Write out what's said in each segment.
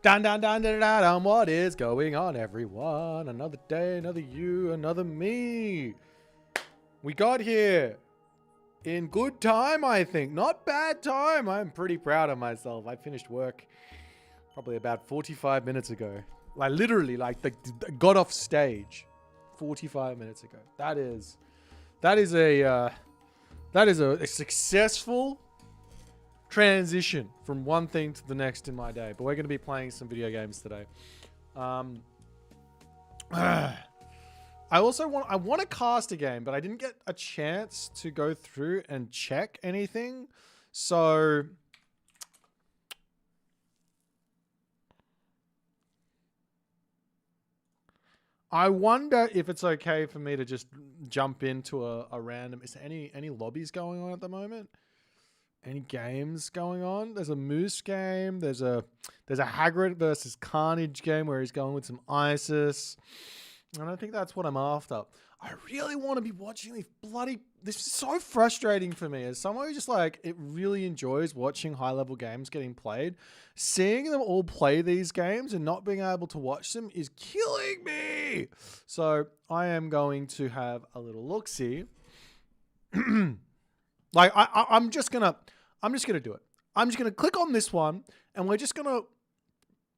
Dun dun dun dun dun dun. What is going on, everyone? Another day, another you, another me. We got here in good time, I think. Not bad time. I'm pretty proud of myself. I finished work probably about 45 minutes ago. Like literally, like got off stage 45 minutes ago. That is a successful transition from one thing to the next in my day. But we're going to be playing some video games today. I want to cast a game, but I didn't get a chance to go through and check anything. So I wonder if it's okay for me to just jump into a random. Is there any lobbies going on at the moment? Any games going on? There's a Moose game. There's a Hagrid versus Carnage game where he's going with some ISIS. And I think that's what I'm after. I really want to be watching these bloody... This is so frustrating for me. As someone who just like, it really enjoys watching high-level games getting played. Seeing them all play these games and not being able to watch them is killing me. So I am going to have a little look-see. Like, I'm just gonna do it. I'm just gonna click on this one and we're just gonna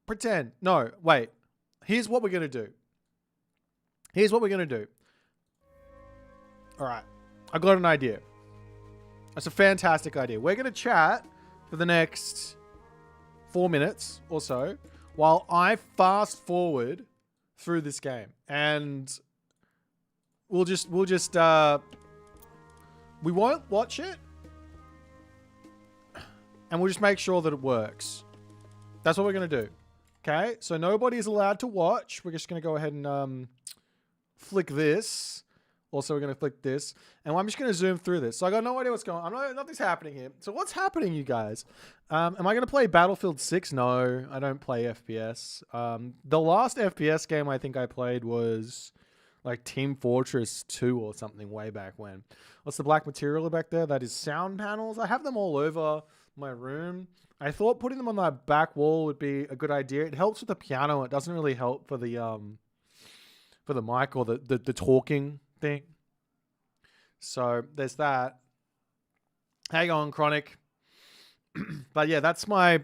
pretend. No, wait. Here's what we're gonna do. All right. I got an idea. That's a fantastic idea. We're gonna chat for the next 4 minutes or so while I fast forward through this game, and we won't watch it, and we'll just make sure that it works. That's what we're going to do. Okay? So nobody's allowed to watch. We're just going to go ahead and flick this. Also, we're going to flick this. And I'm just going to zoom through this. So I got no idea what's going on. Nothing's happening here. So what's happening, you guys? Am I going to play Battlefield 6? No, I don't play FPS. The last FPS game I think I played was... like Team Fortress 2 or something way back when. What's the black material back there? That is sound panels. I have them all over my room. I thought putting them on the back wall would be a good idea. It helps with the piano. It doesn't really help for the mic or the talking thing. So there's that. Hang on, Chronic. But yeah, that's my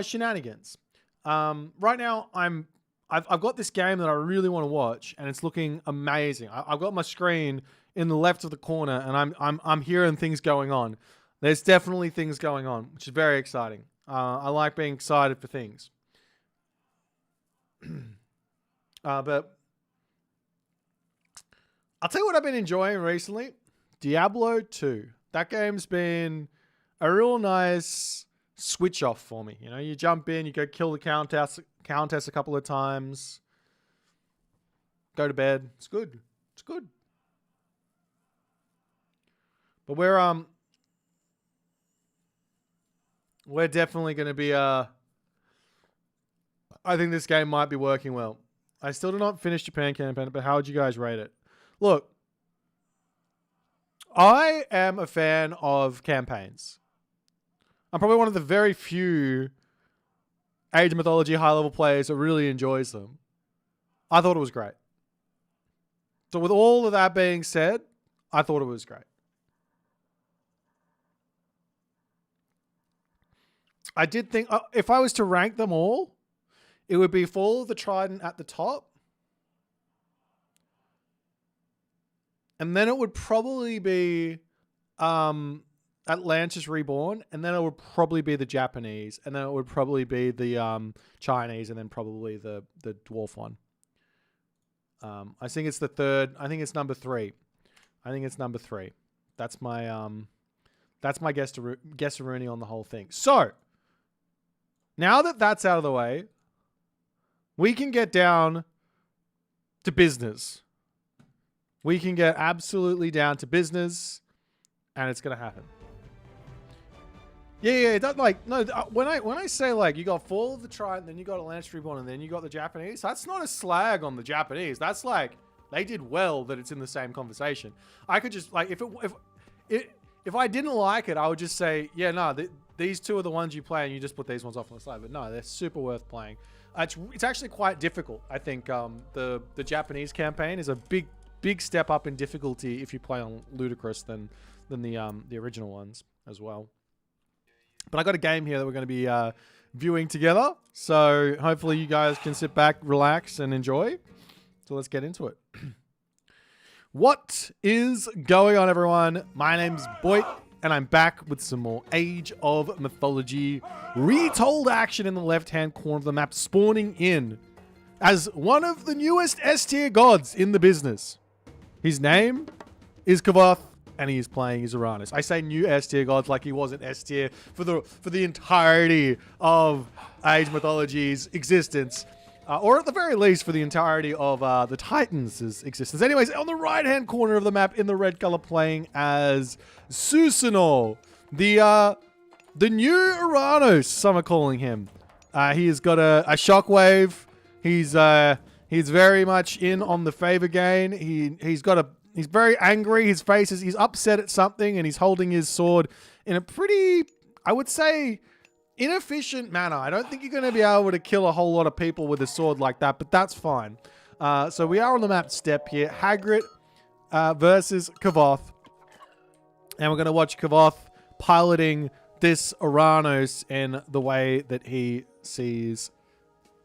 shenanigans. Right now I've got this game that I really want to watch, and it's looking amazing. I've got my screen in the left of the corner, and I'm hearing things going on. There's definitely things going on, which is very exciting. I like being excited for things. But I'll tell you what I've been enjoying recently. Diablo 2. That game's been a real nice switch off for me. You know, you jump in, you go kill the countess a couple of times, go to bed. It's good. It's good. But we're definitely going to be I think this game might be working well. I still do not finish Japan campaign, but how would you guys rate it? Look, I am a fan of campaigns. I'm probably one of the very few Age of Mythology high-level players that really enjoys them. I thought it was great. So with all of that being said, I thought it was great. I did think, if I was to rank them all, it would be Fall of the Trident at the top. And then it would probably be Atlantis Reborn, and then it would probably be the Japanese, and then it would probably be the Chinese, and then probably the dwarf one. I think it's the third. I think it's number 3. That's my guess-a-rooney on the whole thing. So now that that's out of the way, we can get down to business. We can get absolutely down to business, and it's gonna happen. Yeah. That, like, no. When I say like you got Fall of the Trident, then you got Atlantis Reborn, and then you got the Japanese. That's not a slag on the Japanese. That's like they did well that it's in the same conversation. I could just like if if I didn't like it, I would just say, yeah, no, these two are the ones you play, and you just put these ones off on the side. But no, they're super worth playing. It's actually quite difficult. I think the Japanese campaign is a big step up in difficulty if you play on Ludicrous than the original ones as well. But I got a game here that we're going to be viewing together, so hopefully you guys can sit back, relax, and enjoy. So let's get into it. What is going on, everyone? My name's Boit, and I'm back with some more Age of Mythology retold action in the left-hand corner of the map, spawning in as one of the newest S-tier gods in the business. His name is Kavoth, and he is playing his Uranus. I say new S-tier gods like he wasn't S-tier for the entirety of Age of Mythology's existence. Or at the very least, for the entirety of the Titans' existence. Anyways, on the right-hand corner of the map, in the red color, playing as Susanoo, the new Uranus, some are calling him. He has got a shockwave. He's very much in on the favor gain. He's very angry. His face is, he's upset at something, and he's holding his sword in a pretty, I would say, inefficient manner. I don't think you're going to be able to kill a whole lot of people with a sword like that, but that's fine. So we are on the map step here. Hagrid versus Kavoth. And we're going to watch Kavoth piloting this Uranus in the way that he sees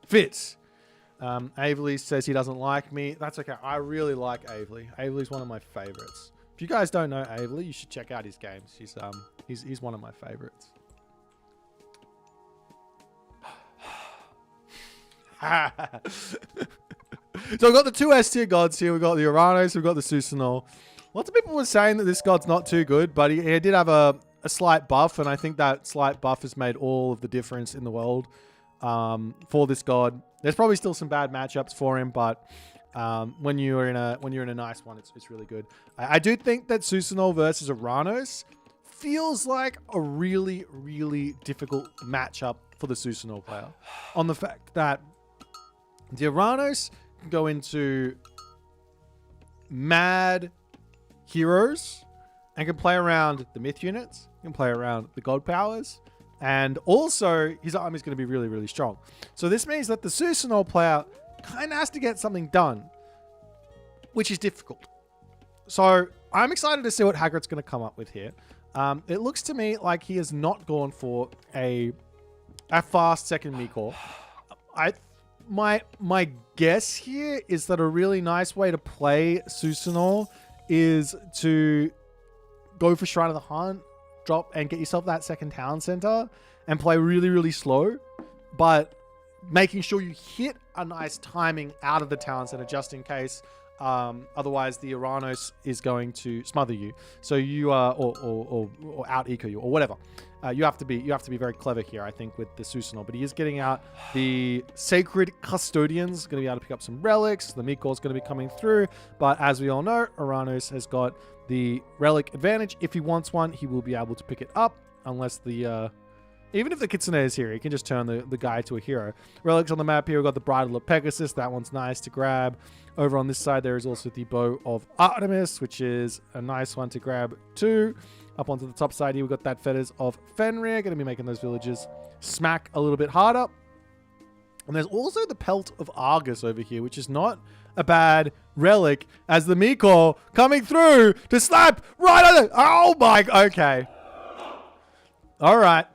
fit. Averly says he doesn't like me. That's okay. I really like Averly. Averly's one of my favorites. If you guys don't know Averly, you should check out his games. He's one of my favorites. So we've got the two S-tier gods here. We've got the Uranus, we've got the Susanoo. Lots of people were saying that this god's not too good, but he did have a slight buff, and I think that slight buff has made all of the difference in the world for this god. There's probably still some bad matchups for him, but when you're in a nice one, it's really good. I do think that Susanoo versus Uranus feels like a really, really difficult matchup for the Susanoo player, on the fact that the Uranus can go into mad heroes and can play around the myth units, can play around the god powers, and also his army is going to be really, really strong. So this means that the Susanoo player kind of has to get something done, which is difficult. So I'm excited to see what Hagrid's going to come up with here. It looks to me like he has not gone for a fast second Mythos. My guess here is that a really nice way to play Susanoo is to go for Shrine of the Hunt, drop and get yourself that second town center, and play really, really slow, but making sure you hit a nice timing out of the town center just in case. Otherwise, the Uranus is going to smother you. So you or out eco you or whatever. You have to be very clever here, I think, with the Susanoo. But he is getting out the Sacred Custodians. Going to be able to pick up some relics. The Miko is going to be coming through. But as we all know, Uranus has got the relic advantage. If he wants one, he will be able to pick it up, unless the even if the Kitsune is here, he can just turn the guy to a hero. Relics on the map here. We've got the Bridle of Pegasus. That one's nice to grab. Over on this side, there is also the Bow of Artemis, which is a nice one to grab too. Up onto the top side here, we've got that Fetters of Fenrir. Going to be making those villages smack a little bit harder. And there's also the Pelt of Argus over here, which is not a bad relic, as the Miko coming through to slap right on it. Oh my, okay. All right.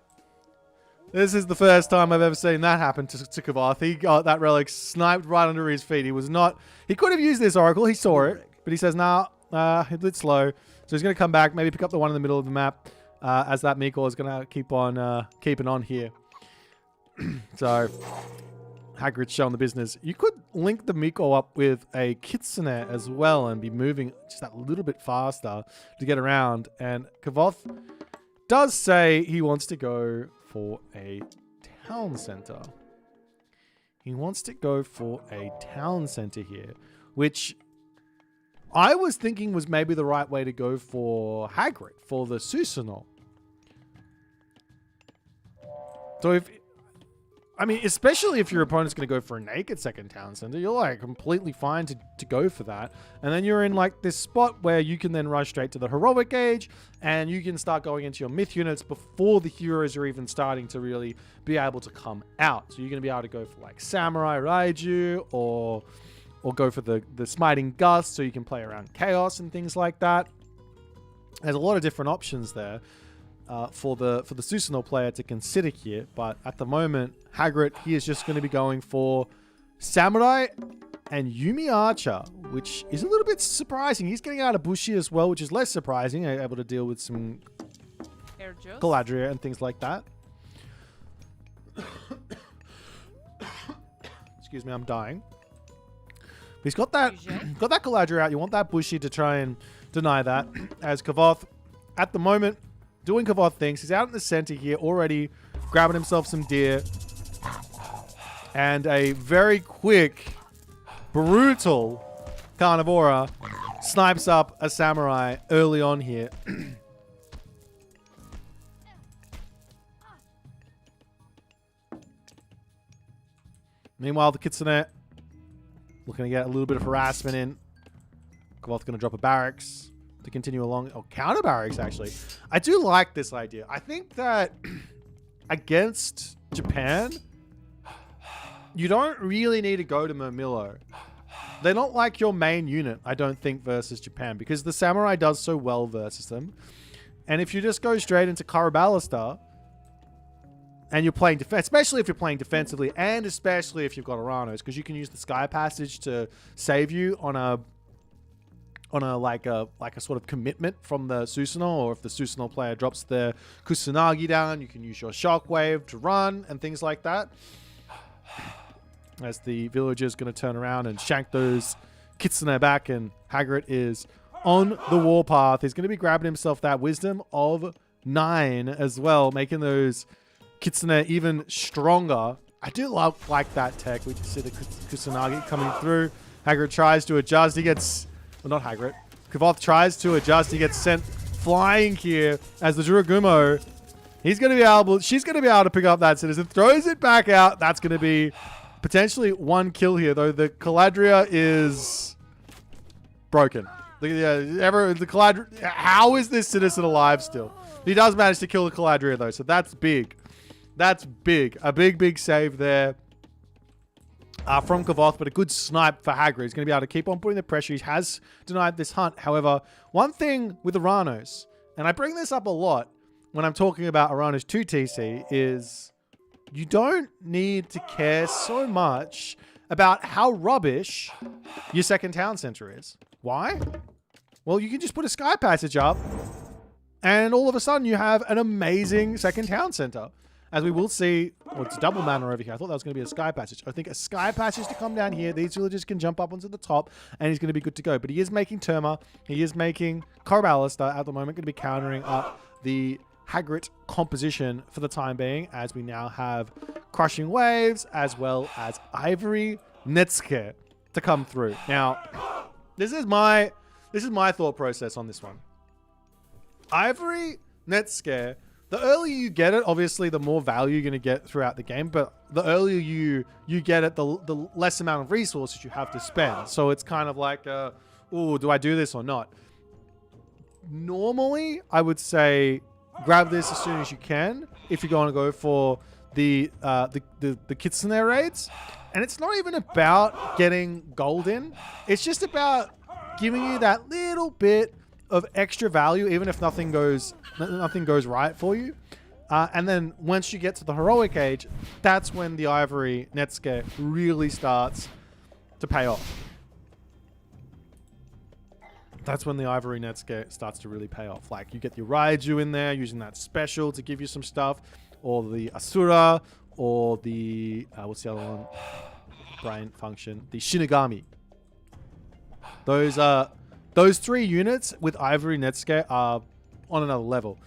This is the first time I've ever seen that happen to Kavoth. He got that relic sniped right under his feet. He could have used this oracle. He saw it, but he says, nah, it's slow. So he's going to come back, maybe pick up the one in the middle of the map, as that Miko is going to keep on keeping on here. So Hagrid's showing the business. You could link the Miko up with a Kitsune as well and be moving just that little bit faster to get around. And Kavoth does say he wants to go for a town center. He wants to go for a town center here, which I was thinking was maybe the right way to go for Hagrid, for the Susanoo. So if I mean, especially if your opponent's going to go for a naked second town center, you're like completely fine to go for that. And then you're in like this spot where you can then rush straight to the heroic age and you can start going into your myth units before the heroes are even starting to really be able to come out. So you're going to be able to go for like Samurai Raiju or go for the Smiting Gust so you can play around Chaos and things like that. There's a lot of different options there. For the Susanoo player to consider here, but at the moment, Hagrid, he is just going to be going for Samurai and Yumi Archer, which is a little bit surprising. He's getting out of Bushi as well, which is less surprising, able to deal with some Galadriel and things like that. Excuse me, I'm dying. He's got that Galadriel out. You want that Bushi to try and deny that, as Kavoth, at the moment, doing Kavoth things. He's out in the center here already, grabbing himself some deer. And a very quick, brutal Carnivora snipes up a Samurai early on here. Meanwhile, the Kitsune looking to get a little bit of harassment in. Kavoth's going to drop a barracks to continue along. Oh, counter barracks, actually. I do like this idea. I think that against Japan, you don't really need to go to Murmillo. They're not like your main unit, I don't think, versus Japan, because the Samurai does so well versus them. And if you just go straight into Karabalista, and you're playing defense, especially if you're playing defensively, and especially if you've got Aranos, because you can use the Sky Passage to save you on a like a sort of commitment from the Susanoo, or if the Susanoo player drops their Kusanagi down, you can use your Shockwave to run and things like that. As the villager's going to turn around and shank those Kitsune back, and Hagrid is on the warpath. He's going to be grabbing himself that Wisdom of 9 as well, making those Kitsune even stronger. I do like that tech. We can see the Kusanagi coming through. Hagrid tries to adjust. He gets... Well, not Hagrid. Kavoth tries to adjust. He gets sent flying here as the Juragumo. She's going to be able to pick up that citizen. Throws it back out. That's going to be potentially one kill here, though. The Galadriel is broken. The Galadriel. How is this citizen alive still? He does manage to kill the Galadriel, though, so that's big. That's big. A big save there. From Kavoth, but a good snipe for Hagrid. He's going to be able to keep on putting the pressure. He has denied this hunt. However, one thing with Aranos, and I bring this up a lot when I'm talking about Aranos 2 TC, is you don't need to care so much about how rubbish your second town center is. Why? Well, you can just put a Sky Passage up, and all of a sudden you have an amazing second town center. As we will see, well, it's double mana over here. I thought that was going to be a Sky Passage. I think a Sky Passage to come down here. These villagers can jump up onto the top, and he's going to be good to go. But he is making Terma. He is making Karabalista at the moment. Going to be countering up the Hagrid composition for the time being, as we now have Crushing Waves, as well as Ivory Netsuke to come through. Now, this is my thought process on this one. Ivory Netsuke, the earlier you get it, obviously, the more value you're going to get throughout the game. But the earlier you get it, the less amount of resources you have to spend. So it's kind of like, oh, do I do this or not? Normally, I would say grab this as soon as you can if you're going to go for the Kitsune raids. And it's not even about getting gold in. It's just about giving you that little bit of extra value, even if nothing goes right for you. And then once you get to the heroic age, that's when the Ivory Netsuke really starts to pay off. That's when the Ivory Netsuke starts to really pay off. Like, you get your Raiju in there, using that special to give you some stuff, or the Asura, or the, what's the other one? Brain function. The Shinigami. Those 3 units with Ivory Netsuke are on another level.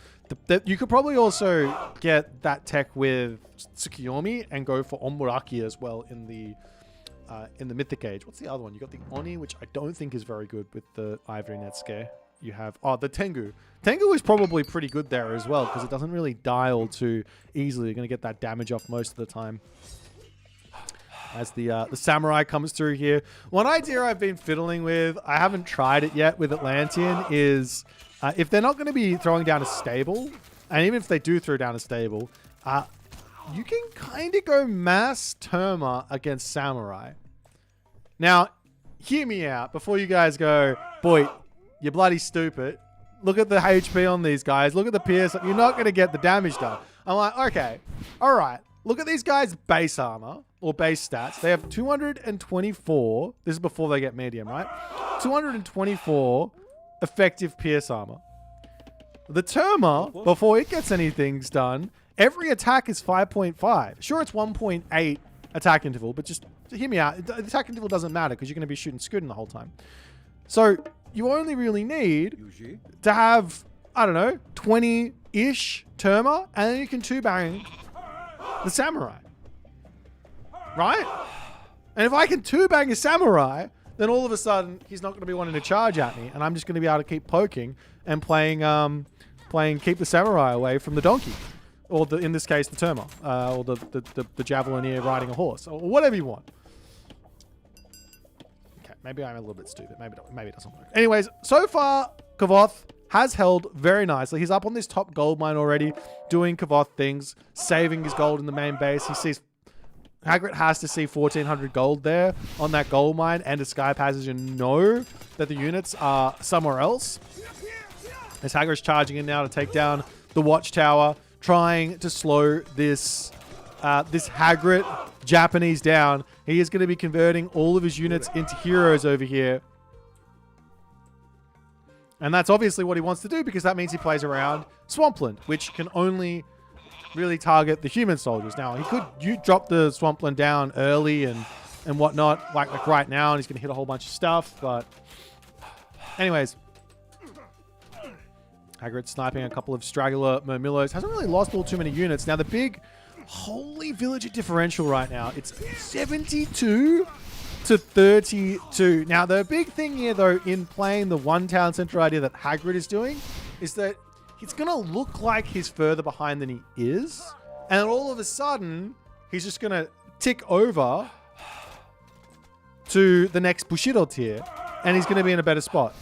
You could probably also get that tech with Tsukiyomi and go for Omuraki as well in the Mythic Age. What's the other one? You got the Oni, which I don't think is very good with the Ivory Netsuke. You have, the Tengu. Tengu is probably pretty good there as well, because it doesn't really die all too easily. You're going to get that damage off most of the time. as the samurai comes through here. One idea I've been fiddling with, I haven't tried it yet with Atlantean, is if they're not going to be throwing down a stable, and even if they do throw down a stable, you can kind of go mass Terma against samurai. Now, hear me out before you guys go, boy, you're bloody stupid. Look at the HP on these guys. Look at the pierce. You're not going to get the damage done. I'm like, okay, all right. Look at these guys' base armor or base stats. They have 224. This is before they get medium, right? 224 effective pierce armor. The Terma, before it gets anything done, every attack is 5.5. Sure, it's 1.8 attack interval, but just hear me out. The attack interval doesn't matter because you're going to be shooting Scudden the whole time. So you only really need to have, I don't know, 20-ish Terma, and then you can two-bang the samurai. Right? And if I can two-bang a samurai, then all of a sudden he's not going to be wanting to charge at me, and I'm just going to be able to keep poking and playing keep the samurai away from the donkey, or in this case the Terma, or the javelineer riding a horse, or whatever you want. Okay, maybe I'm a little bit stupid. Maybe it doesn't work. Anyways, so far Kavoth has held very nicely. He's up on this top gold mine already, doing Kavoth things, saving his gold in the main base. He sees Hagrid has to see 1,400 gold there on that gold mine and a sky passage and know that the units are somewhere else. As Hagrid's charging in now to take down the watchtower, trying to slow this Hagrid Japanese down. He is going to be converting all of his units into heroes over here. And that's obviously what he wants to do, because that means he plays around Swampland, which can only really target the human soldiers. Now, he could drop the Swampland down early and whatnot, like right now, and he's going to hit a whole bunch of stuff. But anyways, Hagrid sniping a couple of straggler Murmillos. Hasn't really lost all too many units. Now, the big holy villager differential right now, it's 72 to 32. Now, the big thing here, though, in playing the one town center idea that Hagrid is doing, is that it's going to look like he's further behind than he is. And all of a sudden, he's just going to tick over to the next Bushido tier, and he's going to be in a better spot.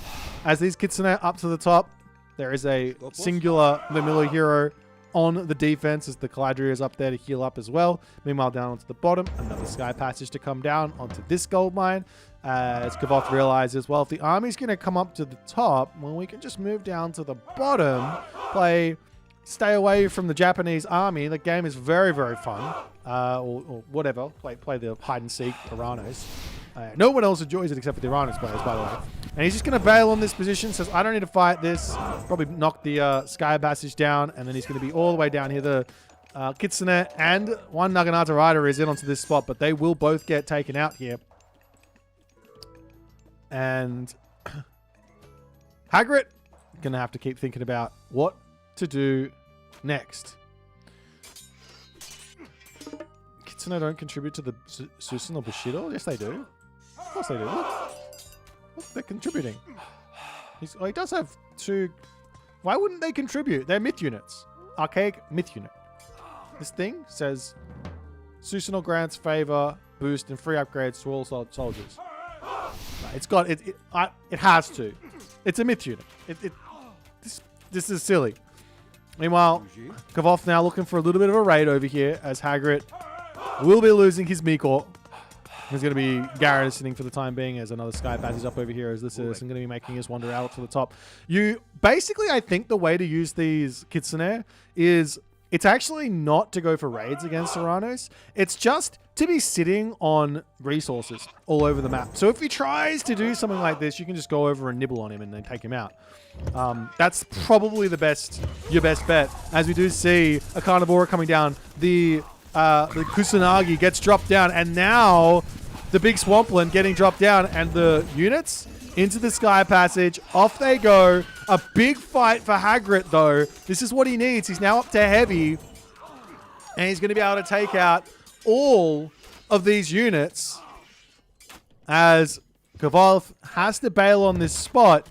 As these Kitsune up to the top, there is a singular Murmillo hero on the defense as the Caladria is up there to heal up as well. Meanwhile, down onto the bottom, another sky passage to come down onto this gold mine. As Kavoth realizes, well, if the army's going to come up to the top, well, we can just move down to the bottom, stay away from the Japanese army. The game is very, very fun. Or whatever. Play the hide and seek Iranos. No one else enjoys it except for the Iranos players, by the way. And he's just going to bail on this position. Says, I don't need to fight this. Probably knock the sky passage down. And then he's going to be all the way down here. The Kitsune and one Naginata Rider is in onto this spot. But they will both get taken out here. And Hagrid going to have to keep thinking about what to do next. Kitsune don't contribute to the Susan or Bushido? Yes, they do. Of course they do. Look, they're contributing. He does have two. Why wouldn't they contribute? They're myth units. Archaic myth unit. This thing says Susanoo grants favor, boost, and free upgrades to all soldiers. It's got it. It has to. It's a myth unit. This is silly. Meanwhile, Kavoth now looking for a little bit of a raid over here as Hagrid will be losing his Mikor. He's going to be garrisoning for the time being as another sky passage up over here as this is going to be making his wander out to the top. Basically, I think the way to use these Kitsune is it's actually not to go for raids against Iranos. It's just to be sitting on resources all over the map. So if he tries to do something like this, you can just go over and nibble on him and then take him out. That's probably your best bet. As we do see a Carnivora coming down, the Kusanagi gets dropped down, and now the big Swampland getting dropped down, and the units into the sky passage. Off they go. A big fight for Hagrid, though. This is what he needs. He's now up to heavy, and he's going to be able to take out all of these units as Kavoth has to bail on this spot.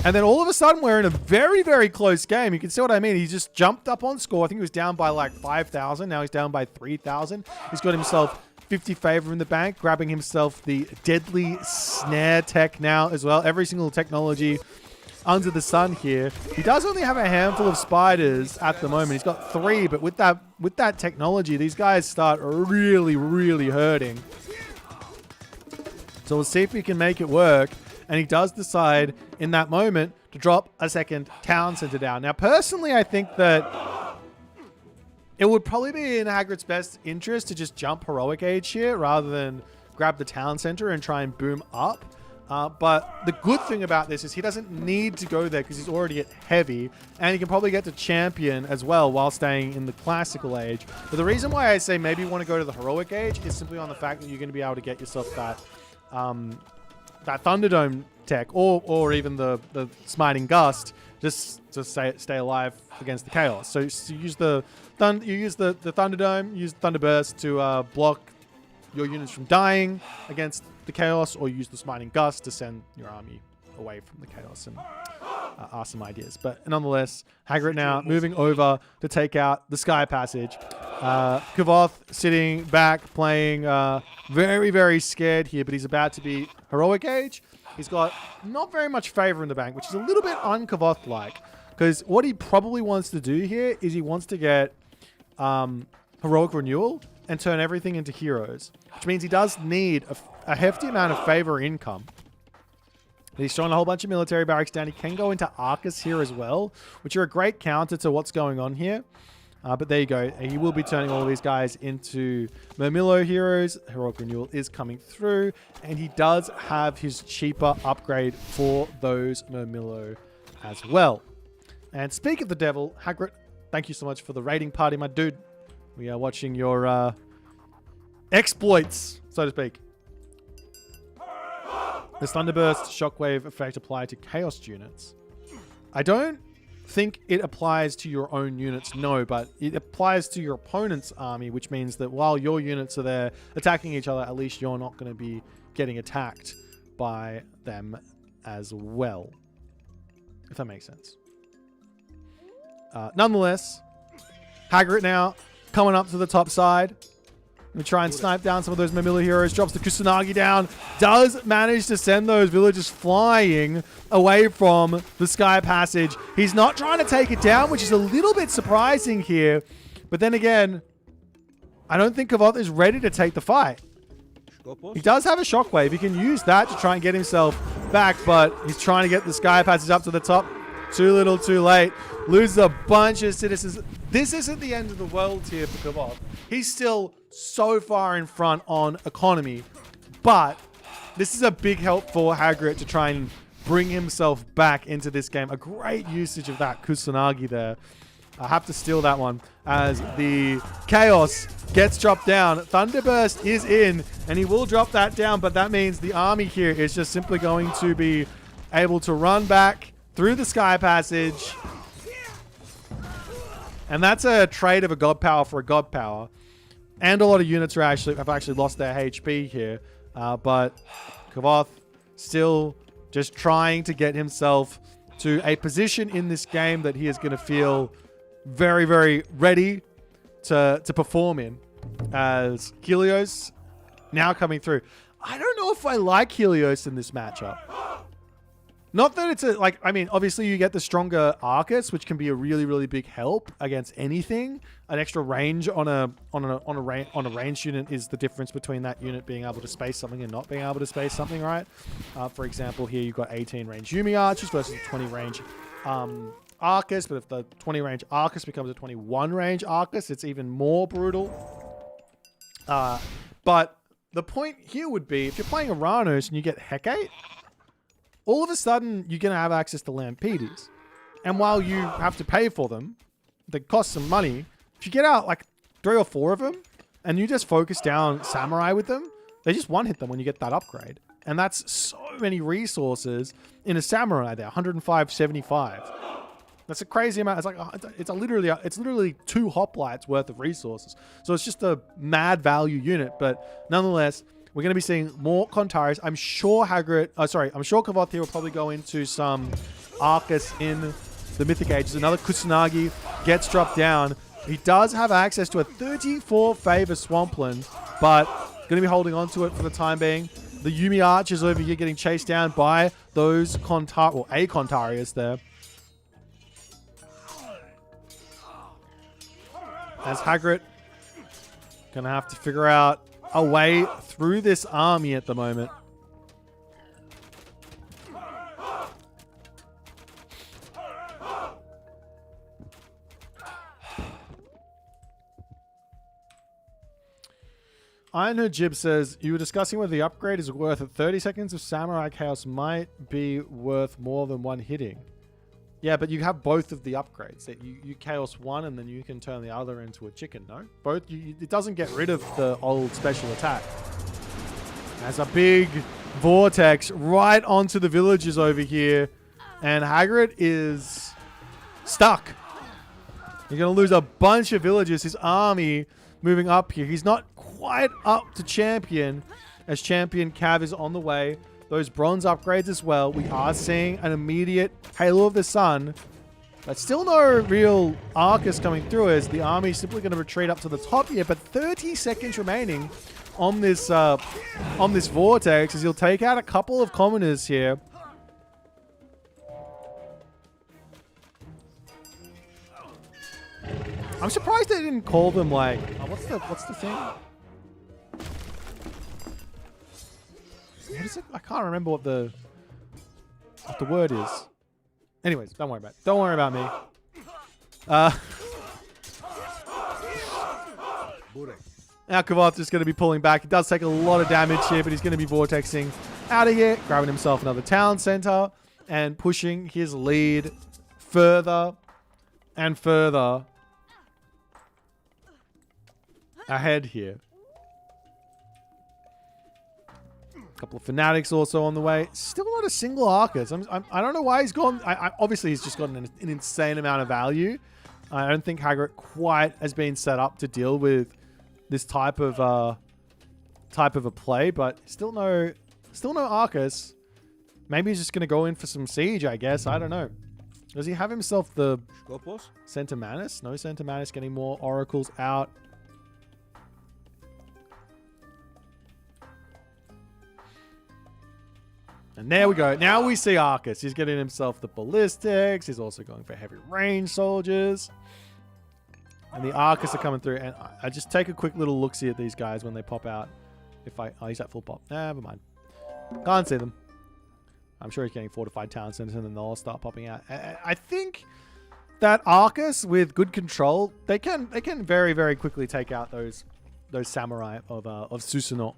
And then all of a sudden, we're in a very, very close game. You can see what I mean. He just jumped up on score. I think he was down by like 5,000. Now he's down by 3,000. He's got himself 50 favor in the bank, grabbing himself the deadly snare tech now as well. Every single technology under the sun here. He does only have a handful of spiders at the moment. He's got 3, but with that technology, these guys start really, really hurting. So we'll see if we can make it work. And he does decide in that moment to drop a second town center down. Now, personally, I think that it would probably be in Hagrid's best interest to just jump Heroic Age here rather than grab the town center and try and boom up. But the good thing about this is he doesn't need to go there because he's already at heavy, and he can probably get to champion as well while staying in the classical age. But the reason why I say maybe you want to go to the Heroic Age is simply on the fact that you're going to be able to get yourself that that Thunderdome tech, or even the Smiting Gust, just to stay alive against the Chaos. So you use the Thunderdome, use Thunderburst to block your units from dying against the Chaos, or use the Smiting Gust to send your army away from the Chaos, and are some ideas. But nonetheless, Hagrid now moving over to take out the Sky Passage. Kavoth sitting back, playing very, very scared here, but he's about to be Heroic Age. He's got not very much favor in the bank, which is a little bit un-Kavoth-like, because what he probably wants to do here is he wants to get Heroic Renewal and turn everything into heroes, which means he does need a hefty amount of favor income. He's showing a whole bunch of military barracks down. He can go into Arcus here as well, which are a great counter to what's going on here. But there you go. He will be turning all of these guys into Murmillo heroes. Heroic Renewal is coming through. And he does have his cheaper upgrade for those Murmillo as well. And speak of the devil, Hagrid, thank you so much for the raiding party, my dude. We are watching your exploits, so to speak. This Thunderburst Shockwave effect applied to Chaos units. I don't think it applies to your own units, no, but it applies to your opponent's army, which means that while your units are there attacking each other, at least you're not going to be getting attacked by them as well. If that makes sense. Nonetheless, Hagrid now coming up to the top side. We try and snipe down some of those Murmillo heroes. Drops the Kusanagi down. Does manage to send those villagers flying away from the Sky Passage. He's not trying to take it down, which is a little bit surprising here. But then again, I don't think Kavoth is ready to take the fight. He does have a Shockwave. He can use that to try and get himself back, but he's trying to get the Sky Passage up to the top. Too little, too late. Loses a bunch of citizens. This isn't the end of the world here for Kavoth. He's still so far in front on economy, but this is a big help for Hagrid to try and bring himself back into this game. A great usage of that Kusanagi there. I have to steal that one as the Chaos gets dropped down. Thunderburst is in, and he will drop that down, but that means the army here is just simply going to be able to run back through the Sky Passage. And that's a trade of a God Power for a God Power. And a lot of units have actually lost their HP here. But Kavoth still just trying to get himself to a position in this game that he is going to feel very, very ready to perform in. As Helios now coming through. I don't know if I like Helios in this matchup. Not that it's obviously you get the stronger Arcus, which can be a really, really big help against anything. An extra range on a ranged unit is the difference between that unit being able to space something and not being able to space something, right? For example, here you've got 18 range Yumi Archers versus a 20 range Arcus, but if the 20 range Arcus becomes a 21 range Arcus, it's even more brutal. But the point here would be, if you're playing Aranos and you get Hecate, all of a sudden, you're going to have access to Lampedes. And while you have to pay for them, they cost some money. If you get out like 3 or 4 of them, and you just focus down Samurai with them, they just one-hit them when you get that upgrade. And that's so many resources in a Samurai there, 105.75. That's a crazy amount. It's like it's literally 2 hoplites worth of resources. So it's just a mad value unit. But nonetheless, we're going to be seeing more Kontaris. I'm sure Kavoth here will probably go into some Arcus in the Mythic Age. Another Kusanagi gets dropped down. He does have access to a 34 favor Swampland, but going to be holding on to it for the time being. The Yumi Archers over here getting chased down by those a Kontarius there. As Hagrid going to have to figure out a way through this army at the moment. Iron Hood Jib says, you were discussing whether the upgrade is worth it. 30 seconds of Samurai Chaos might be worth more than one hitting. Yeah, but you have both of the upgrades. You Chaos one and then you can turn the other into a chicken, no? Both. It doesn't get rid of the old special attack. There's a big vortex right onto the villagers over here. And Hagrid is stuck. You're going to lose a bunch of villagers. His army moving up here. He's not quite up to champion, as champion Cav is on the way. Those bronze upgrades as well. We are seeing an immediate Halo of the Sun, but still no real Arcus coming through, as the army is simply going to retreat up to the top here. But 30 seconds remaining on this vortex, as he'll take out a couple of commoners here. I'm surprised they didn't call them like what's the thing? What is it? I can't remember what the word is. Anyways, don't worry about it. Don't worry about me. Now Kavoth is going to be pulling back. He does take a lot of damage here, but he's going to be vortexing out of here, grabbing himself another town center, and pushing his lead further and further ahead here. A couple of Fanatics also on the way. Still not a single Arcus. I don't know why he's gone. Obviously, he's just gotten an insane amount of value. I don't think Hagrid quite has been set up to deal with this type of a play, but still no Arcus. Maybe he's just going to go in for some siege, I guess. I don't know. Does he have himself the Centamanus? No Centamanus. Getting more oracles out. And there we go. Now we see Arcus. He's getting himself the ballistics. He's also going for heavy range soldiers. And the Arcus are coming through. And I just take a quick little look-see at these guys when they pop out. Oh, he's at full pop. Never mind. Can't see them. I'm sure he's getting fortified town centers and then they'll all start popping out. I think that Arcus, with good control, they can very, very quickly take out those samurai of Susanoo.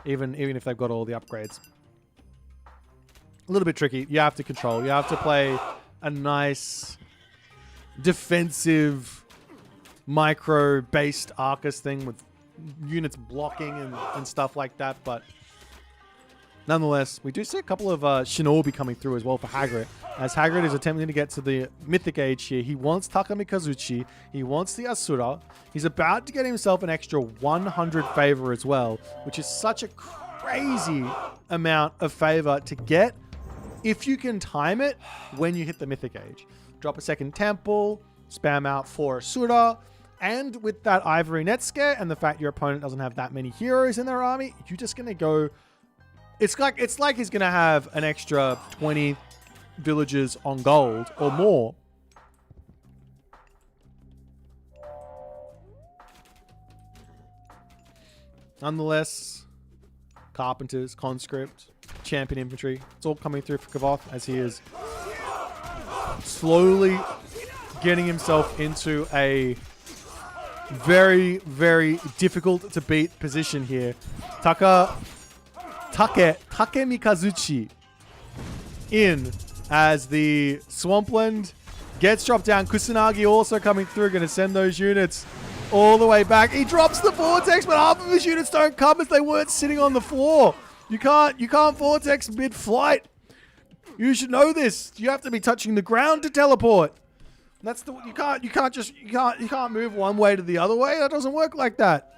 Even if they've got all the upgrades. A little bit tricky. You have to control. You have to play a nice defensive micro-based Arcus thing with units blocking and stuff like that. But nonetheless, we do see a couple of Shinobi coming through as well for Hagrid. As Hagrid is attempting to get to the Mythic Age here. He wants Takamikazuchi. He wants the Asura. He's about to get himself an extra 100 favor as well, which is such a crazy amount of favor to get if you can time it when you hit the Mythic Age. Drop a second temple, spam out 4 Asura, and with that Ivory Net Scare and the fact your opponent doesn't have that many heroes in their army, you're just going to go... It's like he's going to have an extra 20 villages on gold or more. Nonetheless, Carpenters, Conscript, Champion Infantry, it's all coming through for Kavoth as he is slowly getting himself into a very, very difficult to beat position here. Takemikazuchi in as the Swampland gets dropped down. Kusanagi also coming through, going to send those units all the way back. He drops the vortex, but half of his units don't come as they weren't sitting on the floor. You can't vortex mid-flight. You should know this. You have to be touching the ground to teleport. You can't move one way to the other way. That doesn't work like that.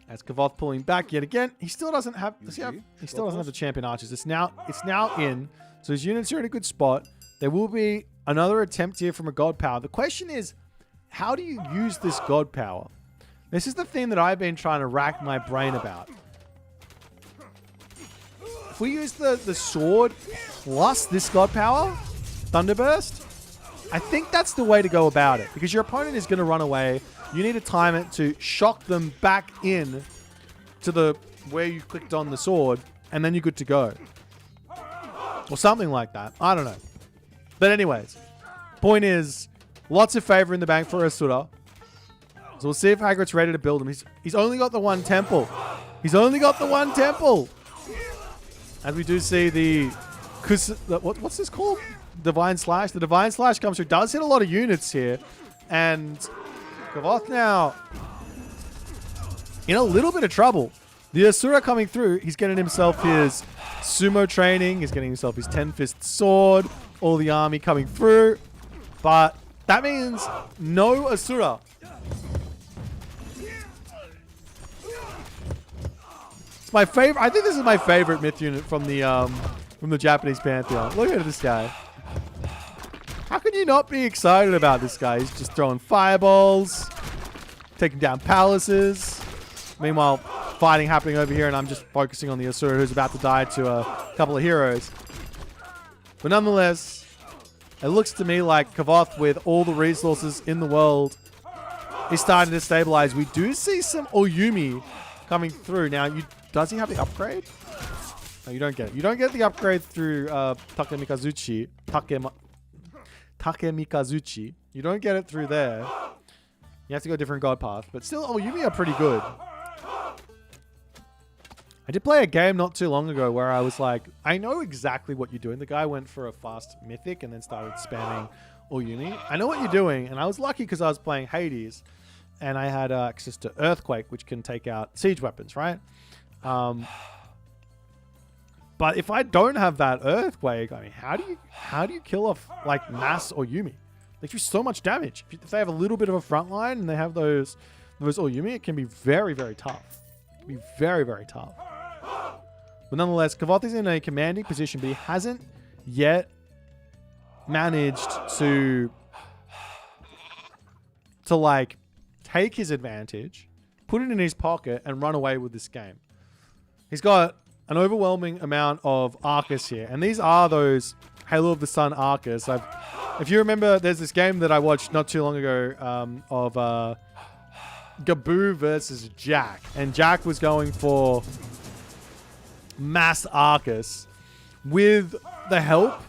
As Kavoth pulling back yet again. He still doesn't have he still doesn't have the champion archers. It's now in. So his units are in a good spot. There will be another attempt here from a god power. The question is, how do you use this god power? This is the thing that I've been trying to rack my brain about. If we use the sword plus this god power, Thunderburst, I think that's the way to go about it. Because your opponent is going to run away. You need to time it to shock them back in to the where you clicked on the sword, and then you're good to go. Or something like that. I don't know. But anyways, point is, lots of favor in the bank for Asura. So we'll see if Hagrid's ready to build him. He's only got the one temple. He's only got the one temple. As we do see the what's this called? Divine Slash. The Divine Slash comes through. Does hit a lot of units here. And Kavoth now in a little bit of trouble. The Asura coming through. He's getting himself his sumo training. He's getting himself his 10-fist sword. All the army coming through. But that means no Asura. It's my favorite. I think this is my favorite myth unit from the Japanese pantheon. Look at this guy. How can you not be excited about this guy? He's just throwing fireballs, taking down palaces. Meanwhile, fighting happening over here, and I'm just focusing on the Asura who's about to die to a couple of heroes. But nonetheless, it looks to me like Kavoth, with all the resources in the world, is starting to stabilize. We do see some Oyumi coming through. Now, does he have the upgrade? No, you don't get it. You don't get the upgrade through Takemikazuchi. Takemikazuchi. You don't get it through there. You have to go a different god path. But still, Oyumi are pretty good. I did play a game not too long ago where I was like, I know exactly what you're doing. The guy went for a fast Mythic and then started spamming Oyumi. I know what you're doing. And I was lucky because I was playing Hades. And I had access to Earthquake, which can take out siege weapons, right? But if I don't have that Earthquake, I mean, how do you kill off like mass Oyumi? They do so much damage. If they have a little bit of a front line and they have those Oyumi, it can be very, very tough. It can be very, very tough. But nonetheless, Kavoth is in a commanding position, but he hasn't yet managed to like take his advantage, put it in his pocket, and run away with this game. He's got an overwhelming amount of Arcus here. And these are those Halo of the Sun Arcus. If you remember, there's this game that I watched not too long ago of Gaboo versus Jack. And Jack was going for mass Arcus with the help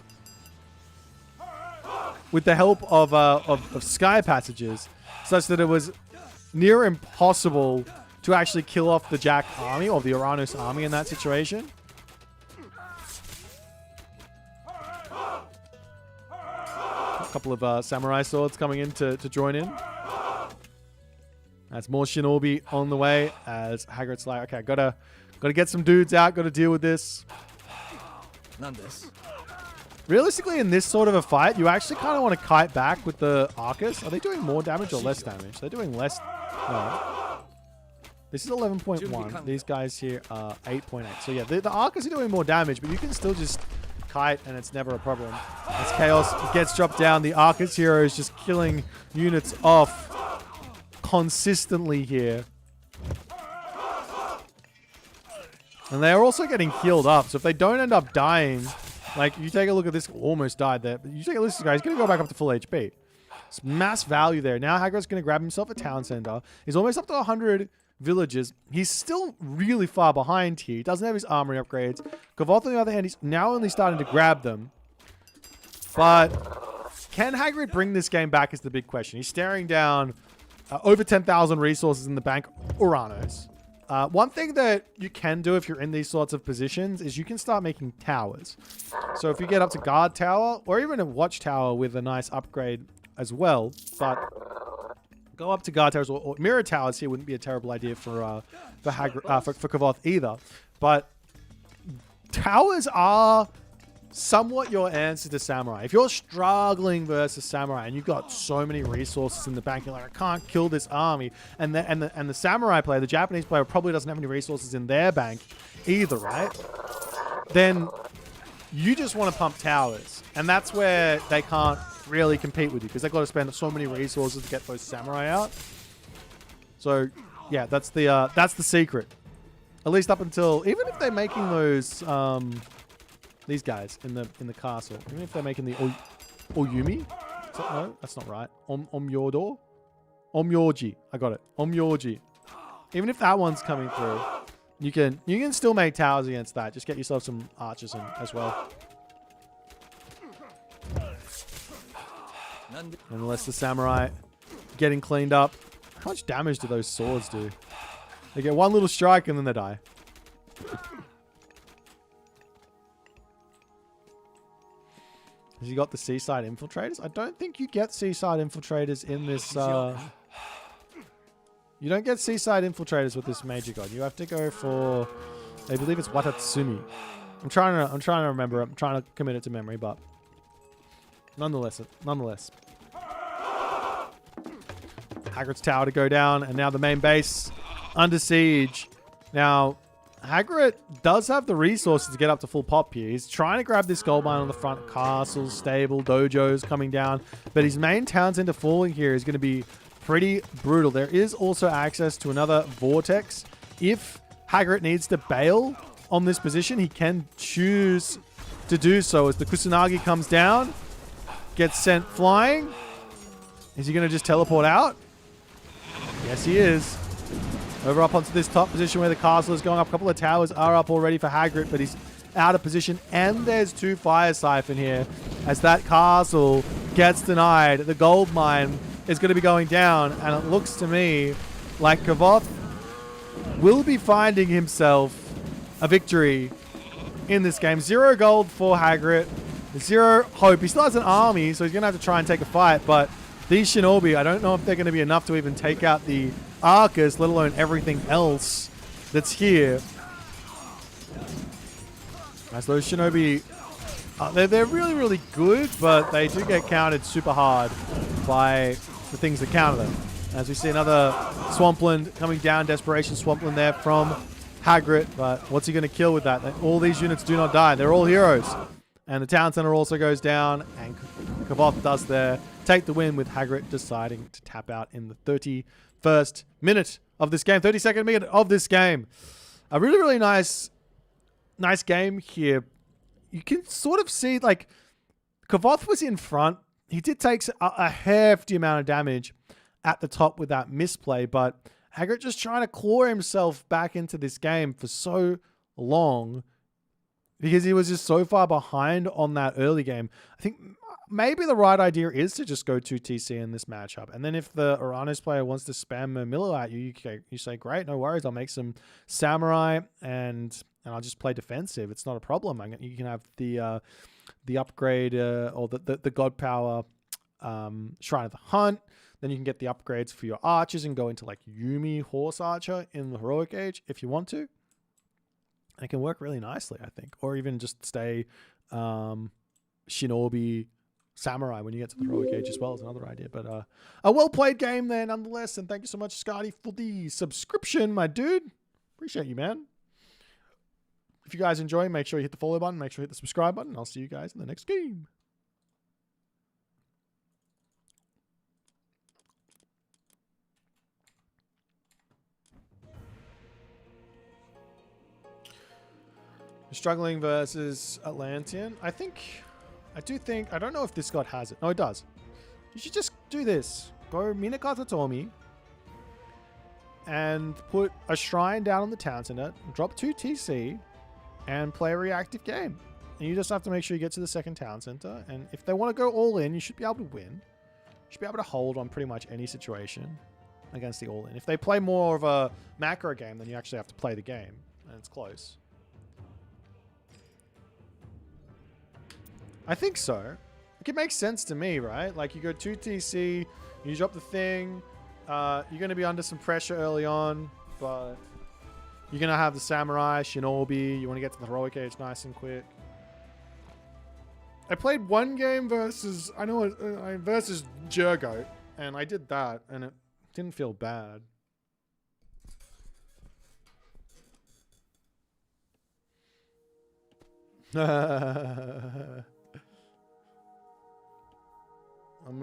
of sky passages, such that it was near impossible to actually kill off the Jack army or the Uranus army in that situation. A couple of samurai swords coming in to join in. That's more shinobi on the way as Hagrid's like, okay, gotta get some dudes out, gotta deal with this. Realistically, in this sort of a fight, you actually kind of want to kite back with the Arcus. Are they doing more damage or less damage? They're doing less. No. This is 11.1. These guys here are 8.8. So yeah, the Arcus are doing more damage, but you can still just kite and it's never a problem. As Chaos gets dropped down, the Arcus hero is just killing units off consistently here. And they're also getting healed up. So if they don't end up dying, like you take a look at this, almost died there, but you take a look at this guy, he's going to go back up to full HP. It's mass value there. Now Hagrid's going to grab himself a town center. He's almost up to 100 villages. He's still really far behind here. He doesn't have his armory upgrades. Kavoth, on the other hand, he's now only starting to grab them. But can Hagrid bring this game back is the big question. He's staring down over 10,000 resources in the bank. Uranus. One thing that you can do if you're in these sorts of positions is you can start making towers. So if you get up to guard tower or even a watchtower with a nice upgrade as well, but go up to guard towers or mirror towers here wouldn't be a terrible idea for Kavoth either. But towers are somewhat your answer to samurai. If you're struggling versus samurai and you've got so many resources in the bank, you're like, I can't kill this army, and the samurai player, the Japanese player, probably doesn't have any resources in their bank either, right? Then you just want to pump towers, and that's where they can't really compete with you because they've got to spend so many resources to get those samurai out. So yeah, that's the secret. At least up until, even if they're making those these guys in the castle, even if they're making the Oyumi, no, that's not right. Omyodo, Omyoji. I got it. Omyoji. Even if that one's coming through, you can still make towers against that. Just get yourself some archers in as well. Unless the samurai getting cleaned up. How much damage do those swords do? They get one little strike and then they die. Has he got the seaside infiltrators? I don't think you get seaside infiltrators in this. You don't get seaside infiltrators with this major god. You have to go for, I believe it's Watatsumi. I'm trying to remember. I'm trying to commit it to memory, but nonetheless. Hagrid's tower to go down, and now the main base under siege. Now, Hagrid does have the resources to get up to full pop here. He's trying to grab this gold mine on the front. Castle, stable, dojos coming down. But his main town center falling here is going to be pretty brutal. There is also access to another vortex. If Hagrid needs to bail on this position, he can choose to do so as the Kusanagi comes down, gets sent flying. Is he going to just teleport out? Yes, he is. Over up onto this top position where the castle is going up. A couple of towers are up already for Hagrid, but he's out of position. And there's 2 fire siphon here as that castle gets denied. The gold mine is going to be going down, and it looks to me like Kavoth will be finding himself a victory in this game. 0 gold for Hagrid. 0 hope. He still has an army, so he's going to have to try and take a fight, but these shinobi, I don't know if they're going to be enough to even take out the Arcus, let alone everything else that's here. As those shinobi, they're really, really good, but they do get countered super hard by the things that counter them. As we see another Swampland coming down, Desperation Swampland there from Hagrid, but what's he going to kill with that? All these units do not die. They're all heroes. And the town center also goes down, and Kavoth does take the win with Hagrid deciding to tap out in the 31st minute of this game, 32nd minute of this game. A really, really nice game here. You can sort of see, like, Kavoth was in front. He did take a hefty amount of damage at the top with that misplay, but Hagrid just trying to claw himself back into this game for so long because he was just so far behind on that early game. I think maybe the right idea is to just go 2 TC in this matchup. And then if the Uranus player wants to spam Murmillo at you, you say, great, no worries. I'll make some Samurai and I'll just play defensive. It's not a problem. You can have the upgrade or the God Power Shrine of the Hunt. Then you can get the upgrades for your archers and go into like Yumi Horse Archer in the Heroic Age if you want to. And it can work really nicely, I think. Or even just stay Shinobi Samurai when you get to the Heroic Age as well is another idea. But a well-played game there nonetheless. And thank you so much, Scotty, for the subscription, my dude. Appreciate you, man. If you guys enjoy, make sure you hit the follow button. Make sure you hit the subscribe button. I'll see you guys in the next game. Struggling versus Atlantean. I don't know if this god has it. No, it does. You should just do this. Go Minakata Tomi and put a shrine down on the town center, drop 2 TC, and play a reactive game. And you just have to make sure you get to the second town center. And if they want to go all in, you should be able to win. You should be able to hold on pretty much any situation against the all in. If they play more of a macro game, then you actually have to play the game. And it's close. I think so. Like, it makes sense to me, right? Like, you go 2 TC, you drop the thing, you're going to be under some pressure early on, but you're going to have the Samurai, Shinobi, you want to get to the Heroic Age nice and quick. I played one game versus versus Jurgo, and I did that, and it didn't feel bad. I'm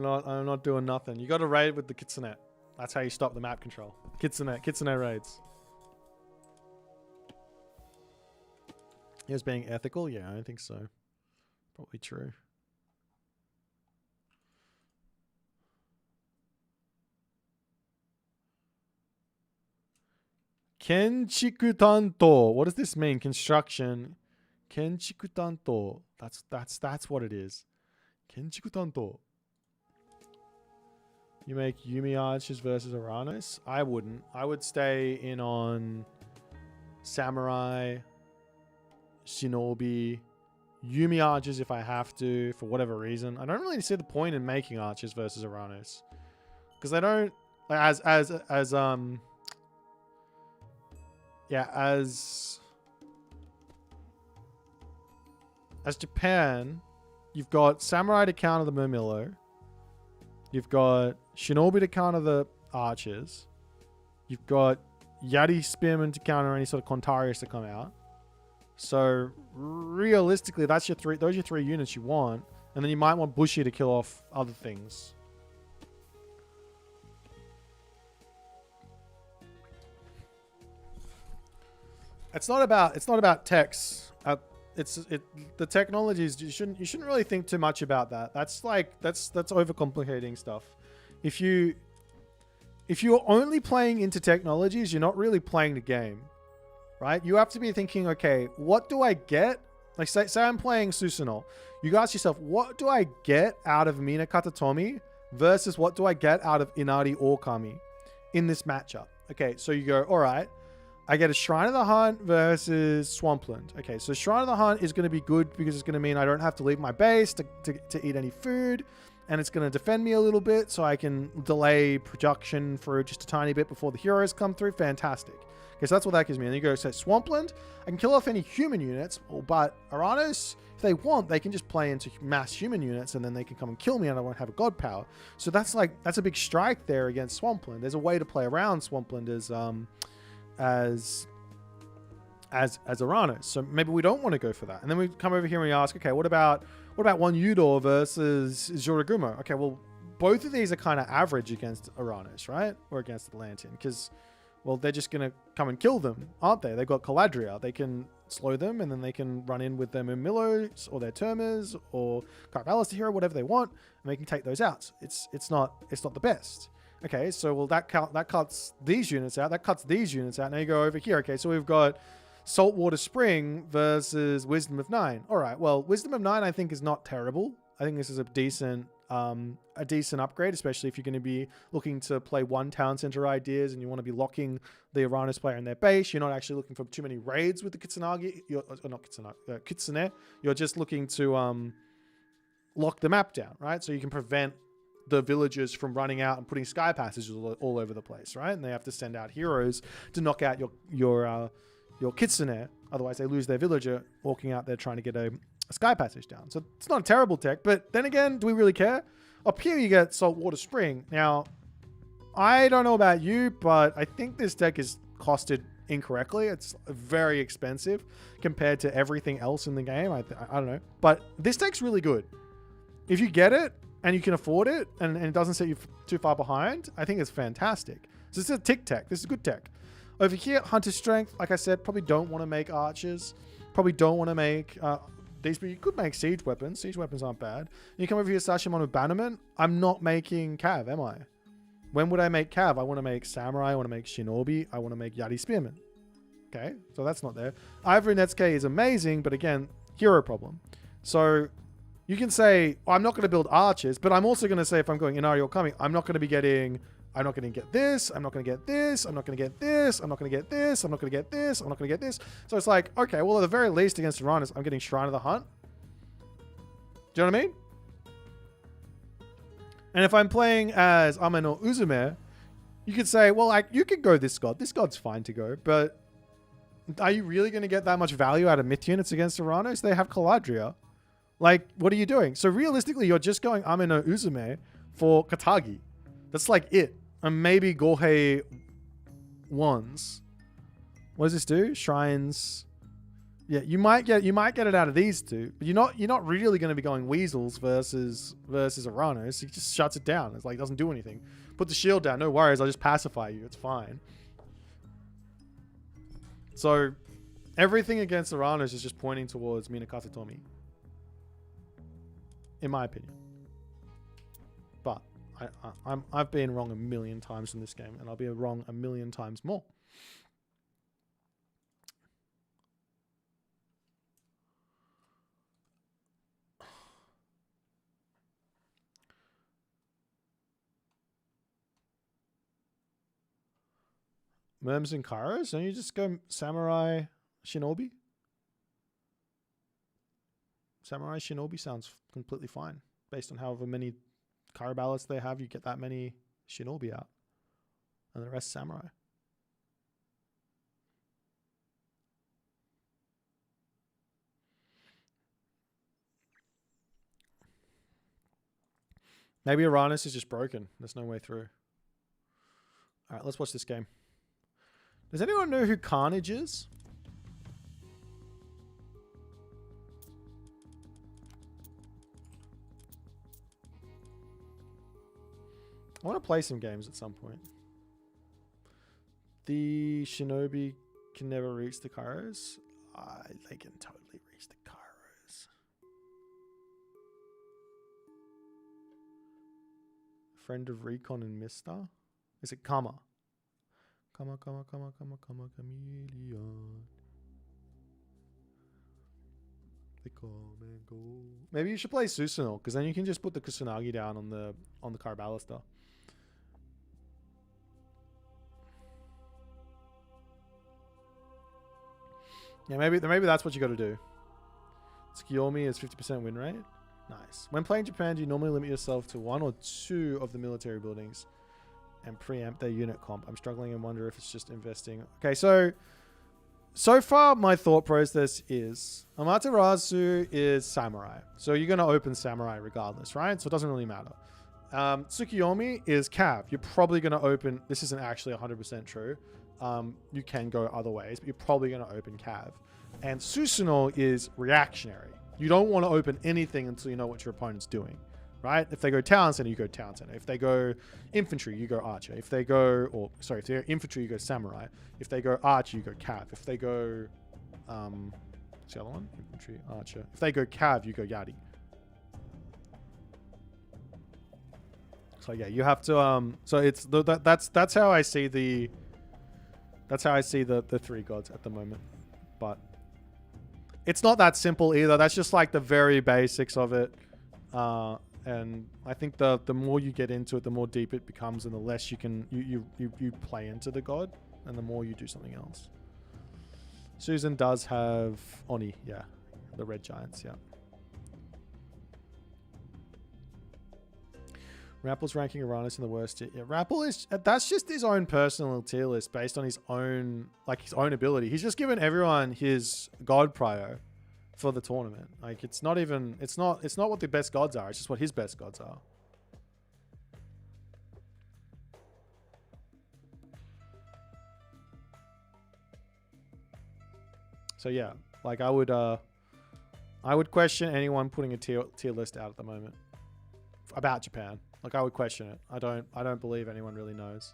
not doing nothing. You got to raid with the Kitsune. That's how you stop the map control. Kitsune raids. He was being ethical? Yeah, I think so. Probably true. Kenchikutanto. What does this mean? Construction. Kenchikutanto. That's what it is. Kenchikutanto. You make Yumi Archers versus Uranus? I wouldn't. I would stay in on Samurai, Shinobi, Yumi Archers if I have to, for whatever reason. I don't really see the point in making Archers versus Uranus. Because I don't... Like, as Japan, you've got Samurai to counter the Murmillo. You've got Shinobi to counter the Archers. You've got Yari Spearmen to counter any sort of Kontarius to come out. So realistically, that's your three. Those are your three units you want, and then you might want Bushi to kill off other things. It's not about text. The technologies, you shouldn't really think too much about that. That's overcomplicating stuff. If you're only playing into technologies, you're not really playing the game, right? You have to be thinking, okay, what do I get? Like say I'm playing Susanoo. You ask yourself, what do I get out of Mina Katatomi versus what do I get out of Inari or Kami in this matchup? Okay, so you go, all right, I get a Shrine of the Hunt versus Swampland. Okay, so Shrine of the Hunt is going to be good because it's going to mean I don't have to leave my base to eat any food. And it's going to defend me a little bit so I can delay production for just a tiny bit before the heroes come through. Fantastic. Okay, so that's what that gives me. And then you go, say, Swampland. I can kill off any human units, but Uranus, if they want, they can just play into mass human units and then they can come and kill me and I won't have a god power. So that's a big strike there against Swampland. There's a way to play around Swampland as Uranus. So maybe we don't want to go for that. And then we come over here and we ask, okay, what about one Udor versus Juragumo? Okay, well, both of these are kind of average against Uranus, right? Or against Atlantean, because, well, they're just going to come and kill them, aren't they? They've got Caladria. They can slow them, and then they can run in with their Murmillos or their Termers or Caravellis, the hero, whatever they want, and they can take those out. It's not the best. Okay, so, well, that cuts these units out. That cuts these units out. Now you go over here. Okay, so we've got Saltwater Spring versus Wisdom of 9. All right, well, Wisdom of 9 I think is not terrible. I think this is a decent upgrade, especially if you're going to be looking to play one town center ideas and you want to be locking the Uranus player in their base. You're not actually looking for too many raids with the Kitsunagi. Kitsune. You're just looking to lock the map down, right? So you can prevent the villagers from running out and putting sky passages all over the place, right? And they have to send out heroes to knock out your Kitsune. Otherwise, they lose their villager walking out there trying to get a sky passage down. So it's not a terrible tech, but then again, do we really care? Up here, you get Saltwater Spring. Now, I don't know about you, but I think this deck is costed incorrectly. It's very expensive compared to everything else in the game. I don't know. But this deck's really good. If you get it and you can afford it and it doesn't set you too far behind, I think it's fantastic. So this is a tick tech. This is good tech. Over here, Hunter Strength, like I said, probably don't want to make archers. Probably don't want to make these, but you could make siege weapons. Siege weapons aren't bad. And you come over here, Sashimon with Bannerman. I'm not making Cav, am I? When would I make Cav? I want to make Samurai. I want to make Shinobi. I want to make Yari Spearman. Okay, so that's not there. Ivory Netsuke is amazing, but again, hero problem. So you can say, oh, I'm not going to build archers, but I'm also going to say if I'm going Inari or Kami, I'm not going to be getting... I'm not going to get this. I'm not going to get this. I'm not going to get this. I'm not going to get this. I'm not going to get this. I'm not going to get this. So it's like, okay, well, at the very least against Uranus, I'm getting Shrine of the Hunt. Do you know what I mean? And if I'm playing as Amen or Uzume, you could say, well, like, you could go this god. This god's fine to go, but are you really going to get that much value out of myth units against Uranus? They have Caladria. Like, what are you doing? So realistically, you're just going Ame no Uzume for Katagi. That's like it. And maybe Gohei ones. What does this do? Shrines. Yeah, you might get it out of these two, but you're not really going to be going Weasels versus Aranos. He just shuts it down. It's like, doesn't do anything. Put the shield down. No worries. I'll just pacify you. It's fine. So everything against Aranos is just pointing towards Minakata Tomi, in my opinion. But I've been wrong a million times in this game, and I'll be wrong a million times more. Merms and Kairos? Don't you just go Samurai Shinobi? Samurai Shinobi sounds completely fine. Based on however many Kara ballots they have, you get that many Shinobi out. And the rest Samurai. Maybe Uranus is just broken. There's no way through. Alright, let's watch this game. Does anyone know who Carnage is? I want to play some games at some point. The Shinobi can never reach the Kairos. They can totally reach the Kairos. Friend of Recon and Mister? Is it Kama? Kama, chameleon. They come and go. Maybe you should play Susanoo, because then you can just put the Kusanagi down on the Carbalister. Yeah, maybe that's what you got to do. Tsukiyomi is 50% win rate. Nice. When playing Japan, do you normally limit yourself to 1 or 2 of the military buildings and preempt their unit comp? I'm struggling and wonder if it's just investing. Okay, so far my thought process is Amaterasu is samurai. So you're going to open samurai regardless, right? So it doesn't really matter. Tsukiyomi is cav. You're probably going to open... This isn't actually 100% true. You can go other ways, but you're probably going to open cav. And Susanoo is reactionary. You don't want to open anything until you know what your opponent's doing, right? If they go town center, you go town center. If they go infantry, you go archer. If they go infantry, you go samurai. If they go archer, you go cav. If they go, what's the other one? Infantry, archer. If they go cav, you go yadi. So yeah, you have to, so it's, that's how I see the, the 3 gods at the moment. But it's not that simple either. That's just like the very basics of it. And I think the more you get into it, the more deep it becomes, and the less you can you play into the god, and the more you do something else. Susan does have Oni, yeah, the red giants, yeah. Rapple's ranking Uranus in the worst tier. Yeah, Rapple is, that's just his own personal tier list based on his own, like his own ability. He's just given everyone his god prio for the tournament. Like it's not even, it's not what the best gods are. It's just what his best gods are. So yeah, like I would question anyone putting a tier list out at the moment about Japan. Like I would question it. I don't believe anyone really knows.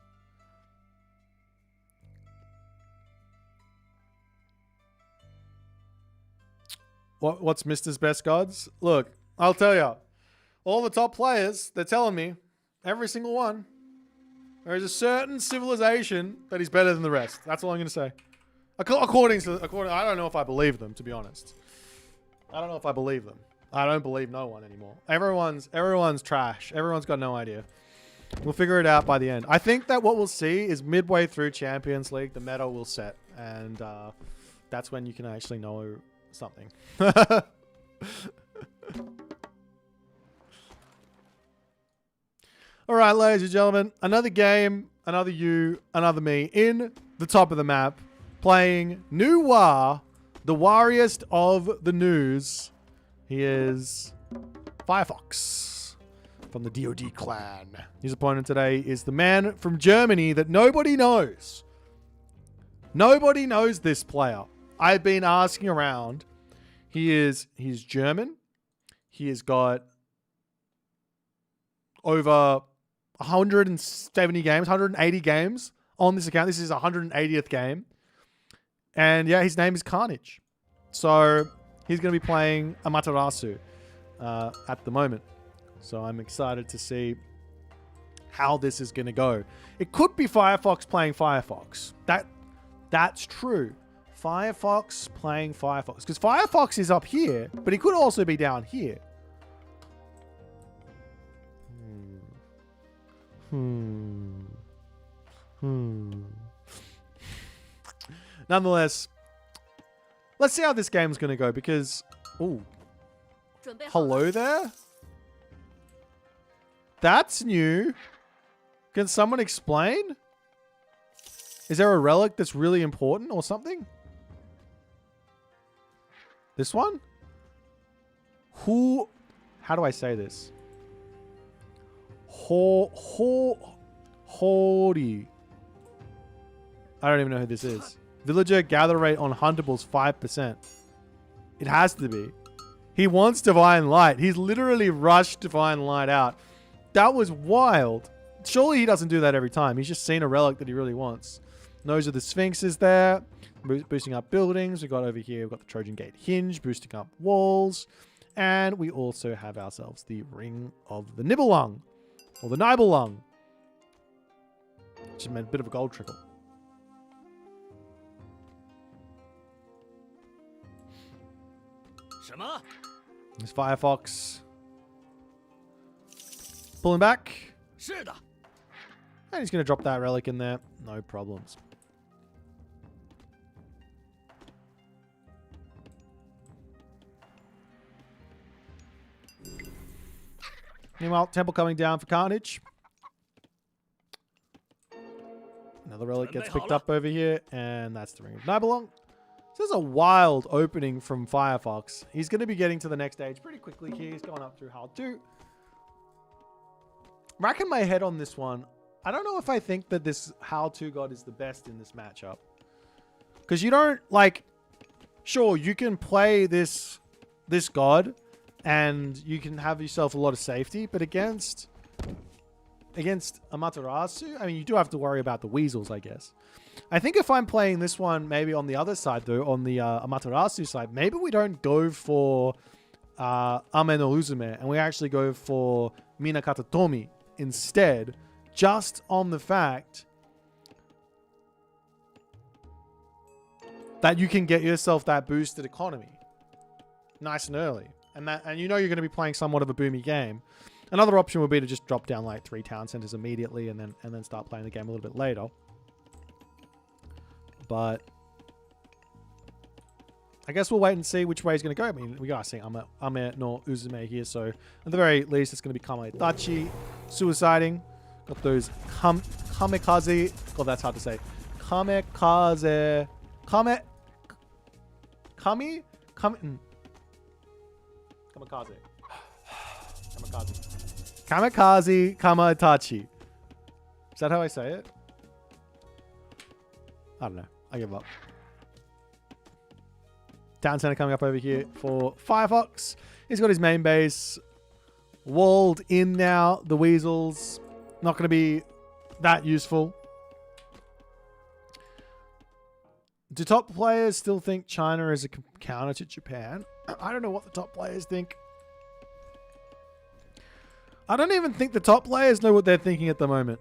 What's Mr.'s best gods? Look, I'll tell you. All the top players, they're telling me, every single one, there is a certain civilization that is better than the rest. That's all I'm going to say. According, I don't know if I believe them, to be honest. I don't know if I believe them. I don't believe no one anymore. Everyone's trash. Everyone's got no idea. We'll figure it out by the end. I think that what we'll see is midway through Champions League, the meta will set, and that's when you can actually know something. All right, ladies and gentlemen, another game, another you, another me in the top of the map, playing Noir, the wariest of the news. He is Firefox from the DoD clan. His opponent today is the man from Germany that nobody knows. Nobody knows this player. I've been asking around. He's German. He has got over 170 games, 180 games on this account. This is his 180th game. And yeah, his name is Carnage. So he's going to be playing Amaterasu at the moment. So I'm excited to see how this is going to go. It could be Firefox playing Firefox. That's true. Firefox playing Firefox. Because Firefox is up here, but he could also be down here. Nonetheless, let's see how this game's going to go because... Ooh. Hello there? That's new. Can someone explain? Is there a relic that's really important or something? This one? How do I say this? Hori. I don't even know who this is. Villager gather rate on huntables 5%. It has to be. He wants Divine Light. He's literally rushed Divine Light out. That was wild. Surely he doesn't do that every time. He's just seen a relic that he really wants. Nose of the Sphinx is there. Boosting up buildings. We got over here, we've got the Trojan Gate hinge, boosting up walls. And we also have ourselves the Ring of the Nibelung. Or the Nibelung. Which made a bit of a gold trickle. There's Firefox. Pulling back. And he's going to drop that relic in there. No problems. Meanwhile, temple coming down for Carnage. Another relic gets picked up over here. And that's the Ring of Nibelung. This is a wild opening from Firefox. He's going to be getting to the next stage pretty quickly here. He's going up through Hull 2. Racking my head on this one. I don't know if I think that this How To God is the best in this matchup. Because you don't, like... Sure, you can play this god and you can have yourself a lot of safety, but against Amaterasu, I mean, you do have to worry about the weasels, I guess. I think if I'm playing this one, maybe on the other side, though, on the Amaterasu side, maybe we don't go for Ame no Uzume, and we actually go for Minakata Tomi instead, just on the fact that you can get yourself that boosted economy nice and early. And you know you're going to be playing somewhat of a boomy game. Another option would be to just drop down like 3 town centers immediately and then start playing the game a little bit later. But I guess we'll wait and see which way he's going to go. I mean, we gotta see Ame no Uzume here, so at the very least, it's going to be Kamaitachi suiciding. Got those kamikaze. God, that's hard to say. Kamikaze. Kamikaze. Kamikaze Kamaitachi. Is that how I say it? I don't know. I give up. Town center coming up over here for Firefox. He's got his main base walled in now. The weasels not going to be that useful. Do top players still think China is a counter to Japan? I don't know what the top players think. I don't even think the top players know what they're thinking at the moment,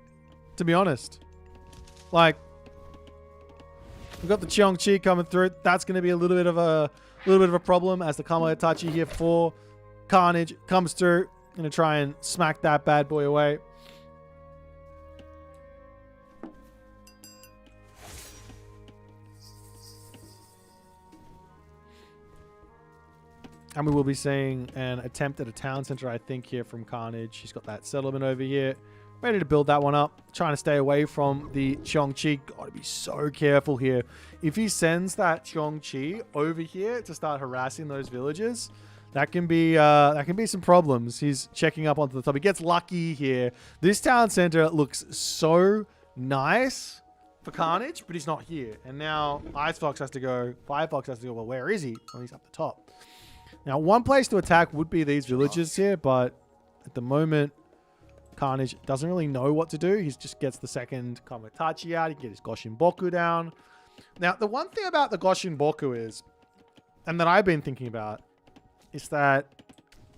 to be honest. Like, we've got the Cheongchi coming through. That's going to be a little bit of a problem as the Kamaitachi here for Carnage comes through. Going to try and smack that bad boy away. And we will be seeing an attempt at a town center, I think, here from Carnage. He's got that settlement over here. Ready to build that one up. Trying to stay away from the Cheongchi. Got to be so careful here. If he sends that Cheongchi over here to start harassing those villagers, That can be some problems. He's checking up onto the top. He gets lucky here. This town center looks so nice for Carnage, but he's not here. And now Firefox has to go, well, where is he? Well, he's up the top. Now, one place to attack would be these villages here, but at the moment, Carnage doesn't really know what to do. He just gets the second Kamatachi out. He can get his Goshin Boku down. Now, the one thing about the Goshin Boku is, and that I've been thinking about, is that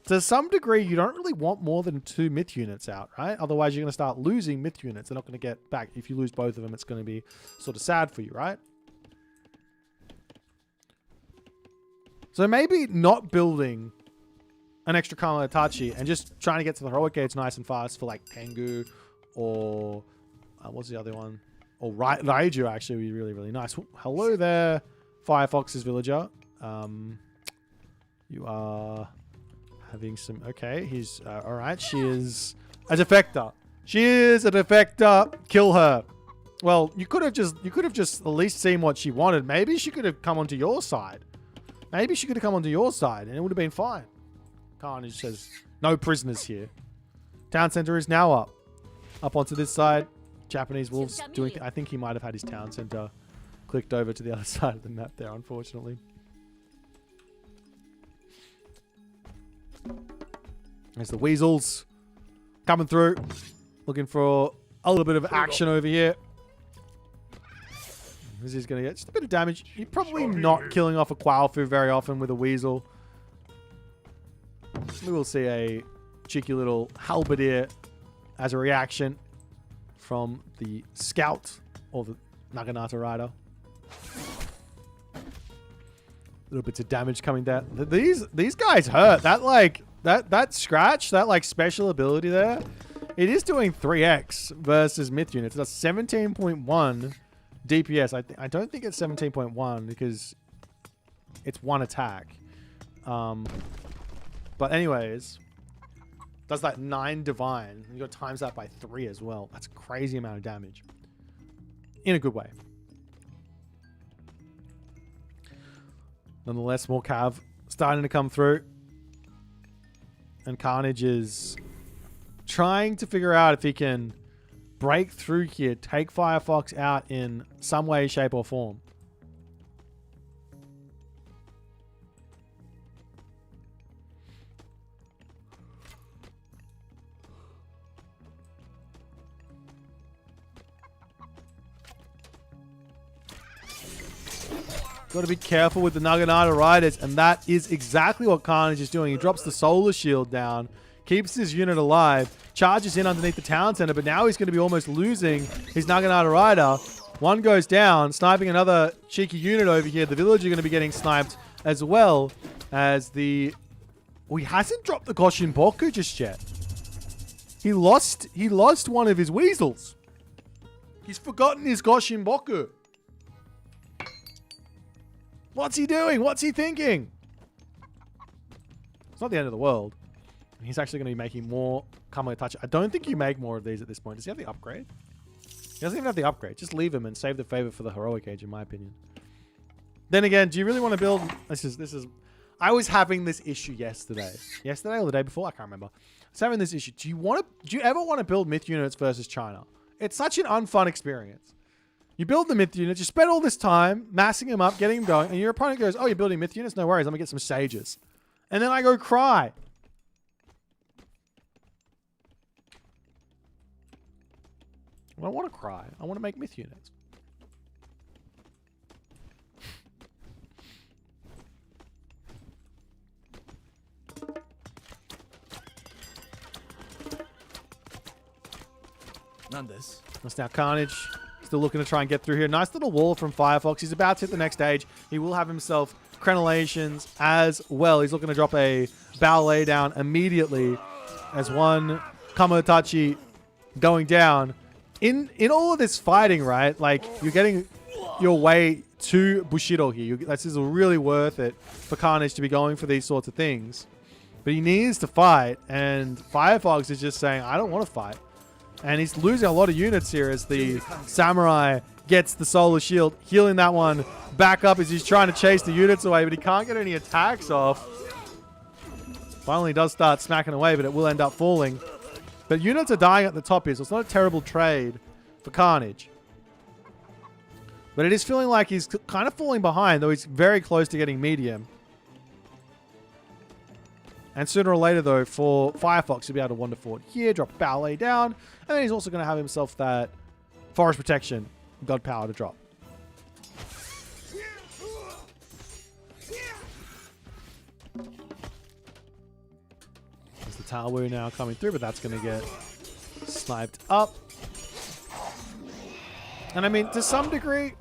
to some degree, you don't really want more than 2 myth units out, right? Otherwise, you're going to start losing myth units. They're not going to get back. If you lose both of them, it's going to be sort of sad for you, right? So maybe not building an extra Kama Itachi and just trying to get to the heroic gates nice and fast for like Tengu or what's the other one? Or Raiju actually would be really, really nice. Hello there, Firefox's villager. You are having some... Okay, he's... all right, she is a defector. She is a defector. Kill her. Well, you could have just at least seen what she wanted. Maybe she could have come onto your side. Maybe she could have come onto your side and it would have been fine. Carnage says, no prisoners here. Town center is now up. Up onto this side. Japanese wolves doing... I think he might have had his town center clicked over to the other side of the map there, unfortunately. There's the weasels coming through. Looking for a little bit of action over here. This is going to get just a bit of damage. You're probably not killing off a Quailfu very often with a weasel. We will see a cheeky little halberdier as a reaction from the scout or the Naginata rider. Little bits of damage coming down. These guys hurt. That scratch, that like special ability there, it is doing 3x versus myth units. That's 17.1 DPS. I don't think it's 17.1 because it's one attack. But anyways, does that 9 divine. You got times that by 3 as well. That's a crazy amount of damage. In a good way. Nonetheless, more cav starting to come through. And Carnage is trying to figure out if he can break through here, take Firefox out in some way, shape, or form. Got to be careful with the Naginata Riders, and that is exactly what Carnage is doing. He drops the Solar Shield down, keeps his unit alive, charges in underneath the town center, but now he's going to be almost losing his Naginata Rider. One goes down, sniping another cheeky unit over here. The villager are going to be getting sniped as well as the... Well, he hasn't dropped the Goshin Boku just yet. He lost one of his weasels. He's forgotten his Goshin Boku. What's he doing? What's he thinking? It's not the end of the world. He's actually going to be making more Kamatachi. I don't think you make more of these at this point. Does he have the upgrade? He doesn't even have the upgrade. Just leave him and save the favor for the heroic age, in my opinion. Then again, do you really want to build... This is... I was having this issue yesterday. Yesterday or the day before? I can't remember. I was having this issue. Do you ever want to build myth units versus China? It's such an unfun experience. You build the myth units, you spend all this time massing them up, getting them going, and your opponent goes, oh, you're building myth units? No worries, I'm going to get some sages. And then I go cry. I don't want to cry. I want to make myth units. That's now Carnage. Still looking to try and get through here. Nice little wall from Firefox. He's about to hit the next stage. He will have himself crenellations as well. He's looking to drop a ballet down immediately as one Kamatachi going down. In all of this fighting, right? Like, you're getting your way to Bushido here. This is really worth it for Carnage to be going for these sorts of things. But he needs to fight, and Firefox is just saying, I don't want to fight. And he's losing a lot of units here as the Samurai gets the Solar Shield, healing that one back up as he's trying to chase the units away, but he can't get any attacks off. Finally does start smacking away, but it will end up falling. But units are dying at the top here, so it's not a terrible trade for Carnage. But it is feeling like he's kind of falling behind, though he's very close to getting medium. And sooner or later, though, for Firefox, he'll be able to wander forward here, drop Ballet down, and then he's also going to have himself that Forest Protection, God Power to drop. There's the Tawu now coming through, but that's going to get sniped up. And I mean, to some degree,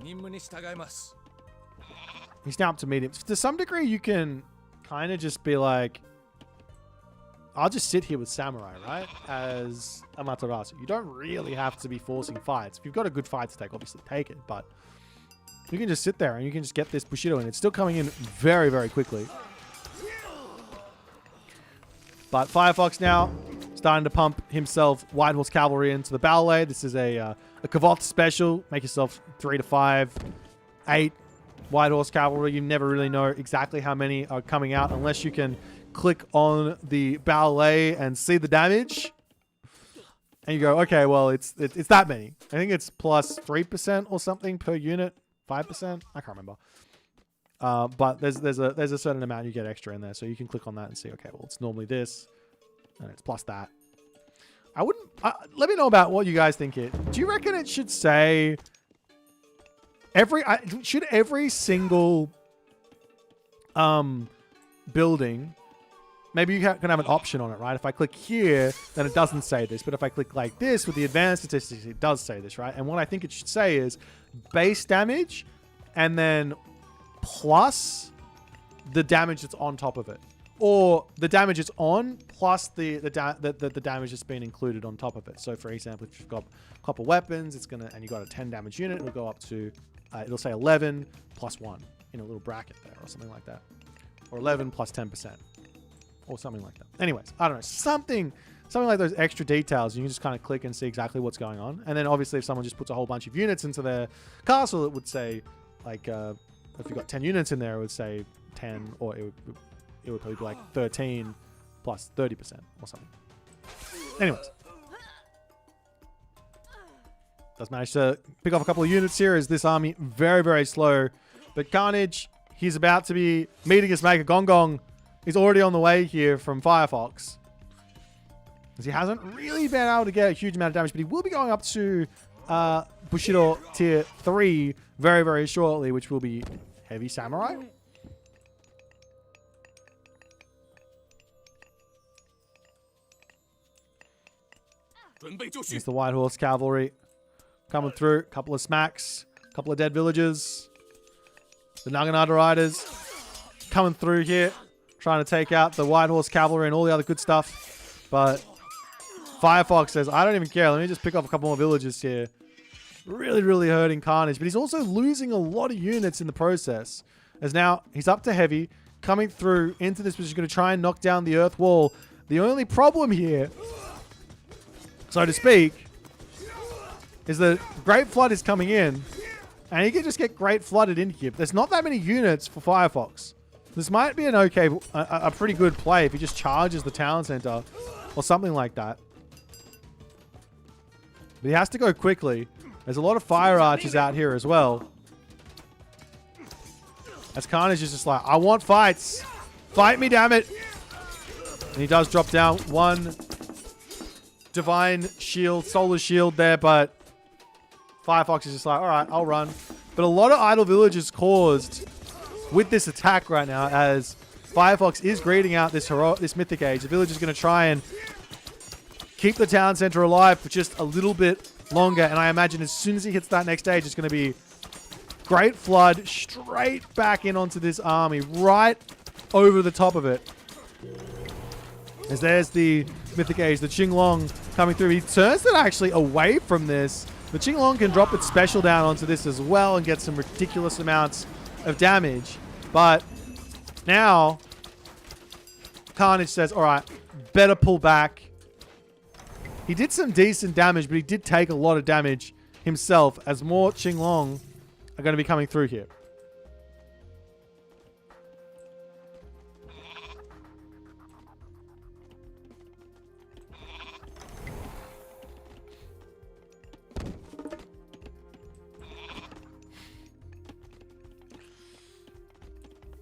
he's now up to medium. To some degree, you can kind of just be like, I'll just sit here with Samurai, right? As Amaterasu. You don't really have to be forcing fights. If you've got a good fight to take, obviously take it. But you can just sit there and you can just get this Bushido in. It's still coming in very, very quickly. But Firefox now starting to pump himself White Horse Cavalry into the Ballet. This is a Kavoth special. Make yourself 3 to 5, 8 White Horse Cavalry. You never really know exactly how many are coming out unless you can click on the Ballet and see the damage. And you go, okay, well, it's that many. I think it's plus 3% or something per unit. 5%? I can't remember. But there's a certain amount you get extra in there. So you can click on that and see, okay, well, it's normally this. And it's plus that. I wouldn't... let me know about what you guys think it... Do you reckon it should say... should every single building... Maybe you can have an option on it, right? If I click here, then it doesn't say this. But if I click like this with the advanced statistics, it does say this, right? And what I think it should say is base damage and then plus the damage that's on top of it. Or the damage it's on plus the damage that's been included on top of it. So for example, if you've got copper weapons, it's gonna, and you got a 10 damage unit, it'll go up to, it'll say 11 plus 1 in a little bracket there or something like that. Or 11 plus 10%. Or something like that. Anyways, I don't know. Something like those extra details. You can just kind of click and see exactly what's going on. And then obviously if someone just puts a whole bunch of units into their castle, it would say, like, if you've got 10 units in there, it would say 10, or it would probably be like 13 plus 30% or something. Anyways. Does manage to pick off a couple of units here. Is this army very, very slow. But Carnage, he's about to be meeting his Mega Gong Gong. He's already on the way here from Firefox. Because he hasn't really been able to get a huge amount of damage, but he will be going up to Bushido tier 3 very, very shortly, which will be Heavy Samurai. Here's the White Horse Cavalry coming through. Couple of smacks, couple of dead villagers. The Naginata Riders coming through here. Trying to take out the White Horse Cavalry and all the other good stuff. But Firefox says, I don't even care. Let me just pick off a couple more villagers here. Really, really hurting Carnage. But he's also losing a lot of units in the process. As now, he's up to heavy. Coming through into this position. Going to try and knock down the earth wall. The only problem here, so to speak, is that Great Flood is coming in. And he can just get Great Flooded in here. But there's not that many units for Firefox. This might be an okay, a pretty good play if he just charges the town center or something like that. But he has to go quickly. There's a lot of fire archers out here as well. As Carnage is just like, I want fights. Fight me, damn it. And he does drop down one divine shield, solar shield there, but Firefox is just like, all right, I'll run. But a lot of idle villages caused with this attack right now, as Firefox is greeting out this Mythic Age. The village is going to try and keep the town center alive for just a little bit longer. And I imagine as soon as he hits that next stage, it's going to be Great Flood straight back in onto this army, right over the top of it. As there's the Mythic Age, the Qinglong coming through. He turns it actually away from this. The Qinglong can drop its special down onto this as well and get some ridiculous amounts of damage. But now Carnage says, all right, better pull back. He did some decent damage, but he did take a lot of damage himself as more Qinglong are going to be coming through here.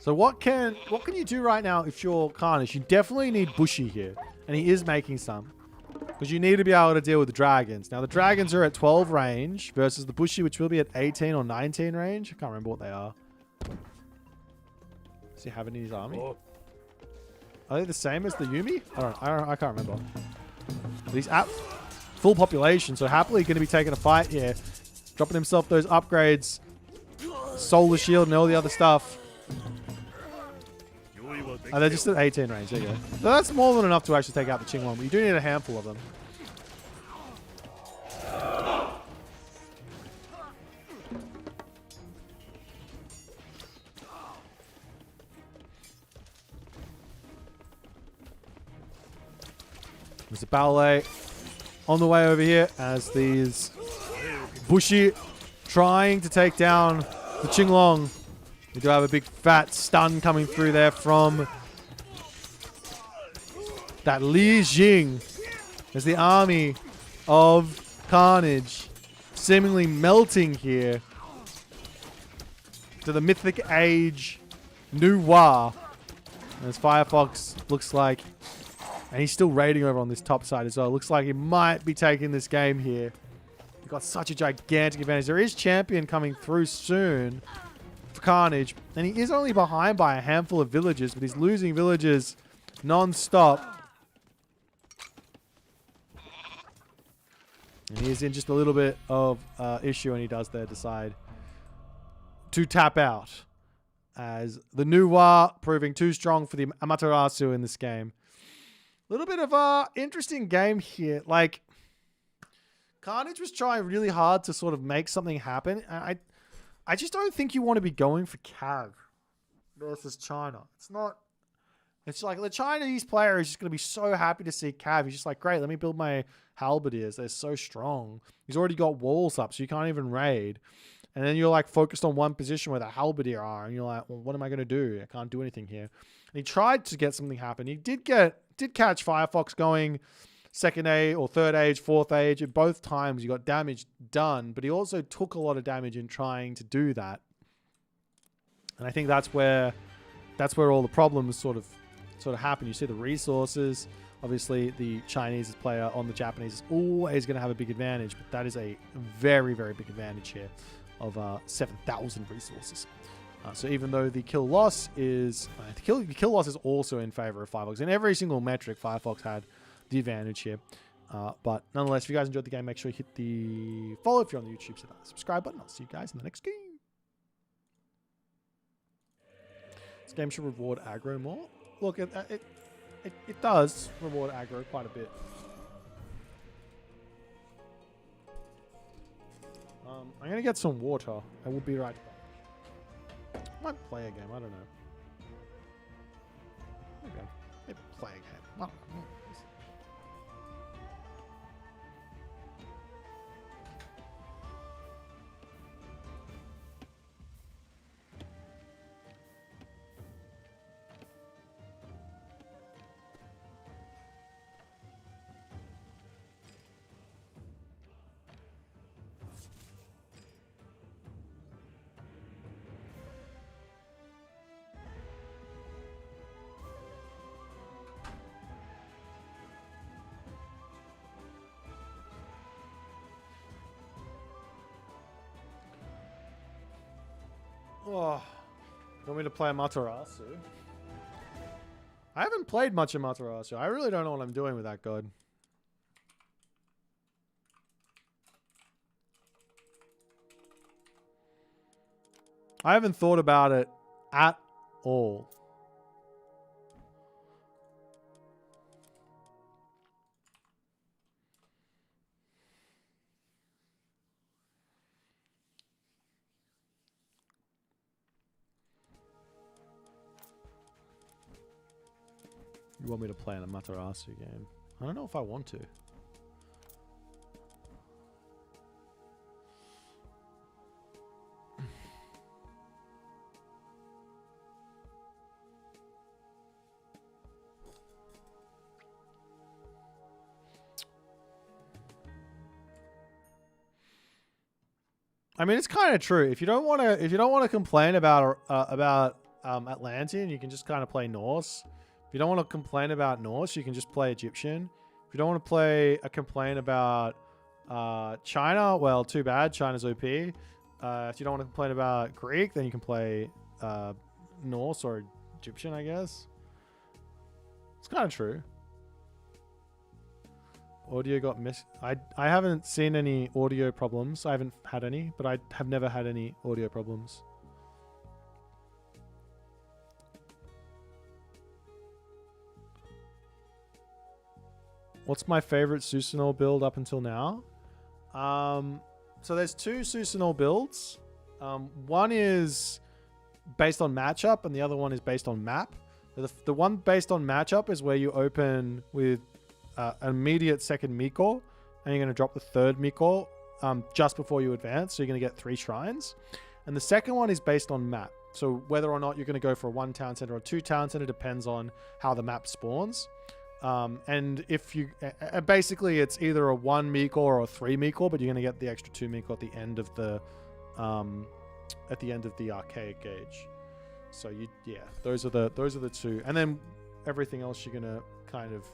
So what can you do right now if you're Carnage? You definitely need Bushy here. And he is making some. Because you need to be able to deal with the dragons. Now the dragons are at 12 range versus the Bushy, which will be at 18 or 19 range. I can't remember what they are. Does he have it in his army? Are they the same as the Yumi? I can't remember. He's at full population, so happily going to be taking a fight here. Dropping himself those upgrades. Solar shield and all the other stuff. They're just at 18 range. There you go. So that's more than enough to actually take out the Qinglong, but you do need a handful of them. There's a ballet on the way over here as these Bushy trying to take down the Qinglong. We do have a big fat stun coming through there from that Li Jing as the army of Carnage seemingly melting here to the Mythic Age Noir. As Firefox looks like, and he's still raiding over on this top side as well. Looks like he might be taking this game here. He's got such a gigantic advantage. There is champion coming through soon for Carnage, and he is only behind by a handful of villages, but he's losing villages non-stop. And he is in just a little bit of issue, and he does there decide to tap out as the Noir proving too strong for the Amaterasu in this game. A little bit of a interesting game here. Like, Carnage was trying really hard to sort of make something happen. And I just don't think you want to be going for Cav versus China. It's not. It's like the Chinese player is just going to be so happy to see Cav. He's just like, great, let me build my halberdiers. They're so strong. He's already got walls up, so you can't even raid. And then you're like focused on one position where the halberdier are, and you're like, well, what am I going to do? I can't do anything here. And he tried to get something happen. He did catch Firefox going second age or third age, fourth age. At both times, he got damage done, but he also took a lot of damage in trying to do that. And I think that's where all the problems sort of happen. You see the resources. Obviously, the Chinese player on the Japanese is always going to have a big advantage, but that is a very, very big advantage here of 7,000 resources. So even though the kill loss is the kill loss is also in favor of Firefox. In every single metric, Firefox had the advantage here. But nonetheless, if you guys enjoyed the game, make sure you hit the follow if you're on the YouTube, so that subscribe button. I'll see you guys in the next game. This game should reward aggro more. Look, it does reward aggro quite a bit. I'm gonna get some water. I will be right back. I might play a game. I don't know. Maybe play a game. I don't know. Oh, you want me to play Amaterasu? I haven't played much Amaterasu. I really don't know what I'm doing with that god. I haven't thought about it at all. You want me to play an Amaterasu game? I don't know if I want to. I mean, it's kind of true. If you don't want to complain about Atlantean, you can just kind of play Norse. If you don't want to complain about Norse, you can just play Egyptian. If you don't want to complain about China, well, too bad. China's OP. If you don't want to complain about Greek, then you can play Norse or Egyptian, I guess. It's kind of true. Audio got missed. I haven't seen any audio problems. I haven't had any, but I have never had any audio problems. What's my favorite Susanoo build up until now? So there's two Susanoo builds. One is based on matchup and the other one is based on map. The one based on matchup is where you open with an immediate second Miko and you're going to drop the third Miko just before you advance. So you're going to get 3 shrines. And the second one is based on map. So whether or not you're going to go for a 1 town center or 2 town center depends on how the map spawns. And if you basically it's either a 1 Miko or a 3 Miko, but you're going to get the extra 2 Miko at the end of the archaic gauge. So those are the two, and then everything else you're going to kind of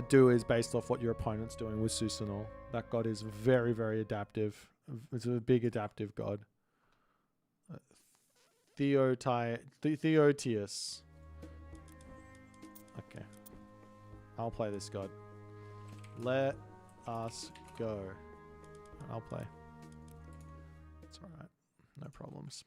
do is based off what your opponent's doing with Susanoo. That god is very, very adaptive. It's a big adaptive god. Theotius. Okay. I'll play this god. Let us go. I'll play. It's alright. No problems.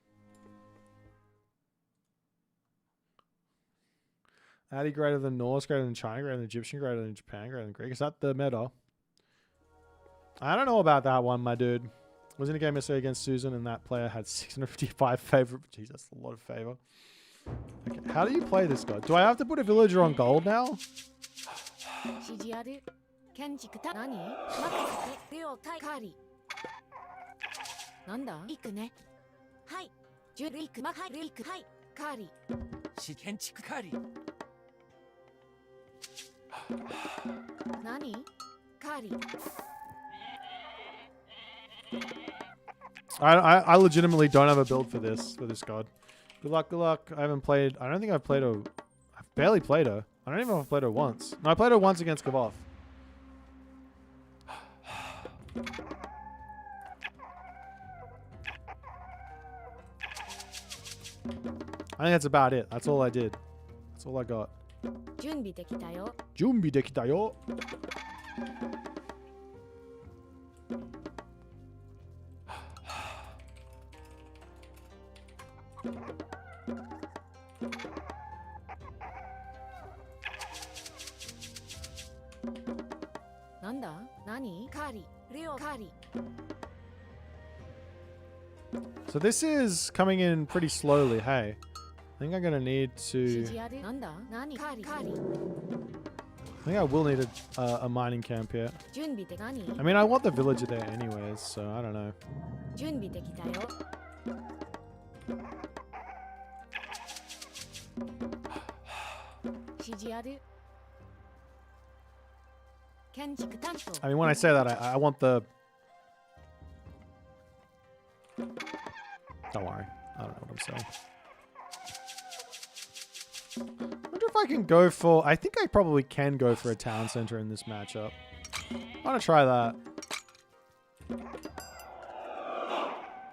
Adi greater than Norse, greater than China, greater than Egyptian, greater than Japan, greater than Greek. Is that the meta? I don't know about that one, my dude. I was in a game yesterday against Susan and that player had 655 favor. Jeez, that's a lot of favor. Okay, how do you play this guy? Do I have to put a villager on gold now? I legitimately don't have a build for this god. Good luck, good luck. I don't think I've played her. I've barely played her. I don't even know if I've played her once. No, I played her once against Kavoth. I think that's about it. That's all I did. That's all I got. Junbi dekitayo. So this is coming in pretty slowly, hey. I think I'm gonna need to... I think I will need a mining camp here. I mean, I want the villager there anyways, so I don't know. I mean, when I say that, I want the... Don't worry. I don't know what I'm saying. I wonder if I can go for... I think I probably can go for a town center in this matchup. I want to try that.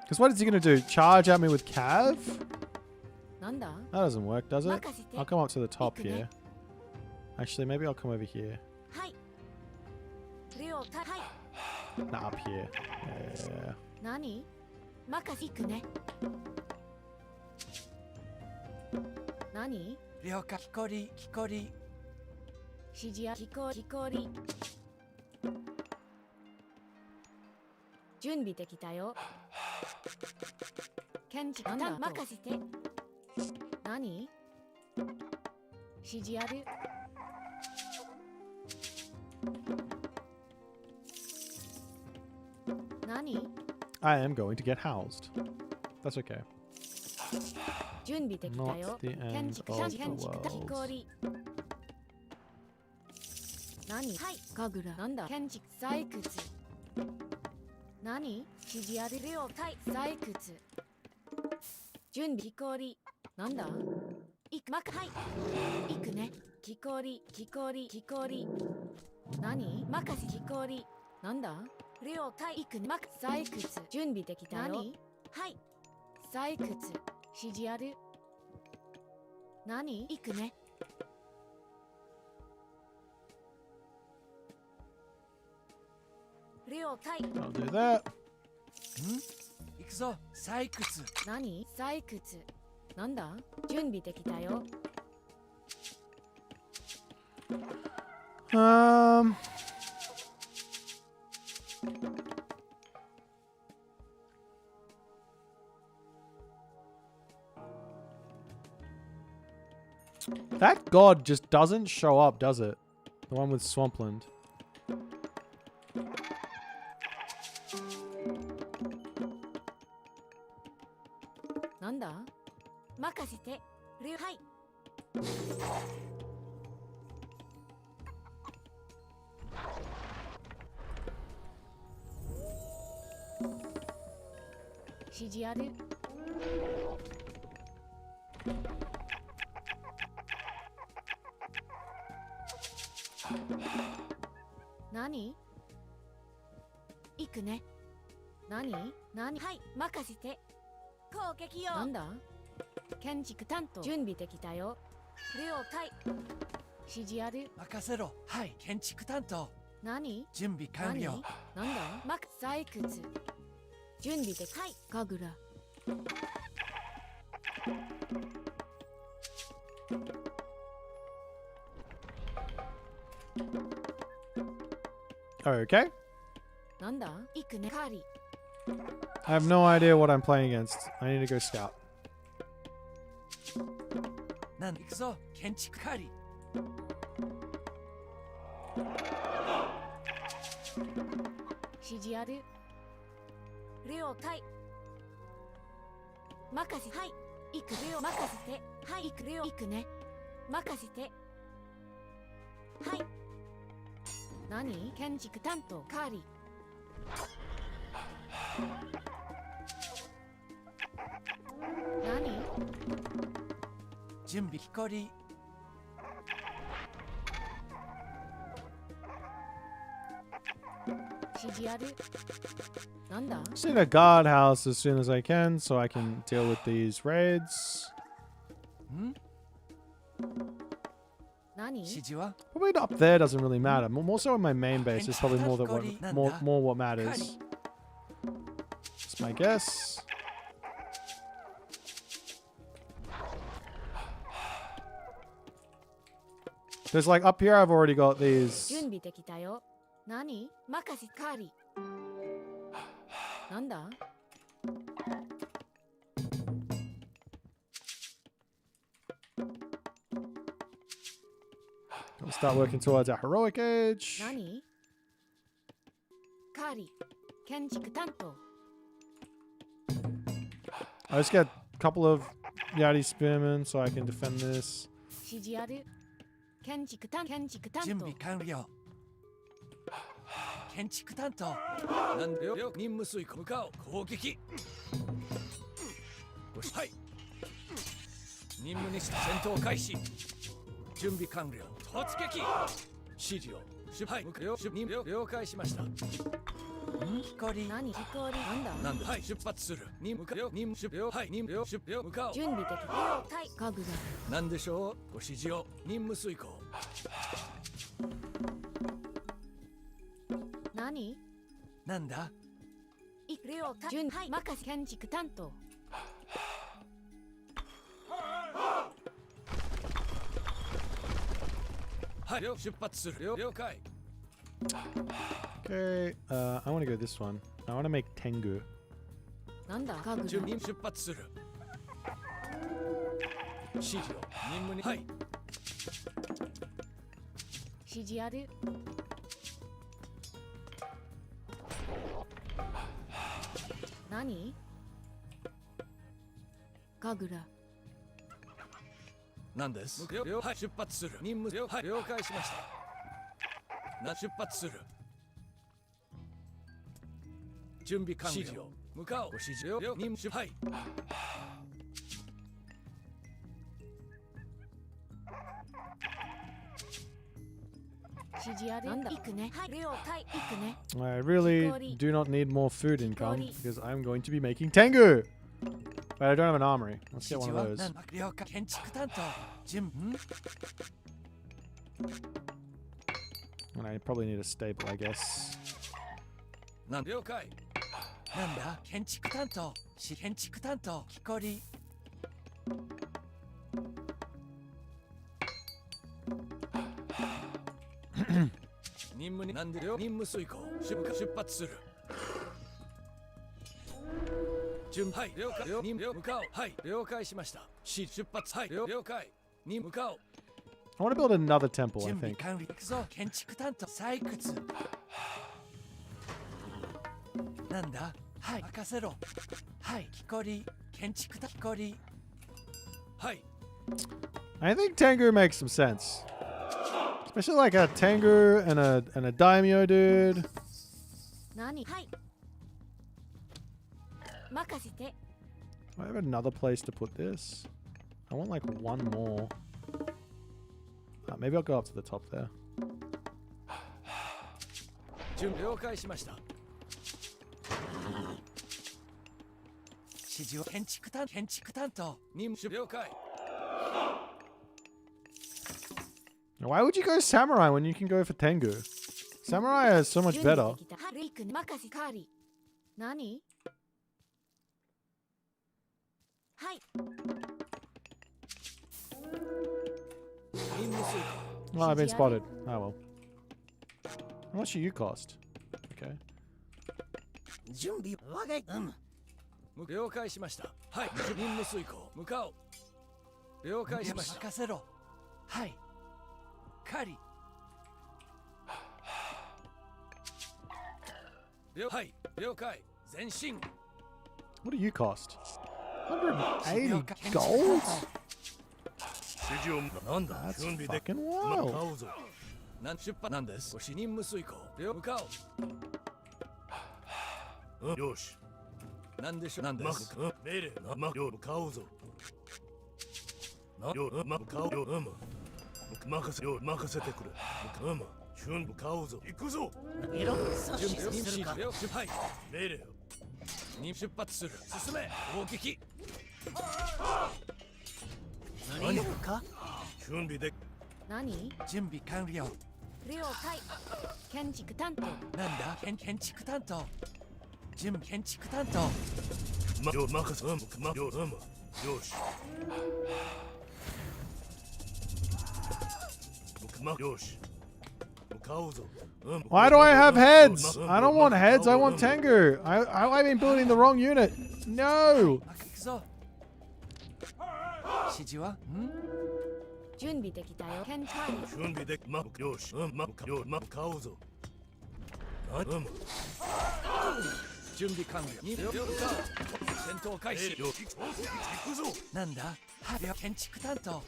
Because what is he going to do? Charge at me with Cav? That doesn't work, does it? I'll come up to the top here. Actually, maybe I'll come over here. Nah, up here. Yeah. I am going to get housed. That's okay. Not the end of the world. 準備木こりなんだ行くまかはい行くね木こり木こり木こり何任せ木こりなんだ了解行くねまか採掘準備できたよ何はい採掘指示ある何行くね了解 I'll do that. 行くぞ採掘何採掘なんだ準備できたよ That god just doesn't show up, does it? The one with Swampland. なんだ任せて了はい指示ある何行くね何はい任せて攻撃よなんだ建築担当準備できたよ了解指示ある任せろはい建築担当何準備完了なんだ採掘準備ではい神楽Okay. なんだ行くねカーリ I have no idea what I'm playing against. I need to go scout. なん行くぞ建築狩り指示ある了解任せはい行く了任せてはい行く了行くね任せてはい何建築担当カーリ何準備木こり指示あるなんだ Just need a guardhouse as soon as I can so I can deal with these raids. 何指示は Probably up there doesn't really matter. More so in my main base is probably more what matters. That's my guess. There's like up here I've already got these. 準備できたよ何任せカーリなんだ We'll start working towards our heroic age. 何カーリ建築担当 I just get a couple of Yadi spearmen so I can defend this. 指示ある建築担準当備完了建築担当なんでよ任務遂行向かおう攻撃はい任務にして戦闘開始準備完了突撃指示をはい了解しました木こり何木こりなんだなんではい出発する任務はい任務向かおう準備できた了解神楽なんでしょうご指示を任務遂行何なんだ了解準はい任せ建築担当はい出発する了解 Okay, I want to go this one. I want to make Tengu. なんだ神楽準備出発する指示を任務にはい指示ある何神楽なんですはい出発する任務はい了解しました出発する準備完了指示を向かおうご指示を任務はい指示あるなんだ行くねはい了解行くね I really do not need more food income because I'm going to be making Tengu. But I don't have an armory. Let's get one of those. 了解建築担当準備 And I probably need a stable, I guess. なん了解なんだ建築担当建築担当木こり任務になんでよ任務遂行出発する準備はい了解任務向かおうはい了解しました出発はい了解に向かおう I want to build another temple, I 準備 think. 完了行くぞ建築担当採掘なんだはい任せろはい木こり建築木こりはい I think Tengu makes some sense. Especially like a Tengu and a daimyo dude. 何はい任せて Do I have another place to put this? I want like one more. Maybe I'll go up to the top there. 準備了解しました指示を建築担当任務了解 Why would you go samurai when you can go for Tengu? Samurai is so much better. ルイ君任せカーリー何はい 任務遂 Oh, I've been spotted. Oh well. How much do you cost? Okay. 準備我が了解しましたはい任務遂行向かおう了解しました任せろはいカリはい了解前進 What do you cost? 180 gold? 指示をなんだ That's 準備で fucking 向 wild. かおうぞ出発なんですごし任務遂行向かよしおうなんでしょなんでますす命令なまよ向かおうぞなよ向かおうよ任せてくれ準向かおうぞ行くぞ準備するかはい命令に出発する進め攻撃何か準備で何準備完了了解建築担当なんだ建築担当準備建築担当任せよしよし向かおうぞ Why do I have heads? I don't want heads. I want Tengu. I've been building the wrong unit. No. 行くぞ指示は準備できたよ建カーリー準備でよし向かおうぞ準備完了戦闘開始行くぞなんだはい建築担当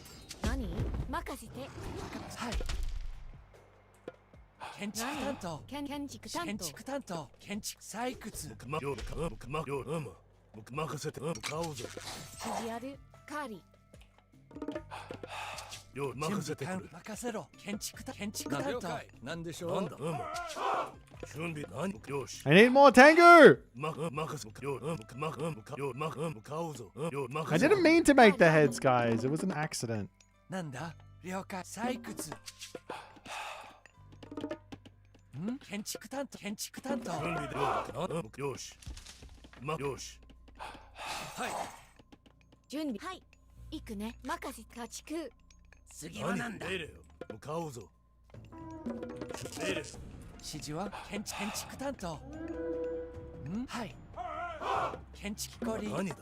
何任せてはい建築担当建築担当建築担当建築採掘任せて向かおうぞ指示あるカーリ任せてくれ任せろ建築担当なんでしょうなんだ準備何よし I need more Tengu. 任せ向かおうぞ I didn't mean to make the heads, guys. It was an accident. なんだ了解採掘建築担当準備でよしよしはい準備はい行くね任せ家畜次はなんだ命令向かおうぞ命令指示は建築担当はい建築工理何だ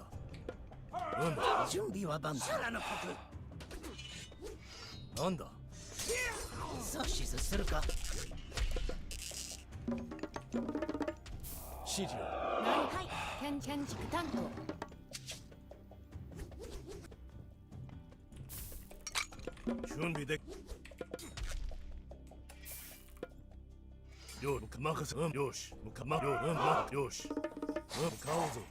準備は万全空の国なんだ阻止するか指示をはい建築担当準備で任せよしよし向かおうぞ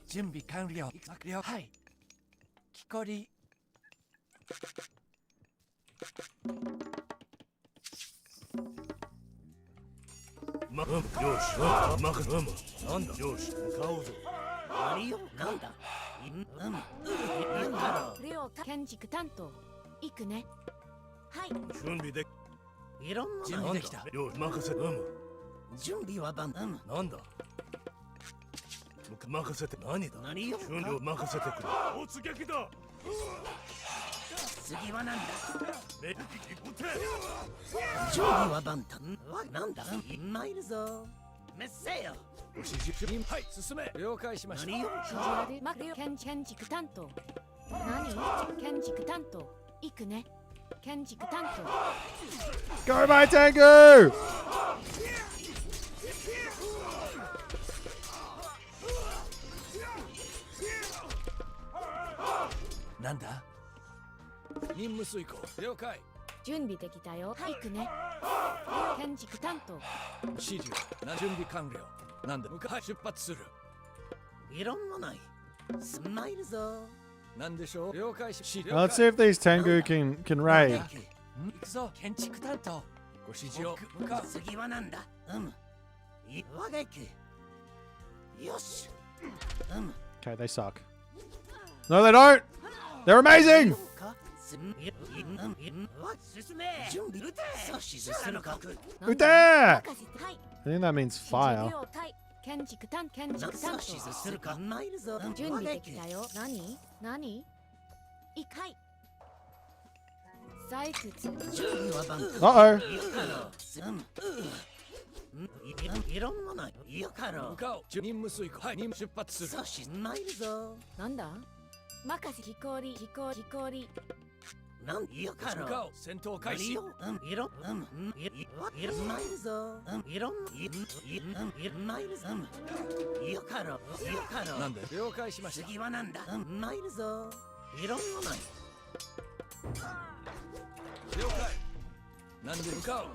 準備完了はい木こりよし、任せ、なんだ、よし、向かおうぞ。何よ、なんだ。了解。建築担当。行くね。はい。準備で、いろんな準備できた。よし、任せ、準備は万端。なんだ。任せて、何だ。何よ、準備を任せてくれ。突撃だ。次はなんだ。撃て。準備は万端。なんだ。今いるぞ。めっせよ。ご指示はい進め了解しました。何よ。指示ある。建築担当。何？建築担当。行くね。建築担当。 Go, my Tengu! なんだ任務遂行了解。準備できたよ。行くね。建築担当。指示は準備完了。なんだはい出発する。いろんなない。すんまいるぞ。なんでしょう了解し Now, let's see if these Tengu can raid. 行くぞ建築担当。ご指示を向かう。次はなんだ。我が行く。よし。Okay, they suck. No, they don't! They're amazing! 進め。準備撃て。阻止するか。撃てー！任せて。はい。 I think that means fire. 了解。建築担当。阻止するか。まいるぞ。準備できたよ。何？行く。はい。採掘。準備は万端。Uh-oh. いろんなないよかろ向かおう任務遂行はい任務出発する。阻止まいるぞ。なんだ？任せ。木こり。なんよかろ向かおう戦闘開始。いろまいるぞ。いろまいるぞ。よかろなんで了解しました。次はなんだ。まいるぞ。いろんなない。了解。なんで向かおう。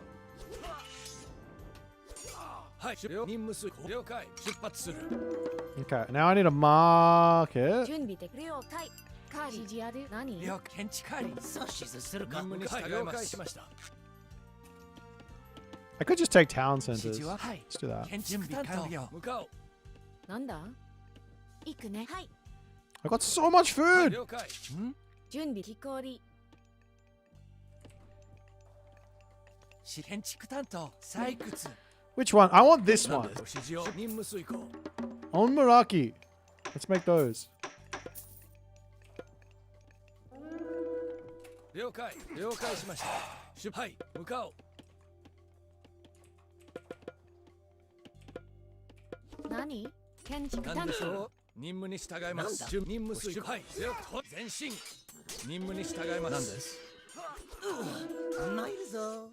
はい任務遂行了解出発する。 Okay, now I need to mark it. 準備で了解。カーリ指示ある。何？了解建築管理阻止するか。任務に従います。了解しました。 I could just take town 指 centers. 示ははい Let's do that. 建築担当向かおう。なんだ？行くね。はい。 I got so much はい food! 了解。準備。木こり。建築担当採掘。 Which one? I want this なん one. でご指示を任務遂行。 On Meraki. Let's make those. 了解しました。はい向かおう。何？建築担なんでしょう当。任務に従います。なんだ任務遂行はい了解前進。任務に従います。なんですまいるぞ。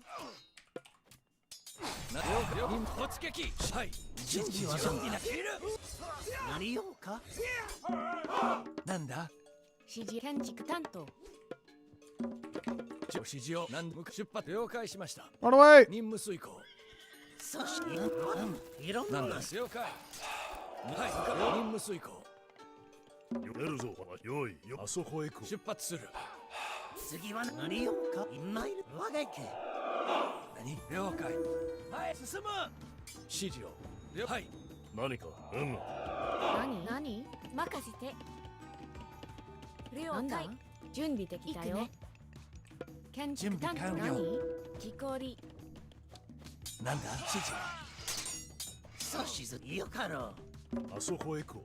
了解突撃はい準備は準備なきる。何よか。なんだ指示。建築担当。指示を何度も出発了解しました。 Run away! 任務遂行阻止いろんなない。なんです了解。はい任務遂行出るぞ。よいよ、あそこへ行く。出発する。次は何よか。今いる我が行く。何了解前進む指示をはい何か。何？任せて。了解。準備できたよ。建築担当。準備完了何？木こり。なんだ指示阻止するよかろ。あそこへ行こ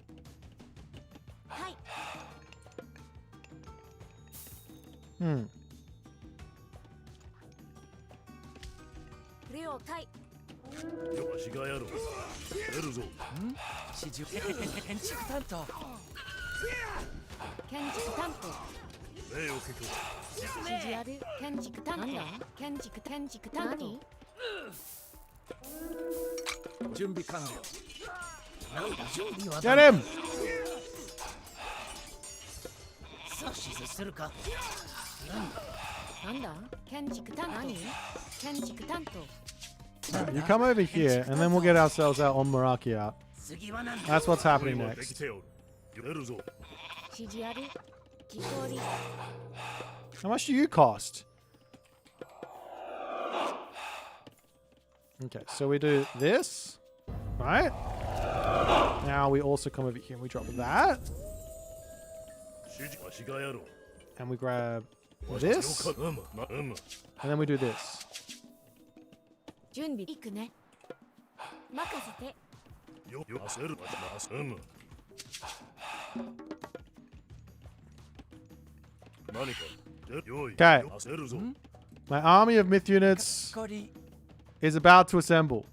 はい。 Hmm. 了解。う。よしがやろう。出るぞ。指示建築担当建築担当。礼を聞く。指示ある。建築担当。建築担当。準備完了。なんだ準備は Get him! 阻止するか。なんだ？建築担当。何？建築担当。 Alright, you come over here, and then we'll get ourselves out on Meraki out. 次はなんだ。 That's what's happening 用意はでき next. ておる。出るぞ。指示ある。木こり。 How much do you cost? Okay, so we do this, right? Now we also come over here and we drop that. And we grab this. And then we do this. 準備いくね任せてOkay. My army of myth units こり is about to assemble.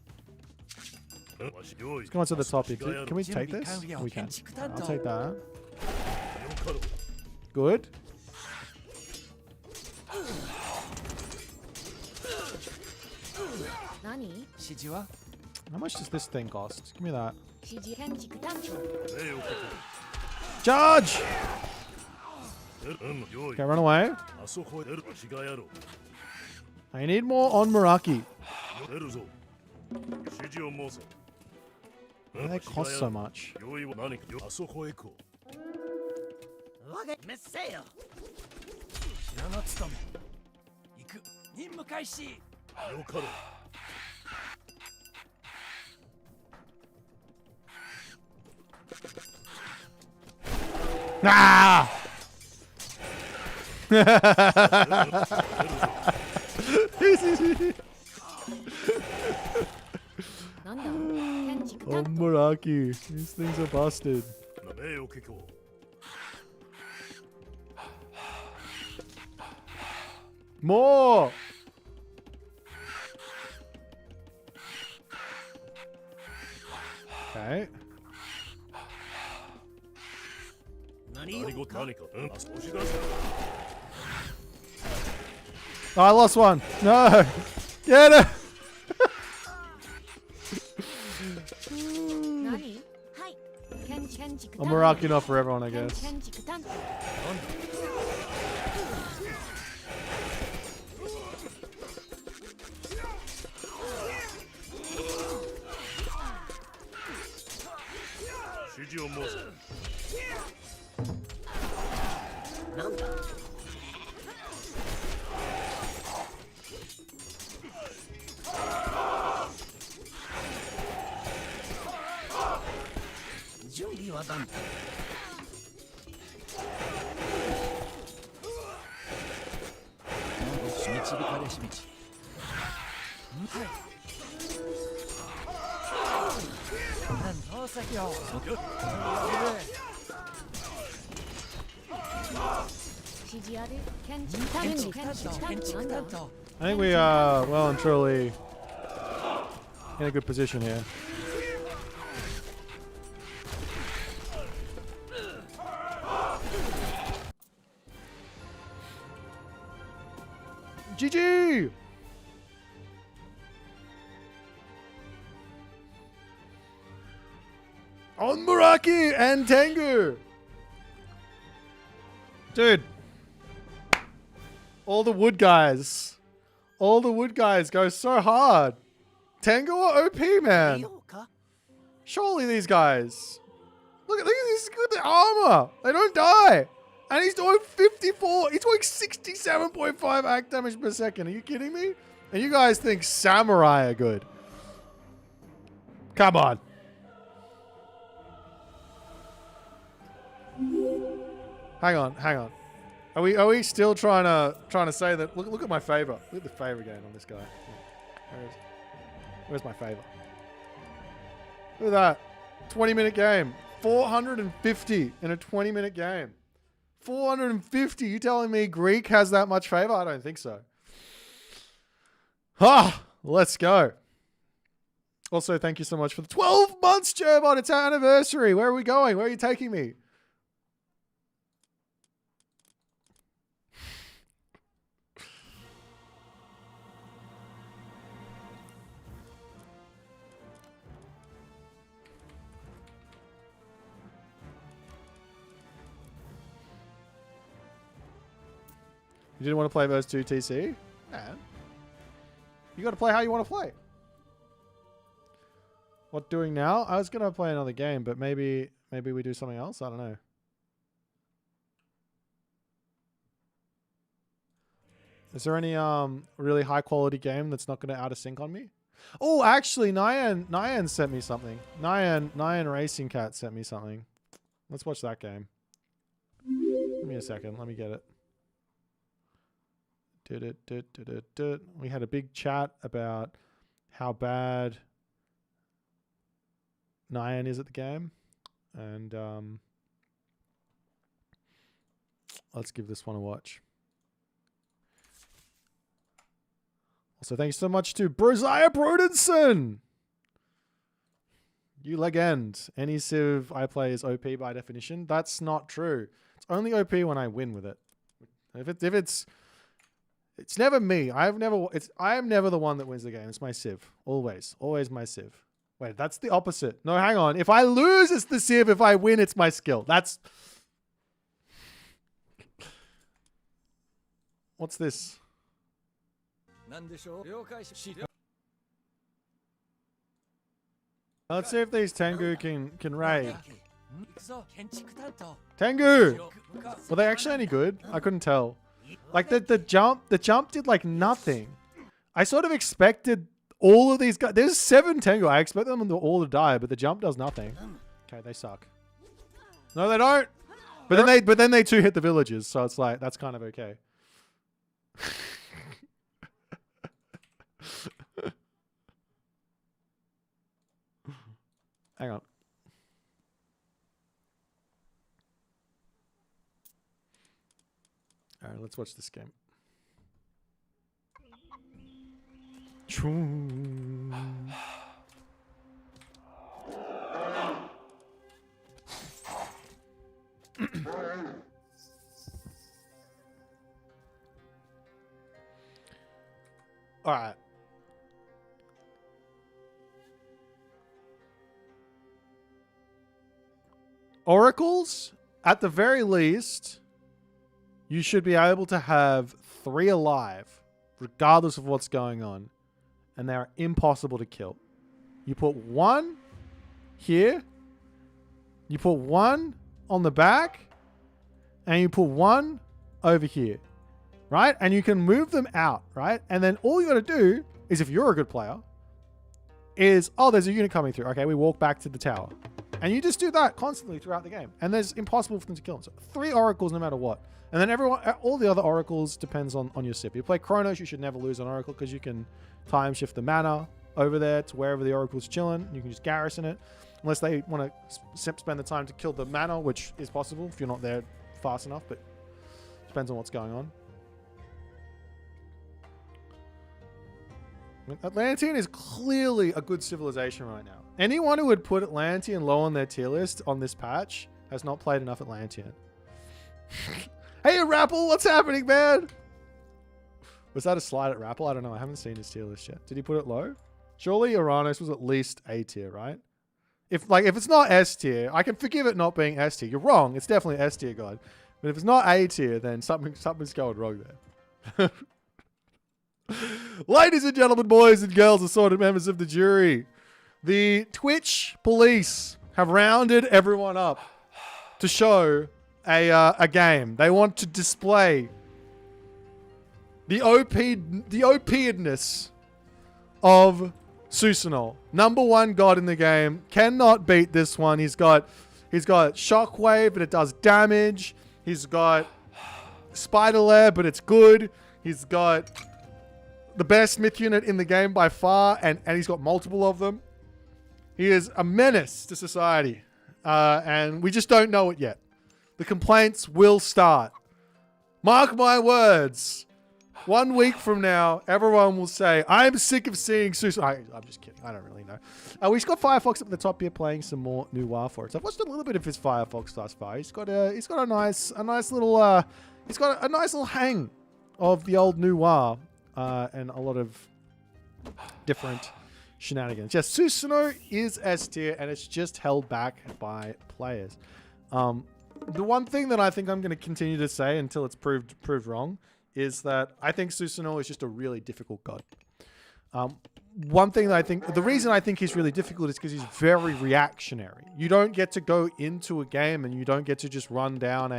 Let's go on to the top here. Can we take this? We can. I'll take that. Good.何 指示は How much does this thing cost? Give me that. 指示建築担当 Charge! Okay, run away. I need more on Meraki. Why do they cost so much? 我がめっせよ城の務め行く任務開始 Ah! なんだ建築担 On 当 Meraki. These things are busted. More! Okay. 何を Oh, I lost one. No! Get it! 何はい建築 I'm Meraki enough for everyone, I guess. 建築担当 なんだ準備は万端導かれし道何の先を 指示ある建築担当建築担当 I think we are well and truly in a good position here. GG! On Meraki and Tengu! Dude. All the wood guys. All the wood guys go so hard. Tengu or OP, い man. ようか Surely these guys. Look at this good armor. They don't die. And he's doing 54. He's doing 67.5 act damage per second. Are you kidding me? And you guys think samurai are good. Come on. Hang on. Are we still trying to say that? Look at my favor. Look at the favor gain on this guy. Where's my favor? Look at that. 20-minute game. 450 in a 20-minute game. 450. You telling me Greek has that much favor? I don't think so. Let's go. Also, thank you so much for the 12 months, Gerbot. It's our anniversary. Where are we going? Where are you taking me? You didn't want to play verse 2 TC? Man. You got to play how you want to play. What doing now? I was going to play another game, but maybe we do something else. I don't know. Is there any really high quality game that's not going to out of sync on me? Oh, actually, Nyan sent me something. Nyan Racing Cat sent me something. Let's watch that game. Give me a second. Let me get it. We had a big chat about how bad Nyan is at the game. And let's give this one a watch. Also, thanks so much to Brosiah Brodenson. You legend. Any Civ I play is OP by definition. That's not true. It's only OP when I win with it. It's never me. I am never the one that wins the game. It's my Civ. Always my Civ. Wait, that's the opposite. No, hang on. If I lose, it's the Civ. If I win, it's my skill. That's... What's this? Let's see if these Tengu can raid. Tengu! Were they actually any good? I couldn't tell. Like the jump did like nothing. I sort of expected all of these guys. There's 7 Tengu. I expect them all to die, but the jump does nothing. Okay, they suck. No, they don't. But then they 2 hit the villagers, so it's like that's kind of okay. Hang on. All right, let's watch this game. All right. Oracles, at the very least, you should be able to have 3 alive, regardless of what's going on. And they're impossible to kill. You put 1 here, you put 1 on the back, and you put 1 over here, right? And you can move them out, right? And then all you got to do is, if you're a good player, is, oh, there's a unit coming through. Okay, we walk back to the tower. And you just do that constantly throughout the game. And there's impossible for them to kill them. So 3 oracles no matter what. And then all the other oracles depends on your sip. You play Chronos, you should never lose an oracle because you can time shift the mana over there to wherever the oracle's chilling. You can just garrison it. Unless they want to spend the time to kill the mana, which is possible if you're not there fast enough, but depends on what's going on. I mean, Atlantean is clearly a good civilization right now. Anyone who would put Atlantean low on their tier list on this patch has not played enough Atlantean. Hey, Rapple, what's happening, man? Was that a slide at Rapple? I don't know. I haven't seen his tier list yet. Did he put it low? Surely Uranus was at least A tier, right? If it's not S tier, I can forgive it not being S tier. You're wrong. It's definitely S tier, God. But if it's not A tier, then something's going wrong there. Ladies and gentlemen, boys and girls, assorted members of the jury, the Twitch police have rounded everyone up to show a game. They want to display the OP-edness of Susanoo. Number 1 god in the game. Cannot beat this one. He's got Shockwave, but it does damage. He's got Spider Lair, but it's good. He's got the best myth unit in the game by far, and he's got multiple of them. He is a menace to society, and we just don't know it yet. The complaints will start. Mark my words. 1 week from now, everyone will say, I'm sick of seeing Susanoo. I'm just kidding. I don't really know. We've got Firefox up the top here playing some more new WoW for us. I've watched a little bit of his Firefox thus far. He's got a nice little hang of the old new WoW, and a lot of different shenanigans. Yes, Susanoo is S tier, and it's just held back by players. The one thing that I think I'm going to continue to say until it's proved wrong is that I think Susanoo is just a really difficult god. One thing that the reason I think he's really difficult is because he's very reactionary. You don't get to go into a game and you don't get to just run down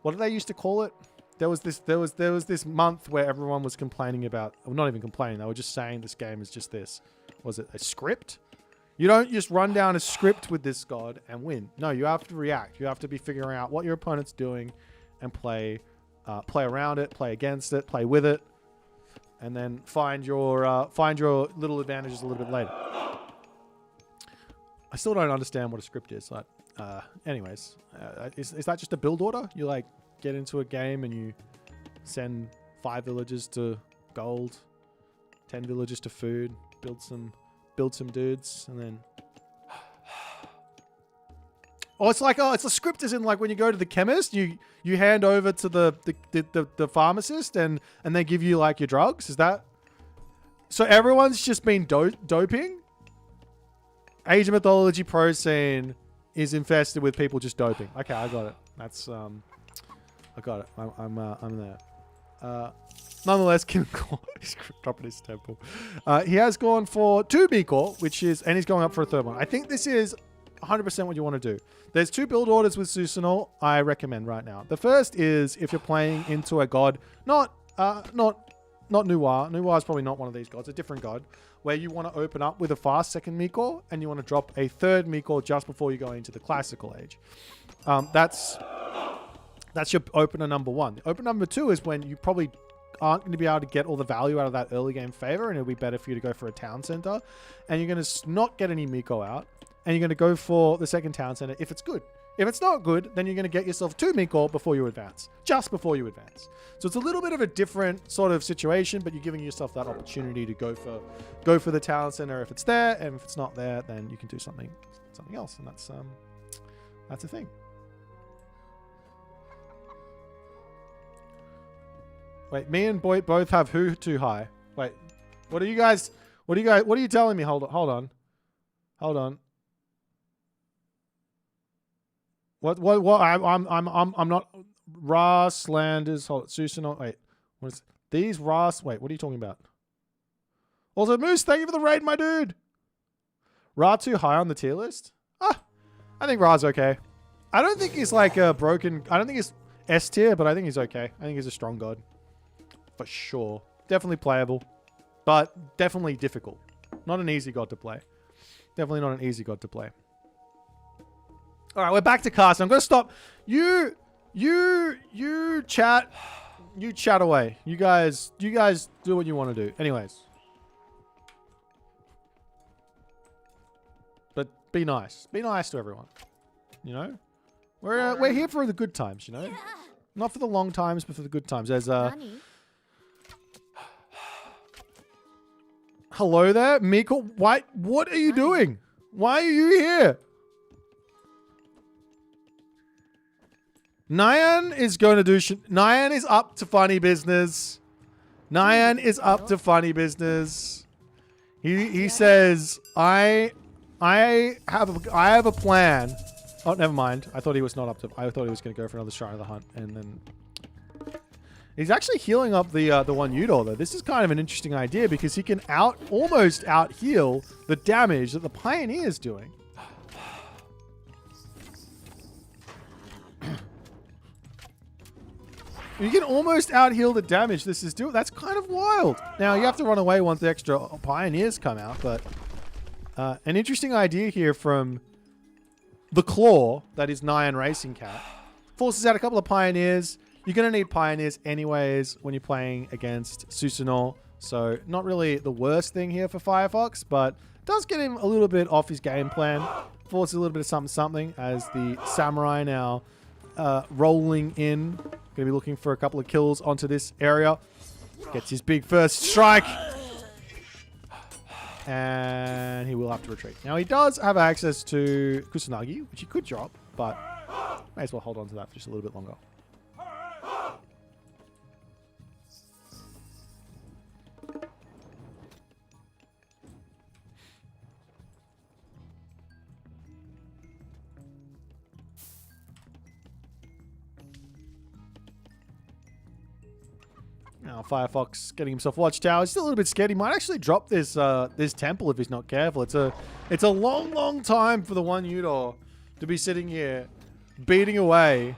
what what did they used to call it? There was this month where everyone was complaining about, well, not even complaining, they were just saying this game is just this. Was it a script? You don't just run down a script with this god and win. No, you have to react. You have to be figuring out what your opponent's doing and play around it, play against it, play with it, and then find your little advantages a little bit later. I still don't understand what a script is. Like, anyways, is that just a build order? You like get into a game and you send 5 villages to gold, 10 villages to food, build some dudes, and then it's a script as in like when you go to the chemist, you hand over to the pharmacist and they give you like your drugs. Is that so? Everyone's just been doping. Age of Mythology pro scene is infested with people just doping. Okay, I got it. That's I got it. I'm there. Nonetheless, he's dropping his temple. He has gone for 2 Mikor, and he's going up for a 3rd one. I think this is 100% what you want to do. There's 2 build orders with Susanoo I recommend right now. The first is if you're playing into a god, not Nuwa. Nuwa is probably not one of these gods, a different god, where you want to open up with a fast 2nd Mikor and you want to drop a 3rd Mikor just before you go into the classical age. That's your opener number 1. Opener number 2 is when you probably aren't going to be able to get all the value out of that early game favor, and it'll be better for you to go for a town center, and you're going to not get any Miko out, and you're going to go for the 2nd town center if it's good. If it's not good, then you're going to get yourself 2 Miko before you advance, just before you advance. So it's a little bit of a different sort of situation, but you're giving yourself that opportunity to go for the town center if it's there, and if it's not there, then you can do something else, and that's a thing. Wait, me and Boy both have who too high. Wait, what are you telling me? Hold on. What I'm not Ras Landers. Hold it, Susanoo. Wait, what is these Ras? Wait, what are you talking about? Also, Moose, thank you for the raid, my dude. Ra too high on the tier list? I think Ra's okay. I don't think he's like a broken. I don't think he's S tier, but I think he's okay. I think he's a strong god. For sure. Definitely playable. But definitely difficult. Not an easy god to play. Definitely not an easy god to play. Alright, we're back to cast. I'm going to stop. You chat. You chat away. You guys do what you want to do. Anyways. But be nice. Be nice to everyone. You know? We're here for the good times, you know? Not for the long times, but for the good times. There's hello there, Miko. What are you doing? Why are you here? Nyan is going to do Nyan is up to funny business. Nyan is up to funny business. He says, I have a plan. Oh, never mind. I thought he was not up to. I thought he was going to go for another Shrine of the Hunt, and then he's actually healing up the one Udor though. This is kind of an interesting idea because he can almost out heal the damage that the Pioneer is doing. You can almost out heal the damage this is doing. That's kind of wild. Now you have to run away once the extra Pioneers come out, but an interesting idea here from the Claw, that is Nyan Racing Cat, forces out a couple of Pioneers. You're going to need Pioneers anyways when you're playing against Susanoo, so not really the worst thing here for Firefox, but does get him a little bit off his game plan. Forces a little bit of something as the Samurai now rolling in. Going to be looking for a couple of kills onto this area. Gets his big first strike. And he will have to retreat. Now he does have access to Kusanagi, which he could drop, but may as well hold on to that for just a little bit longer. Now Firefox getting himself watchtower. He's still a little bit scared. He might actually drop this this temple if he's not careful. It's a long time for the one Udor to be sitting here beating away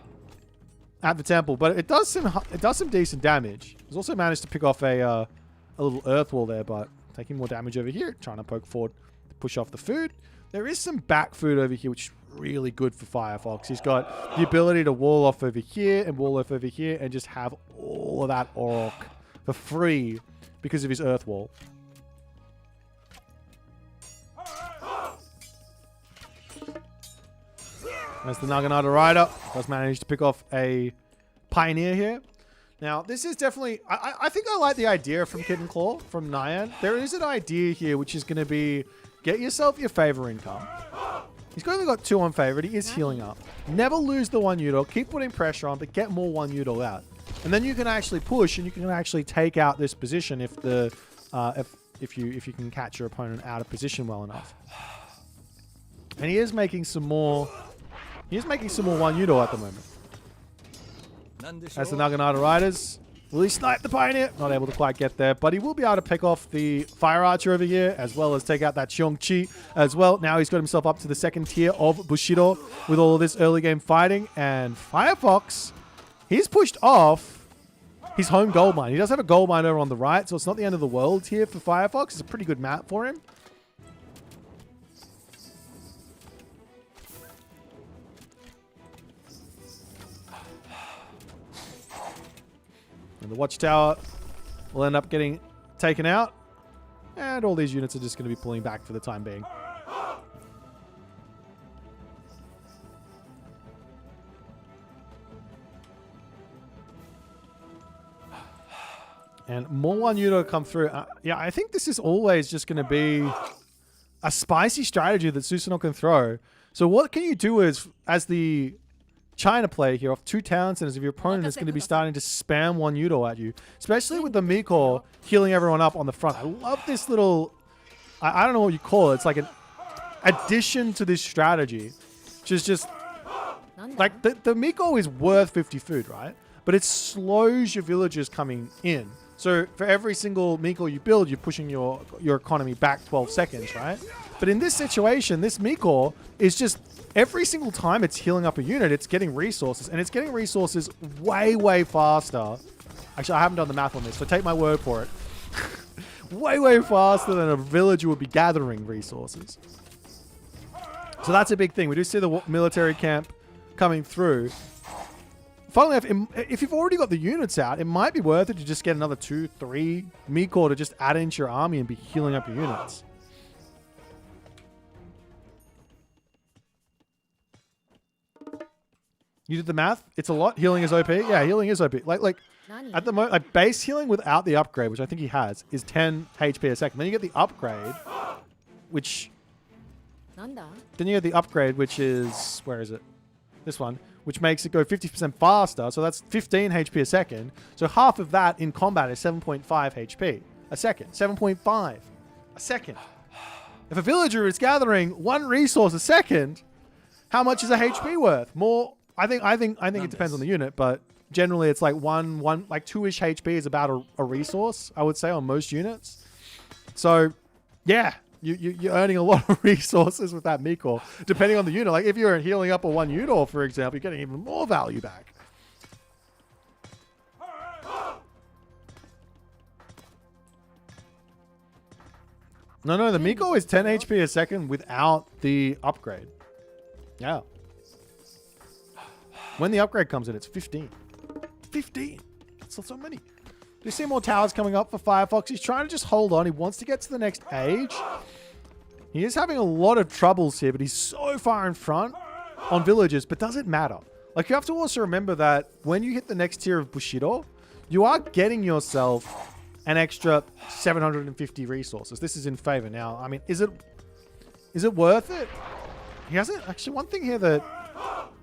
at the temple, but it does some decent damage. He's also managed to pick off a little earth wall there, but taking more damage over here, trying to poke forward to push off the food. There is some back food over here, which is really good for Firefox. He's got the ability to wall off over here and wall off over here and just have all of that orc for free because of his earth wall. As the Naginata Rider does manage to pick off a Pioneer here. Now, this is definitely... I think I like the idea from Kid and Claw, from Nyan. There is an idea here which is going to be... Get yourself your favor income. He's only got 2 on favor. He is healing up. Never lose the 1 Udol. Keep putting pressure on, but get more 1 Udol out. And then you can actually push, and you can actually take out this position if the... if you can catch your opponent out of position well enough. And he is making some more... He's making some more 1 Udol at the moment. As the Naginata Riders, will he snipe the Pioneer? Not able to quite get there, but he will be able to pick off the Fire Archer over here, as well as take out that Xiongqi as well. Now he's got himself up to the 2nd tier of Bushido with all of this early game fighting. And Firefox, he's pushed off his home gold mine. He does have a gold mine over on the right, so it's not the end of the world here for Firefox. It's a pretty good map for him. And the watchtower will end up getting taken out. And all these units are just going to be pulling back for the time being. And more 1 Udol come through. Yeah, I think this is always just going to be a spicy strategy that Susanoo can throw. So what can you do as the... China player here off 2 talents, and as if your opponent is going to be starting to spam 1 Udol at you, especially with the Miko healing everyone up on the front. I love this little, I don't know what you call it. It's like an addition to this strategy, which is just like the Miko is worth 50 food, right? But it slows your villagers coming in. So for every single Miko you build, you're pushing your economy back 12 seconds, right? But in this situation, this Miko is just every single time it's healing up a unit, it's getting resources, and it's getting resources way, way faster. Actually, I haven't done the math on this, so take my word for it. Way, way faster than a villager would be gathering resources. So that's a big thing. We do see the military camp coming through. Funnily enough, if you've already got the units out, it might be worth it to just get another 2, 3 Miko to just add into your army and be healing up your units. You did the math? It's a lot. Healing is OP. Yeah, healing is OP. Like at the moment, like base healing without the upgrade, which I think he has, is 10 HP a second. Then you get the upgrade, which... Then you get the upgrade, which is... Where is it? This one. Which makes it go 50% faster. So that's 15 HP a second. So half of that in combat is 7.5 HP a second. 7.5 a second. If a villager is gathering 1 resource a second, how much is a HP worth? More... I think it depends on the unit, but generally it's like like 2-ish HP is about a resource, I would say, on most units. So yeah, you're earning a lot of resources with that Miko, depending on the unit. Like if you're healing up a 1 Udol, for example, you're getting even more value back. No, the Miko is 10 HP a second without the upgrade. Yeah. When the upgrade comes in, it's 15. 15! That's not so many. Do you see more towers coming up for Firefox? He's trying to just hold on. He wants to get to the next age. He is having a lot of troubles here, but he's so far in front on villagers, but does it matter? Like, you have to also remember that when you hit the next tier of Bushido, you are getting yourself an extra 750 resources. This is in favor. Now, I mean, is it worth it? He hasn't... Actually, one thing here that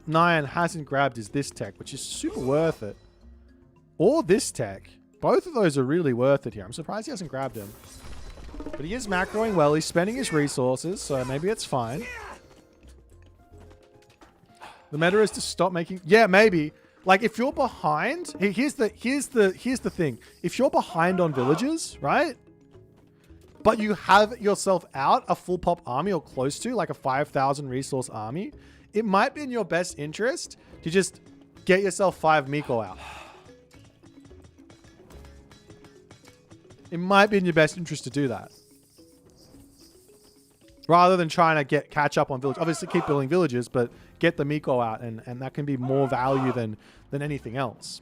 Nyan hasn't grabbed is this tech, which is super worth it. Or this tech. Both of those are really worth it here. I'm surprised he hasn't grabbed him. But he is macroing well. He's spending his resources, so maybe it's fine. The meta is to stop making... Yeah, maybe. Like, if you're behind... Here's the thing. If you're behind on villages, right? But you have yourself out a full pop army or close to, like a 5,000 resource army, it might be in your best interest to just get yourself 5 Miko out. It might be in your best interest to do that. Rather than trying to catch up on village. Obviously keep building villages, but get the Miko out, and that can be more value than anything else.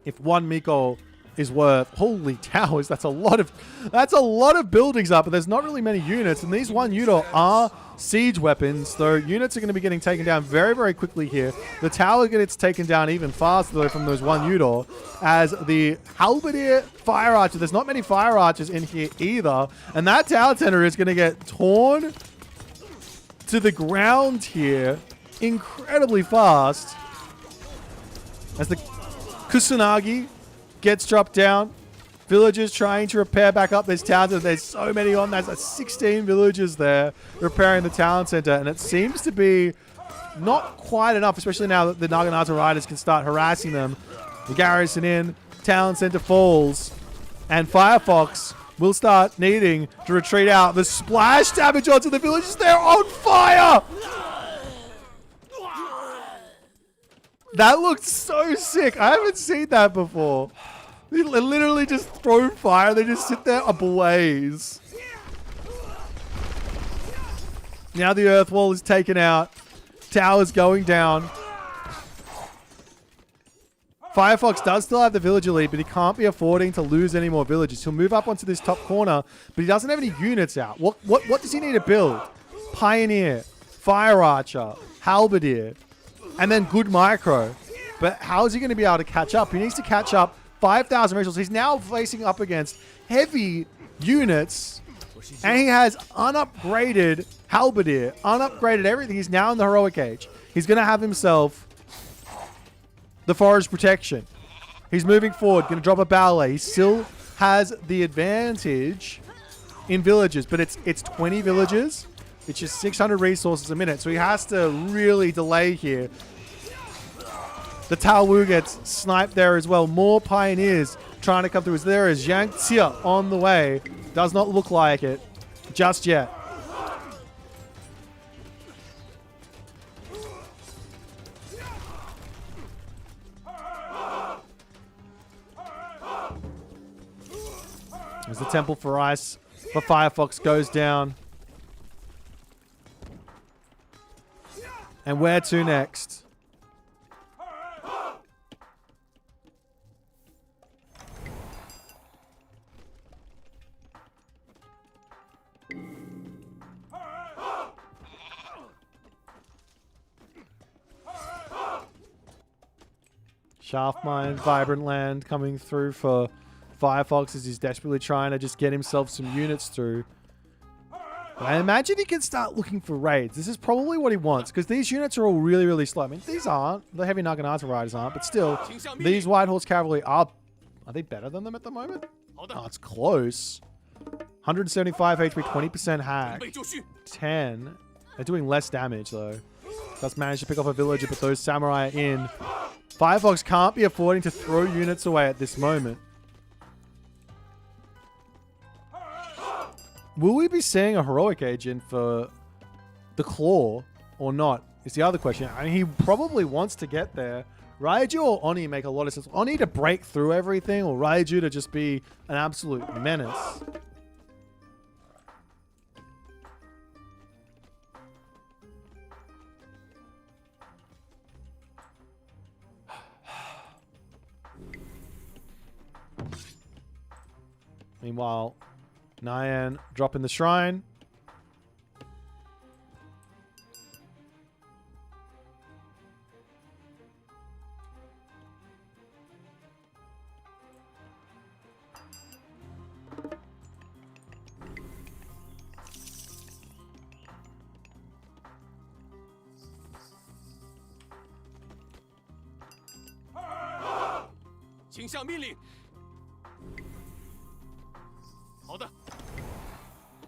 If 1 Miko is worth, holy towers, that's a lot of buildings up, but there's not really many units, and these 1 Yudo are siege weapons, so units are going to be getting taken down very, very quickly here. The tower gets taken down even faster though from those 1 Yudo, as the halberdier fire archer, there's not many fire archers in here either, and that tower center is going to get torn to the ground here incredibly fast as the Kusanagi gets dropped down. Villagers trying to repair back up this town center. There's so many on. There's 16 villagers there repairing the town center, and it seems to be not quite enough, especially now that the Naginata riders can start harassing them. The garrison in, town center falls, and Firefox will start needing to retreat out. The splash damage onto the villagers, they're on fire! That looked so sick. I haven't seen that before. They literally just throw fire. They just sit there ablaze. Now the earth wall is taken out. Tower's going down. Firefox does still have the villager lead, but he can't be affording to lose any more villagers. He'll move up onto this top corner, but he doesn't have any units out. What does he need to build? Pioneer, Fire Archer, Halberdier, and then good micro. But how is he going to be able to catch up? He needs to catch up 5,000 resources. He's now facing up against heavy units, and he has unupgraded Halberdier, unupgraded everything. He's now in the heroic age. He's going to have himself the forest protection. He's moving forward, going to drop a ballet. He still has the advantage in villages, but it's 20 villages, which is 600 resources a minute. So he has to really delay here. The Tao Wu gets sniped there as well. More pioneers trying to come through. As there is Yang Xia on the way. Does not look like it just yet. As the Temple for Ice for Firefox goes down. And where to next? Shaft Mine, Vibrant Land coming through for Firefox as he's desperately trying to just get himself some units through. But I imagine he can start looking for raids. This is probably what he wants, because these units are all really, really slow. I mean, these aren't. The heavy Naginata riders aren't, but still, these White Horse Cavalry are they better than them at the moment? Oh, it's close. 175 HP, 20% hack. 10. They're doing less damage, though. Does manage to pick off a villager, but those samurai are in. Firefox can't be affording to throw units away at this moment. Will we be seeing a heroic agent for the Claw or not? Is the other question. I mean, he probably wants to get there. Raiju or Oni make a lot of sense. Oni to break through everything, or Raiju to just be an absolute menace. Meanwhile, Nyan dropping the shrine.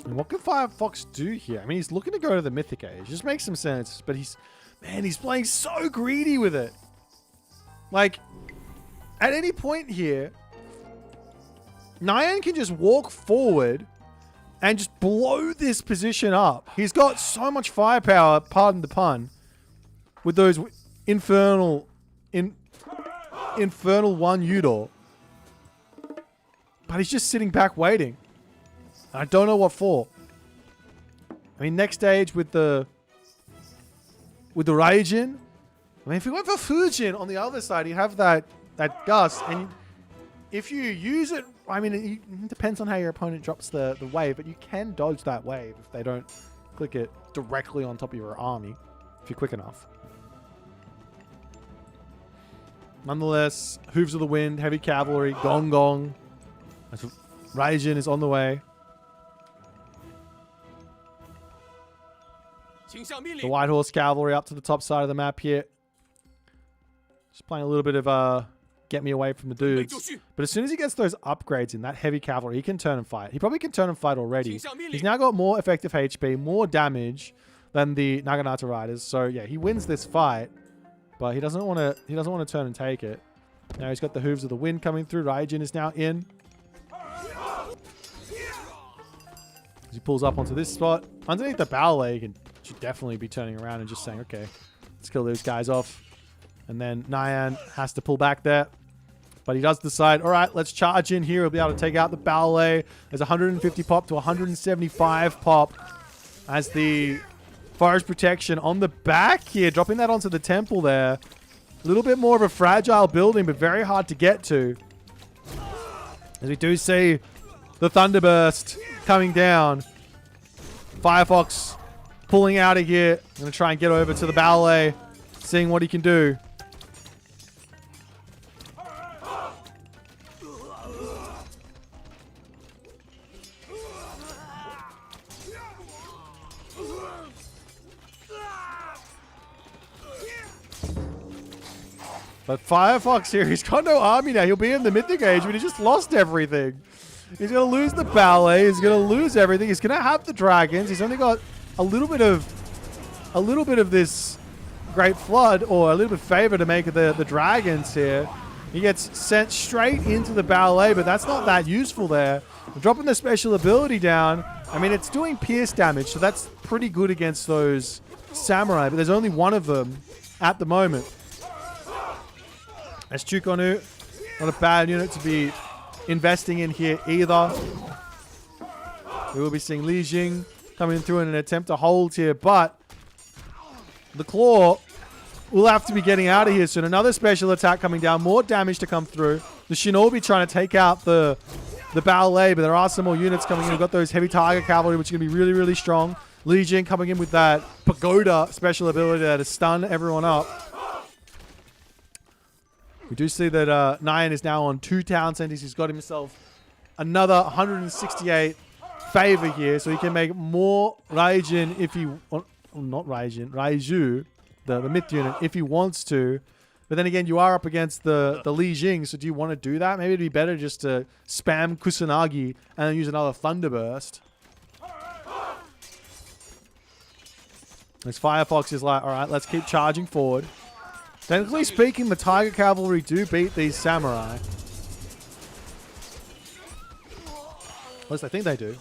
And what can Firefox do here? I mean, he's looking to go to the Mythic Age. Just makes some sense, but he's playing so greedy with it. Like, at any point here, Nyan can just walk forward and just blow this position up. He's got so much firepower, pardon the pun, with those infernal 1 Udor. But he's just sitting back waiting. I don't know what for. I mean, next stage with the Raijin. I mean, if we went for Fujin on the other side, you have that gust, and if you use it, I mean, it depends on how your opponent drops the wave, but you can dodge that wave if they don't click it directly on top of your army, if you're quick enough. Nonetheless, Hooves of the Wind, Heavy Cavalry, Gong Gong. Raijin is on the way. The White Horse Cavalry up to the top side of the map here. Just playing a little bit of get me away from the dudes. But as soon as he gets those upgrades in, that Heavy Cavalry, he can turn and fight. He probably can turn and fight already. He's now got more effective HP, more damage than the Naginata Riders. So yeah, he wins this fight, but he doesn't want to turn and take it. Now he's got the Hooves of the Wind coming through. Raijin is now in. As he pulls up onto this spot. Underneath the ballet, he should definitely be turning around and just saying, okay, let's kill those guys off. And then Nyan has to pull back there. But he does decide, all right, let's charge in here. We'll be able to take out the ballet. There's 150 pop to 175 pop as the forest protection on the back here. Dropping that onto the temple there. A little bit more of a fragile building, but very hard to get to. As we do see the Thunderburst coming down. Firefox pulling out of here. Going to try and get over to the ballet. Seeing what he can do. But Firefox here, he's got no army now. He'll be in the Mythic Age, but he just lost everything. He's going to lose the ballet. He's going to lose everything. He's going to have the dragons. He's only got a little bit of this Great Flood, or a little bit of favor to make the dragons here. He gets sent straight into the ballet, but that's not that useful there. Dropping the special ability down. I mean, it's doing pierce damage, so that's pretty good against those samurai, but there's only one of them at the moment. As Chukonu, not a bad unit to be investing in here either. We will be seeing Li Jing coming through in an attempt to hold here, but the Claw will have to be getting out of here soon. Another special attack coming down, more damage to come through. The Shinobi trying to take out the ballet, but there are some more units coming in. We've got those Heavy Tiger Cavalry, which are going to be really, really strong. Li Jing coming in with that Pagoda special ability there to stun everyone up. We do see that Nyan is now on 2 town centers. He's got himself another 168 favor here, so he can make more Raijin if he... not Raijin, Raiju, the myth unit, if he wants to. But then again, you are up against the Li Jing, so do you want to do that? Maybe it'd be better just to spam Kusanagi and then use another Thunderburst. As Firefox is like, all right, let's keep charging forward. Technically speaking, the Tiger Cavalry do beat these samurai. At least I think they do.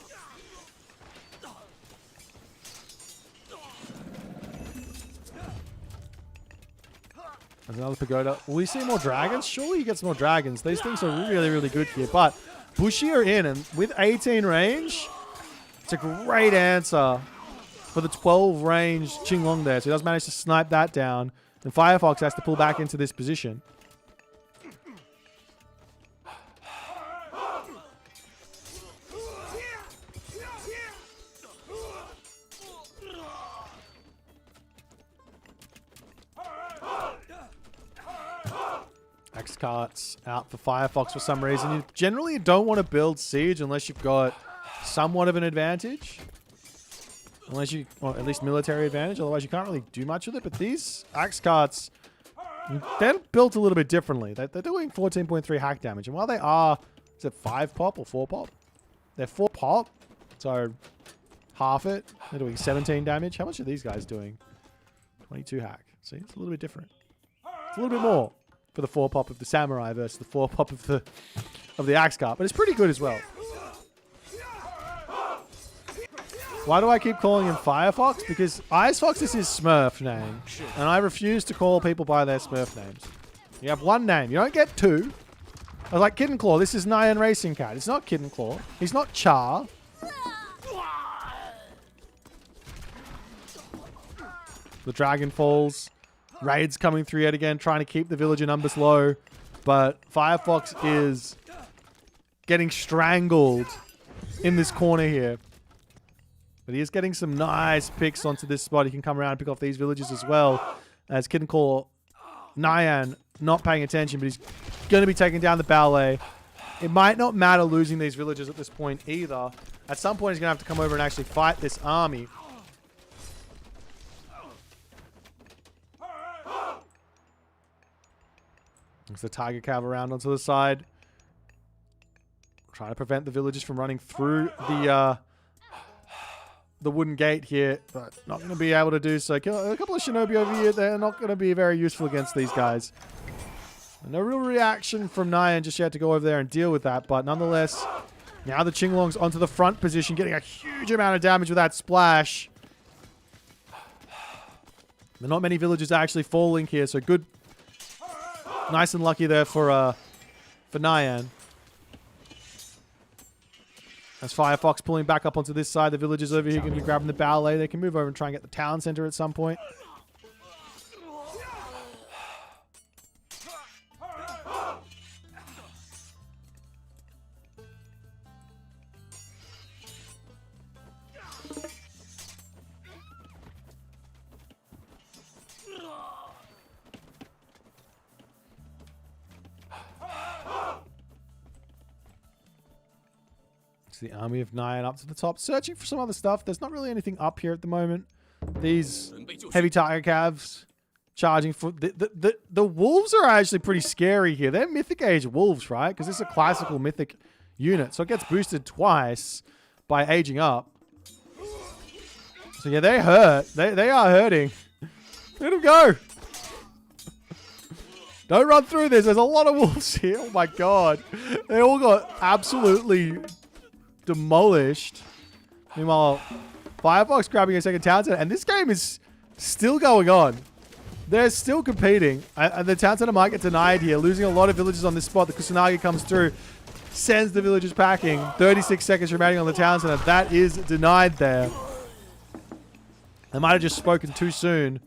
There's another Pagoda. Will we see more dragons? Surely he gets more dragons. These things are really, really good here. But Bushi are in, and with 18 range, it's a great answer for the 12 range Qinglong there. So he does manage to snipe that down. And Firefox has to pull back into this position. X carts out for Firefox for some reason. You generally don't want to build siege unless you've got somewhat of an advantage. Unless you, or at least military advantage. Otherwise, you can't really do much with it. But these axe carts, they're built a little bit differently. They're doing 14.3 hack damage. And while they are, is it 5 pop or 4 pop? They're 4 pop. So half it. They're doing 17 damage. How much are these guys doing? 22 hack. See, it's a little bit different. It's a little bit more for the 4 pop of the samurai versus the 4 pop of the axe cart. But it's pretty good as well. Why do I keep calling him Firefox? Because Icefox is his Smurf name. And I refuse to call people by their Smurf names. You have one name. You don't get two. I was like, Kitten Claw, this is Nyan Racing Cat. It's not Kitten Claw. He's not Char. The dragon falls. Raids coming through yet again, trying to keep the villager numbers low. But Firefox is getting strangled in this corner here. But he is getting some nice picks onto this spot. He can come around and pick off these villagers as well. As Kitten Claw, Nyan not paying attention, but he's going to be taking down the ballet. It might not matter losing these villagers at this point either. At some point, he's going to have to come over and actually fight this army. There's the Tiger Cav around onto the side. Trying to prevent the villagers from running through the wooden gate here, but not going to be able to do so. Kill a couple of shinobi over here. They're not going to be very useful against these guys. No real reaction from Nyan just yet to go over there and deal with that, but nonetheless, now the Qinglong's onto the front position, getting a huge amount of damage with that splash. But not many villagers are actually falling here, so good. Nice and lucky there for Nyan. As Firefox pulling back up onto this side, the villagers over here going to be grabbing the ballet. They can move over and try and get the town center at some point. The army of Nyan up to the top, searching for some other stuff. There's not really anything up here at the moment. These heavy tiger calves charging for the wolves are actually pretty scary here. They're Mythic age wolves, right? Because it's a classical Mythic unit, so it gets boosted twice by aging up. So yeah, they hurt. They are hurting. Let them go. Don't run through this. There's a lot of wolves here. Oh my god, they all got absolutely demolished. Meanwhile, Firefox grabbing a second town center, and this game is still going on. They're still competing, and the town center might get denied here, losing a lot of villagers on this spot. The Kusanagi comes through, sends the villagers packing. 36 seconds remaining on the town center. That is denied there. They might have just spoken too soon.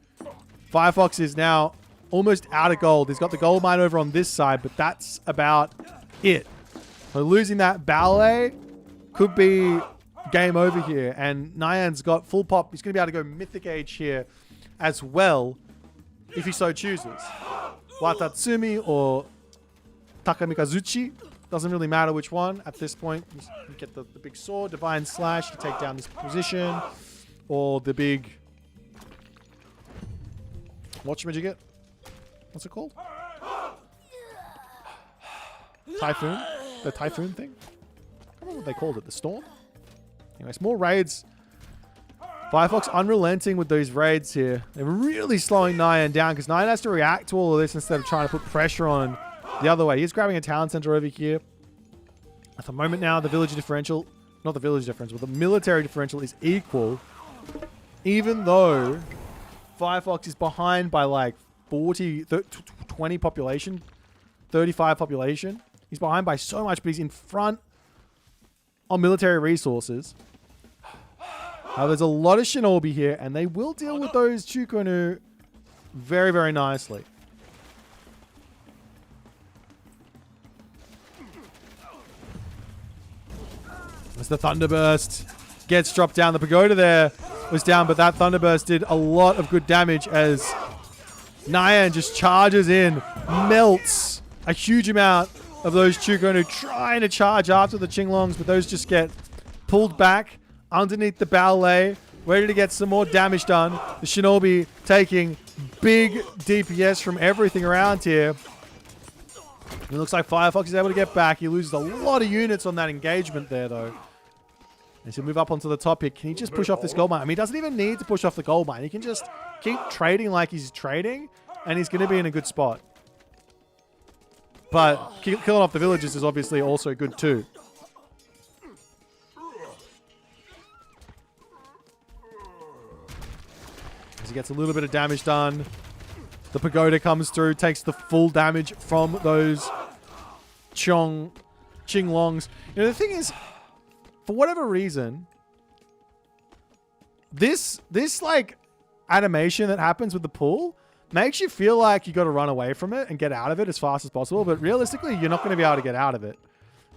Firefox is now almost out of gold. He's got the gold mine over on this side, but that's about it. So losing that ballet could be game over here. And Nyan's got full pop. He's going to be able to go Mythic Age here as well, if he so chooses. Watatsumi or Takamikazuchi. Doesn't really matter which one at this point. You get the big sword, Divine Slash, to take down this position. Or the big... Whatchamajigget? What's it called? Typhoon? The Typhoon thing? I don't know what they called it. The Storm? Anyways, more raids. Firefox unrelenting with those raids here. They're really slowing Nyan down because Nyan has to react to all of this instead of trying to put pressure on the other way. He's grabbing a town center over here. At the moment now, the village differential, not the village differential, but the military differential is equal. Even though Firefox is behind by like 20 population, 35 population. He's behind by so much, but he's in front on military resources. There's a lot of shinobi here, and they will deal with those Chukonu very, very nicely. As the Thunderburst gets dropped down. The pagoda there was down, but that Thunderburst did a lot of good damage as Nyan just charges in, melts a huge amount of those Chukonu trying to charge after the Qinglongs, but those just get pulled back underneath the ballet, ready to get some more damage done. The Shinobi taking big DPS from everything around here. It looks like Firefox is able to get back. He loses a lot of units on that engagement there, though. As he move up onto the top here, can he just push off this gold mine? I mean, he doesn't even need to push off the gold mine. He can just keep trading like he's trading, and he's going to be in a good spot. But killing off the villagers is obviously also good too. As he gets a little bit of damage done. The pagoda comes through, takes the full damage from those Chinglongs. You know, the thing is, for whatever reason, this like animation that happens with the pull makes you feel like you got to run away from it and get out of it as fast as possible. But realistically, you're not going to be able to get out of it.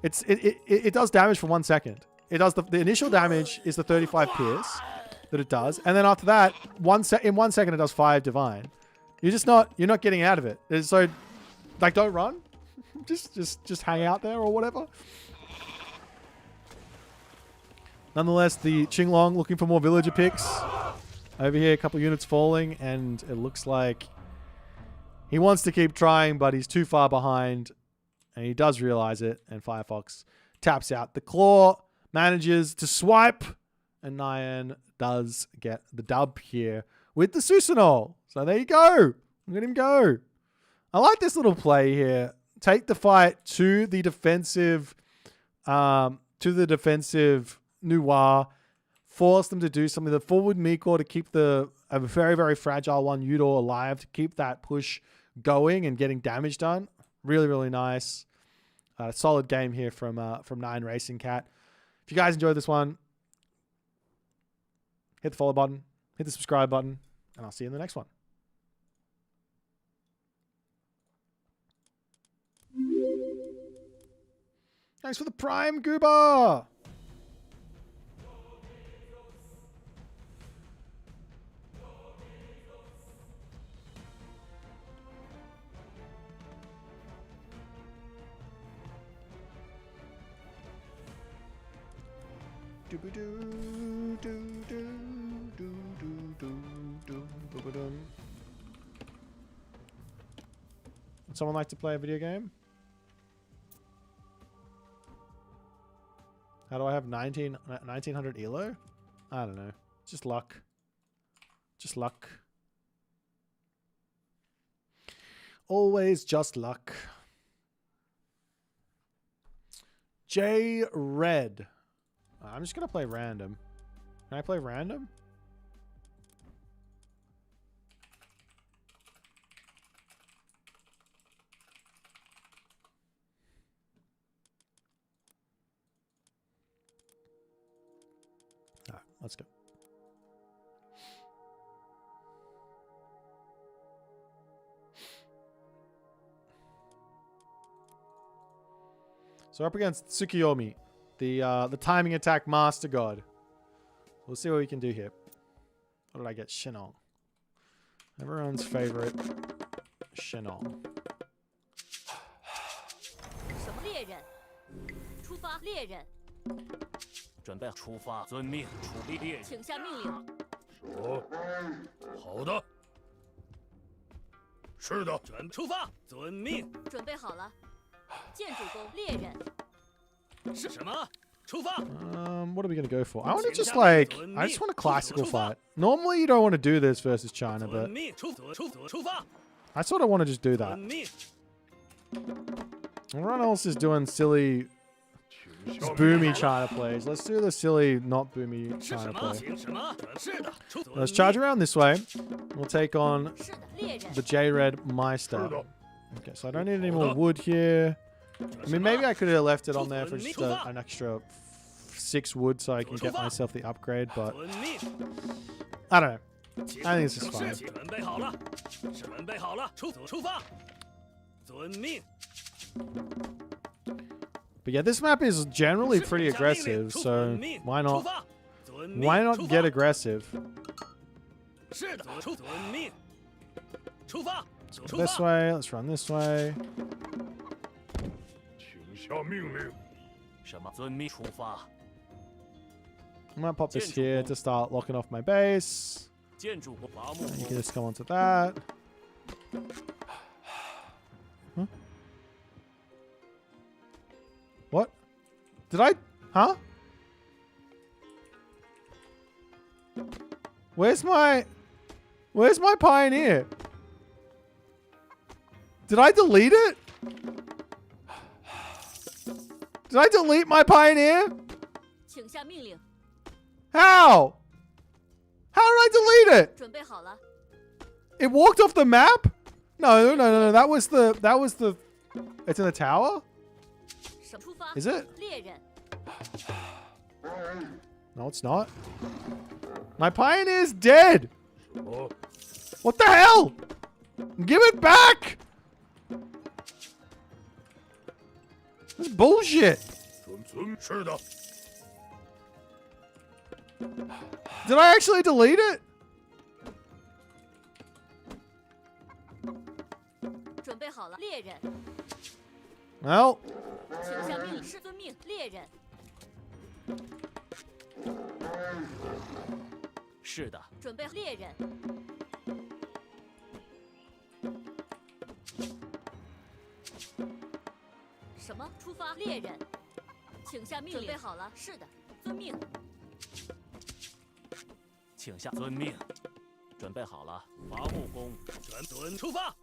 It does damage for 1 second. It does the initial damage is the 35 pierce that it does, and then after that, in 1 second it does 5 divine. You're not getting out of it. So, like, don't run. just hang out there or whatever. Nonetheless, the Qinglong looking for more villager picks. Over here, a couple units falling, and it looks like he wants to keep trying, but he's too far behind, and he does realize it, and Firefox taps out. The Claw manages to swipe, and Nyan does get the dub here with the Susanoo. So there you go. Look at him go. I like this little play here. Take the fight to the defensive Noir. Force them to do something. The forward Miko to keep a very, very fragile one Yudo alive, to keep that push going and getting damage done. Really, really nice. Solid game here from Nine Racing Cat. If you guys enjoyed this one, hit the follow button, hit the subscribe button, and I'll see you in the next one. Thanks for the Prime, Goober! Would someone like to play a video game? How do I have 1900 elo? I don't know. Just luck. Just luck. Always just luck. J Red. I'm just going to play random. Can I play random? All right, let's go. So up against Tsukiyomi, the timing attack master god. We'll see what we can do here. What did I get? Shinon. Everyone's favorite Shinon. 什么猎人？出发，猎人，准备出发，遵命，出猎人。请下命令。说，好的，是的，出发，遵命。准备好了，剑主公，猎人。是什么？出发。What are we gonna go for? I want to just like, I just want a classical fight. Normally you don't want to do this versus China, but I sort of want to just do that. Everyone else is doing silly, boomy China plays. Let's do the silly, not boomy China play. Let's charge around this way. We'll take on the J-Red Meister. Okay, so I don't need any more wood here. I mean, maybe I could have left it on there for just an extra 6 wood so I can get myself the upgrade, but I don't know. I think this is fine. But yeah, this map is generally pretty aggressive, so why not? Why not get aggressive? This way, let's run this way. 下命令。什么？遵命出发。 I might pop this here to start locking off my base. And you can just come onto that. Huh? What? Did I? Huh? Where's my pioneer? Did I delete it? Did I delete my pioneer? 请下命令。 How? How did I delete it. 准备好了， It walked off the map? No. That was the. It's in the tower? 什么出发？ Is it? 猎人， No, it's not. My pioneer's dead. 哦， What the hell? Give it back. This is bullshit. 是的， Did I actually delete it? 准备好了，猎人， Well, 请下命令，是遵命，猎人，是的，准备猎人，什么？出发，猎人，请下命令，准备好了，是的，遵命，请下遵命。准备好了，伐木工，全准出发。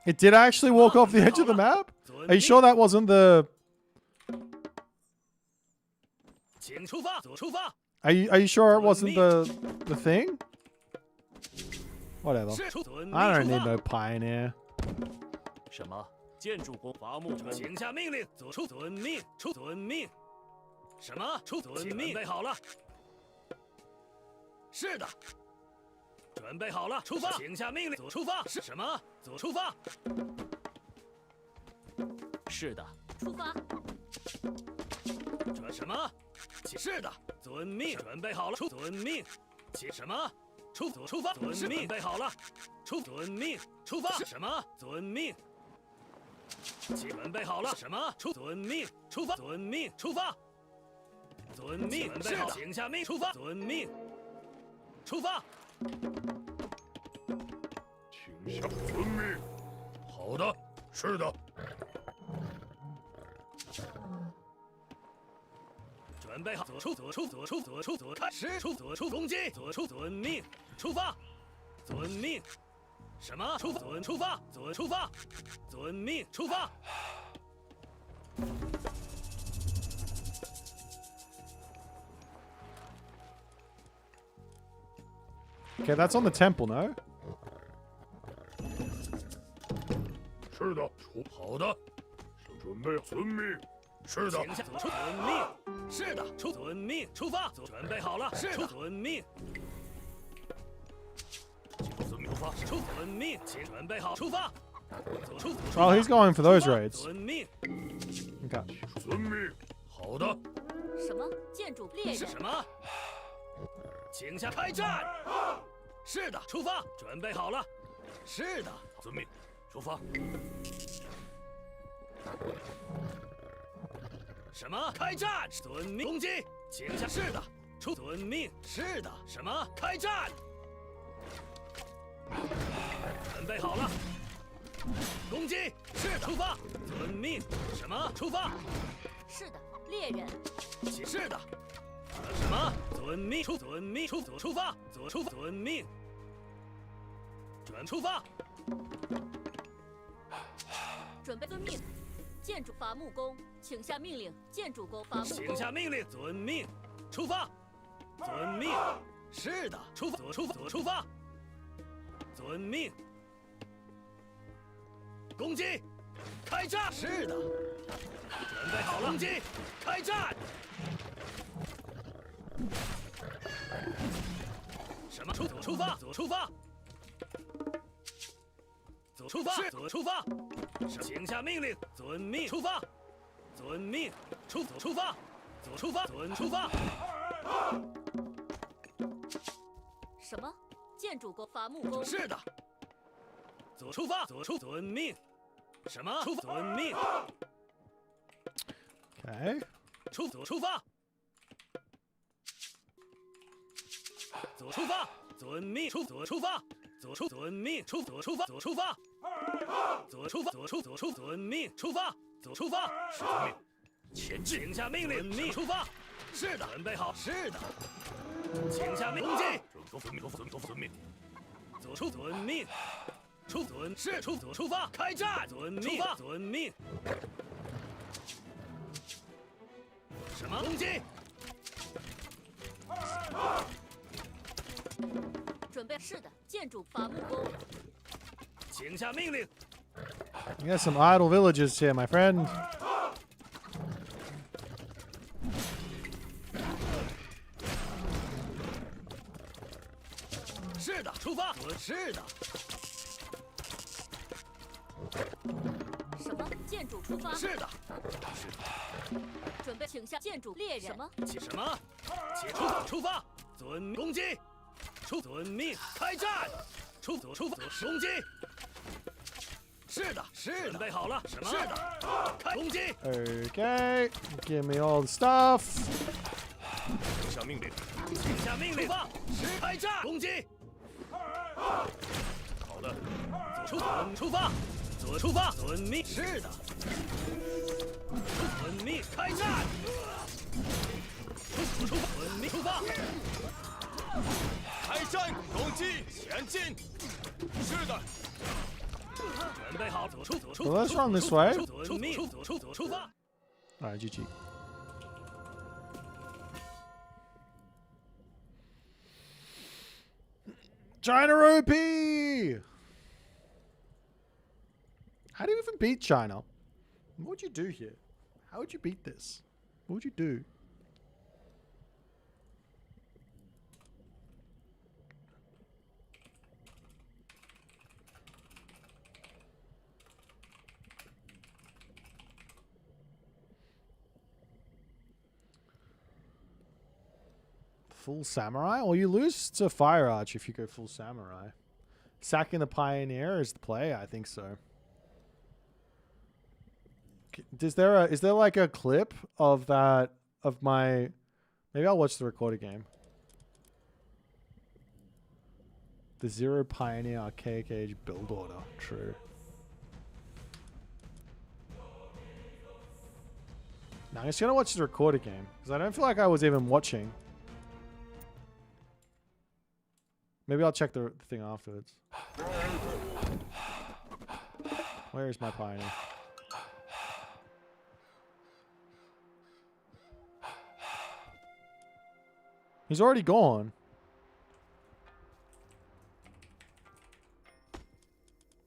it did actually walk off the edge of the map? Are you sure that wasn't the... 请出发，左出发。 Are you sure it wasn't the thing? Whatever. 是准 I don't 出 need 发 no pioneer. 什么？建筑工，伐木工，请下命令，左出遵命，出遵命。什么？出遵命。准备好了。是的。准备好了，出发。请下命令，左出发。是什么？左出发。是的，出发，准什么？是的，遵命。准备好了，出遵命。起什么？出左出发。遵命。准备好了，出遵命。出发。是什么？遵命。起准备好了，什么？出遵命。出发。遵命。出发。遵命。准备好，请下命。出发。遵命。出发。请下遵命。好的，是的。准备好，左开始，左出攻击，左出遵命，出发，遵命。什么？出发，左出发，遵命，出发。 Okay, that's on the temple, no? 是的，好的，准备遵命。是的，出遵命。是的，出遵命，出发。准备好了，是出遵命。出发，出遵命，请准备好，出发。出。 Oh, he's going for those raids. 遵命， Okay. 遵命。好的。什么？建筑猎人，是什么？请下开战。是的，出发，准备好了。是的，遵命，出发。什么？开战！遵命，攻击！请下。是的，出遵命。是的，什么？开战！准备好了，攻击！是的，出发。遵命。什么？出发。是的，猎人，起是的。什么？遵命，遵命，左出发，左出遵命。准出发。准备遵命。建筑伐木工，请下命令。建筑工伐木请工，下命令，遵命，出发。遵命。是的，出发，左出发。遵命。攻击！开战！是的。准备好了，攻击！开战！什么？出发，左出发。左出发，是左出发。请下命令，遵命，出发。遵命，左出发，左出发，遵出发。什么？建筑工伐木工，是的。左出发，左出遵命。什么？出遵命。 Okay. 左出发，左出发，遵命，左出发，左出遵命，左出发，左出发，左出发，左出遵命，出发，左出发，是遵命，前进，请下命令，命出发，是的，准备好，是的，请下命，攻击，遵命，左出遵命，出遵是出左出发，开战，遵命，出发，遵命。 什么攻击？是的，建筑伐木工。请下命令。 You got some idle villagers here, my friend. 是的，出发。是的，什么？建筑出发。是的，准备，请下建筑猎人。什么？请什么？请出发。遵命攻击。遵命开战。出发攻击。是的，是的，准备好了。什么？是的，开攻击。 Okay, give me all the stuff. 下命令。请下命令。出发。开战。攻击。好的。出发。出发。遵命。是的。遵命开战。遵命出发。开战，攻击，前进。是的。准备好，出 Well, let's run this way. 遵命，出发。 Alright, GG. China rupee! How do you even beat China? What would you do here? How would you beat this? What would you do? Full samurai? Well, you lose to Fire Arch if you go full samurai. Sacking the Pioneer is the play? I think so. Is there like a clip of that, of my... Maybe I'll watch the recorded game. The Zero Pioneer Archaic Age build order. True. Now I'm just gonna watch the recorded game because I don't feel like I was even watching. Maybe I'll check the thing afterwards. Where is my pioneer? He's already gone.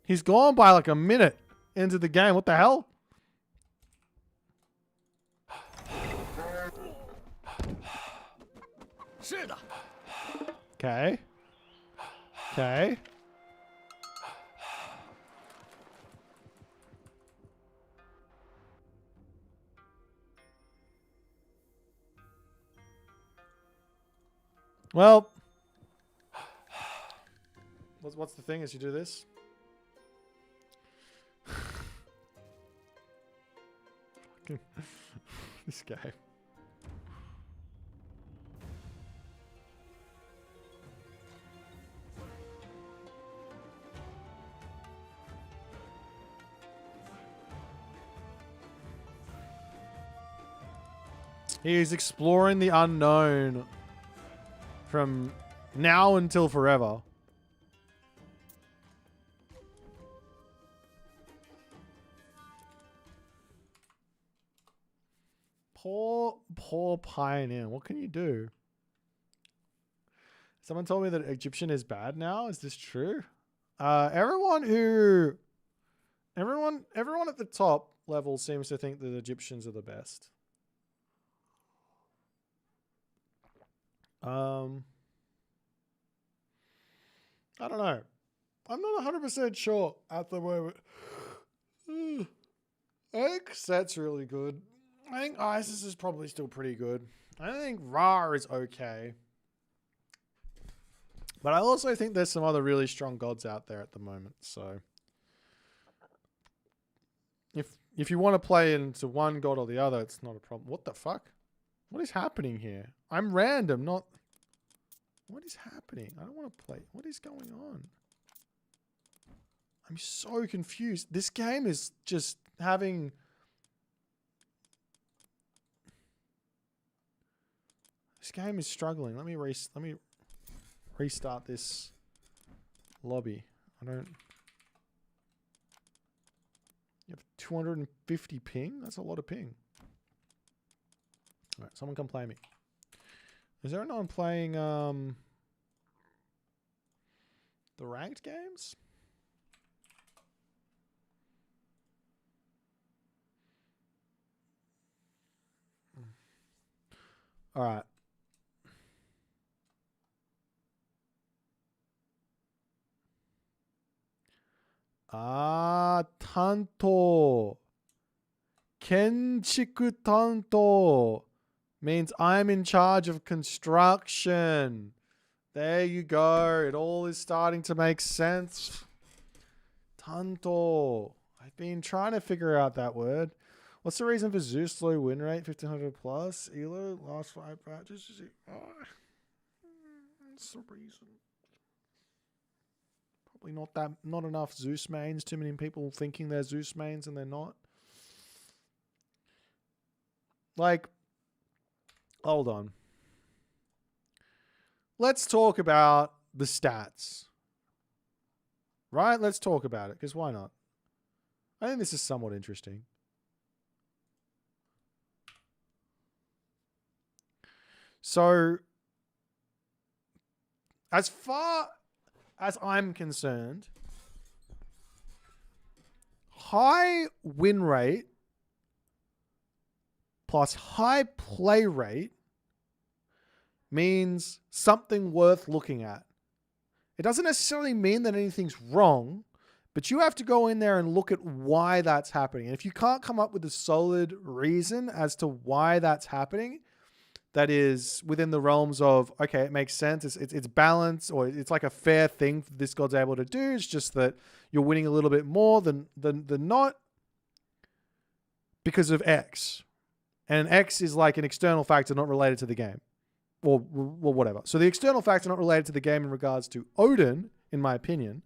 He's gone by like a minute into the game. What the hell? Okay. Okay. Well, what's the thing as you do this? Fucking this guy. He is exploring the unknown from now until forever. Poor pioneer. What can you do? Someone told me that Egyptian is bad now. Is this true? Everyone at the top level seems to think that Egyptians are the best. I don't know. I'm not 100% sure at the moment. I think Set's really good. I think Isis is probably still pretty good. I think Ra is okay. But I also think there's some other really strong gods out there at the moment. So if you want to play into one god or the other, it's not a problem. What the fuck? What is happening here? I'm random, not... What is happening? I don't want to play. What is going on? I'm so confused. This game is just having... This game is struggling. Let me restart this lobby. I don't... You have 250 ping? That's a lot of ping. Alright, someone come play me. Is there anyone playing The ranked games? All right. Tanto. Kenchiku tanto means I'm in charge of construction. There you go. It all is starting to make sense. Tanto. I've been trying to figure out that word. What's the reason for Zeus low win rate? 1500 plus. Elo last 5 matches. That's the reason. Probably not enough Zeus mains. Too many people thinking they're Zeus mains and they're not. Like, hold on. Let's talk about the stats. Right? Let's talk about it, because why not? I think this is somewhat interesting. So, as far as I'm concerned, high win rate plus high play rate means something worth looking at. It doesn't necessarily mean that anything's wrong, but you have to go in there and look at why that's happening. And if you can't come up with a solid reason as to why that's happening, that is within the realms of, okay, it makes sense, it's balanced, or it's like a fair thing this god's able to do, it's just that you're winning a little bit more than not because of X. And X is like an external factor not related to the game. Or whatever. So the external factor not related to the game in regards to Odin, in my opinion,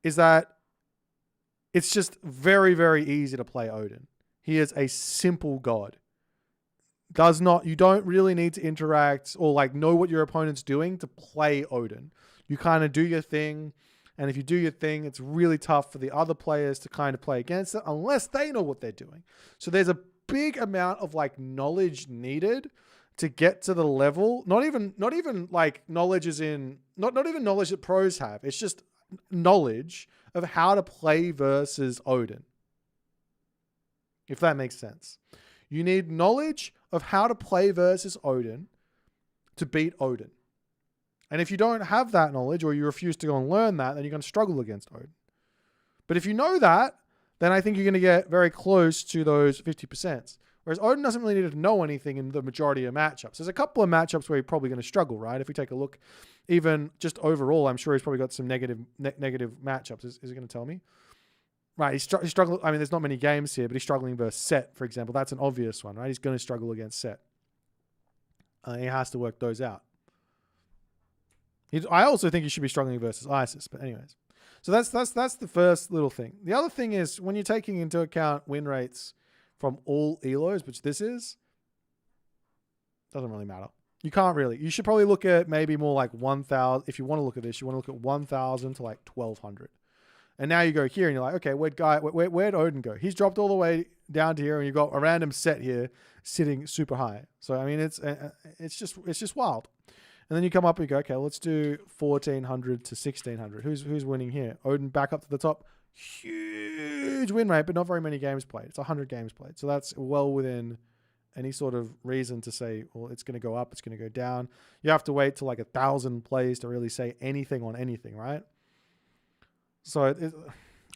is that it's just very, very easy to play Odin. He is a simple god. You don't really need to interact or like know what your opponent's doing to play Odin. You kind of do your thing, and if you do your thing, it's really tough for the other players to kind of play against it unless they know what they're doing. So there's a big amount of like knowledge needed to get to the level, not even like knowledge is in, not even knowledge that pros have. It's just knowledge of how to play versus Odin. If that makes sense. You need knowledge of how to play versus Odin to beat Odin. And if you don't have that knowledge, or you refuse to go and learn that, then you're going to struggle against Odin. But if you know that, then I think you're going to get very close to those 50%. Whereas Odin doesn't really need to know anything in the majority of matchups. There's a couple of matchups where you're probably going to struggle, right? If we take a look, even just overall, I'm sure he's probably got some negative matchups. Is he going to tell me? Right, he's struggling. I mean, there's not many games here, but he's struggling versus Set, for example. That's an obvious one, right? He's going to struggle against Set. He has to work those out. I also think he should be struggling versus Isis, but anyways. So that's the first little thing. The other thing is when you're taking into account win rates from all elos, which this is, doesn't really matter. You can't really. You should probably look at maybe more like 1,000. If you want to look at this, you want to look at 1,000 to like 1,200. And now you go here and you're like, okay, where'd Odin go? He's dropped all the way down to here, and you've got a random Set here sitting super high. So I mean, it's just wild. And then you come up and you go, okay, let's do 1,400 to 1,600. Who's winning here? Odin back up to the top. Huge win rate, but not very many games played. It's 100 games played. So that's well within any sort of reason to say, well, it's going to go up, it's going to go down. You have to wait till like 1,000 plays to really say anything on anything, right? So I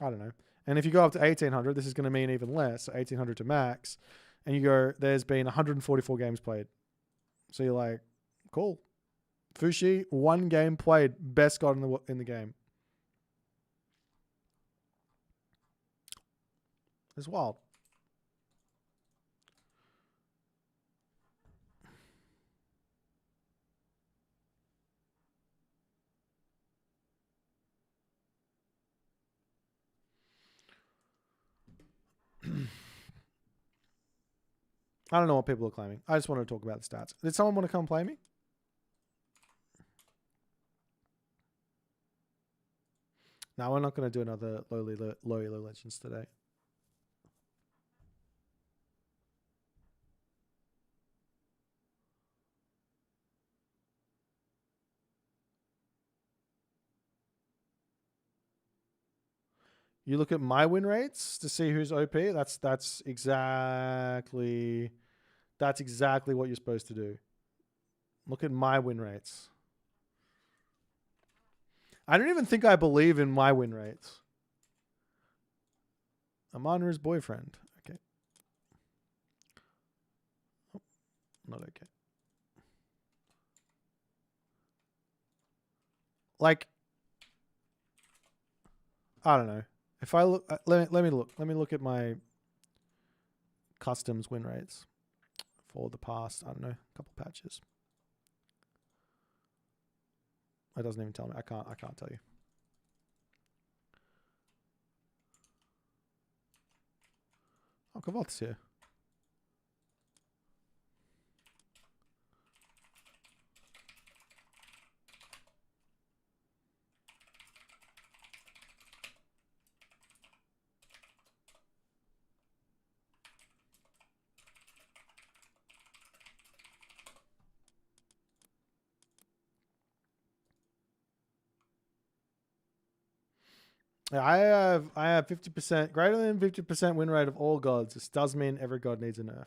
don't know. And if you go up to 1,800, this is going to mean even less. So 1,800 to max. And you go, there's been 144 games played. So you're like, cool. Fushi, 1 game played, best god in the game. It's wild. I don't know what people are claiming. I just wanted to talk about the stats. Did someone want to come play me? No, we're not going to do another low elo legends today. You look at my win rates to see who's OP. That's exactly what you're supposed to do. Look at my win rates. I don't even think I believe in my win rates. I'm on his boyfriend. Okay. Oh, not okay. Like, I don't know. If I look, let me look at my customs win rates for the past, I don't know, couple patches. It doesn't even tell me. I can't tell you. Oh, Kavot's here. Yeah, I have 50%, greater than 50% win rate of all gods. This does mean every god needs a nerf.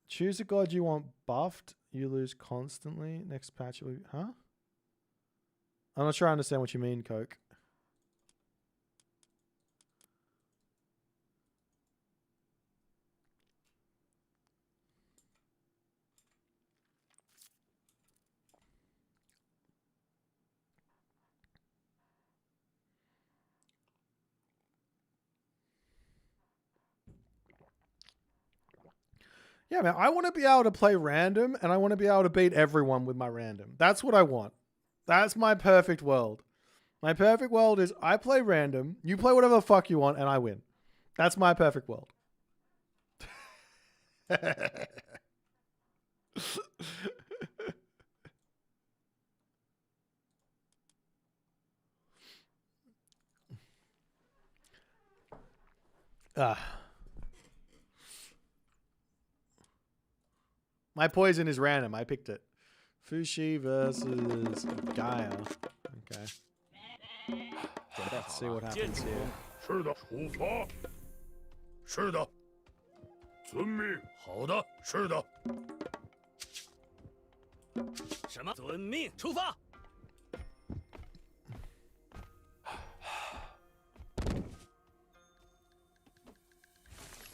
Choose a god you want buffed. You lose constantly. Next patch, huh? I'm not sure I understand what you mean, Coke. Yeah, man, I want to be able to play random and I want to be able to beat everyone with my random. That's what I want. That's my perfect world. My perfect world is I play random, you play whatever the fuck you want, and I win. That's my perfect world. My poison is random. I picked it. Fushi versus Gaia. Okay. Let's see what happens here. 是的，出发。是的，遵命。好的，是的。什么？遵命，出发。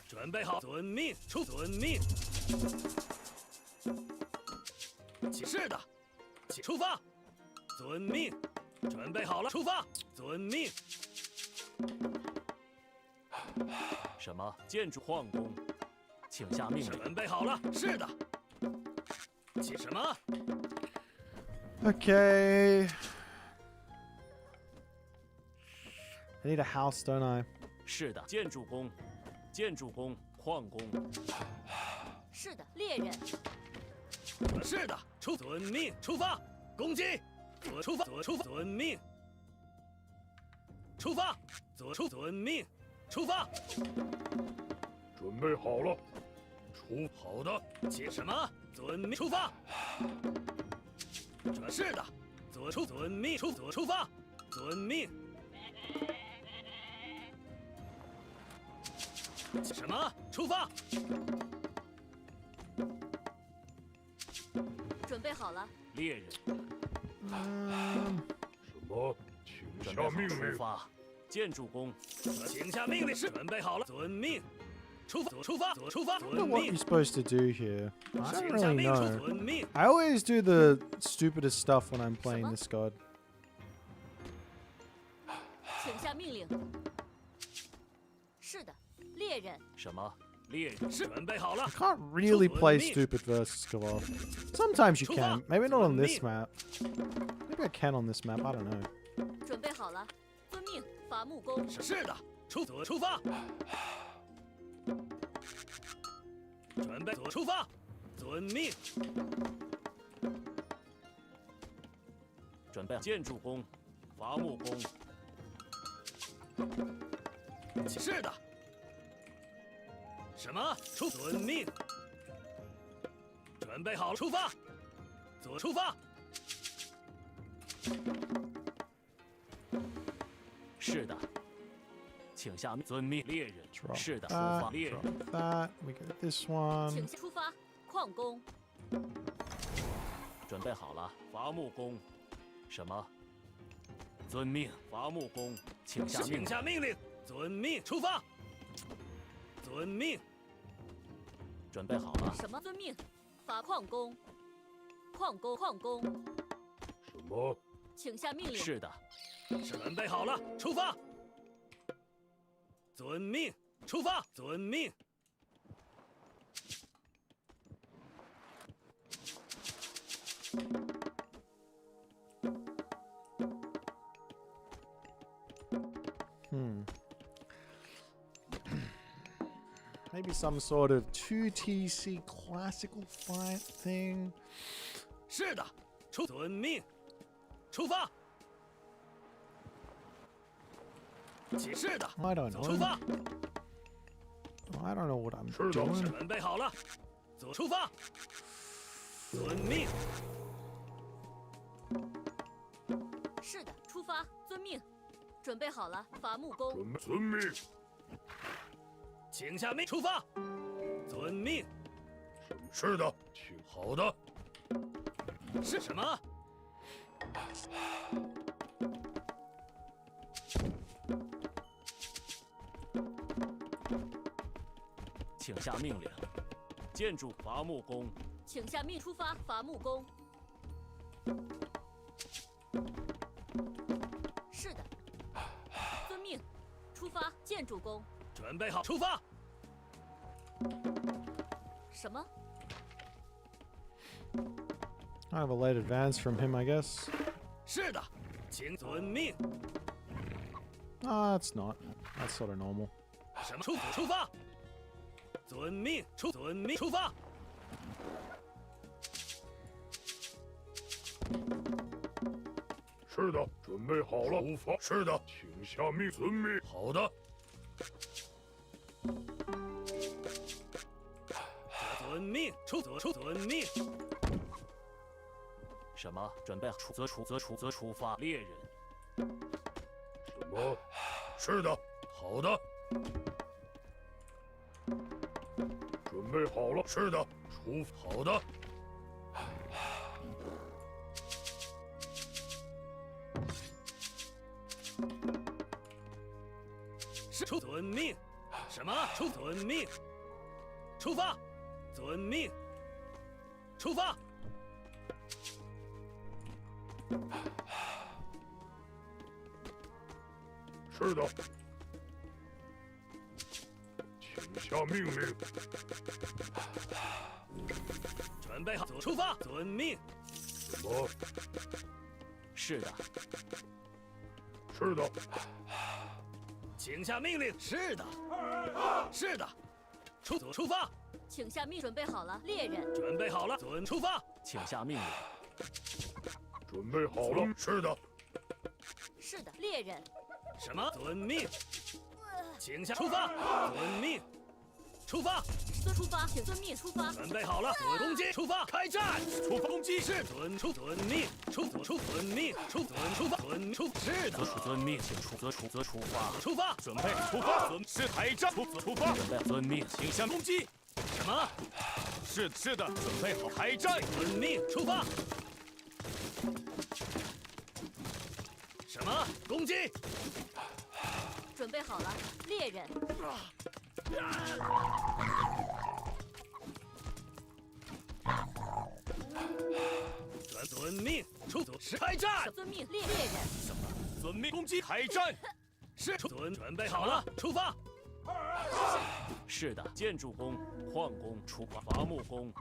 准备好，遵命，遵命。是的，出发。遵命，准备好了，出发。遵命。什么？建筑矿工，请下命令。准备好了，是的。什么？ Okay. I need a house, don't I? 是的，建筑工，矿工。是的，猎人。是的，遵命，出发，攻击，出发，遵命，出发，遵命，出发。准备好了，好的，什么？遵命，出发。是的，遵命，出发，遵命。什么？出发。准备好了。猎人。什么？请下命令。出发。建筑工。请下命令。是准备好了，遵命。出发，I don't know what you're supposed to do here. I don't really know. 遵命。 I always do the stupidest stuff when I'm playing this god. 请下命令。是的，猎人。什么？猎人。是准备好了。 I can't really play stupid versus Kavov. Sometimes you can. Maybe not on this map. Maybe I can on this map. I don't know. 准备好了，遵命，伐木工。是的，出发。准备出发，遵命。准备建筑工，伐木工。是的。什么？遵命。准备好了，出发，左出发。是的，请下遵命，猎人。 Drop 是的，出 that, 发，猎人。 drop that. We get this one. 请出发，矿工。准备好了，伐木工。什么？遵命，伐木工，请下命请令。下命令，遵命，出发。遵命，准备好了，什么遵命？伐矿工。矿工，什么？请下命令。是的，准备好了，出发。遵命，出发。遵命。 Maybe some sort of 2TC classical fight thing. 是的，遵命，出发。是的， I don't 出 know. 发。 I don't know what I'm 是的， doing. 准备好了，出发。遵命，是的，出发，遵命。准备好了，伐木工。遵命。请下命，出发。遵命。是的，请好的。是什么？请下命令。建筑伐木工。请下命出发，伐木工。是的，遵命，出发，建筑工。准备好，出发。什么？ I have a late advance from him, I guess. 是的，请遵命。 It's not. That's sort of normal. 什么？出发。遵命，遵命，出发。是的，准备好了。出发。是的，请下命，遵命。好的。遵命，遵命。什么？准备出发，猎人。什么？是的，好的。准备好了。是的，好的。是遵命。什么？遵命。出发。遵命。出发。是的，请下命令。准备好，出发。遵命。什么？是的，是的。请下命令。是的，是的。出发。请下命，准备好了，猎人。准备好了，出发。请下命令。准备好了。是的。是的，猎人。什么？遵命。请下出发。遵命。出发。出发，请遵命出发。准备好了，攻击，出发，开战，出发攻击，是遵命，遵命，出发，是的，遵命，请出发，出发，准备出发，是开战，出发，准备遵命，请向攻击。什么？是的，准备好开战，遵命，出发。什么？攻击？准备好了，猎人。遵命，开战。遵命，猎人。什么？遵命，攻击，开战。是准备好了，出发。是的，建筑工、矿工、伐木工。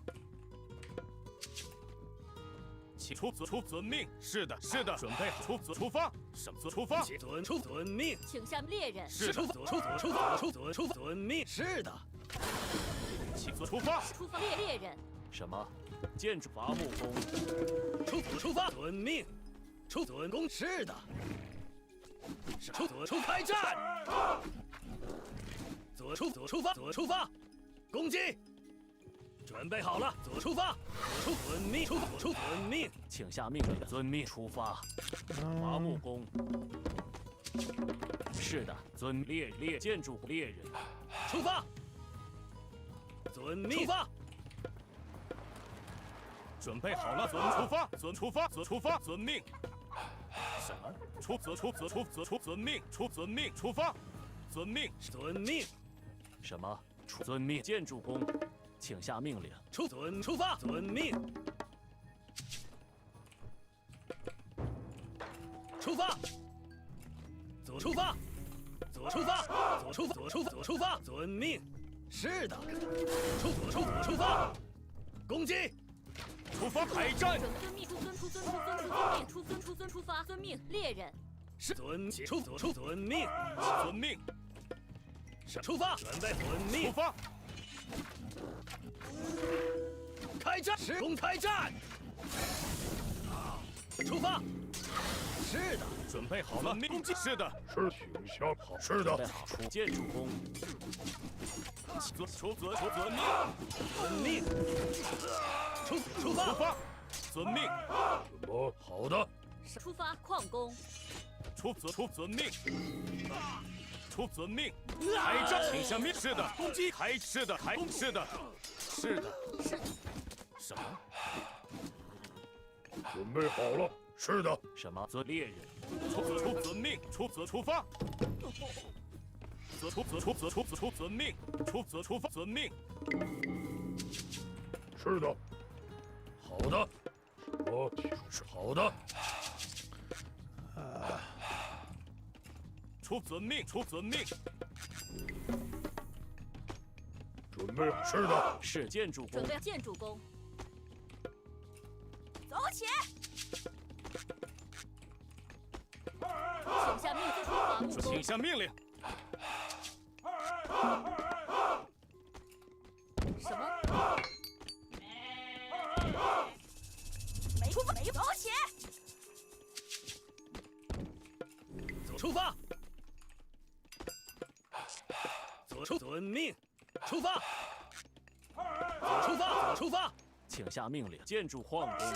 遵命。是的，准备好出发。什么？出发。遵命。请下猎人。是出遵命。是的。请出发。出发，猎人。什么？建筑伐木工。出发。遵命。遵攻。是的。开战。出发。攻击。准备好了，出发，遵命，遵命，请下命令，遵命出发。伐木工。是的，遵猎建筑猎人。出发，遵命，出发。准备好了，出发，出发，出发，遵命。什么？遵命，遵命，出发，遵命，遵命。什么？遵命，建筑工，请下命令。出发，遵命。出发，出发，出发，出发，遵命。是的，出发，攻击。出发，开战！遵命，出发，遵命，猎人。是遵命，遵命。出发，准备遵命，出发。开战，公开战。出发。是的，准备好了，攻击。是的，是请下好。是的，准备好，出建筑工。遵命，遵命。出发，遵命。什么？好的。出发，矿工。遵命。遵命。开战，请下命。是的，攻击。是的，开攻。是的，是的。什么？准备好了。是的。什么？猎人。遵命。出发。遵命。出发。遵命。是的。好的。我是好的。遵命。遵命。准备是的。是建筑工。准备建筑工。走起！请下命令，伐木工。请下命令。什么？没走起！出发，遵命，出发，出发，请下命令，建筑矿工。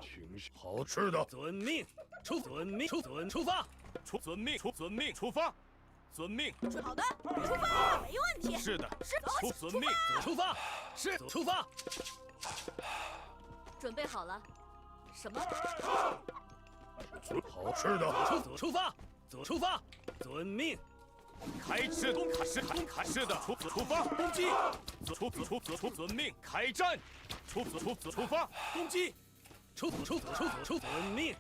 请好吃的。遵命，遵命，出发，遵命，遵命，出发，遵命。好的，出发，没问题。是的，是遵命，出发，是出发。准备好了。什么？好吃的。出发，遵命。开是攻是的，出发攻击，遵命开战，出发攻击，遵命，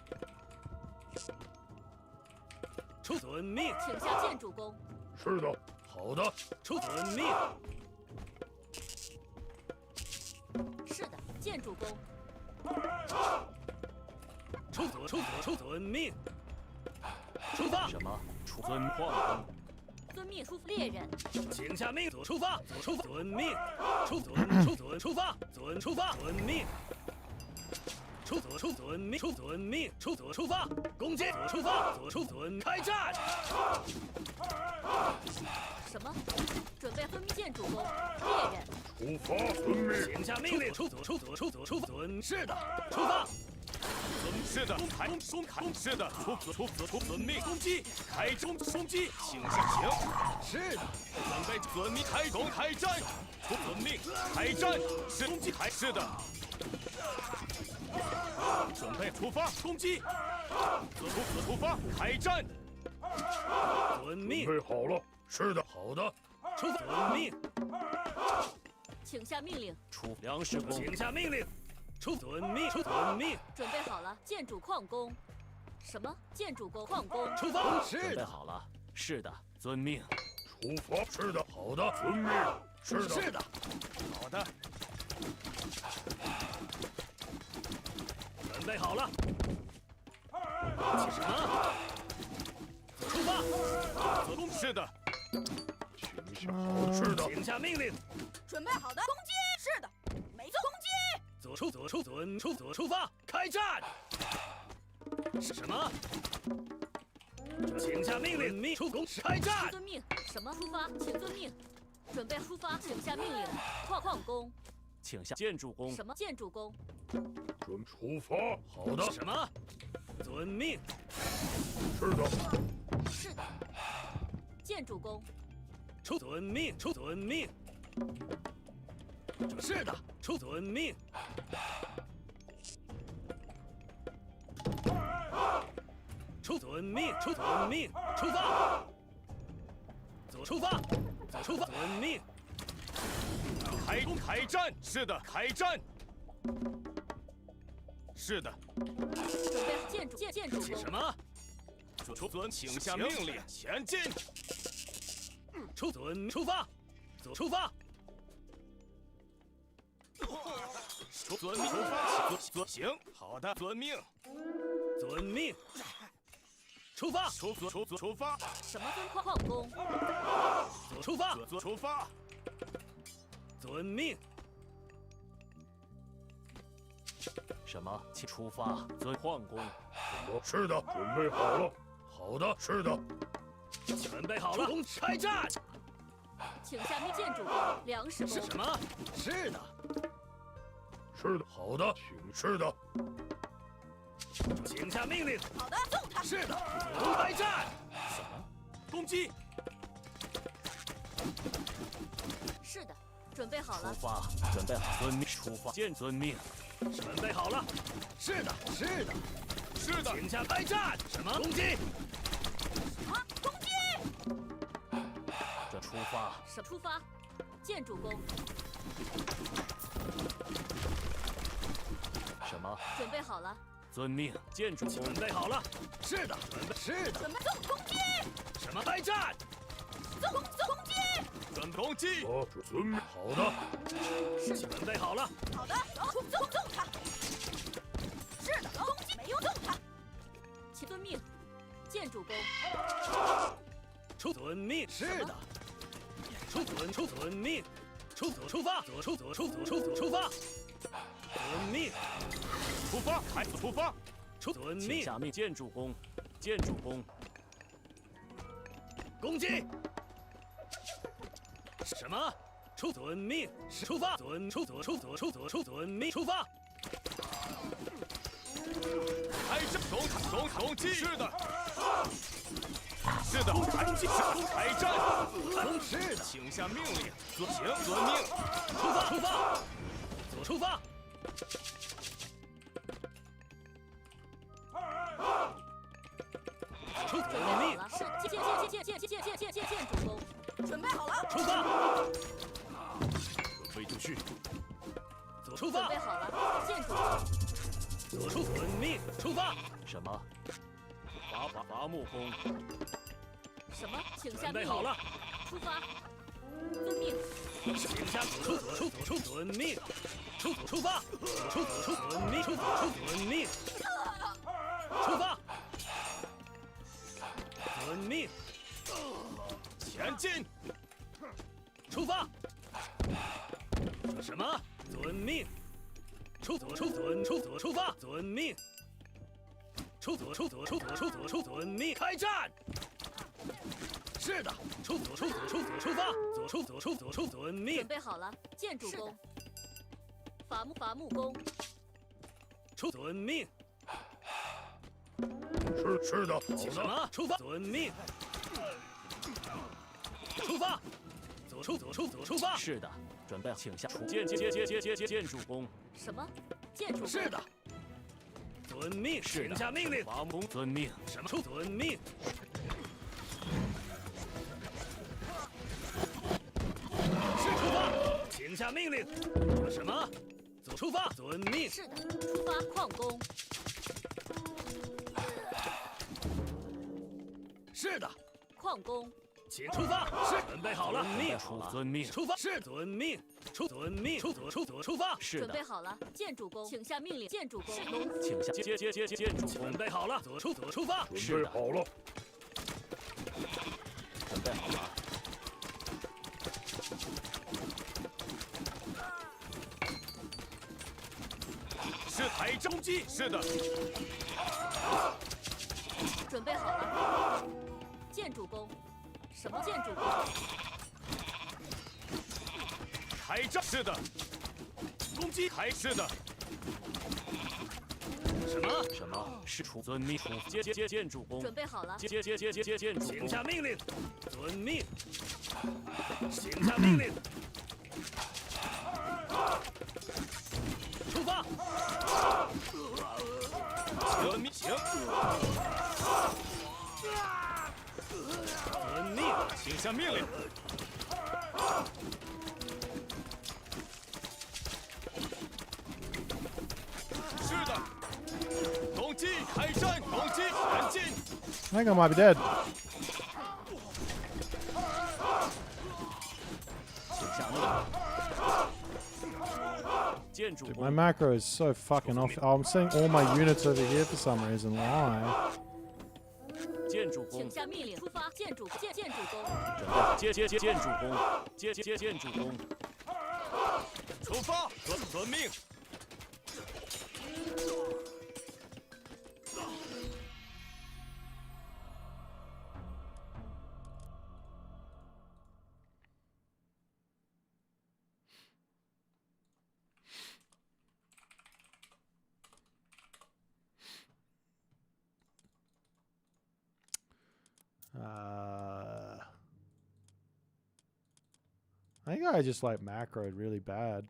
遵命，请下建筑工。是的。好的。遵命。是的，建筑工。遵命。出发。什么？遵矿工。遵命，出猎人。请下命，出发，遵命，出发，遵命，遵命，出发，攻击，出发，开战。什么？准备分建筑工，猎人。出发，遵命。请下命令，是的，出发。是的，公开，是的，遵命，攻击，开攻击，请下行。是的，准备遵命开战，遵命开战，是攻击是的。准备出发攻击，出发开战。遵命。准备好了。是的。好的。遵命。请下命令。出粮食工。请下命令。遵命。准备好了，建筑矿工。什么？建筑工矿工。出发。准备好了。是的，遵命。出发。是的。好的。遵命。是的。好的。准备好了。什么？出发。是的。请下好吃的。请下命令。准备好的，攻击。是的，没错，攻击。出发，开战。是什么？请下命令，出攻，开战。遵命。什么？出发，请遵命。准备出发，请下命令。矿工。请下建筑工。什么建筑工？准出发。好的，什么？遵命。是的，是的。建筑工。遵命。遵命。是的，遵命。遵命。遵命。出发。出发。出发。遵命。开战！是的，开战！是的，准备建筑工。什么？请下命令，前进！出发。出发。遵命，出发。行，好的，遵命。遵命。出发。出发。什么矿工？出发。出发。遵命。什么？请出发。矿工。是的，准备好了。好的，是的。准备好了，开战！请下命建筑工、粮食工。是什么？是的。是的，好的，请是的。请下命令。好的，送他。是的，开战！攻击！是的，准备好了。出发，准备好。遵命，出发。遵命。准备好了。是的，是的，是的。请下开战！什么？攻击！啊，攻击！这出发。出发。建筑工。什么？准备好了。遵命。建筑工。准备好了。是的，是的。准备送攻击！什么？开战！送攻击！准备攻击！遵命。好的。准备好了。好的，送他。是的，攻击没有送他。请遵命。建筑工。遵命。是的。遵命。出发。出发。遵命。出发，开始出发。遵命。下命。建筑工。建筑工。攻击！什么？遵命。出发。遵命。出发。开战！攻击！是的，是的，开战！是的，请下命令，遵命。出发。准备好了。是建筑工。准备好了。出发。准备就绪。出发。准备好了。建筑工。遵命。出发。什么？伐木工。什么？请下命令。准备好了。出发。遵命。请下遵命。出发。遵命。遵命。出发。遵命。前进。出发。什么？遵命。出发。遵命。遵命。开战！是的。出发。遵命。准备好了。建筑工。伐木工。遵命。是的，好的。什么？出发。遵命。出发。出发。是的，准备请下建筑工。什么？建筑工。是的。遵命。请下命令。伐木工。遵命。什么？遵命。是出发。请下命令。什么？出发。遵命。是的，出发。矿工。是的。矿工。请出发。是。准备好了。遵命。出发。是遵命。遵命。出发。是的。准备好了。建筑工，请下命令。建筑工。请下建筑工。准备好了。出发。准备好了。准备好了。是台攻击！是的，准备好了。建筑工。什么建筑工？开战！是的，攻击开是的。什么？什么？是出遵命出建主公。准备好了。建主请公。下命令，遵命。请下命令，出发。遵命行。遵命，请下命令。是的。攻击开山，攻击前进。 I think I might be dead. 请下命令。建主 Dude, 公。 my macro is so fucking off. Oh, I'm seeing all my units over here for some reason. Why? 建主公请。下命令，出发。建主公。准备建主公。建主公。出发，遵命。 I think I just like macroed really bad.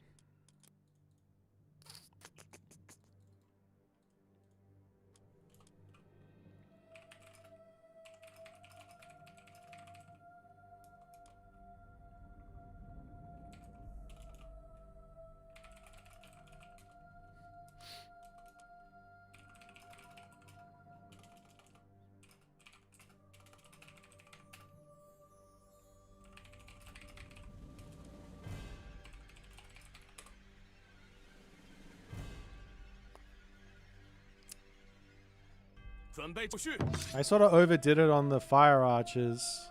I sort of overdid it on the fire archers,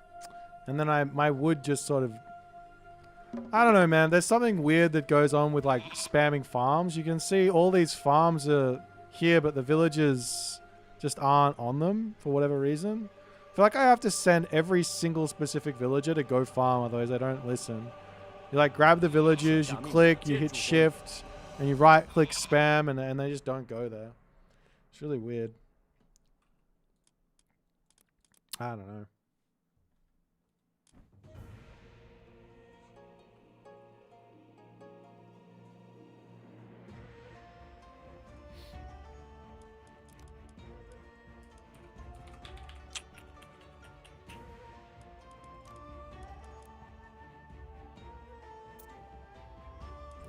and then my wood just sort of, I don't know, man. There's something weird that goes on with like spamming farms. You can see all these farms are here, but the villagers just aren't on them for whatever reason. I feel like I have to send every single specific villager to go farm, otherwise they don't listen. You like grab the villagers, you click, you hit shift, and you right click spam, and they just don't go there. It's really weird. I don't know.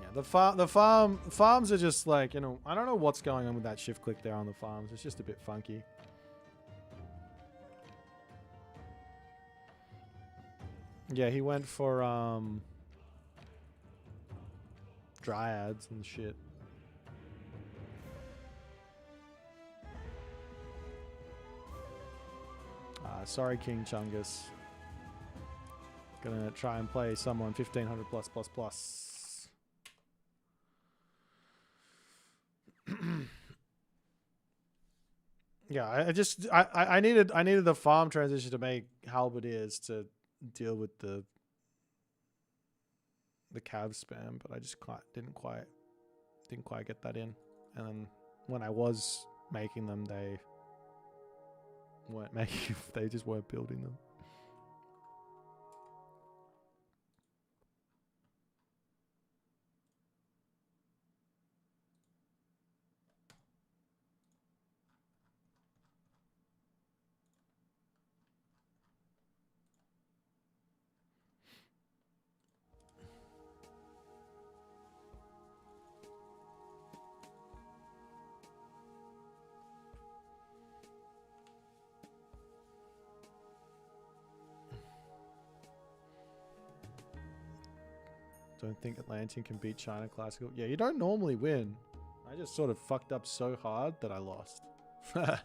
Yeah, the farms are just like, you know, I don't know what's going on with that shift click there on the farms. It's just a bit funky. Yeah, he went for dryads and shit. Sorry, King Chungus. Gonna try and play someone 1500 plus plus plus. Yeah, I needed the farm transition to make halberdiers to deal with the cav spam, but I just didn't quite get that in. And then when I was making them, they weren't making. They just weren't building them. Don't think Atlantean can beat China Classical. Yeah, you don't normally win. I just sort of fucked up so hard that I lost. But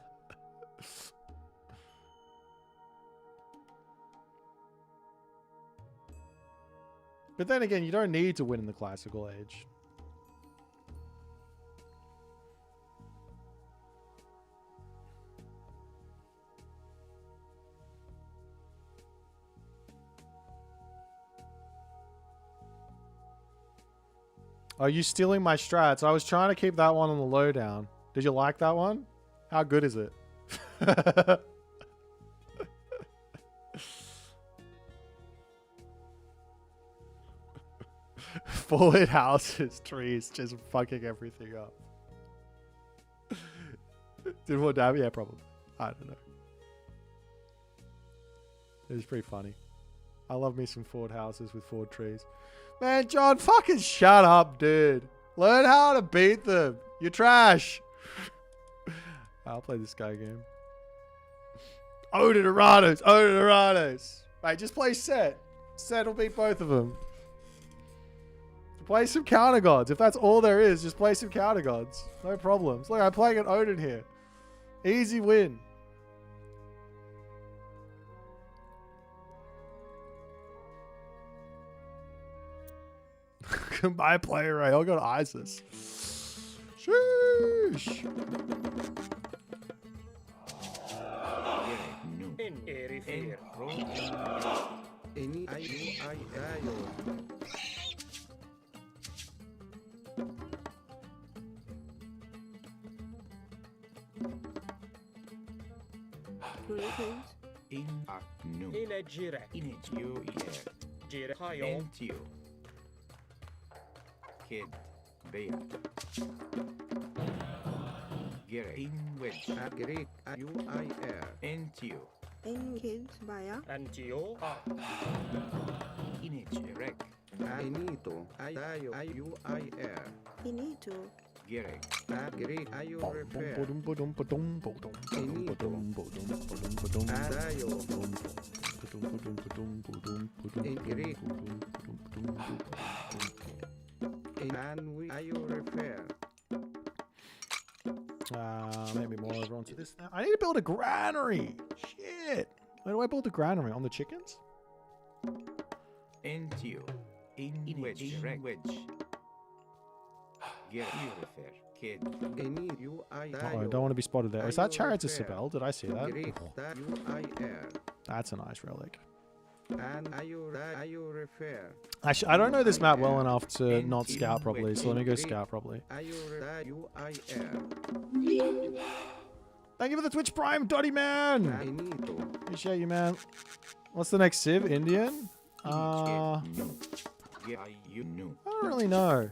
then again, you don't need to win in the Classical Age. Are you stealing my strats? I was trying to keep that one on the lowdown. Did you like that one? How good is it? Forward houses, trees, just fucking everything up. Did more damage? Yeah, probably. I don't know. It was pretty funny. I love me some forward houses with forward trees. Man, John, fucking shut up, dude. Learn how to beat them. You're trash. I'll play this guy game. Odin Arados. Odin Arados. Mate, just play Set. Set will beat both of them. Play some counter gods. If that's all there is, just play some counter gods. No problems. Look, I'm playing an Odin here. Easy win. My player Ray. I got Isis. Sheesh. In a gira. In a gira. Entio. Kid. Bear. Gere. In wedge. Agric. UIR. Entio. In kids baya. Antio. Inage. Rec. Inito. Io. UIR. Inito. Gere. Agric. Io repair. And we repair. Maybe more over onto this now. I need to build a granary. Shit. Where do I build a granary? On the chickens? Entio. In wedge. Wedge. Get repair. Kid. I don't want to be spotted there. Is that Chariots of Sibel? Did I see that? That's a nice relic. Actually, I don't know this map well enough to not scout properly, so let me go scout properly. Thank you for the Twitch Prime, Dotty Man! Appreciate you, man. What's the next Civ? Indian? I don't really know.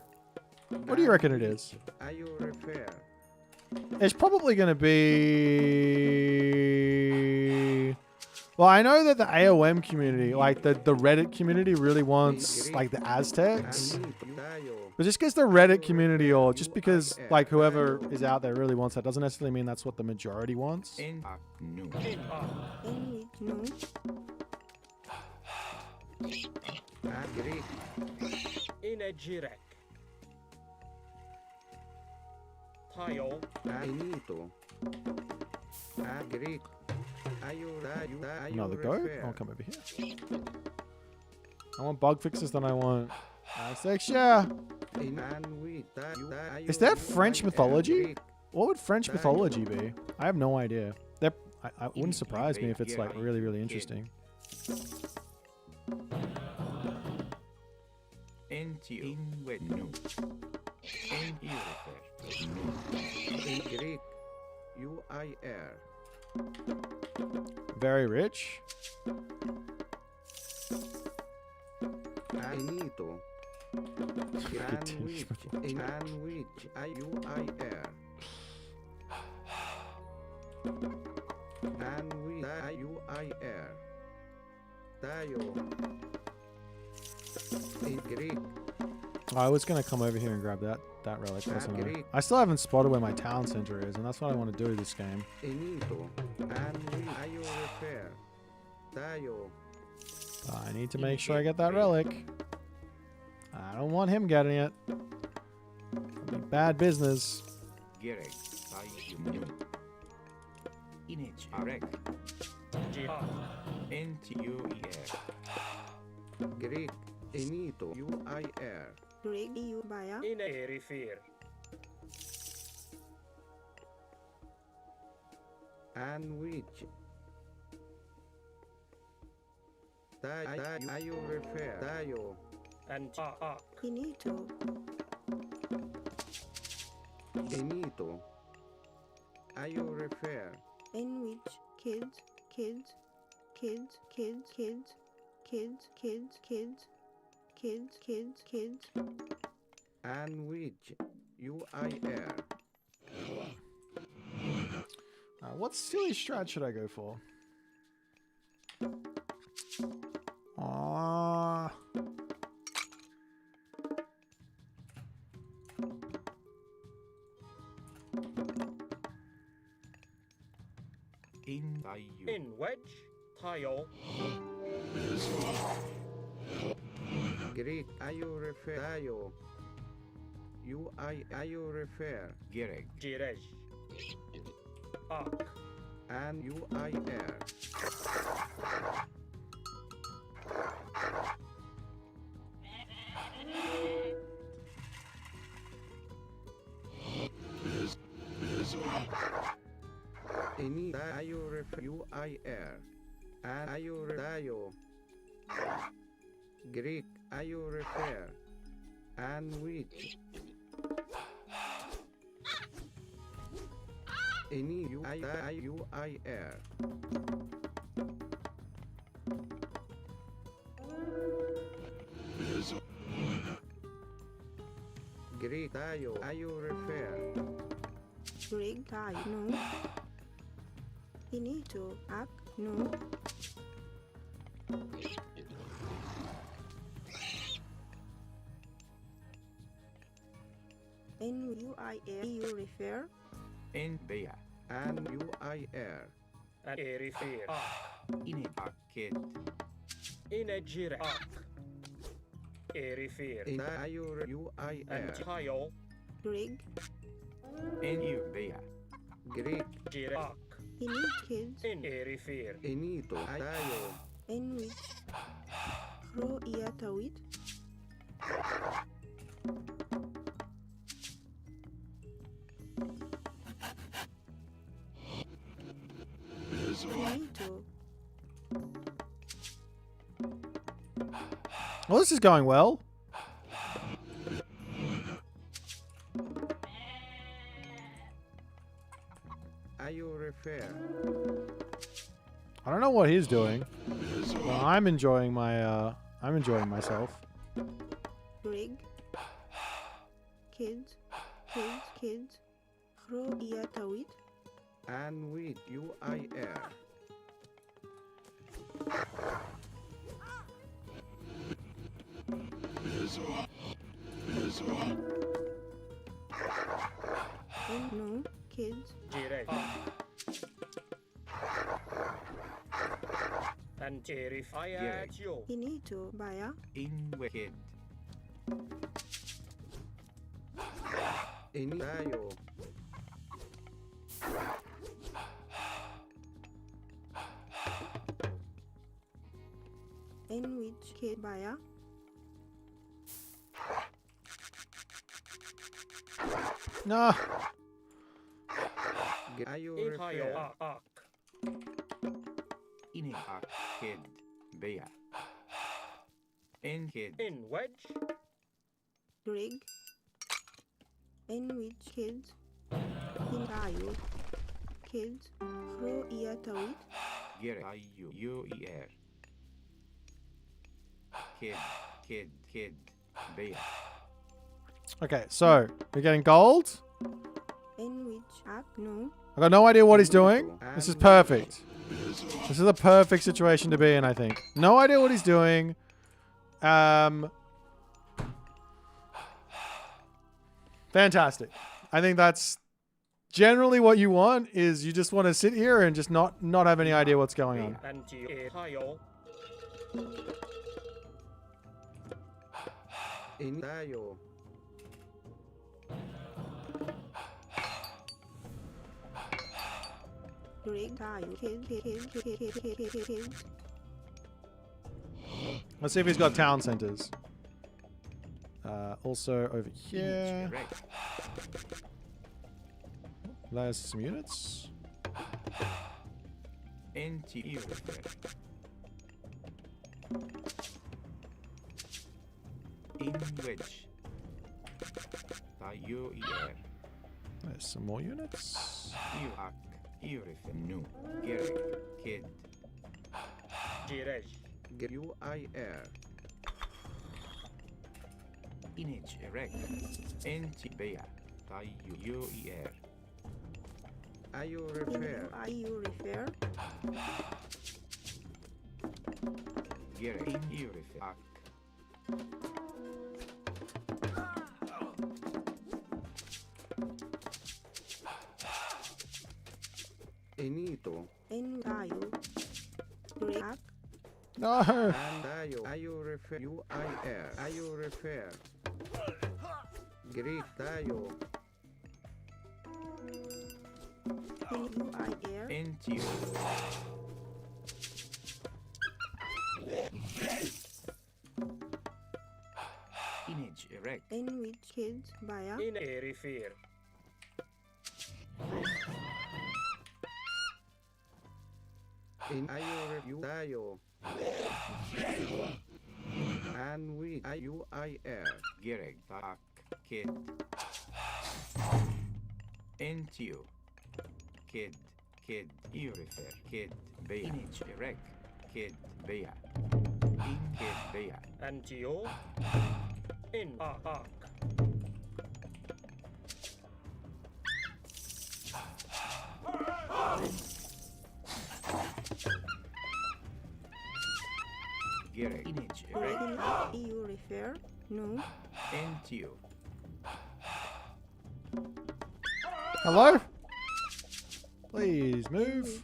What do you reckon it is? It's probably going to be... Well, I know that the AOM community, like the Reddit community really wants like the Aztecs. But just because the Reddit community or just because like whoever is out there really wants that doesn't necessarily mean that's what the majority wants. Another goat? I'll come over here. I want bug fixes, then I want Aztecs, yeah. Is that French mythology? What would French mythology be? I have no idea. I wouldn't surprise me if it's like really, really interesting. Very rich. I was gonna come over here and grab that relic, wasn't I? I still haven't spotted where my town center is, and that's what I want to do this game. I need to make sure I get that relic. I don't want him getting it. It'll be bad business. Greg you baya. In a refer. And which Tayo refer. Tayo. And Inito. Enito. I refer. In which kids, kids, kids, kids, kids, kids, kids, kids, kids, kids, kids. And which UIR. What silly strat should I go for? Ah. In wedge, tile, Greek. I refer. Io. I refer. Gereg. girej, arc, And UIR. Any I refer. UIR. And I refer. Greek. I refer. And which. Any UIR. Greek. I refer. Greg die, no. Inito, ak, no. NUIR, you refer? In Bea. And UIR. and erifir, In a kid. in a gire, arc, erifir, In and UIR. tile, Greg, In you Bea. Greek. gire, arc, init kids, in erifir, Enito. Tayo. in which Ro iatawit, Inito, Well, this is going well. I refer. I don't know what he's doing. Well, I'm enjoying myself. Greg, kids, kids, kids, Ro iatawit, And with UIR. in no, kids, gire, and erifir, yo, Inito, baya, In wicked. In tayo. in which kid, baya, No. I in refer. tile, arc, In a kid. Bea. In kid. in wedge, Greg, in which kids, in tayo, kids, Ro iatawit, Gere. UER. Kid. Bea. Okay, so we're getting gold. in which ak, no, I've got no idea what he's doing. This is perfect. This is a perfect situation to be in, I think. No idea what he's doing. Fantastic. I think that's generally what you want, is you just want to sit here and just not have any idea what's going on. and tile, In tayo. Greg, tayo, kids, Let's see if he's got town centers. Also over here. Correct. There's some units. NT refer. In wedge. Tayuer. There's some more units. Irak. Irif. Nu. Gerek. Kid. Jirej. Uir. Inage. Erek. Enti. Bea. Tayuer. Ayu repair. You refer. Gerek. Irif. Ak. Enito. En tayo. Break. No! And ayu refer. Uir. Ayu repair. Greek tayo. UIR. Entio. Image erect. En which kids baya. In Erifir. In ayu review tayo. And we IUIR. Gereg tak kid. Entio. Kid. Kid. Urifer. Kid. Bea. Image erect. Kid. Bea. In kid Bea. Antio. In Aak. Gereg. Image erect. You refer. No. Entio. Hello? Please move.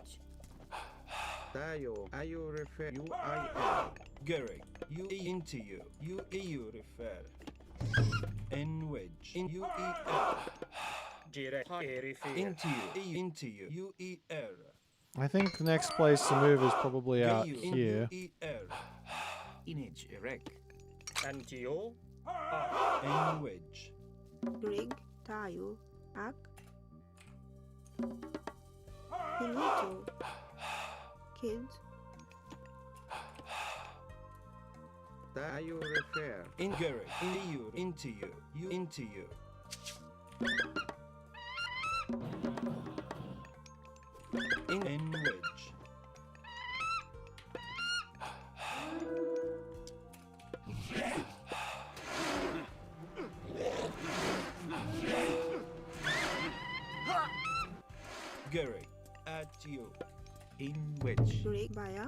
Tayo. Ayu refer. UIR. Gerek, you into you, you EU refer. N wedge, in UER, Jirej. Erifir. into you, UER. I think the next place to move is probably out EU, here. UER, Image erect. Antio. N wedge, Greg. Tayo. Ak. Finito. Kids. Tayo refer. in Gerek, in EU, into you, into you. In N wedge. Gerek, at you. In which. Greg baya.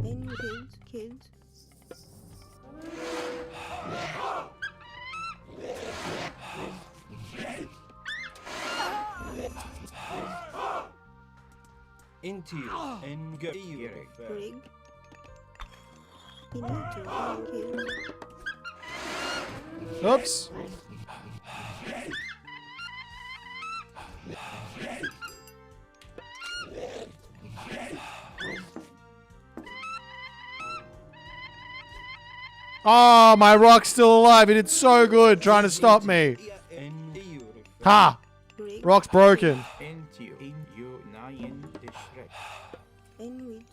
En kids. Kids. Into you, and go EU Gerek. refer. Greg. Finito. Kids. Oops! Oh, my rock's still alive. He did so good trying to stop me. And EU refer. Ha! Greg. Rock's broken. Entio. In you nine district. En which.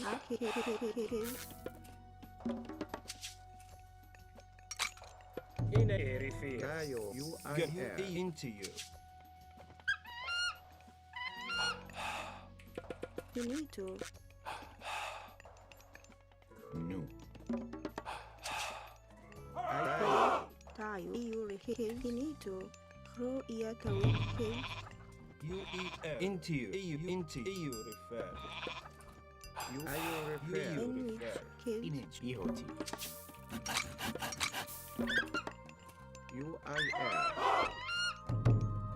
Ak. Kids. In Erifir. Tayo. Get UIR. into you. Finito. Nu. Tayo. You refer. Finito. Pro ia tayo. Kids. UER. Into you. EU. Into EU refer. Ayu refer. EU En which. refer. Kids. Image. EOT. UIR.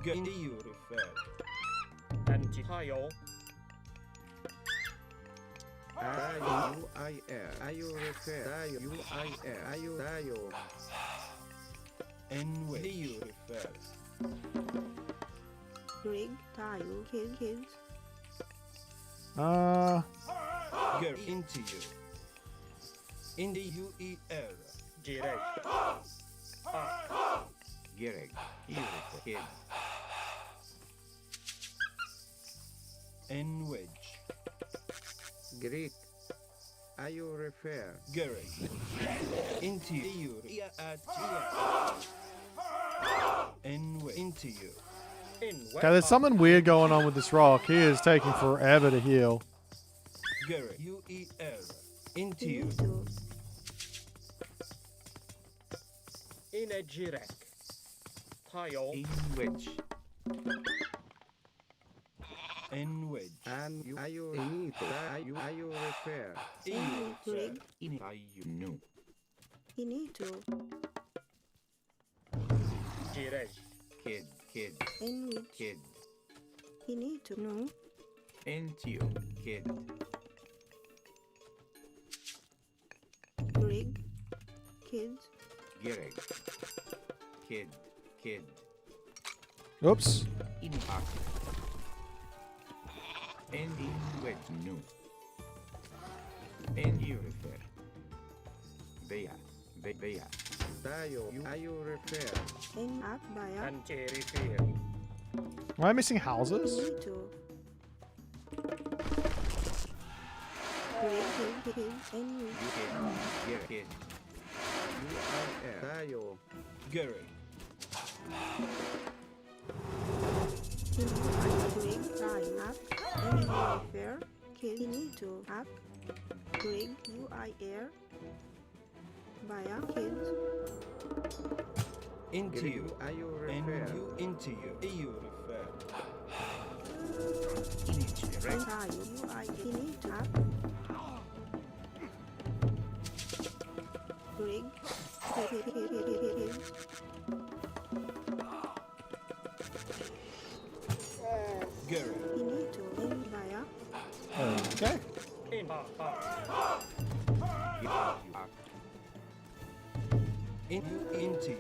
Get EU refer. Antio. Tayo. UIR. Ayu refer. Tayo. UIR. Ayu. Tayo. N wedge. EU refer. Greg. Tayo. Kids. Get into you. In the UER. Jirej. Gereg. Irif. Kid. N wedge. Greek. Are you refer? Gary. Into you. Into you. Okay, there's something weird going on with this rock. He is taking forever to heal. Gary. UER. Into You you. need to. In a jirek. Pile. In which. In which. And you, are you need? Are you refer? In rig. In you know. You need to. Jirek. Kid. In which. Kid. You need to know. Into you. Kid. Rig. Kids. Gary. Kid. Oops. In back. And in which no. And you refer. Bea. Are you refer? In Akbaya. And Jerry. Am I missing You houses? need to. Rig. Kids. In which. Kid. Tayo. Gary. Rig. Sign up. In fair. Kids. You need to. Up. Rig. UIR. Baya. Kids. Into you. Are you And refer? you into you. You refer. Tayo. UIR. You need to. Up. Rig. Kids. Gary. You need to. In Baya. Okay. In Into you.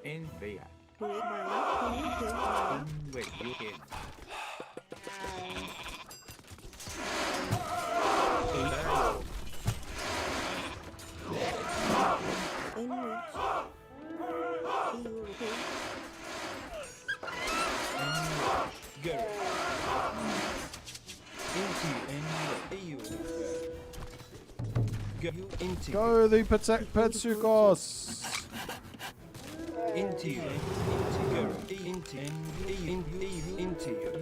In Bea. Rig. Baya. You need to. Baya. Wait, you kid. Tayo. In which. You kids. Gary. Into you. And you refer. You into Go the Petsukos. Into you. Into Gary. Into into you.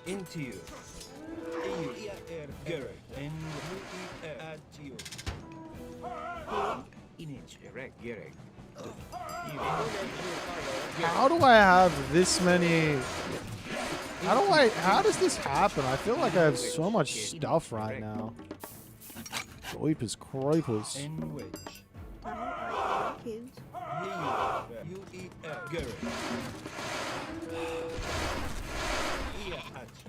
Into you. Gary. And at you. Gary. How do I have this many? How does this happen? I feel like I have so much stuff right now. Creepers, creepers. In which. Kids. Gary. At you.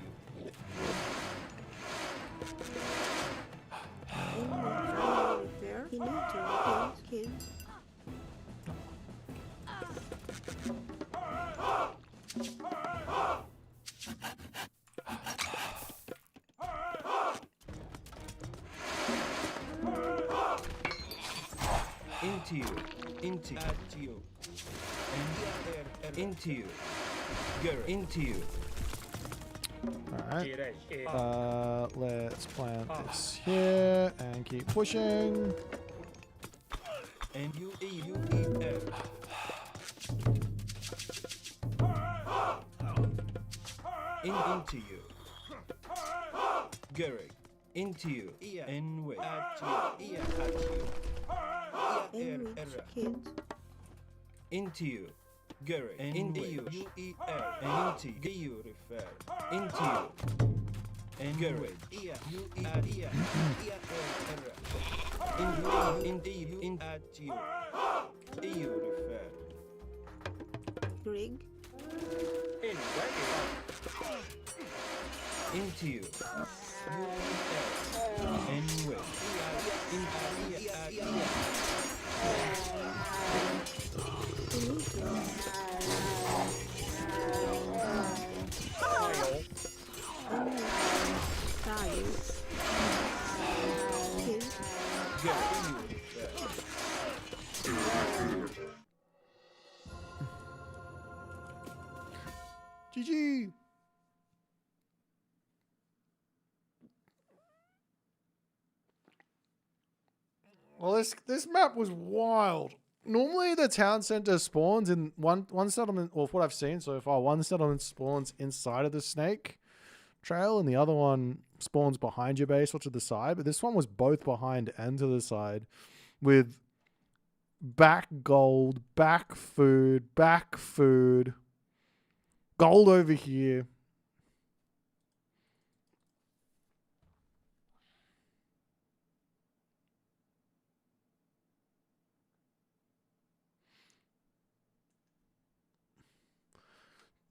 In which. Repair. You need to. Kids. Into you. At you. And into you. Gary. Into you. Alright. Jirek. Let's plant this here and keep pushing. And you. Into you. Gary. Into you. And with. At you. In which. Kids. Into you. Gary. And into you. And into you. Refer. Into you. And Gary. Into you. In at you. You refer. Rig. In Into you. And with. You need to. Tayo. Kids. GG. Well, this map was wild. Normally, the town center spawns in one settlement, or what I've seen so far, one settlement spawns inside of the snake trail, and the other one spawns behind your base or to the side. But this one was both behind and to the side, with back gold, back food, gold over here.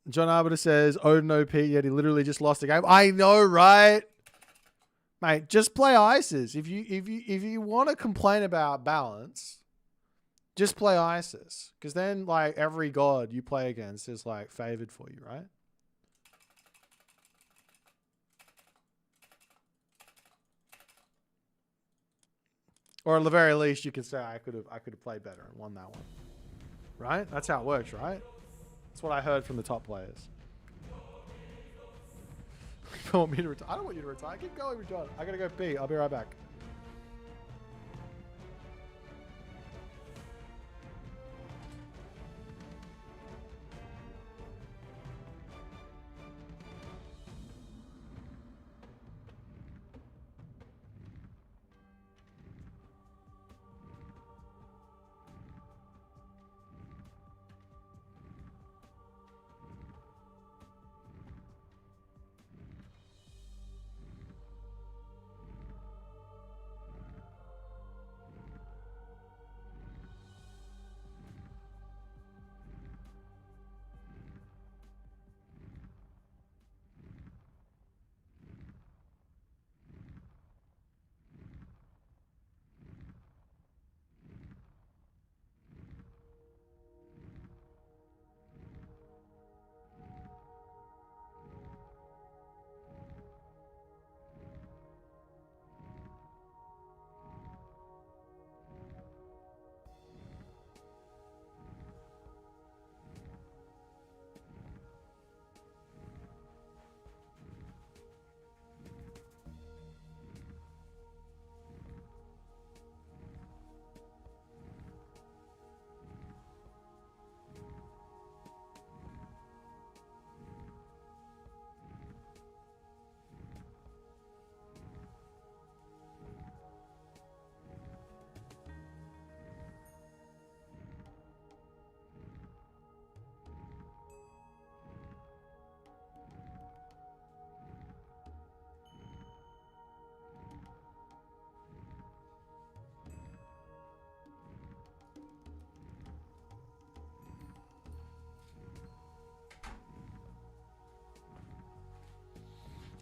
John Arbiter says Odin OP, yet he literally just lost a game. I know, right? Mate, just play ISIS. If you want to complain about balance, just play ISIS. Because then like every god you play against is like favored for you, right? Or at the very least you can say I could have played better and won that one. Right? That's how it works, right? That's what I heard from the top players. You want me to retire? I don't want you to retire. Keep going, John. I gotta go pee. I'll be right back.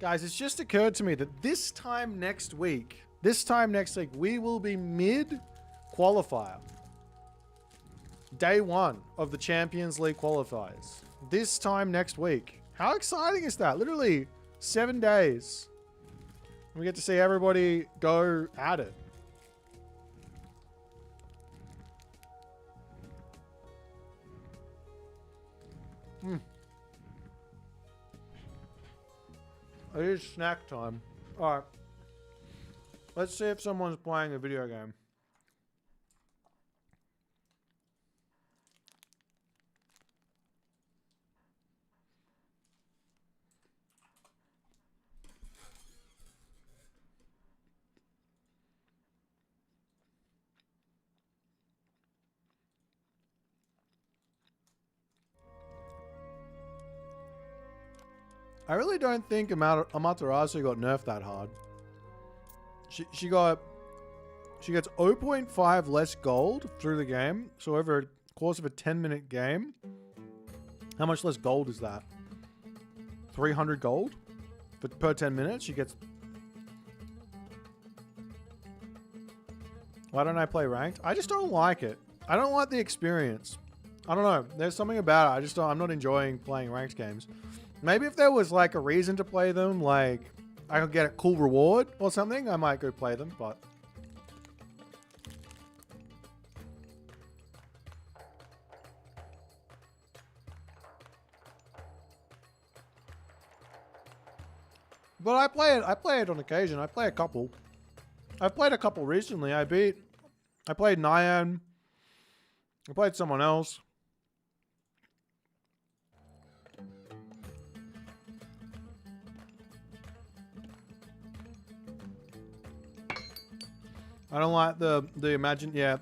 Guys, it's just occurred to me that this time next week, we will be mid-qualifier. Day 1 of the Champions League qualifiers. This time next week. How exciting is that? Literally 7 days. We get to see everybody go at it. It is snack time. Alright. Let's see if someone's playing a video game. I really don't think Amaterasu got nerfed that hard. She gets 0.5 less gold through the game. So over a course of a 10-minute game, how much less gold is that? 300 gold per 10 minutes. She gets. Why don't I play ranked? I just don't like it. I don't like the experience. I don't know. There's something about it. I'm not enjoying playing ranked games. Maybe if there was like a reason to play them, like I could get a cool reward or something, I might go play them, but But I play it on occasion. I play a couple. I've played a couple recently. I played Nyan. I played someone else. I don't like the imagine the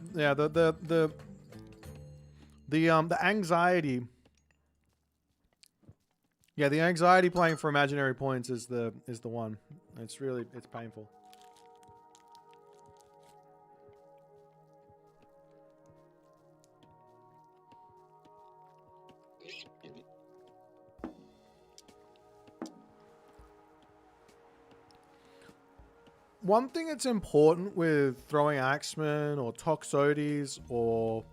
anxiety. Yeah, the anxiety playing for imaginary points is the one. It's painful. One thing that's important with throwing axemen or toxotes or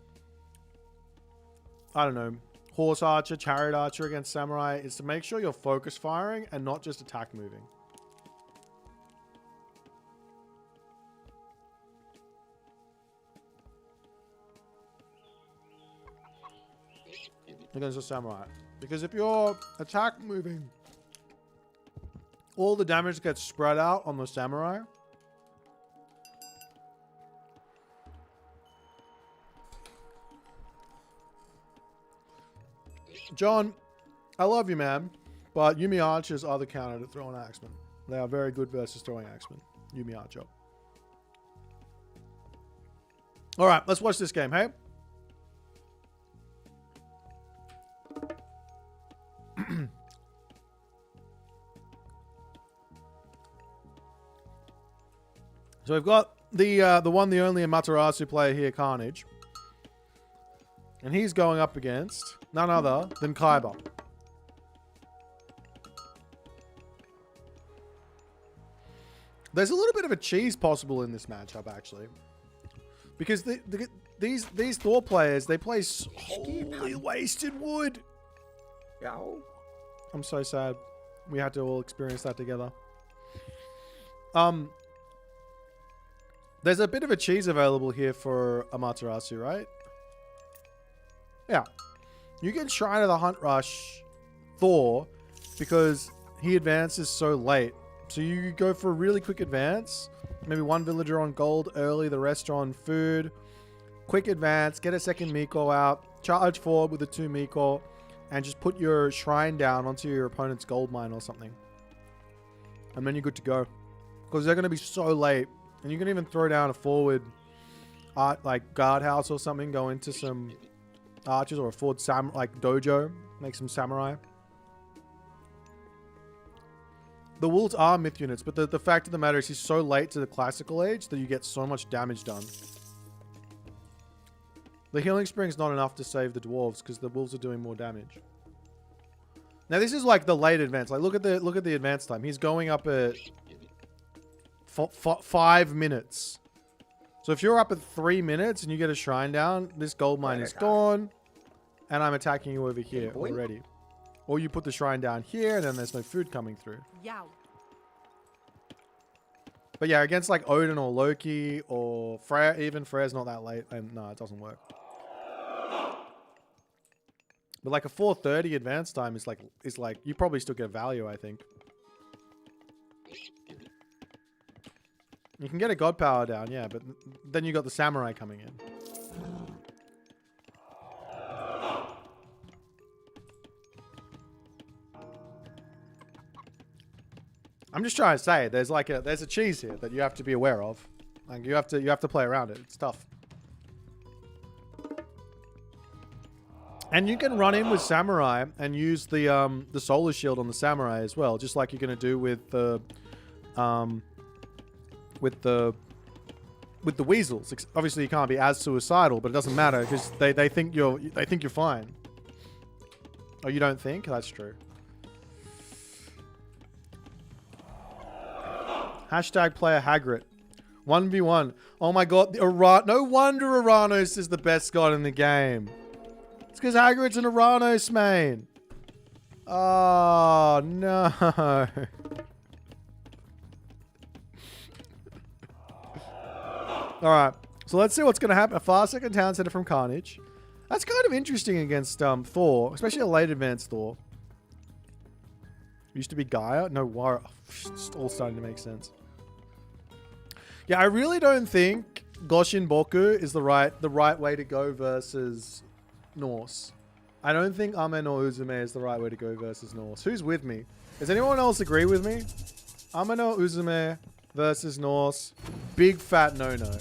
I don't know, horse archer, chariot archer against samurai is to make sure you're focus firing and not just attack moving. Against a samurai. Because if you're attack moving, all the damage gets spread out on the samurai. John, I love you, man, but Yumi archers are the counter to throwing axemen. They are very good versus throwing axemen. Yumi archer. All right, let's watch this game, hey? So we've got the one, the only Amaterasu player here, Carnage. And he's going up against none other than Kaiba. There's a little bit of a cheese possible in this matchup, actually. Because these Thor players, they play holy wasted wood. I'm so sad. We had to all experience that together. There's a bit of a cheese available here for Amaterasu, right? Yeah. You can Shrine of the Hunt Rush Thor because he advances so late. So you go for a really quick advance. Maybe one villager on gold early, the rest are on food. Quick advance, get a second Miko out, charge forward with the 2 Miko, and just put your shrine down onto your opponent's gold mine or something. And then you're good to go. Because they're going to be so late. And you can even throw down a forward like guardhouse or something, go into some archers or a forward like dojo, make some samurai. The wolves are myth units, but the fact of the matter is he's so late to the classical age that you get so much damage done. The healing spring's not enough to save the dwarves because the wolves are doing more damage. Now this is like the late advance. Like look at the advance time. He's going up at 5 minutes. So if you're up at 3 minutes and you get a shrine down, this gold mine is gone, and I'm attacking you over here already. Or you put the shrine down here, and then there's no food coming through. But yeah, against like Odin or Loki or Freya, even Freya's not that late, and no, it doesn't work. But like a 4:30 advance time is like you probably still get value, I think. You can get a god power down, yeah, but then you got the samurai coming in. I'm just trying to say there's a cheese here that you have to be aware of. Like you have to play around it. It's tough. And you can run in with samurai and use the solar shield on the samurai as well, just like you're gonna do with the weasels. Obviously you can't be as suicidal, but it doesn't matter because they think you're fine. Oh, you don't think? That's true. Hashtag player Hagrid. 1v1. Oh my god. No wonder Aranos is the best god in the game. It's because Hagrid's an Aranos main. Oh, no. Alright. So let's see what's going to happen. A far second town center from Carnage. That's kind of interesting against Thor. Especially a late advanced Thor. Used to be Gaia? No, War. It's all starting to make sense. Yeah, I really don't think Goshin Boku is the right way to go versus Norse. I don't think Ame no Uzume is the right way to go versus Norse. Who's with me? Does anyone else agree with me? Ame no Uzume versus Norse. Big fat no-no.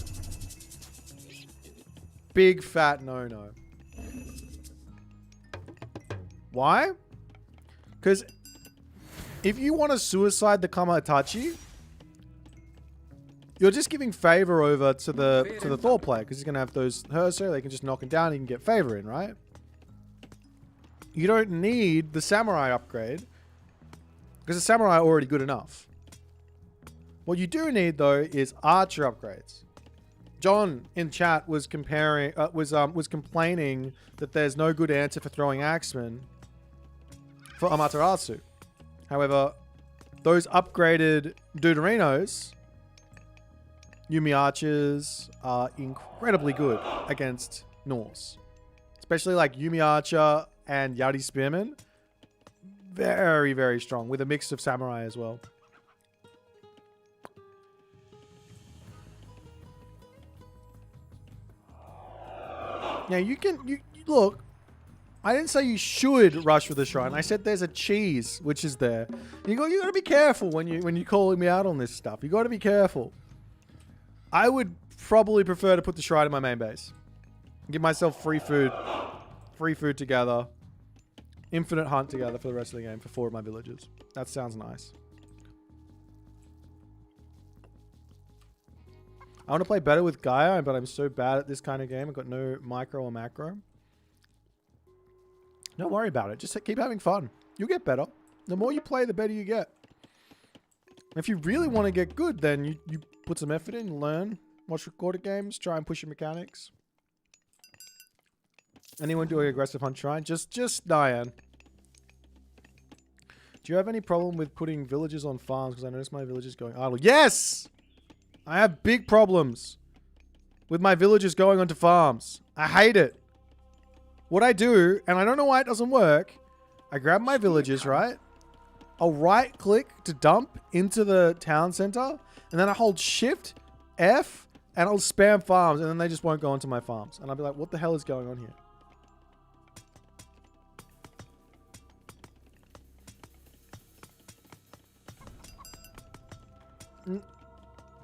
Big fat no-no. Why? Because if you want to suicide the Kamatachi, you're just giving favor over to the Thor player, because he's gonna have those Herso, they can just knock him down, he can get favor in, right? You don't need the samurai upgrade, because the samurai are already good enough. What you do need though is archer upgrades. John in chat was complaining that there's no good answer for throwing axemen for Amaterasu. However, those upgraded Deuterinos, Yumi archers, are incredibly good against Norse. Especially like Yumi archer and Yari spearmen. Very, very strong with a mix of samurai as well. Now you look. I didn't say you should rush for the shrine. I said there's a cheese which is there. You got to be careful when you calling me out on this stuff. You got to be careful. I would probably prefer to put the shrine in my main base. Give myself free food together, infinite hunt together for the rest of the game for 4 of my villages. That sounds nice. I want to play better with Gaia, but I'm so bad at this kind of game. I've got no micro or macro. Don't worry about it. Just keep having fun. You'll get better. The more you play, the better you get. If you really want to get good, then you put some effort in, learn, watch recorded games, try and push your mechanics. Anyone doing aggressive hunt shrine? Just Diane. Do you have any problem with putting villages on farms? Because I noticed my village is going idle. Yes! I have big problems with my villagers going onto farms. I hate it. What I do, and I don't know why it doesn't work, I grab my villagers, right? I'll right click to dump into the town center, and then I hold shift, F, and I'll spam farms, and then they just won't go onto my farms. And I'll be like, what the hell is going on here?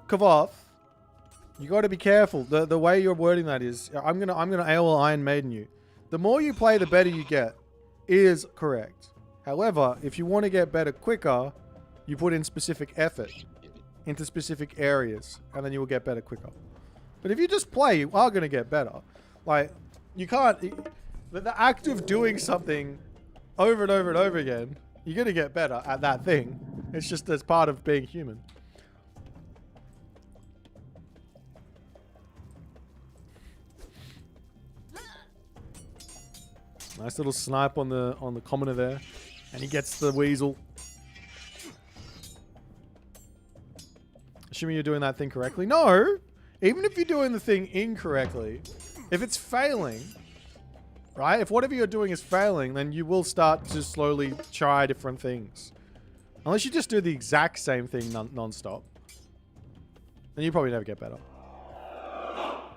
Kavoth, you got to be careful. The way you're wording that is, I'm gonna AOL Iron Maiden you. The more you play, the better you get. Is correct. However, if you want to get better quicker, you put in specific effort into specific areas, and then you will get better quicker. But if you just play, you are gonna get better. Like, you can't. The act of doing something over and over and over again, you're gonna get better at that thing. It's just as part of being human. Nice little snipe on the commoner there. And he gets the weasel. Assuming you're doing that thing correctly. No! Even if you're doing the thing incorrectly, if it's failing, right? If whatever you're doing is failing, then you will start to slowly try different things. Unless you just do the exact same thing non-stop. Then you probably never get better.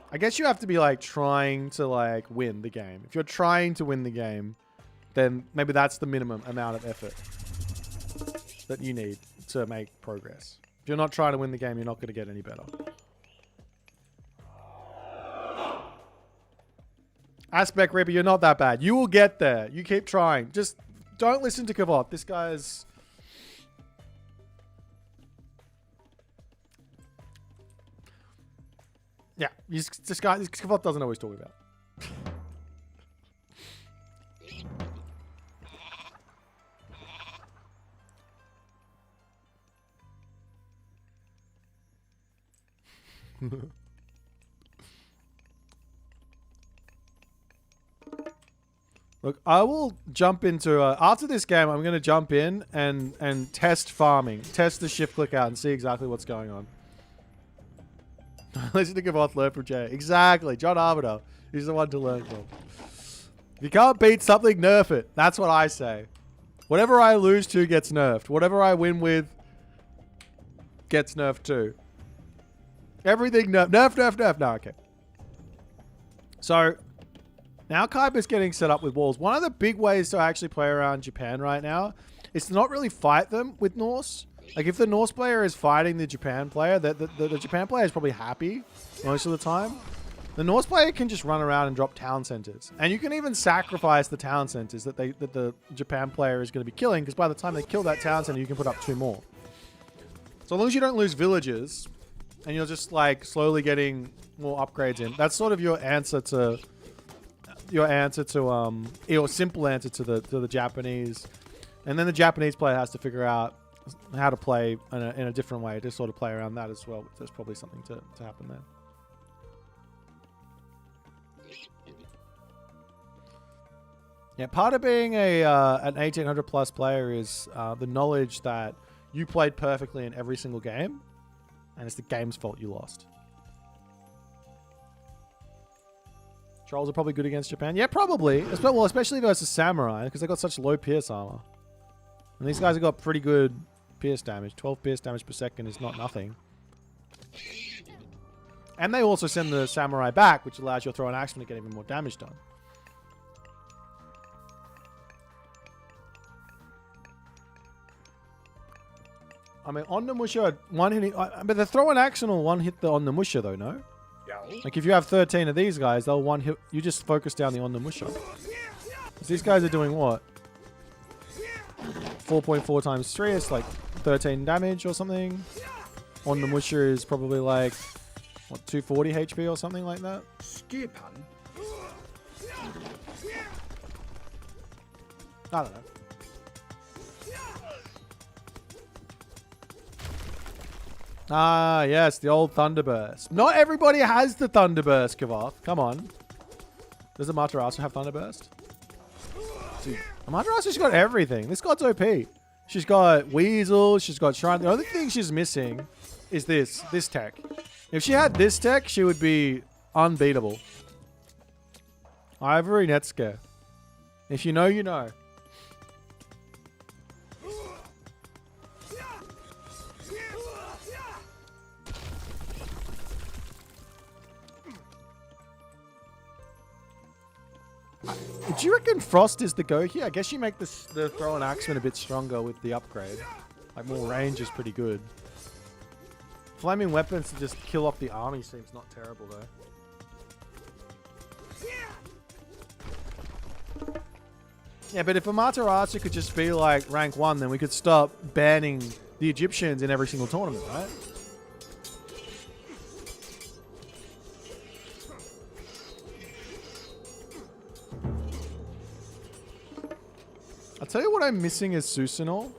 I guess you have to be like trying to like win the game. If you're trying to win the game, then maybe that's the minimum amount of effort that you need to make progress. If you're not trying to win the game, you're not going to get any better. Aspect Reaper, you're not that bad. You will get there. You keep trying. Just don't listen to Kavot. This guy's... Yeah, this Kavot doesn't know what he's talking about. Look, I will jump into after this game. I'm going to jump in and test farming, test the shift click out, and see exactly what's going on. Listen to Gavoth, learn from Jay. Exactly, John Arbiter. He's the one to learn from. If you can't beat something, nerf it. That's what I say. Whatever I lose to gets nerfed. Whatever I win with gets nerfed too. Everything nerf. No, okay. So, now Kaiba's getting set up with walls. One of the big ways to actually play around Japan right now is to not really fight them with Norse. Like, if the Norse player is fighting the Japan player, the Japan player is probably happy most of the time. The Norse player can just run around and drop town centers. And you can even sacrifice the town centers that the Japan player is going to be killing, because by the time they kill that town center, you can put up 2 more. So as long as you don't lose villages, and you're just, like, slowly getting more upgrades in, that's sort of your answer to... your simple answer to the Japanese. And then the Japanese player has to figure out how to play in a different way to sort of play around that as well. There's probably something to happen there. Yeah, part of being an 1800 plus player is the knowledge that you played perfectly in every single game, and it's the game's fault you lost. Trolls are probably good against Japan. Yeah, probably. Well, especially versus Samurai, because they got such low pierce armor. And these guys have got pretty good pierce damage. 12 pierce damage per second is not nothing. And they also send the Samurai back, which allows you to throw an axe to get even more damage done. I mean, on the Musha, but they throw an axe and will one hit the on the Musha though, no? Like if you have 13 of these guys, they'll one hit. You just focus down the on the Musha. These guys are doing what? 4.4 times 3, it's like 13 damage or something. On the Musha is probably like, what, 240 HP or something like that? I don't know. Ah, yes, the old Thunderburst. Not everybody has the Thunderburst, Kavoth. Come on. Does Amaterasu have Thunderburst? See, Amaterasu's got everything. This god's OP. She's got Weasel. She's got Shrine. The only thing she's missing is this tech. If she had this tech, she would be unbeatable. Ivory Netsuke. If you know, you know. Do you reckon Frost is the go here? I guess you make the throw and axeman a bit stronger with the upgrade. Like more range is pretty good. Flaming weapons to just kill off the army seems not terrible though. Yeah, but if Amaterasu could just be like rank 1, then we could stop banning the Egyptians in every single tournament, right? I'll tell you what I'm missing as Susanoo.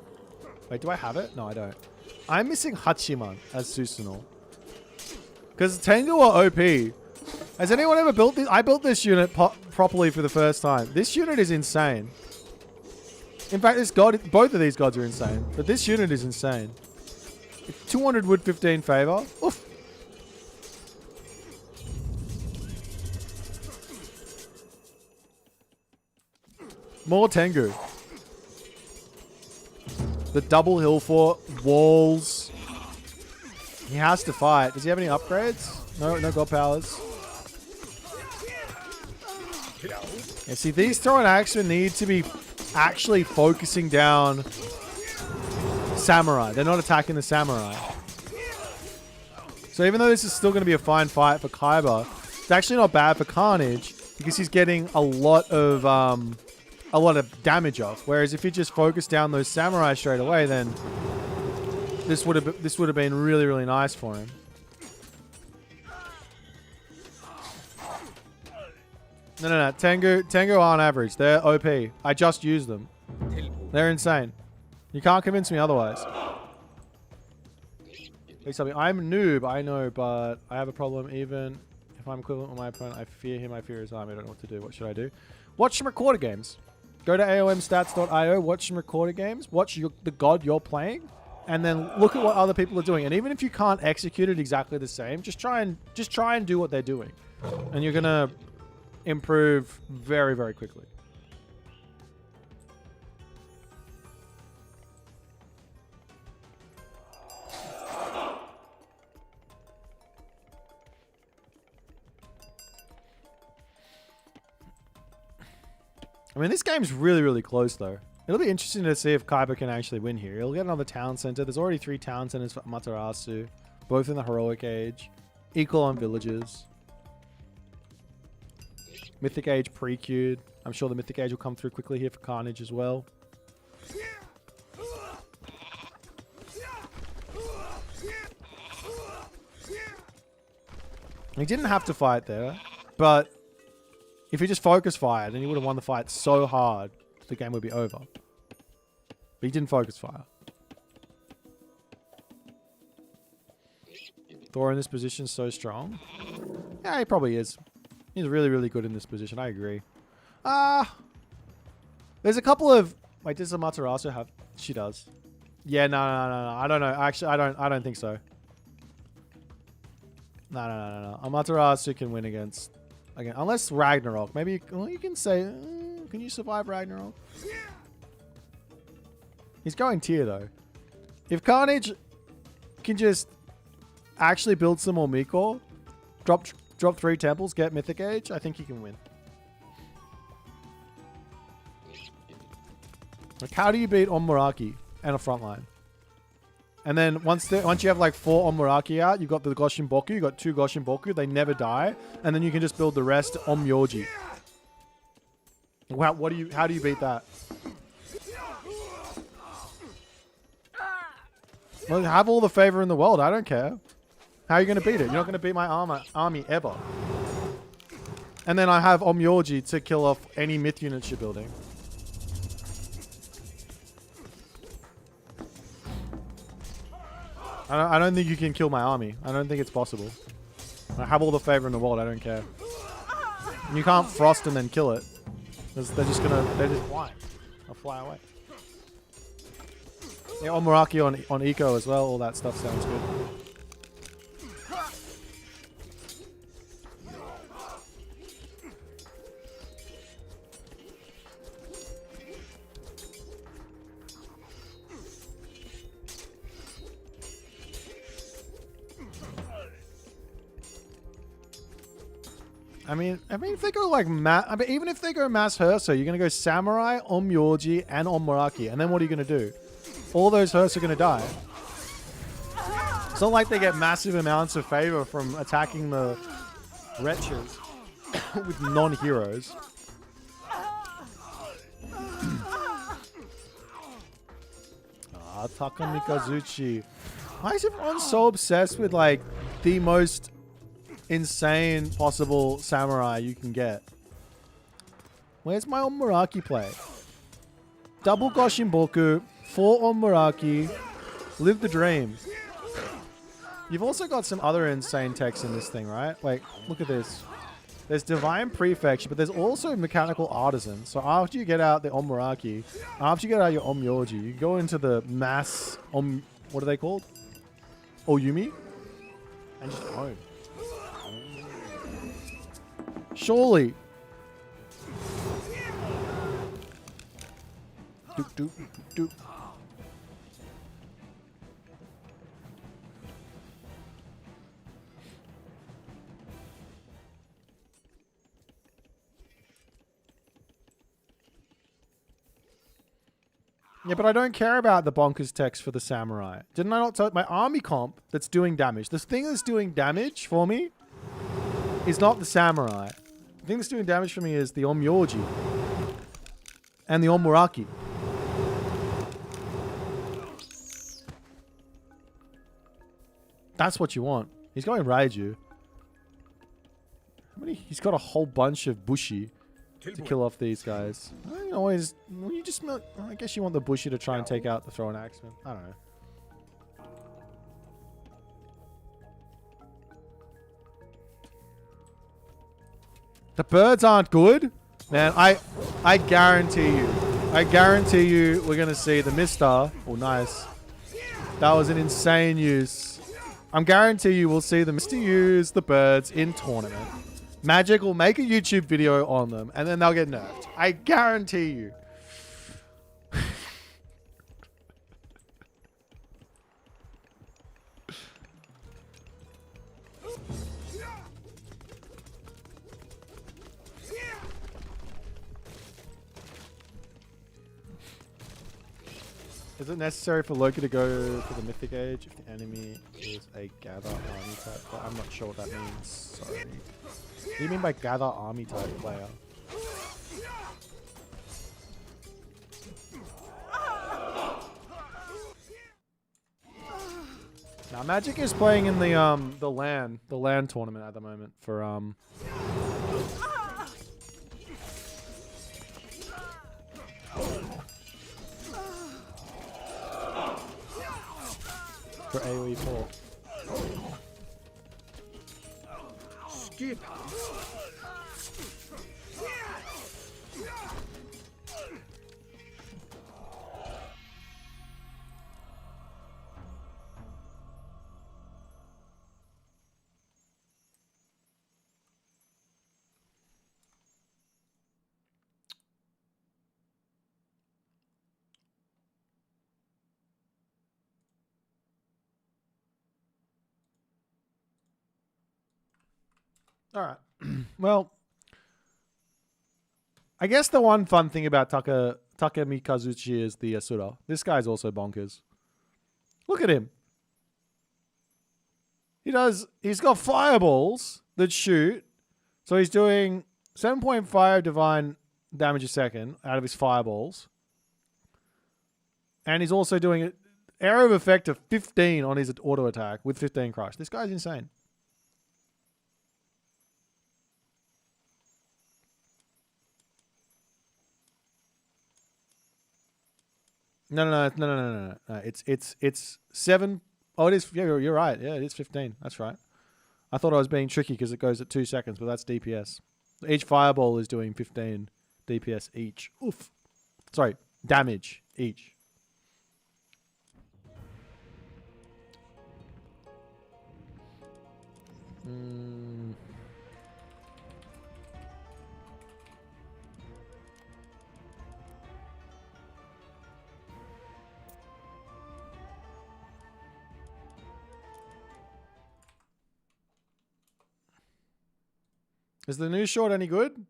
Wait, do I have it? No, I don't. I'm missing Hachiman as Susanoo. Because Tengu are OP. Has anyone ever built this? I built this unit properly for the first time. This unit is insane. In fact, this god, both of these gods are insane. But this unit is insane. 200 wood, 15 favor. Oof. More Tengu. The double hill fort, walls. He has to fight. Does he have any upgrades? No god powers. Yeah, see, these throwing axemen need to be actually focusing down samurai. They're not attacking the samurai. So even though this is still going to be a fine fight for Kaiba, it's actually not bad for Carnage because he's getting a lot of damage off. Whereas if he just focused down those samurai straight away, then this would have been really, really nice for him. No. Tengu aren't average. They're OP. I just used them. They're insane. You can't convince me otherwise. Please tell me. I'm a noob, I know, but I have a problem even if I'm equivalent with my opponent. I fear him, I fear his army. I don't know what to do. What should I do? Watch some recorded games. Go to aomstats.io, watch some recorded games, watch the god you're playing, and then look at what other people are doing. And even if you can't execute it exactly the same, just try and do what they're doing. And you're gonna improve very, very quickly. I mean, this game's really, really close, though. It'll be interesting to see if Kaiba can actually win here. He'll get another town center. There's already 3 town centers for Amaterasu, both in the heroic age. Equal on villages. Mythic age pre-queued. I'm sure the Mythic age will come through quickly here for Carnage as well. He didn't have to fight there, but if he just focus fired, then he would have won the fight so hard, the game would be over. But he didn't focus fire. Thor in this position is so strong. Yeah, he probably is. He's really, really good in this position. I agree. There's a couple of... Wait, does Amaterasu have... She does. Yeah, no. I don't know. Actually, I don't think so. No. Amaterasu can win against... Again, unless Ragnarok. Maybe well, you can say... can you survive Ragnarok? He's going tier, though. If Carnage can just actually build some more Miko, drop 3 temples, get Mythic Age, I think he can win. Like, how do you beat Omuraki and a frontline? And then once you have like 4 Omuraki out, you've got the Goshin Boku, you've got 2 Goshin Boku, they never die, and then you can just build the rest Omyoji. Wow, how do you beat that? Well, have all the favor in the world, I don't care. How are you going to beat it? You're not going to beat my army ever. And then I have Omyoji to kill off any myth units you're building. I don't think you can kill my army. I don't think it's possible. I have all the favor in the world. I don't care. And you can't frost and then kill it. They're just fly. They'll fly away. Yeah, Omuraki on Eco as well. All that stuff sounds good. I mean, if they go like even if they go mass Hersa, you're gonna go Samurai, Omyoji, and Omuraki, and then what are you gonna do? All those Hersa are gonna die. It's not like they get massive amounts of favor from attacking the wretches with non-heroes. Taka Mikazuchi. Why is everyone so obsessed with like the most insane possible samurai you can get? Where's my Omuraki play? Double Goshin Boku, 4 Omuraki, live the dream. You've also got some other insane techs in this thing, right? Like, look at this. There's Divine Prefecture, but there's also Mechanical Artisan. So after you get out the Omuraki, after you get out your Omyoji, you go into the mass what are they called? Oyumi? And just own. Surely. Doop. Yeah, but I don't care about the bonkers text for the samurai. Didn't I not tell my army comp that's doing damage? This thing that's doing damage for me is not the samurai. The thing that's doing damage for me is the Omyoji and the Omuraki. That's what you want. He's going Raiju. How many? He's got a whole bunch of Bushi to kill off these guys. I guess you want the Bushi to try and take out the Throwing Axeman. I don't know. The birds aren't good? Man, I guarantee you we're going to see the Mister. Oh, nice. That was an insane use. I'm guarantee you we'll see the Mister use the birds in tournament. Magic will make a YouTube video on them, and then they'll get nerfed. I guarantee you. Is it necessary for Loki to go to the Mythic Age if the enemy is a gather army type? But I'm not sure what that means. Sorry. What do you mean by gather army type player? Now Magic is playing in the LAN tournament at the moment for AoE 4. Skip. All right. Well, I guess the one fun thing about Mikazuchi is the Asura. This guy's also bonkers. Look at him. He's got fireballs that shoot. So he's doing 7.5 divine damage a second out of his fireballs. And he's also doing an area of effect of 15 on his auto attack with 15 crush. This guy's insane. No. It's 7. Oh, it is. Yeah, you're right. Yeah, it is 15. That's right. I thought I was being tricky because it goes at 2 seconds, but that's DPS. Each fireball is doing 15 DPS each. Oof. Sorry, damage each. Is the new short any good?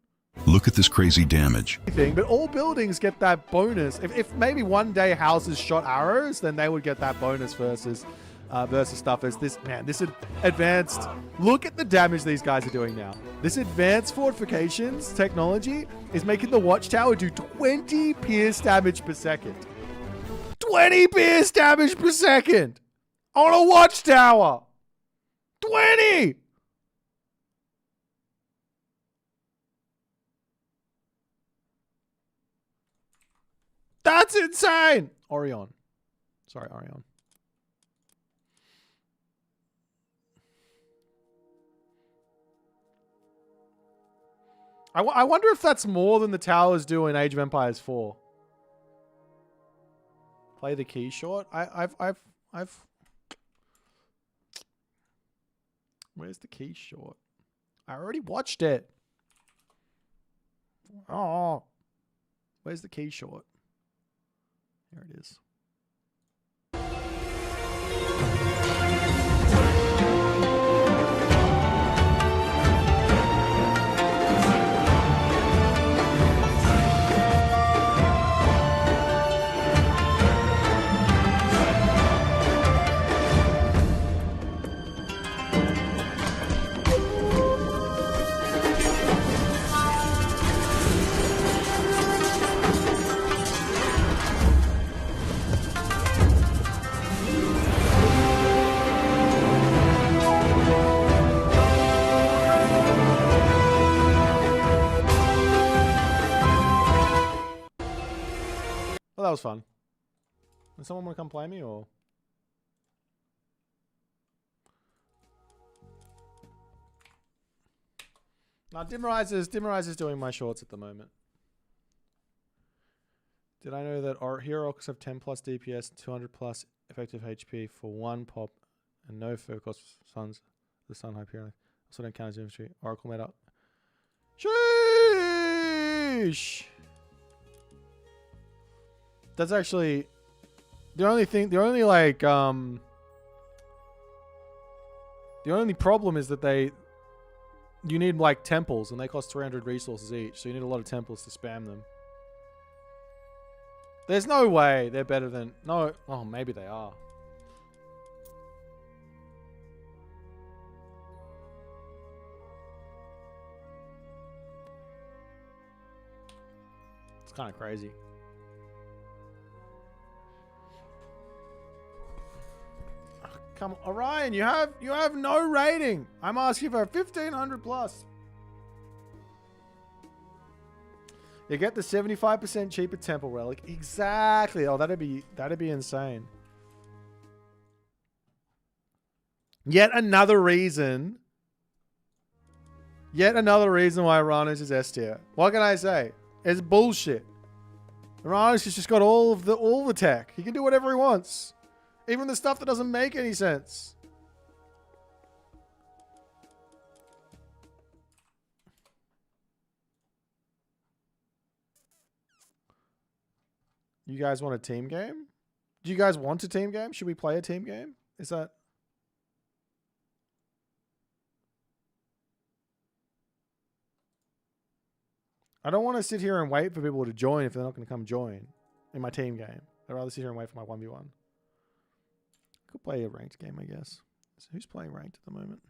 Look at this crazy damage. But all buildings get that bonus. If maybe one day houses shot arrows, then they would get that bonus versus stuff as this. Man, this advanced. Look at the damage these guys are doing now. This advanced fortifications technology is making the watchtower do 20 pierce damage per second. 20 pierce damage per second on a watchtower. 20. That's insane! Orion. Sorry, Orion. I wonder if that's more than the towers do in Age of Empires 4. Play the key short. I've. Where's the key short? I already watched it. Oh. Where's the key short? Here it is. Well, that was fun. Does someone want to come play me or? Now, Dimrise is doing my shorts at the moment. Did I know that our hero orcs have 10 plus DPS, 200 plus effective HP for 1 pop, and no focus suns? The Sun Hyperion. Also don't count as infantry. Oracle made up. Sheesh! That's actually the only thing. The only like the only problem is that you need like temples, and they cost 300 resources each. So you need a lot of temples to spam them. There's no way they're better than... No. Oh, maybe they are. It's kind of crazy. Come on, Orion, you have no rating. I'm asking for 1500 plus. You get the 75% cheaper temple relic. Exactly. Oh, that'd be insane. Yet another reason why Uranus is S tier. What can I say? It's bullshit. Uranus has just got all the tech. He can do whatever he wants. Even the stuff that doesn't make any sense. You guys want a team game? Do you guys want a team game? Should we play a team game? Is that... I don't want to sit here and wait for people to join if they're not going to come join in my team game. I'd rather sit here and wait for my 1v1. Could play a ranked game, I guess. So who's playing ranked at the moment?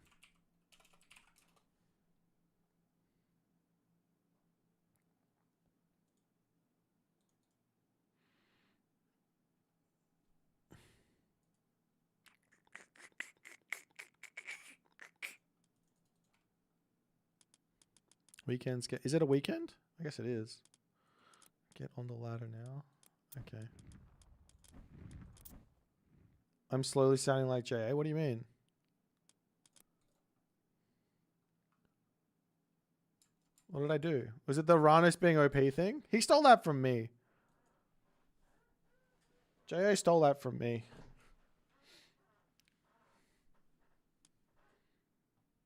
Weekends get... Is it a weekend? I guess it is. Get on the ladder now. Okay. I'm slowly sounding like JA. What do you mean? What did I do? Was it the Uranus being OP thing? He stole that from me. JA stole that from me.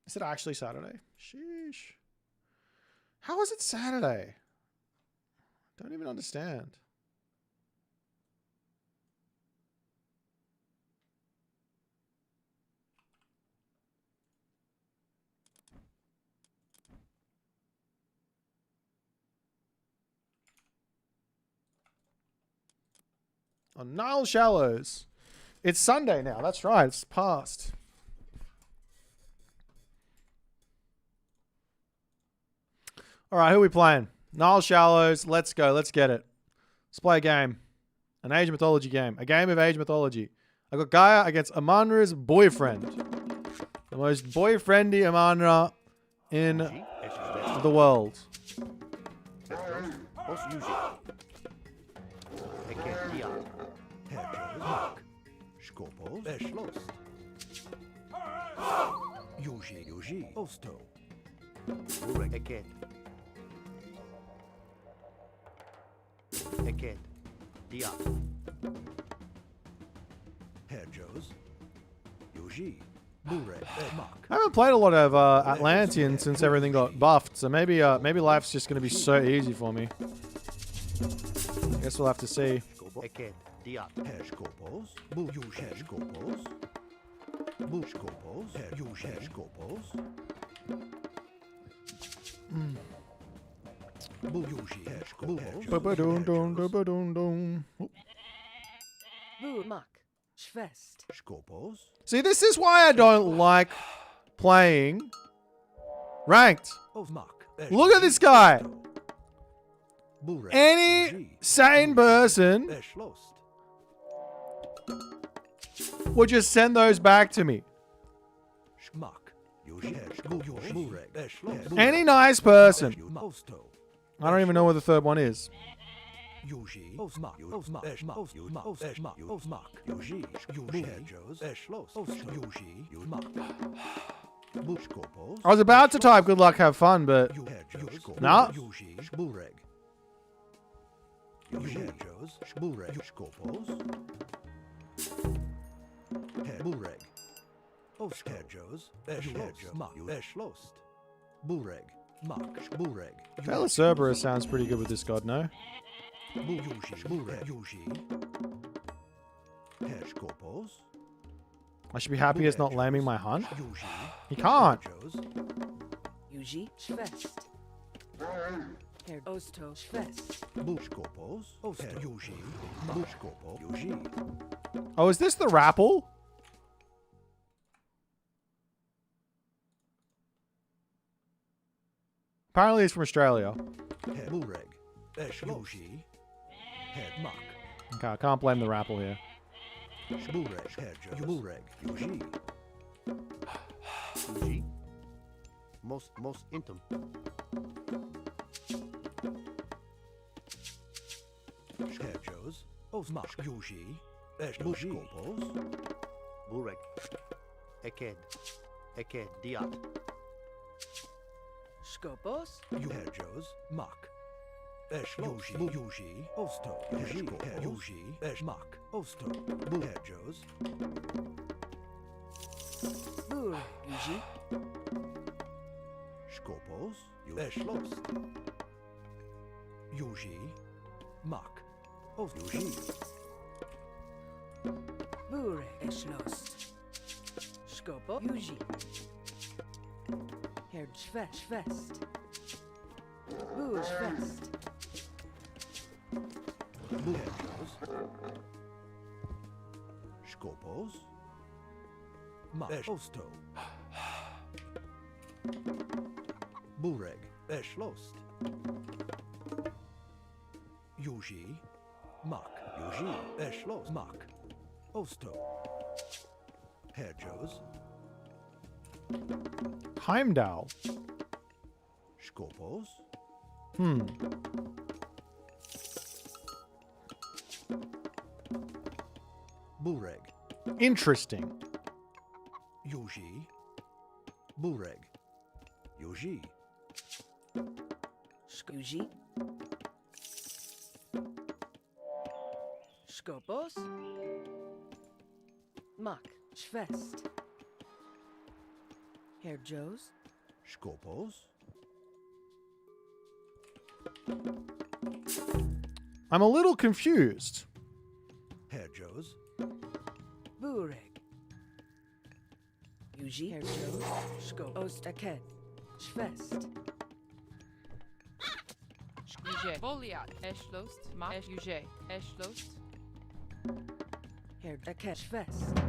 Is it actually Saturday? Sheesh. How is it Saturday? Don't even understand. On Nile Shallows. It's Sunday now. That's right. It's past. All right, who are we playing? Nile Shallows. Let's go. Let's get it. Let's play a game. An Age Mythology game. A game of Age Mythology. I got Gaia against Amanra's boyfriend. The most boyfriendy Amanra in the world. I haven't played a lot of Atlantean since everything got buffed, so maybe life's just going to be so easy for me. I guess we'll have to see. See, this is why I don't like playing ranked. Look at this guy. Any sane person would just send those back to me. Any nice person. I don't even know where the third one is. I was about to type good luck, have fun, but nah. Vela Cerberus sounds pretty good with this god, no? I should be happy it's not lambing my hunt. He can't. Herr Osto Fest. Bushkopos. Herr Yuji. Bushkopo. Yuji. Oh, is this the Rapple? Apparently it's from Australia. Herr Bureg. Esh Yuji. Herr Mak. Okay, I can't blame the Rapple here. Shbureg. Herr Bureg. Yuji. Yuji. Most intim. Herr Jos. Osmak. Yuji. Esh Bushkopos. Bureg. Eked. Eked. Diat. Skopos. Herr Jos. Mak. Esh Yuji. Yuji. Osto. Herr Yuji. Esh Mak. Osto. Herr Jos. Bur. Yuji. Skopos. Esh Lost. Yuji. Mak. Ost. Yuji. Bur. Eschlost. Skopo. Yuji. Herr Fest. Bur Fest. Herr Jos. Skopos. Mak. Osto. Bureg. Esh Lost. Yuji. Mak. Yuji. Esh Lost. Mak. Osto. Herr Jos. Heimdall. Skopos. Bureg. Interesting. Yuji. Bureg. Yuji. Yuji. Skopos. Mak. Fest. Herr Jos. Skopos. I'm a little confused. Herr Jos. Bureg. Yuji. Herr Jos. Skopos. Aked. Fest. Juge. Boliat. Eschlost. Ma. Juge. Eschlost. Herr Aked. Fest.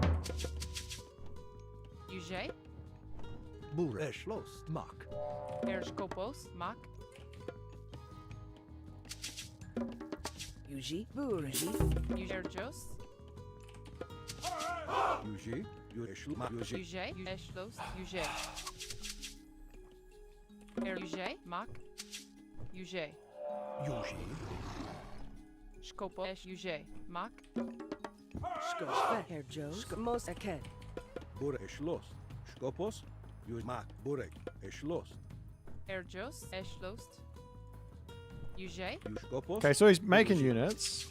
Juge. Bureg. Esh Lost. Mak. Erskopos. Mak. Yuji. Buregi. Jugerjos. Yuji. Yuji. Mak. Yuji. Juge. Eschlost. Juge. Juge. Mak. Juge. Yuji. Skopo. Esch. Juge. Mak. Skopos. Herr Jos. Skopos. Aked. Bureg. Esh Lost. Skopos. Yuji. Mak. Bureg. Esh Lost. Erjos. Eschlost. Juge. Yuskopos. Okay, so he's making units.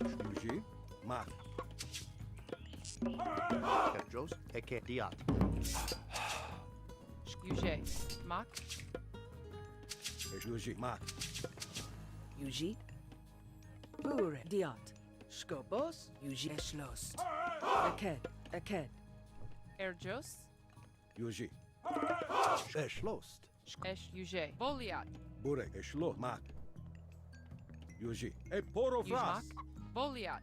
Yuji. Mak. Herr Jos. Eke Diat. Juge. Mak. Esh Yuji. Mak. Yuji. Bureg. Diat. Skopos. Yuji. Eschlost. Aked. Aked. Erjos. Yuji. Esh Lost. Esch. Juge. Boliat. Bureg. Esh Lost. Mak. Yuji. E poro Mak. fras. Boliat.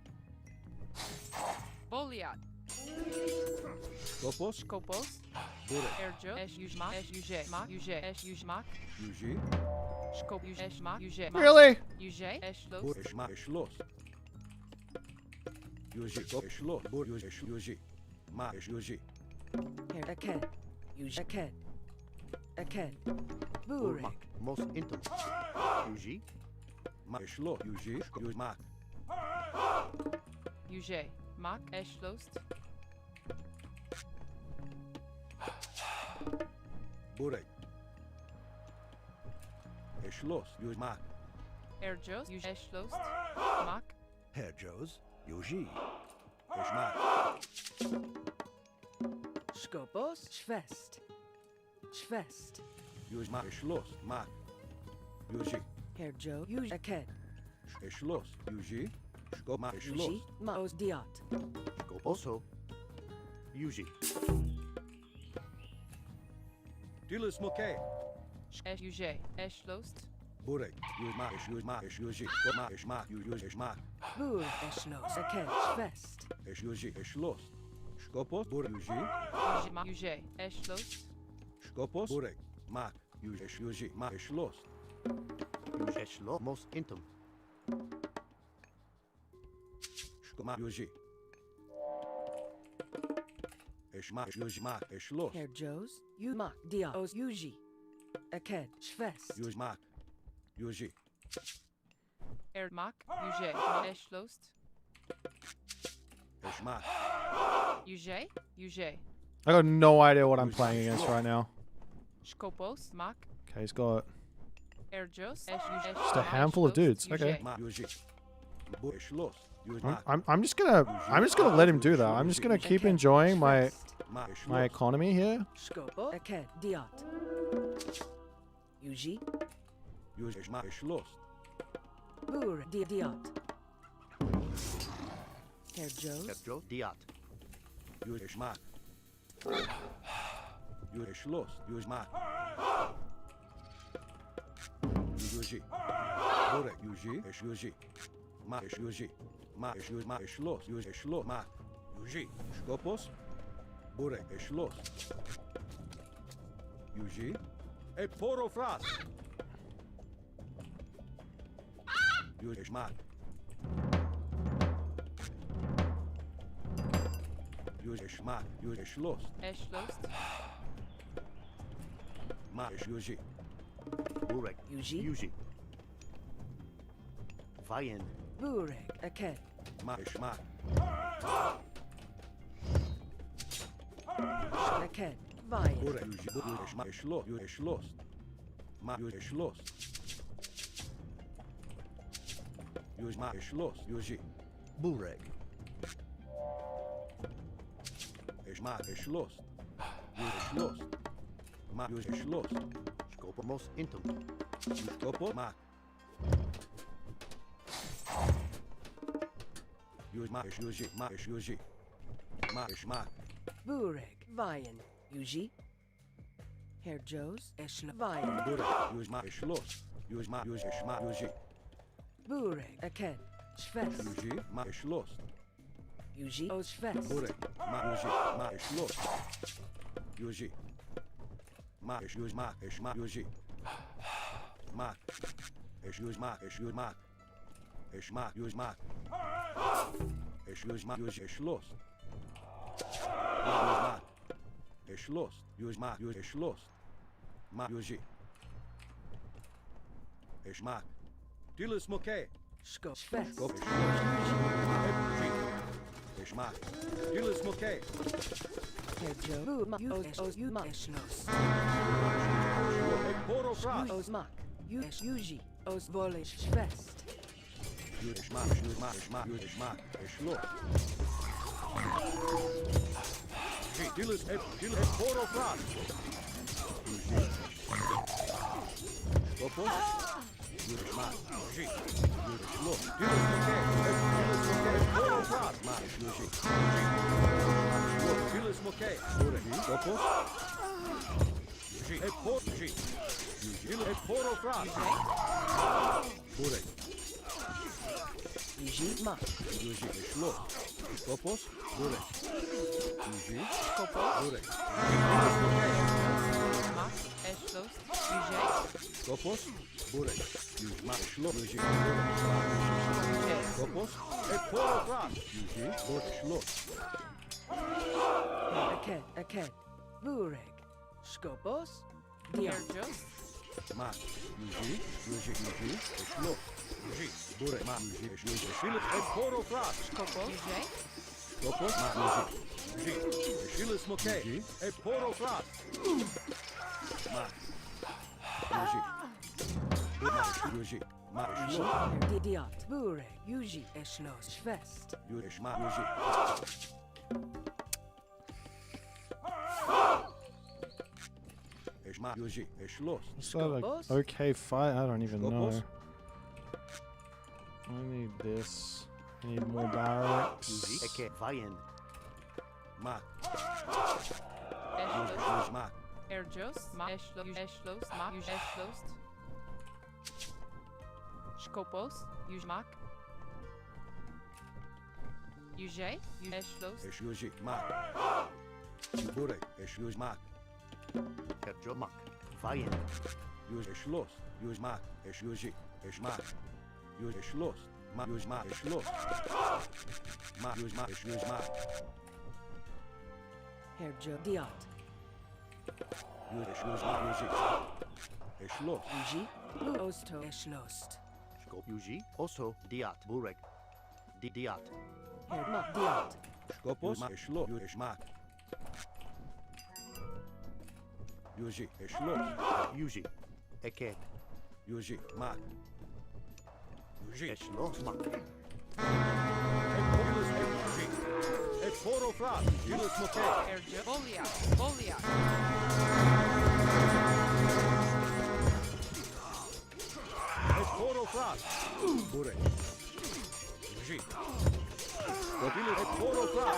Boliat. Skopos. Skopos. Bureg. Erjo. Esch. Juge. Mak. Esch. Juge. Mak. Juge. Esch. Juge. Mak. Yuji. Skop. Juge. Esch. Mak. Juge. Mak. Really? Juge. Eschlost. Bureg. Esh Mak. Esh Lost. Yuji. Esh Lost. Bureg. Esh Yuji. Mak. Esh Yuji. Herr Aked. Yuji. Aked. Aked. Bureg. Most intim. Yuji. Mak. Esh Lost. Yuji. Yuji. Mak. Juge. Mak. Eschlost. Bureg. Esh Lost. Yuji. Mak. Erjos. Juge. Eschlost. Mak. Herr Jos. Yuji. Esh Mak. Skopos. Fest. Fest. Yuji. Mak. Esh Lost. Mak. Yuji. Herr Jo. Yuji. Aked. Esh Lost. Yuji. Skop. Mak. Esh Yuji. Lost. Maos Diat. Skop. Also. Yuji. Dilis Moke. Esch. Juge. Eschlost. Burek, Yuji, Bur Eschlos, a catch fest. Eschlos. Skopos, Burjuji, Yuge. Eschlost. Skopos, Burek, Mak, Yuji, Ma, Eschlos. Eshlo mos intum. Skoma, Yuji. Eschma, Yuji, Eschlos. Herr Joes, you mak dia os Yuji. A catch fest. Yuji, Mak, Yuji. Mak. Yuge. Eschlost. Eschma, Yuge. Yuge. I got no idea what I'm playing against right now. Skopos. Mak. Okay, he's got Erjos. just a handful of dudes. Okay. Ma, Yuji. Eschlos. Yuji, I'm just gonna let him do that. I'm just gonna keep enjoying my Ma, economy here. Scopo, a cat diot. Yuji, Yuji, Eschma, Eschlos. Bur diot. Herr Joes, Pedro diat. Yuji, Eschma. Yuji, Eschlos. Yuji, Ma. Yuji. Burek, Yuji, Yuji. Ma, Yuji. Ma, Yuji, Ma, Eschlos. Yuji, Eschlos. Ma, Yuji. Skopos. Burek, Eschlos. Yuji. E poro fras. Yuji, Eschma. Yuji, Eschma. Yuji, Eschlos. Eschlost. Ma, Yuji. Burek. Yuji, Yuji. Vayen. Burek, a cat. Ma, Eschma. A cat. Vaya. Burek, Yuji. Yuji, Eschma. Eschlos. Yuji, Eschlos. Ma, Yuji, Eschlos. Yuji, Ma, Eschlos. Yuji. Burek. Eschma, Eschlos. Yuji, Eschlos. Ma, Yuji, Eschlos. Scopo mos intum. Skopos. Ma. Yuji, Ma, Yuji. Ma, Yuji. Ma, Eschma. Burek, Vayan. Yuji. Herr Joes, Eschlo, Vayan. Burek. Yuji, Ma, Eschlos. Yuji, Ma, Yuji, Eschma, Yuji. Burek, a cat. Schwest. Yuji, Ma, Eschlos. Yuji, os Schwest. Burek. Ma, Yuji. Ma, Eschlos. Yuji. Ma, Yuji, Ma, Eschma, Yuji. Ma. Yuji, Ma, Yuji, Ma. Eschma, Yuji, Ma. Yuji, Ma, Yuji, Eschlos. Yuji, Ma. Eschlos. Yuji, Ma, Yuji, Eschlos. Ma, Yuji. Eschma. Dilis Moke. Schko, Schwest. Skop. Eschma. Dilis Moke. Herr Joe, Bu, Ma, os, you, Ma, Eschlos. Poro fras. Os, Mak. You, es, Yuji. Os, Volish, Schwest. Yuji, Eschma, Eschma, Eschma, Yuji, Eschma, Eschlos. Dilis, Dilis, Poro fras. Yuji. Skopos. Yuji, Eschma. Yuji. Yuji, Eschlos. Dilis Moke. Dilis Moke. Poro fras. Ma, Yuji. Dilis Moke. Skopos. Yuji. Yuji. Yuji. Poro fras. Burek. Yuji, Mak. Yuji, Eschlos. Skopos. Burek. Yuji. Skopos. Burek. Mak. Eschlost. Yuge. Skopos. Burek. Yuji, Ma, Eschlos. Yuji. Burek. Skopos. E poro fras. Yuji. Burek. Eschlos. A cat. Burek. Skopos. Dia. Erjos. Ma. Yuji. Yuji. Yuji. Eschlos. Yuji. Burek. Ma. Yuji. Eschlos. Eschilus. E poro fras. Skopos. Yuge. Skopos. Ma. Yuji. Yuji. Eschilus Moke. E poro fras. Ma. Yuji. Ma. Yuji. Ma. Eschlos. Diot. Burek. Yuji. Eschlos. Schwest. Yuji. Eschma. Yuji. Eschma. Yuji. Eschlos. Is that an Skopos? okay fight? I don't even know. Skopos. I need this. I need more barracks. Yuji. Eke vayen. Ma. Eschlost. Yuji. Ma. Erjos. Mak. Eschlost. Mak. Yuge. Eschlost. Skopos, Ujmak. Uje, Eshlos. Eshuji, Mak. Bure, Eshuj Mak. Kerjomak. Vayen. Use Eshlos. Use Mak. Eshuji. Eshmak. Use Eshlos. Mak. Use Mak. Eshlos. Mak. Use Mak. Eshuj Mak. Herjo Diot. Use Eshuj Mak. Use Eshlos. Uji. Osto Eshlost. Skop Uji. Oso Diat. Burek. Diat. Hermak Diot. Skopos. Eshlos. Use Eshmak. Use Eshlos. Uji. Eket. Use Mak. Use Eshlos Mak. Exporo Fras. Use Moke. Erjo. Bolia. Bolia. Exporo Fras. Bure. Use. Continue. Exporo Fras.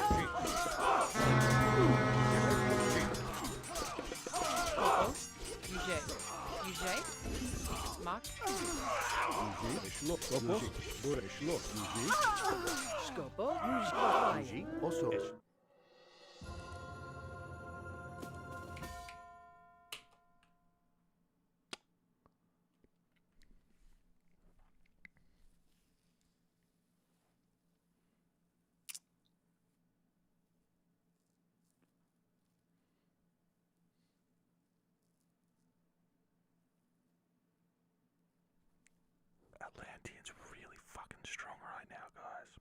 Skopos, Uje. Uje. Mak. Skopo. Uji. Uji. Oso. Atlantean's really fucking strong right now, guys.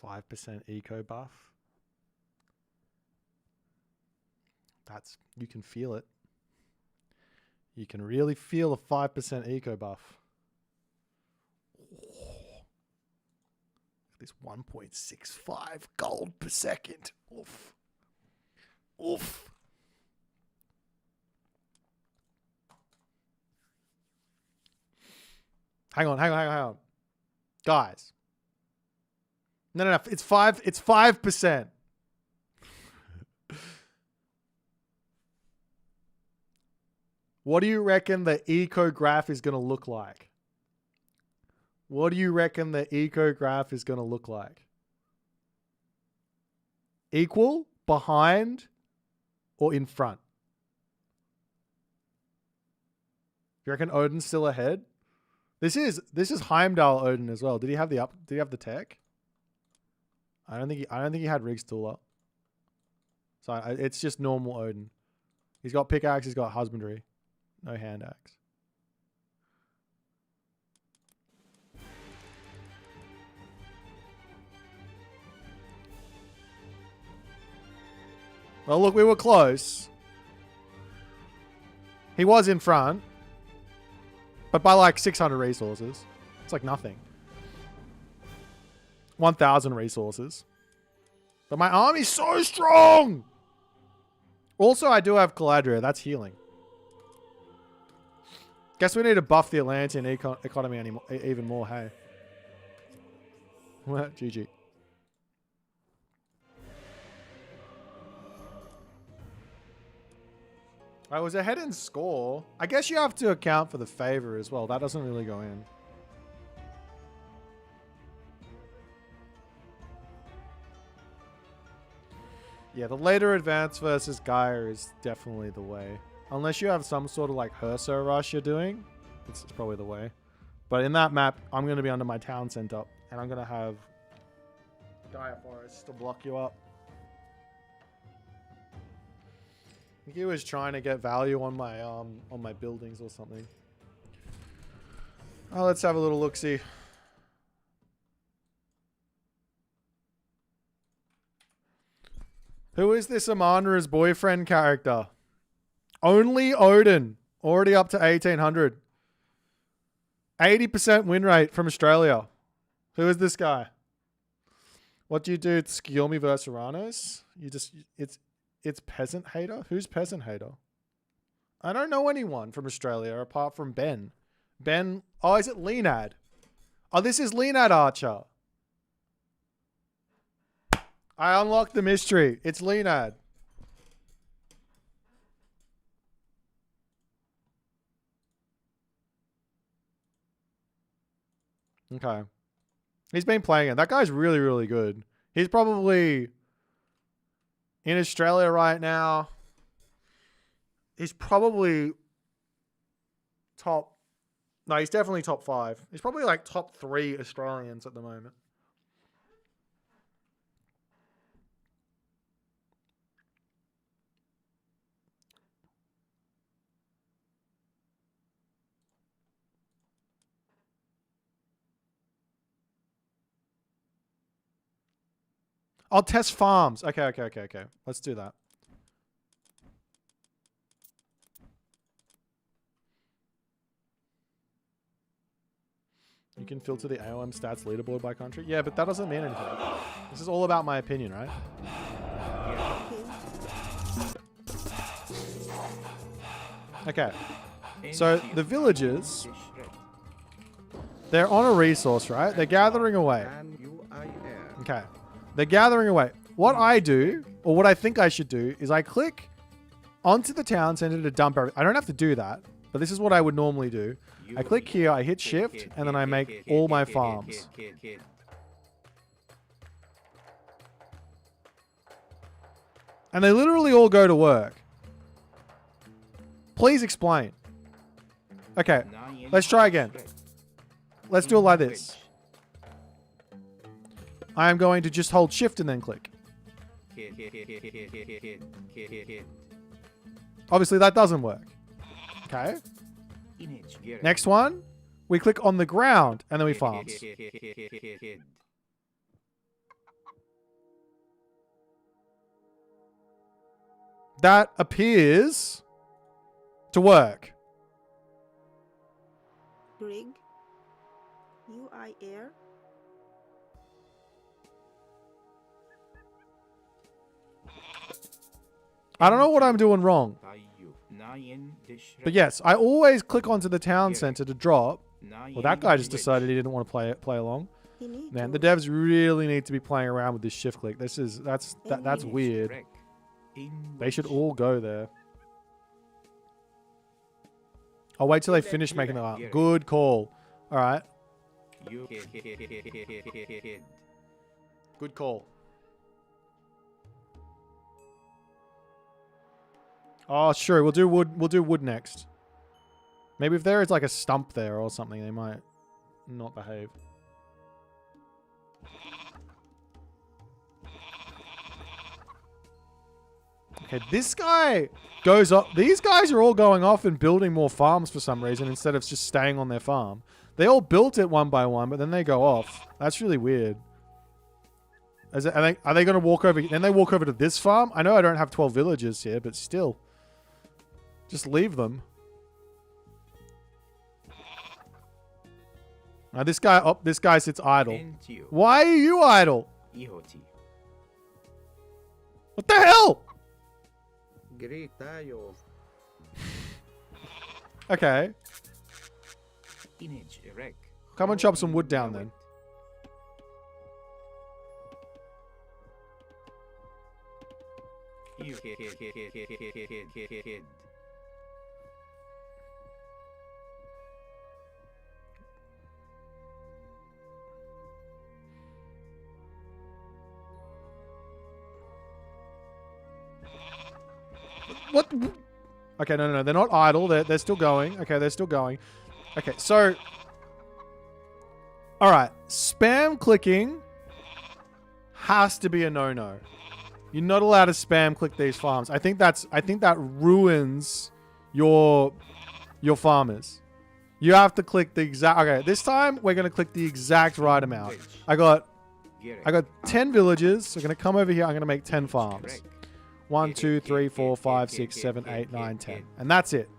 %5 eco buff. That's, you can feel it. You can really feel a 5% eco buff. This 1.65 gold per second. Oof. Oof. Hang on. Guys. No. It's 5%. What do you reckon the eco graph is going to look like? What do you reckon the eco graph is going to look like? Equal, behind, or in front? You reckon Odin's still ahead? This is Heimdall Odin as well. Did he have the tech? I don't think he had Riggs tool up. So it's just normal Odin. He's got pickaxe, he's got husbandry. No hand axe. Well, look, we were close. He was in front. But by like 600 resources. It's like nothing. 1,000 resources. But my army's so strong! Also, I do have Caladria. That's healing. Guess we need to buff the Atlantean economy even more, hey? GG. I was ahead in score. I guess you have to account for the favor as well. That doesn't really go in. Yeah, the later advance versus Gaia is definitely the way. Unless you have some sort of like Herso rush you're doing, it's probably the way. But in that map, I'm going to be under my town center, and I'm going to have Gaia Forest to block you up. I think he was trying to get value on my buildings or something. Oh, let's have a little look-see. Who is this Amanra's boyfriend character? Only Odin. Already up to 1800. 80% win rate from Australia. Who is this guy? What do you do? Skiomi versus Uranos? It's peasant hater? Who's peasant hater? I don't know anyone from Australia apart from Ben. Ben, oh, is it Leonad? Oh, this is Leonad Archer. I unlocked the mystery. It's Leonard. Okay. He's been playing it. That guy's really, really good. He's probably in Australia right now. He's probably top. No, he's definitely top 5. He's probably like top 3 Australians at the moment. I'll test farms. Okay. Let's do that. You can filter the AOM stats leaderboard by country. Yeah, but that doesn't mean anything. This is all about my opinion, right? Okay. So the villagers, they're on a resource, right? They're gathering away. Okay. They're gathering away. What I do, or what I think I should do, is I click onto the town center to dump everything. I don't have to do that, but this is what I would normally do. I click here, I hit shift, and then I make all my farms. And they literally all go to work. Please explain. Okay, let's try again. Let's do it like this. I am going to just hold shift and then click. Obviously that doesn't work. Okay. Next one, we click on the ground and then we farms. That appears to work. Rig. UI air. I don't know what I'm doing wrong. But yes, I always click onto the town center to drop. Well, that guy just decided he didn't want to play along. Man, the devs really need to be playing around with this shift click. That's weird. They should all go there. I'll wait till they finish making the art. Good call. All right. Good call. Oh, sure. We'll do wood. We'll do wood next. Maybe if there is like a stump there or something, they might not behave. Okay, this guy goes up. These guys are all going off and building more farms for some reason instead of just staying on their farm. They all built it one by one, but then they go off. That's really weird. Are they going to walk over? Then they walk over to this farm? I know I don't have 12 villagers here, but still. Just leave them. Now this guy sits idle. Why are you idle? What the hell? Okay. Come and chop some wood down then. What? Okay, no. They're not idle. They're still going. Okay, they're still going. Okay, so... Alright. Spam clicking has to be a no-no. You're not allowed to spam click these farms. I think that ruins your farmers. You have to click the exact... Okay, this time we're going to click the exact right amount. I got 10 villages. So I'm going to come over here. I'm going to make 10 farms. 1, 2, 3, 4, 5, 6, 7, 8, 9, 10. And that's it.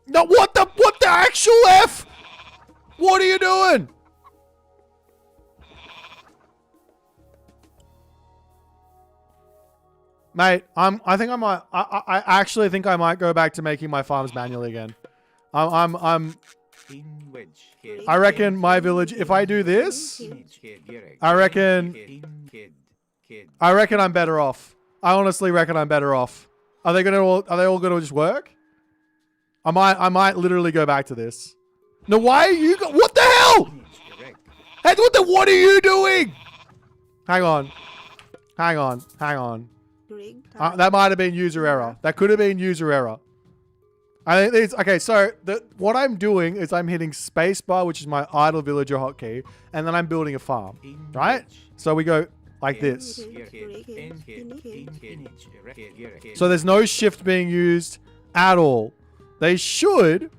No, what the actual F? What are you doing? Mate, I think I might. I actually think I might go back to making my farms manually again. I'm. I reckon my village. If I do this, I reckon I'm better off. I honestly reckon I'm better off. Are they all gonna just work? I might literally go back to this. No, why are you? What the hell? Hey, what are you doing? Hang on. That might have been user error. That could have been user error. I think it's okay. So what I'm doing is I'm hitting spacebar, which is my idle villager hotkey, and then I'm building a farm, right? So we go like this. So there's no shift being used at all. They should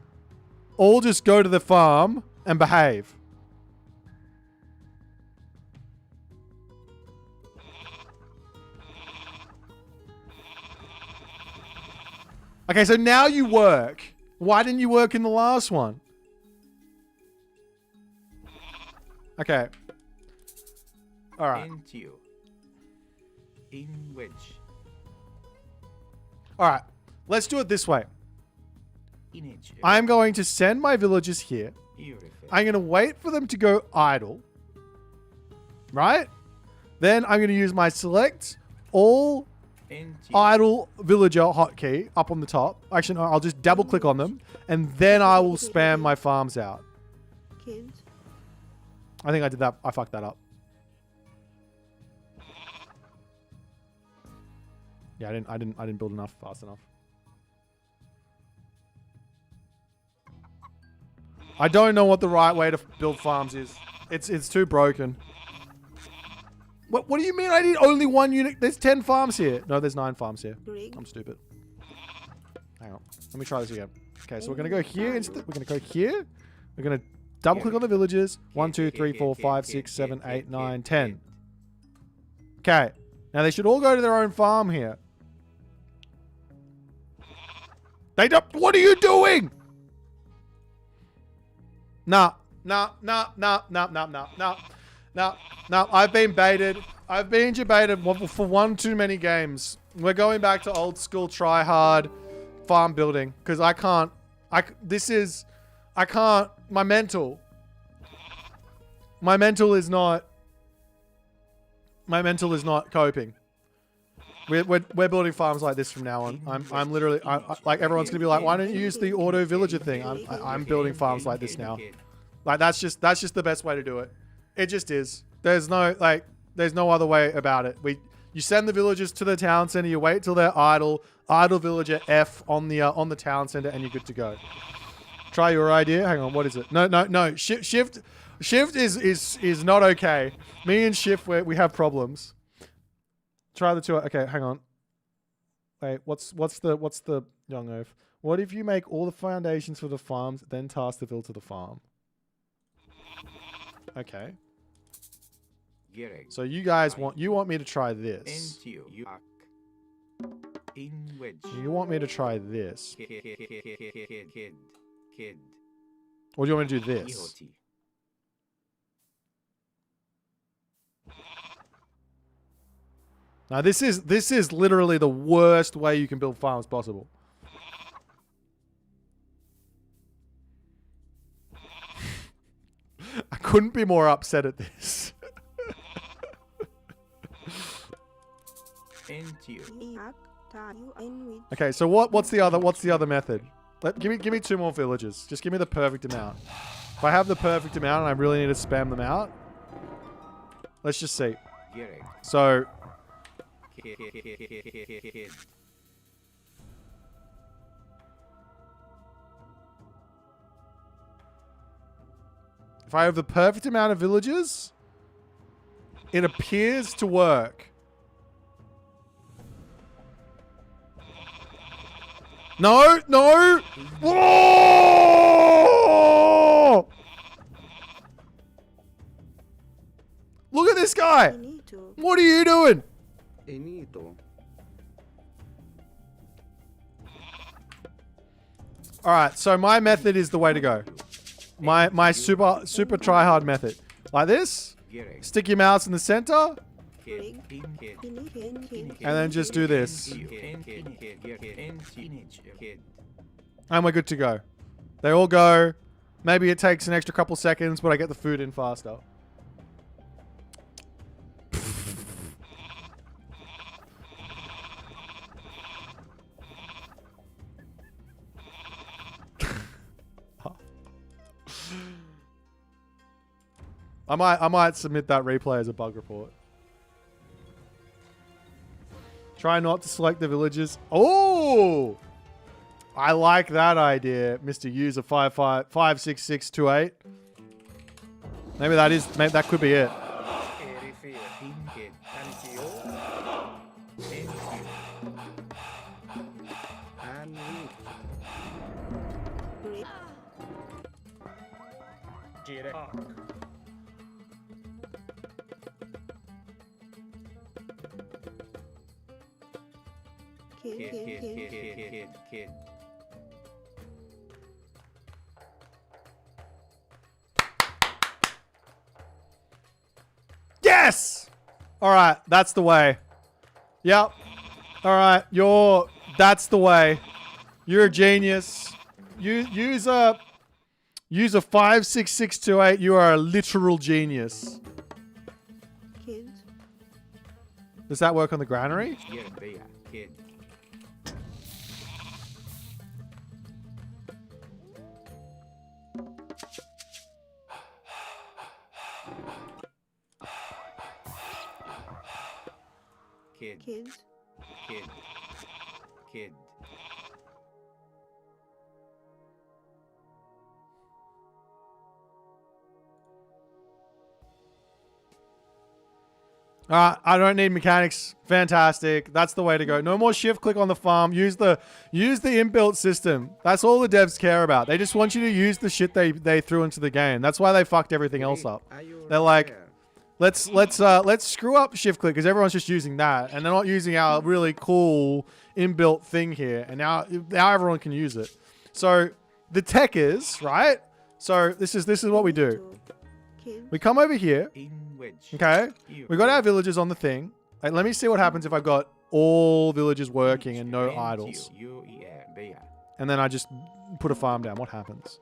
all just go to the farm and behave. Okay, so now you work. Why didn't you work in the last one? Okay. All right. All right. Let's do it this way. I'm going to send my villagers here. I'm going to wait for them to go idle. Right? Then I'm going to use my select all idle villager hotkey up on the top. Actually, no, I'll just double click on them and then I will spam my farms out. I think I did that. I fucked that up. Yeah, I didn't build enough fast enough. I don't know what the right way to build farms is. It's too broken. What do you mean I need only one unit? There's 10 farms here. No, there's 9 farms here. I'm stupid. Hang on. Let me try this again. Okay, so we're going to go here. We're going to go here. We're going to double click on the villages. 1, 2, 3, 4, 5, 6, 7, 8, 9, 10. Okay. Now they should all go to their own farm here. They don't. What are you doing? No. I've been baited. I've been baited for one too many games. We're going back to old school try hard farm building because I can't. My mental is not coping. We're building farms like this from now on. I'm literally like everyone's gonna be like, why don't you use the auto villager thing? I'm building farms like this now. Like that's just the best way to do it. It just is. There's no other way about it. You send the villagers to the town center. You wait till they're idle. Idle villager F on the town center, and you're good to go. Try your idea. Hang on, what is it? No. Shift is not okay. Me and Shift we have problems. Try the two. Okay, hang on. Wait, what's the young oaf? What if you make all the foundations for the farms, then task the village to the farm? Okay. So you guys want me to try this. You want me to try this. Or do you want me to do this? Now this is literally the worst way you can build farms possible. I couldn't be more upset at this. Okay, so what's the other method? Give me 2 more villages. Just give me the perfect amount. If I have the perfect amount and I really need to spam them out, let's just see. So if I have the perfect amount of villages, it appears to work. No! Whoa! Look at this guy! What are you doing? Alright, so my method is the way to go. My super try hard method. Like this. Stick your mouse in the center. kid, kid, And then just do this. Kid. And we're good to go. They all go. Maybe it takes an extra couple seconds, but I get the food in faster. I might submit that replay as a bug report. Try not to select the villages. Oh! I like that idea, Mr. User 56628. Maybe that could be it. Kid. Yes! All right, that's the way. Yep. All right, that's the way. You're a genius. Use a 56628. You are a literal genius. Kids. Does that work on the granary? Yeah, they are. Kid. Kids. Kid. All right, I don't need mechanics. Fantastic. That's the way to go. No more shift click on the farm. Use the inbuilt system. That's all the devs care about. They just want you to use the shit they threw into the game. That's why they fucked everything else up. They're like, let's screw up shift click because everyone's just using that and they're not using our really cool inbuilt thing here. And now everyone can use it. So the tech is right. So this is what we do. We come over here. Okay, we got our villagers on the thing. Like, let me see what happens if I've got all villagers working and no idols. And then I just put a farm down. What happens?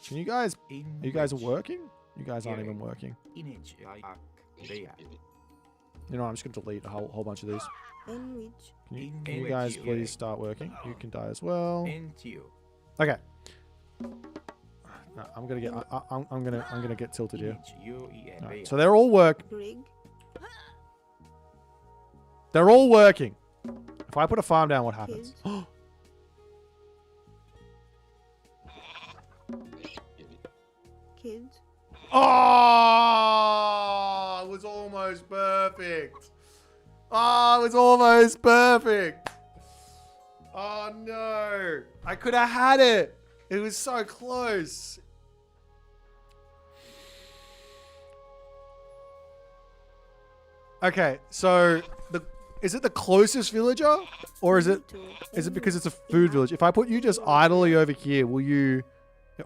Can you guys? Are you guys working? You guys aren't even working. You know, I'm just gonna delete a whole bunch of these. Can you guys please start working? You can die as well. Okay. No, I'm gonna get tilted here. Right, so they're all They're all working. If I put a farm down, what happens? Kids. Oh, it was almost perfect. Oh, it was almost perfect. Oh no, I could have had it. It was so close. Okay, so is it the closest villager, or is it because it's a food village? If I put you just idly over here, will you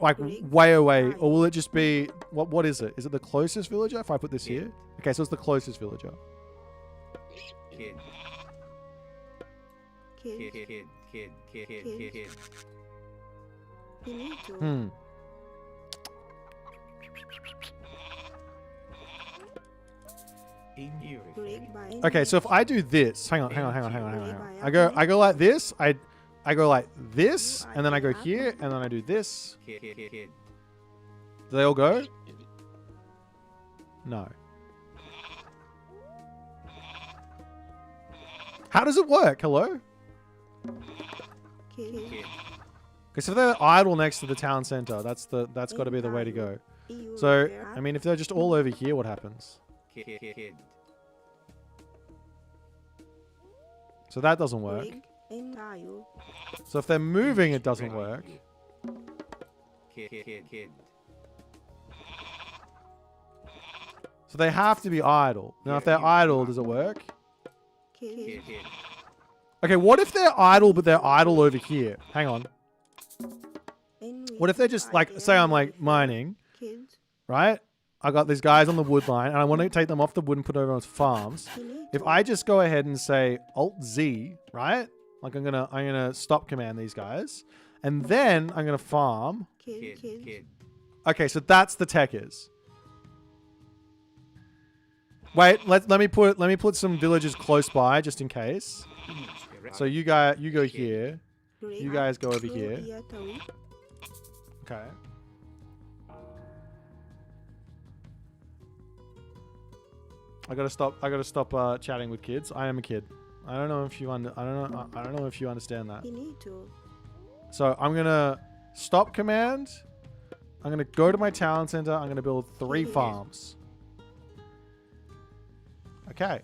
like way away, or will it just be what is it? Is it the closest villager if I put this here? Okay, so it's the closest villager. Kid. Okay, so if I do this, hang on. I go like this. I go like this, and then I go here, and then I do this. Do they all go? No. How does it work? Hello? Okay, so if they're idle next to the town center, that's got to be the way to go. So, I mean, if they're just all over here, what happens? So that doesn't work. So if they're moving, it doesn't work. So they have to be idle. Now, if they're idle, does it work? Okay, what if they're idle, but they're idle over here? Hang on. What if they're just like, say I'm like mining, right? I got these guys on the wood line, and I want to take them off the wood and put over onto farms. If I just go ahead and say Alt Z, right? Like I'm gonna stop command these guys, and then I'm gonna farm. Kid. Okay, so that's the techers. Wait, let me put some villages close by just in case. So you go here. You guys go over here. Okay. I gotta stop chatting with kids. I am a kid. I don't know if you understand that. You need to. So I'm gonna stop command. I'm gonna go to my town center. I'm gonna build 3 farms. Okay.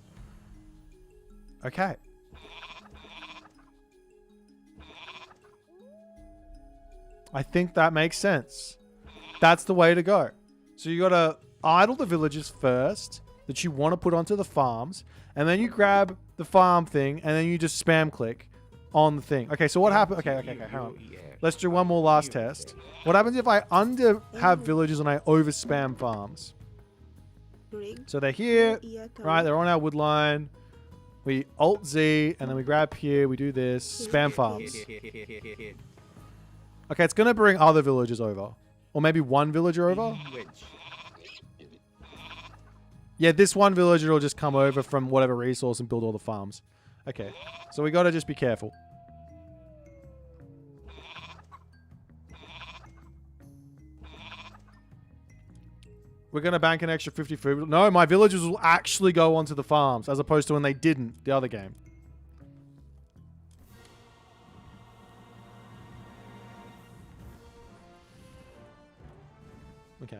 Okay. I think that makes sense. That's the way to go. So you gotta idle the villages first that you want to put onto the farms, and then you grab the farm thing, and then you just spam click on the thing. Okay, so what happens? Okay, hang on. Let's do one more last test. What happens if I have villages and I over spam farms? So they're here, right? They're on our wood line. We Alt Z, and then we grab here. We do this. Spam farms. Okay, it's going to bring other villagers over. Or maybe one villager over. Yeah, this one villager will just come over from whatever resource and build all the farms. Okay, so we got to just be careful. We're going to bank an extra 50 food. No, my villagers will actually go onto the farms as opposed to when they didn't the other game. Okay.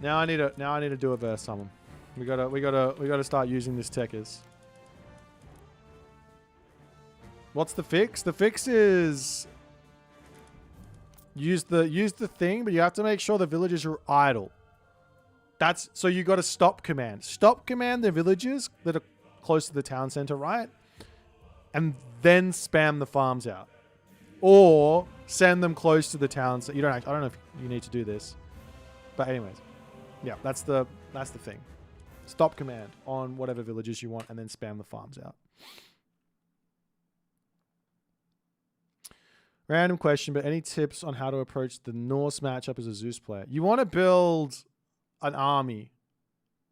Now I need to do a verse summon. We gotta start using this techers. What's the fix? The fix is use the thing, but you have to make sure the villagers are idle. So you got to stop command. Stop command the villages that are close to the town center, right? And then spam the farms out. Or send them close to the town center. I don't know if you need to do this. But anyways. Yeah, that's the thing. Stop command on whatever villages you want and then spam the farms out. Random question, but any tips on how to approach the Norse matchup as a Zeus player? You want to build an army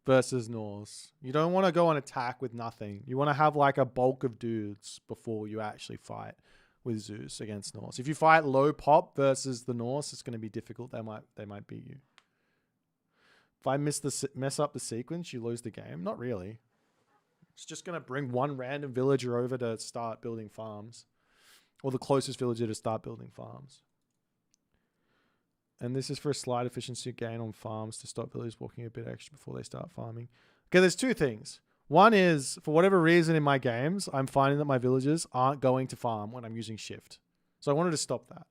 versus Norse. You don't want to go on attack with nothing. You want to have like a bulk of dudes before you actually fight with Zeus against Norse. If you fight low pop versus the Norse, it's going to be difficult. They might beat you. If I mess up the sequence, you lose the game. Not really. It's just going to bring one random villager over to start building farms. Or the closest villager to start building farms. And this is for a slight efficiency gain on farms to stop villagers walking a bit extra before they start farming. Okay, there's 2 things. One is, for whatever reason in my games, I'm finding that my villagers aren't going to farm when I'm using shift. So I wanted to stop that.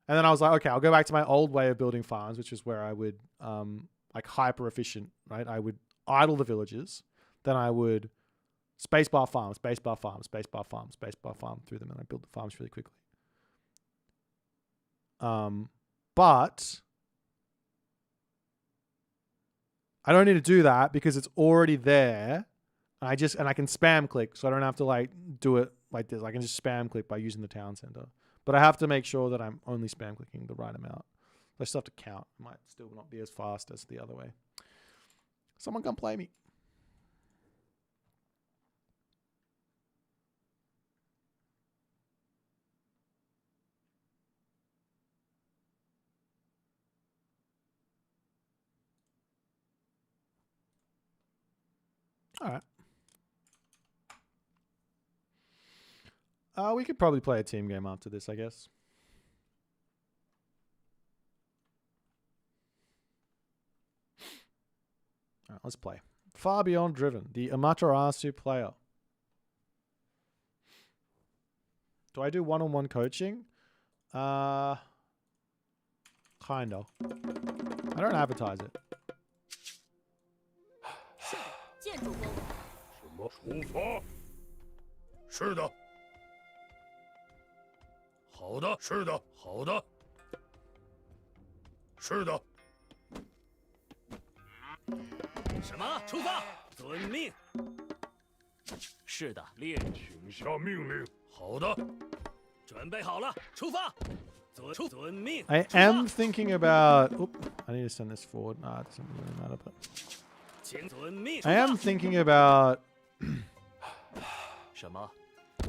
And then I was like, okay, I'll go back to my old way of building farms, which is where I would, like hyper efficient, right? I would idle the villagers. Then I would spacebar farm, spacebar farm, spacebar farm, spacebar farm through them, and I build the farms really quickly. But I don't need to do that because it's already there. And I can spam click, so I don't have to like do it like this. I can just spam click by using the town center. But I have to make sure that I'm only spam clicking the right amount. I still have to count. It might still not be as fast as the other way. Someone come play me. All right. We could probably play a team game after this, I guess. All right, let's play. Far Beyond Driven, the Amaterasu player. Do I do one-on-one coaching? Kind of. I don't advertise it. 建筑工。什么出发？是的。好的，是的，好的。是的。什么？出发！遵命。是的，猎人。请下命令。好的，准备好了，出发。遵命。I am thinking about. Oop, I need to send this forward. Nah, it doesn't really matter. But 请遵命。 I am thinking about 什么？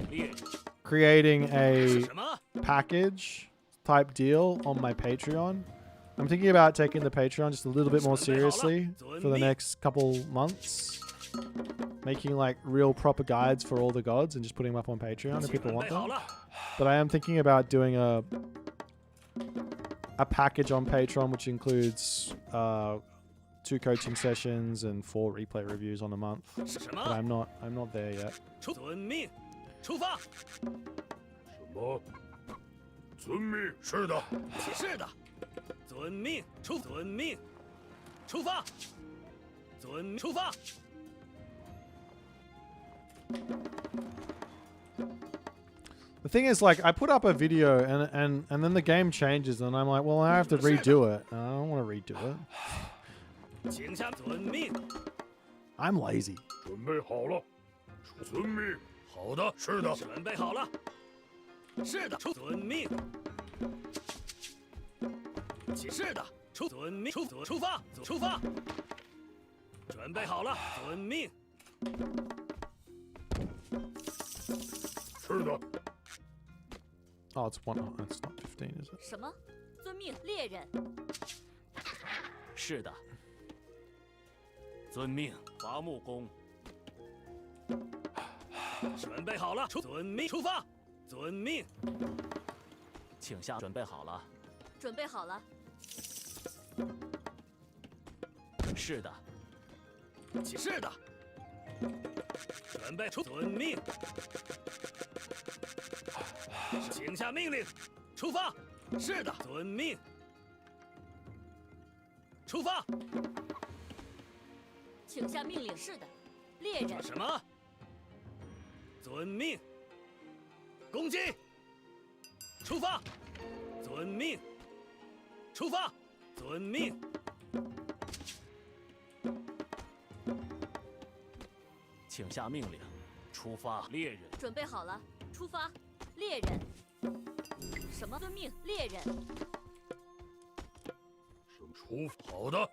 猎人。 creating a 什么？ package type deal on my Patreon. I'm thinking about taking the Patreon just a little bit more seriously for the next couple months. Making like real proper guides for all the gods and just putting them up on Patreon if people want them. But I am thinking about doing a package on Patreon which includes 2 coaching sessions and 4 replay reviews on a month. But I'm not there yet. 遵命。出发。什么？遵命。是的。是的。遵命。遵命。出发。出发。 The thing is, like, I put up a video and then the game changes and I'm like, well, I have to redo it. I don't want to redo it. 请下遵命。 I'm lazy. 准备好了。遵命。好的，是的。准备好了。是的，遵命。是的，遵命。出发。出发。准备好了，遵命。是的。 Oh, it's 1. Oh, it's not 15, is it? 什么？遵命，猎人。是的。遵命，伐木工。准备好了，遵命，出发。遵命。请下。准备好了。准备好了。是的。是的。准备遵命。 请下命令，出发。是的，遵命。出发。请下命令。是的，猎人。什么？遵命。攻击。出发。遵命。出发。遵命。请下命令，出发。猎人。准备好了，出发。 猎人，什么？遵命，猎人。出好的。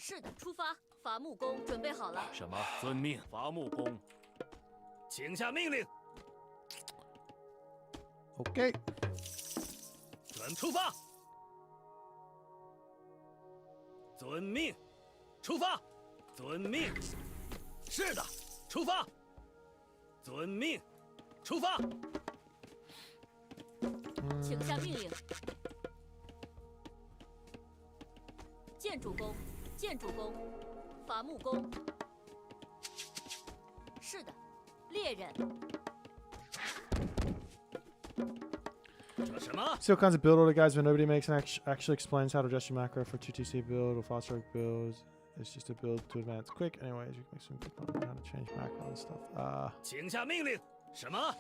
是的，出发。伐木工准备好了。什么？遵命，伐木工。请下命令。 Okay. 出发。 遵命，出发。遵命，是的，出发。遵命，出发。请下命令。建筑工，建筑工，伐木工。是的，猎人。 See all kinds of build order guides, but nobody makes and actually explains how to adjust your macro for 2TC build or fast stroke builds. It's just a build to advance quick. Anyways, you can make some good on how to change macro and stuff. 请下命令。什么？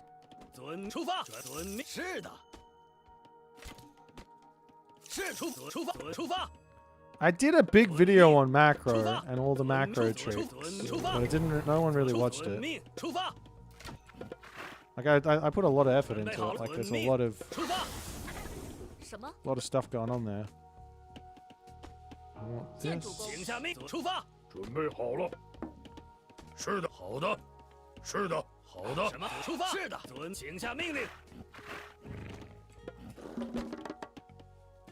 出发。遵命。是的。是出发。出发。 I did a big video on macro and all the macro tricks, but it didn't. No one really watched it. 出发。 Like I put a lot of effort into it. Like there's a lot of stuff going on there. I want this. 请下命，出发。准备好了。是的，好的。是的，好的。什么？出发。是的，请下命令。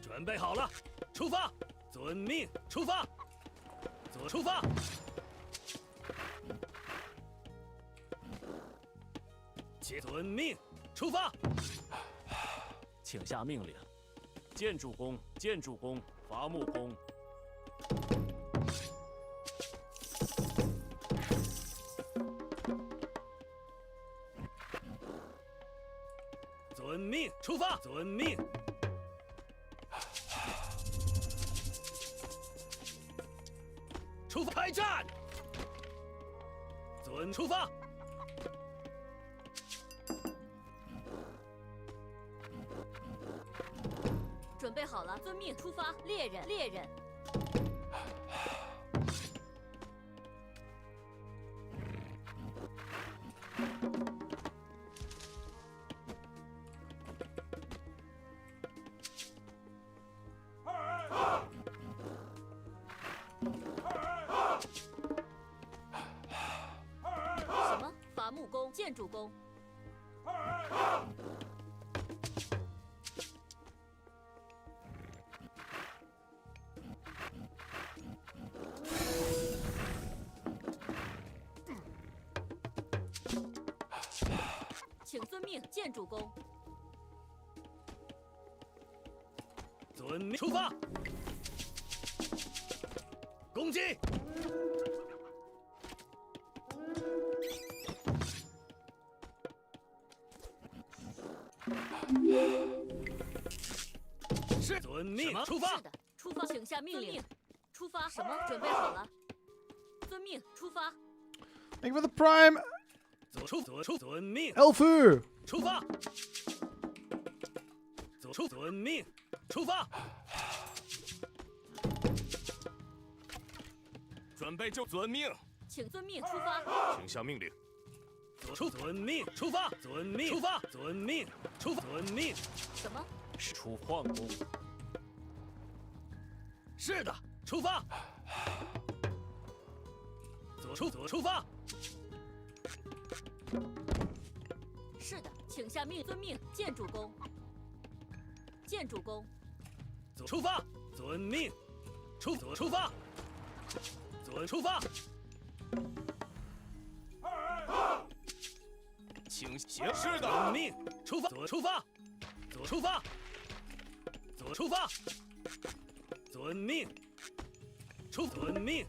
准备好了，出发。遵命，出发。出发。遵命，出发。请下命令。建筑工，建筑工，伐木工。遵命，出发。遵命。出发，开战。出发。遵命出发，猎人，猎人。什么？伐木工、建筑工。请遵命，建筑工。遵命出发，攻击！是遵命出发。是的，出发，请下命令。出发。什么？准备好了。遵命，出发。 Thank you for the prime. 遵命。 Elfu. 出发。遵命，出发。准备就遵命。请遵命出发。请下命令。遵命出发。遵命出发。遵命出发。遵命。什么？是出换工。是的，出发。出发。是的，请下命遵命。建筑工。建筑工。出发。遵命。出发。出发。请行。是的。遵命。出发。出发。遵命。遵命。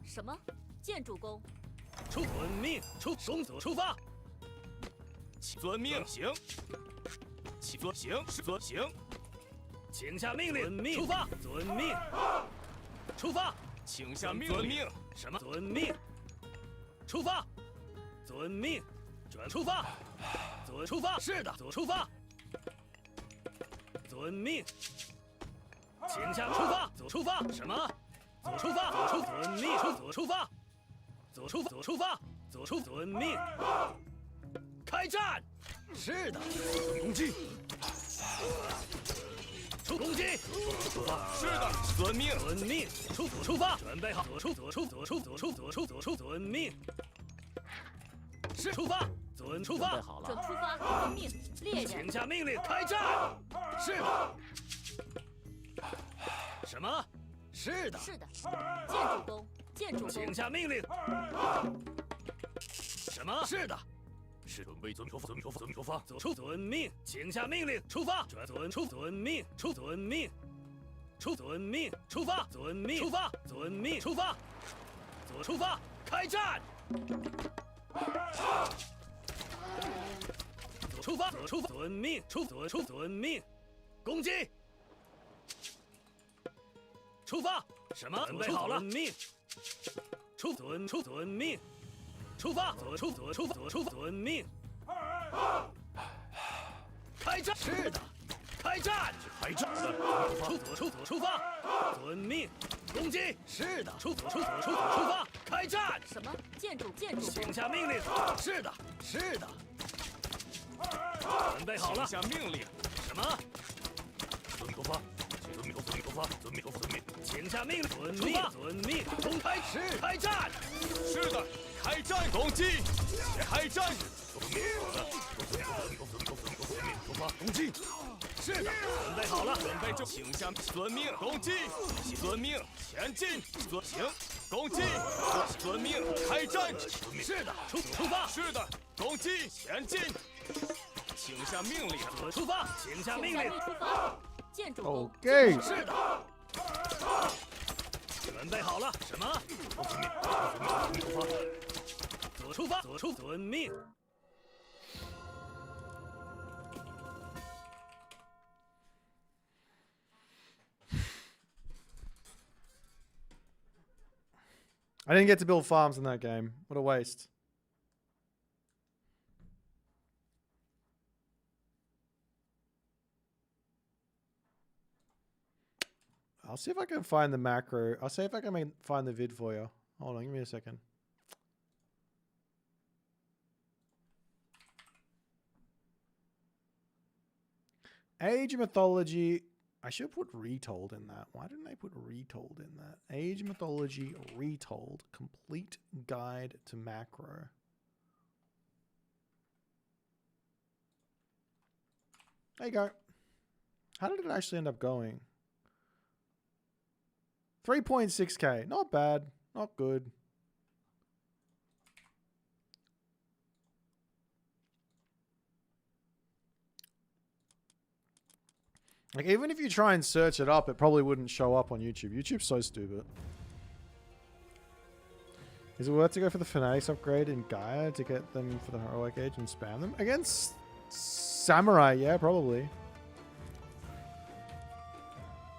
什么？建筑工。遵命。出发。遵命行。行。请下命令。出发。遵命。出发。请下命令。什么？遵命。出发。遵命。出发。出发。是的。出发。遵命。请下出发。出发。什么？出发。遵命。出发。出发。遵命。开战。是的。攻击。攻击。出发。是的。遵命。遵命。出发。准备好。遵命。是出发。出发。准出发。遵命。猎人。请下命令。开战。是的。什么？是的。是的。建筑工。建筑工。请下命令。什么？是的。是准备遵出发。遵命。请下命令。出发。遵命。遵命。遵命。出发。遵命。出发。遵命。出发。出发。开战。出发。遵命。遵命。攻击。出发。什么？准备好了。命。遵命。出发。遵命。开战。是的。开战。开战。出发。遵命。攻击。是的。出发。开战。什么？建筑。请下命令。是的。是的。准备好了。请下命令。什么？出发。遵命。请下命令。遵命。公开。是开战。是的。开战。攻击。开战。出发。攻击。是的。准备好了。准备就请下遵命。攻击。遵命。前进。行。攻击。遵命。开战。是的。出发。是的。攻击。前进。请下命令。出发。请下命令。出发。建筑工。OK。是的。准备好了。什么？出发。遵命。I didn't get to build farms in that game. What a waste. I'll see if I can find the macro. I'll see if I can find the vid for you. Hold on, give me a second. Age of Mythology. I should put retold in that. Why didn't I put retold in that? Age of Mythology retold. Complete guide to macro. There you go. How did it actually end up going? 3.6k. Not bad. Not good. Like, even if you try and search it up, it probably wouldn't show up on YouTube. YouTube's so stupid. Is it worth to go for the Fanatics upgrade in Gaia to get them for the Heroic Age and spam them? Against Samurai, yeah, probably.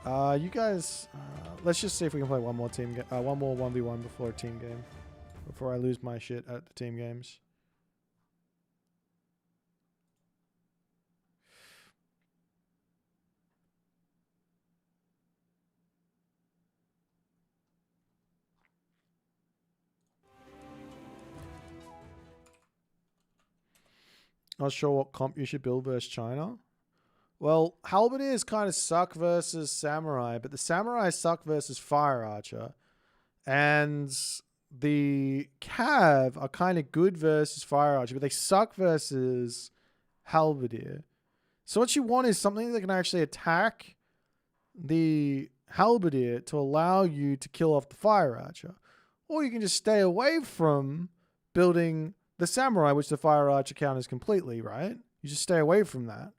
You guys, let's just see if we can play one more team game, one more 1v1 before a team game. Before I lose my shit at the team games. Not sure what comp you should build versus China. Well, Halberdiers kind of suck versus Samurai, but the Samurai suck versus Fire Archer. And the Cav are kind of good versus Fire Archer, but they suck versus Halberdier. So what you want is something that can actually attack the Halberdier to allow you to kill off the Fire Archer. Or you can just stay away from building the Samurai, which the Fire Archer counters completely, right? You just stay away from that.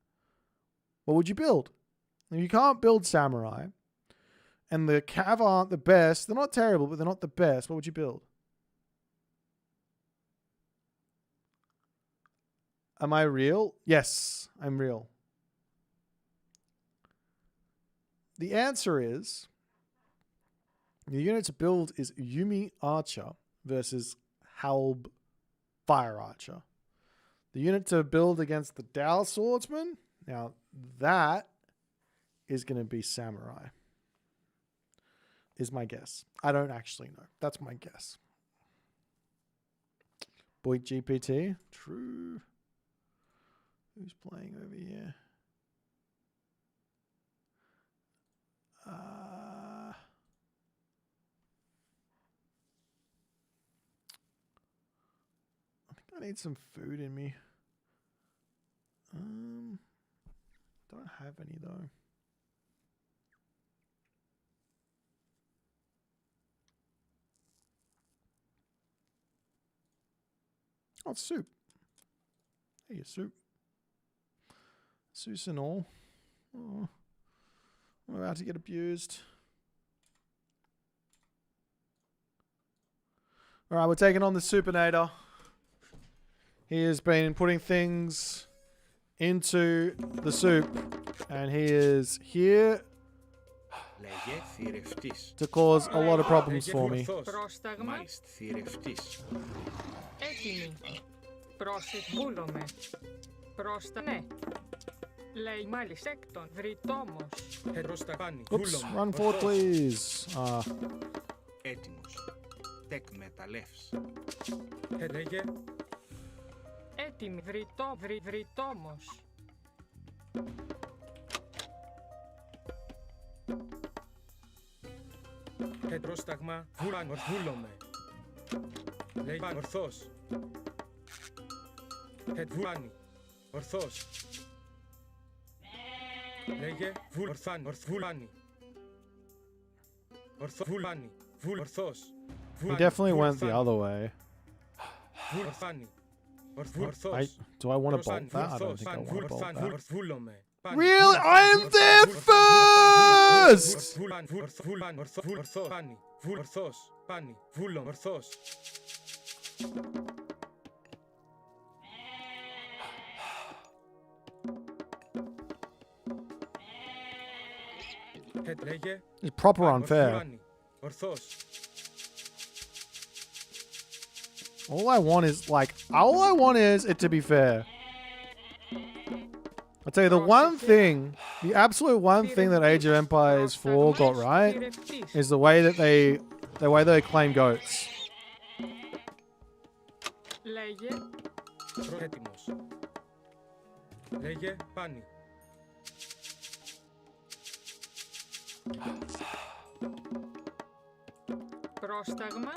What would you build? If you can't build Samurai, and the Cav aren't the best, they're not terrible, but they're not the best, what would you build? Am I real? Yes, I'm real. The answer is, the unit to build is Yumi Archer versus Halb Fire Archer. The unit to build against the Dao Swordsman, now that is going to be Samurai. Is my guess. I don't actually know. That's my guess. Boy GPT. True. Who's playing over here? I think I need some food in me. Don't have any though. Oh, it's soup. Hey, soup. Soup and all. Oh, I'm about to get abused. All right, we're taking on the Supinator. He has been putting things into the soup, and he is here to cause a lot of problems for me. Έτοιμοι. Προσεκβούλομαι. Ναι. Λέει μάλιστα έκτον. Βρυτόμος. Oops, run forward please. Έτοιμος. Τεκ μεταλλεύς. Λέγε. Έτοιμοι. Βρυτόμος. Πρόσταγμα. Βούλομαι. Λέει ορθός. Βουλάνι. Ορθός. Λέγε βουλάνι. Βουλάνι. Ορθός. He definitely went the other way. Do I want to bolt that? I don't think I want to bolt that. Really? I am there first! It's proper unfair. All I want is it to be fair. I'll tell you the one thing The absolute one thing that Age of Empires 4 got right is the way that they claim goats. Λέγε. Έτοιμος. Λέγε πάνι. Πρόσταγμα.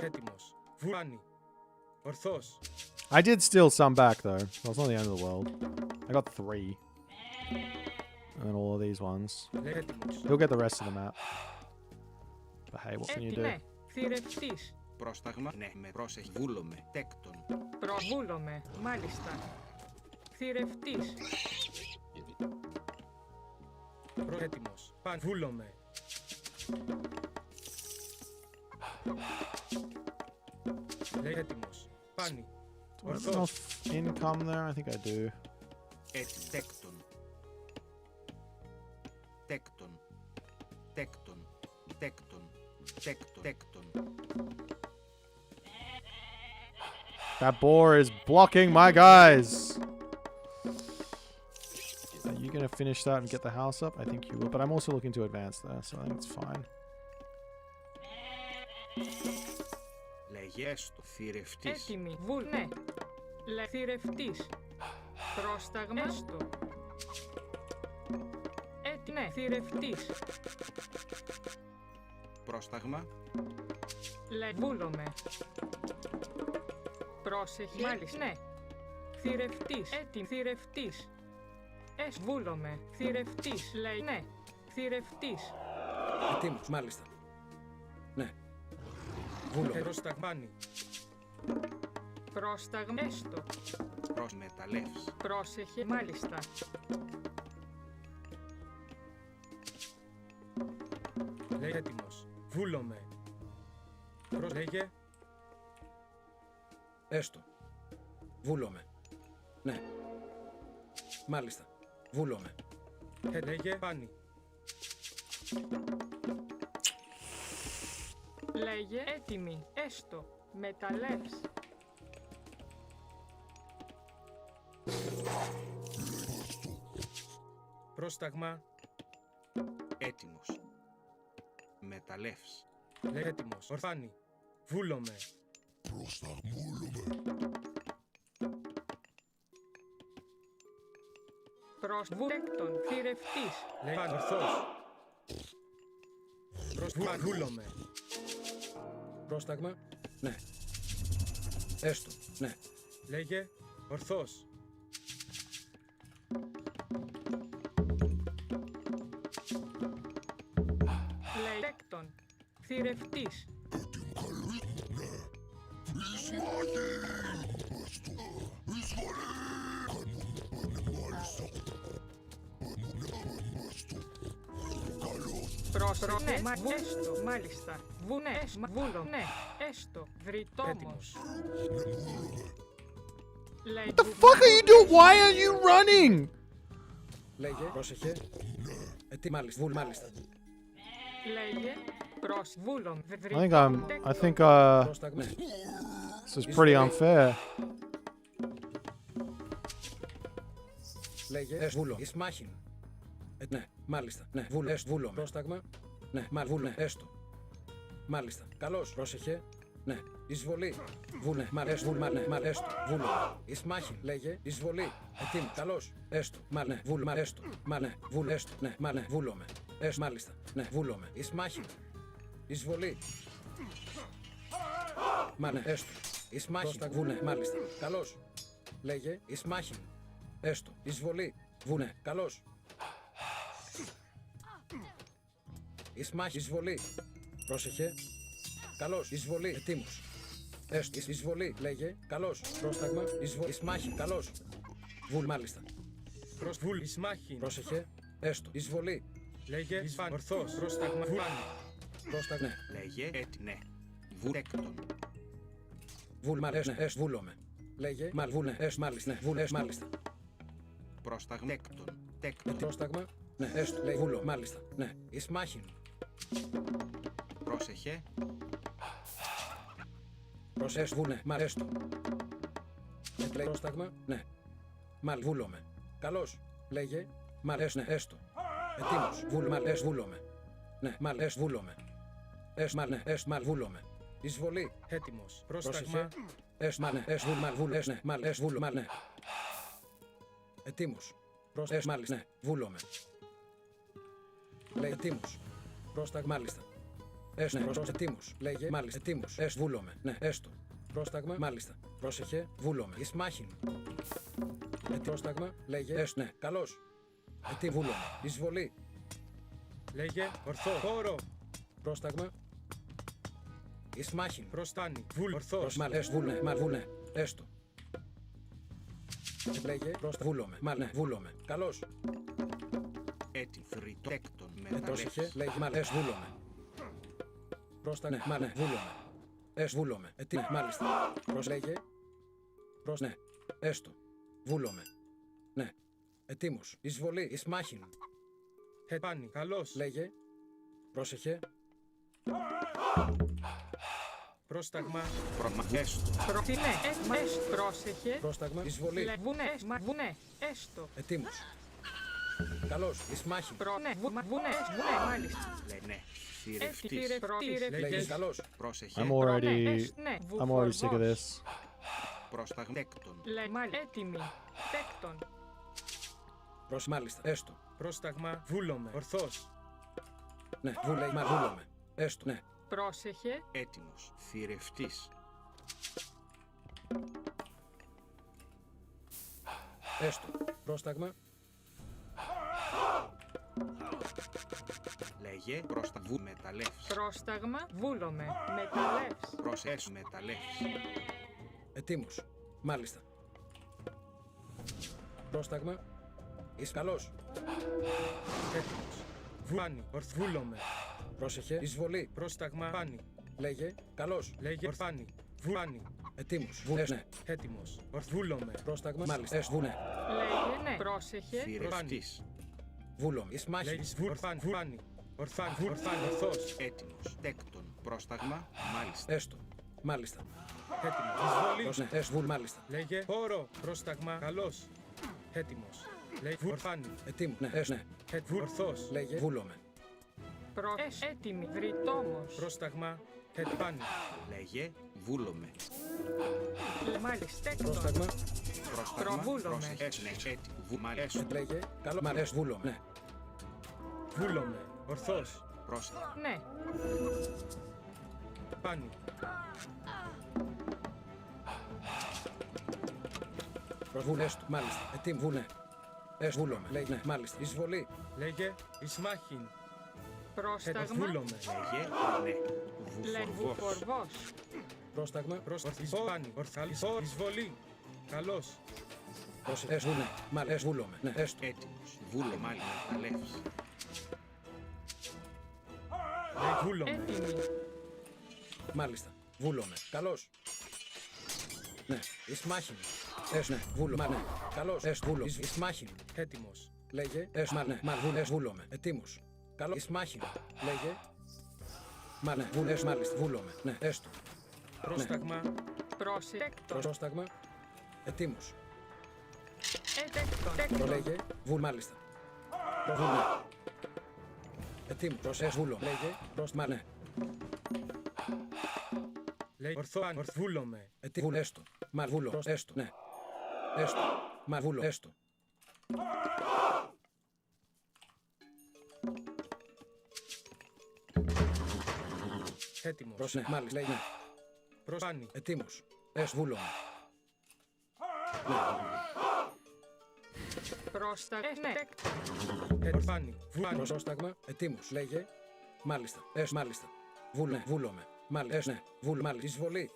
Έτοιμος. Βουλάνι. Ορθός. I did steal some back though. So it's not the end of the world. I got 3. And then all of these ones. You'll get the rest of the map. But hey, what can you do? Ναι, θηρευτής. Πρόσταγμα, ναι, με πρόσεχε. Βούλομαι, τέκτον. Προβούλομαι, μάλιστα. Θηρευτής. Έτοιμος. Παν. Βούλομαι. Λέγε έτοιμος. Πάνι. Do I have enough income there? I think I do. Έτσι, τέκτον. Τέκτον. Τέκτον. Τέκτον. Τέκτον. That boar is blocking my guys. Are you going to finish that and get the house up? I think you will. But I'm also looking to advance there, so I think it's fine. Λέγε στο θηρευτής. Έτοιμη, ναι. Θηρευτής. Πρόσταγμα, έστω. Ναι, θηρευτής. Πρόσταγμα. Βούλομαι. Πρόσεχε, μάλιστα, ναι. Θηρευτής, έτοιμη, θηρευτής. Βούλομαι, θηρευτής, λέει, ναι. Θηρευτής. Έτοιμος, μάλιστα. Ναι. Βούλομαι. Προσταγμάνι. Πρόσταγμα, έστω. Προσμεταλλεύς. Πρόσεχε, μάλιστα. Λέγε έτοιμος. Βούλομαι. Λέγε. Έστω. Βούλομαι. Ναι. Μάλιστα. Βούλομαι. Λέγε πάνι. Λέγε έτοιμη, έστω. Μεταλλεύς. Πρόσταγμα. Έτοιμος. Μεταλλεύς. Λέγε έτοιμος. Ορφάνι. Βούλομαι. Προσβούλεκτον, θηρευτής. Λέγε ορθός. Βούλομαι. Πρόσταγμα. Ναι. Έστω. Ναι. Λέγε ορθός. Λέγεκτον, θηρευτής. Ναι, έστω, μάλιστα. Βούλο, ναι, έστω, βρυτόμος. What the fuck are you doing? Why are you running? Λέγε, πρόσεχε. Μάλιστα, μάλιστα. Λέγε, προσβούλο, I think this is pretty unfair. Λέγε, βούλο, Ισμάχιν. Ναι, μάλιστα, ναι, βούλο, πρόσταγμα. Ναι, βούλο, έστω. Μάλιστα, καλώς, πρόσεχε. Ναι, εισβολή. Βούνε, έστω, βούλο. Ισμάχιν, λέγε, εισβολή. Ετοίμ, καλώς, έστω, ναι, βούλο, έστω. Ναι, βούλο, έστω, ναι, βούλομαι. Έστω, μάλιστα, ναι, βούλομαι. Ισμάχιν, εισβολή. Ναι, έστω. Ισμάχιν, βούνε, μάλιστα, καλώς. Λέγε, Ισμάχιν, έστω, εισβολή. Βούνε, καλώς. Ισμάχιν, εισβολή. Πρόσεχε. Καλώς, εισβολή. Ετοίμος. Έστω, εισβολή. Λέγε, καλώς. Πρόσταγμα, εισβολή. Ισμάχιν, καλώς. Βουλ, μάλιστα. Βουλ, Ισμάχιν. Πρόσεχε. Έστω, εισβολή. Λέγε, Ισφάν, ορθός. Πρόσταγμα, βουλάνι. Πρόσταγμα, ναι. Λέγε, ναι. Βουλέκτον. Βουλ, μάλιστα, ναι, βούλομαι. Λέγε, βουλ, μάλιστα, ναι, βουλ, μάλιστα. Πρόσταγμα, τέκτον. Πρόσταγμα, ναι, έστω, λέει, βούλο, μάλιστα, ναι. Ισμάχιν. Πρόσεχε. Προσέσου, βουνε, μ' αρέστο. Λέει πρόσταγμα, ναι. Μάλιστα. Βούλομαι. Καλώς. Λέγε. Μάλιστα. Ναι. Έστω. Ετοίμος. Μάλιστα. Βούλομαι. Ναι. Μάλιστα. Βούλομαι. Βούλομαι. Εισβολή. Έτοιμος. Πρόσταγμα. Βούλομαι. Ναι. Ετοίμος. Μάλιστα. Ναι. Βούλομαι. Λέγε. Ετοίμος. Πρόσταγμα. Μάλιστα. Ετοίμος. Λέγε. Μάλιστα. Ετοίμος. Βούλομαι. Ναι. Έστω. Πρόσταγμα. Μάλιστα. Πρόσεχε. Βούλομαι. Ισμάχιν. Πρόσταγμα. Λέγε. Ναι. Καλώς. Βούλομαι. Εισβολή. Λέγε. Ορθό. Χώρο. Πρόσταγμα. Ισμάχιν. Προστάνει. Ορθός. Βούλε. Έστω. Λέγε. Βούλομαι. Βούλομαι. Καλώς. Έτοιμο. Φρυτέκτον. Πρόσεχε. Λέγε. Βούλομαι. Πρόσταγμα. Βούλομαι. Βούλομαι. Μάλιστα. Λέγε. Ναι. Έστω. Βούλομαι. Ναι. Ετοίμος. Εισβολή. Ισμάχιν. Πάνι. Καλώς. Λέγε. Πρόσεχε. Πρόσταγμα. Πρόσεχε. Πρόσταγμα. Εισβολή. Βουνέ. Έστω. Ετοίμος. Καλώς. Ισμάχιν. Βουνέ. Μάλιστα. Λένε. Λέγε. Καλώς. Πρόσεχε. I'm already sick of this. Πρόσταγμέκτον. Έτοιμη. Τέκτον. Μάλιστα. Έστω. Πρόσταγμα. Βούλομαι. Ορθός. Ναι. Βούλομαι. Έστω. Ναι. Πρόσεχε. Έτοιμος. Θηρευτής. Έστω. Πρόσταγμα. Λέγε. Πρόσταγμα. Μεταλλεύς. Πρόσταγμα. Βούλομαι. Μεταλλεύς. Προσέσου. Μεταλλεύς. Ετοίμος. Μάλιστα. Πρόσταγμα. Είσαι καλός. Έτοιμος. Βάνι. Ορθβούλομαι. Πρόσεχε. Εισβολή. Πρόσταγμα. Πάνι. Λέγε. Καλός. Λέγε. Ορθάνι. Βάνι. Ετοίμος. Ναι. Έτοιμος. Ορθβούλομαι. Πρόσταγμα. Μάλιστα. Βουνέ. Λέγε. Ναι. Πρόσεχε. Θηρευτής. Βούλομαι. Ισμάχη. Λέγε. Βάνι. Ορθάνι. Ορθός. Έτοιμος. Τέκτον. Πρόσταγμα. Μάλιστα. Έστω. Μάλιστα. Έτοιμος. Εισβολή. Μάλιστα. Λέγε. Χώρο. Πρόσταγμα. Καλός. Έτοιμος. Λέγε. Ορθάνι. Ετοίμος. Ναι. Ναι. Ορθός. Λέγε. Βούλομαι. Έτοιμη. Βρυτόμος. Πρόσταγμα. Πάνι. Λέγε. Βούλομαι. Μάλιστα. Πρόσταγμα. Προβούλομαι. Λέγε. Καλό. Βούλομαι. Ναι. Βούλομαι. Ορθός. Πρόσταγμα. Ναι. Πάνι. Προσβούλες του. Μάλιστα. Ετοίμ. Βουνέ. Βούλομαι. Λέγε. Ναι. Μάλιστα. Εισβολή. Λέγε. Ισμάχιν. Πρόσταγμα. Βούλομαι. Λέγε. Βουφορβός. Πρόσταγμα. Εισβολή. Καλός. Βουνέ. Βούλομαι. Ναι. Έστω. Έτοιμος. Βούλομαι. Μεταλλεύς. Βούλομαι. Έτοιμη. Μάλιστα. Βούλομαι. Καλώς. Ναι. Ισμάχιν. Ναι. Βούλομαι. Ναι. Καλώς. Βούλομαι. Ισμάχιν. Έτοιμος. Λέγε. Ναι. Βούλομαι. Ετοίμος. Καλό. Ισμάχιν. Λέγε. Ναι. Μάλιστα. Βούλομαι. Ναι. Έστω. Πρόσταγμα. Πρόσεκτο. Πρόσταγμα. Ετοίμος. Τέκτον. Λέγε. Μάλιστα. Βούλομαι. Ετοίμος. Βούλομαι. Λέγε. Ναι. Λέγε. Ορθβούλομαι. Έστω. Βούλομαι. Έστω. Ναι. Έστω. Βούλομαι. Έστω. Έτοιμος. Ναι. Μάλιστα. Λέγε. Πάνι. Ετοίμος. Βούλομαι. Πρόσταγμα. Πάνι. Πρόσταγμα. Ετοίμος. Λέγε. Μάλιστα. Μάλιστα. Βούλομαι. Μάλιστα. Ναι. Μάλιστα. Εισβολή.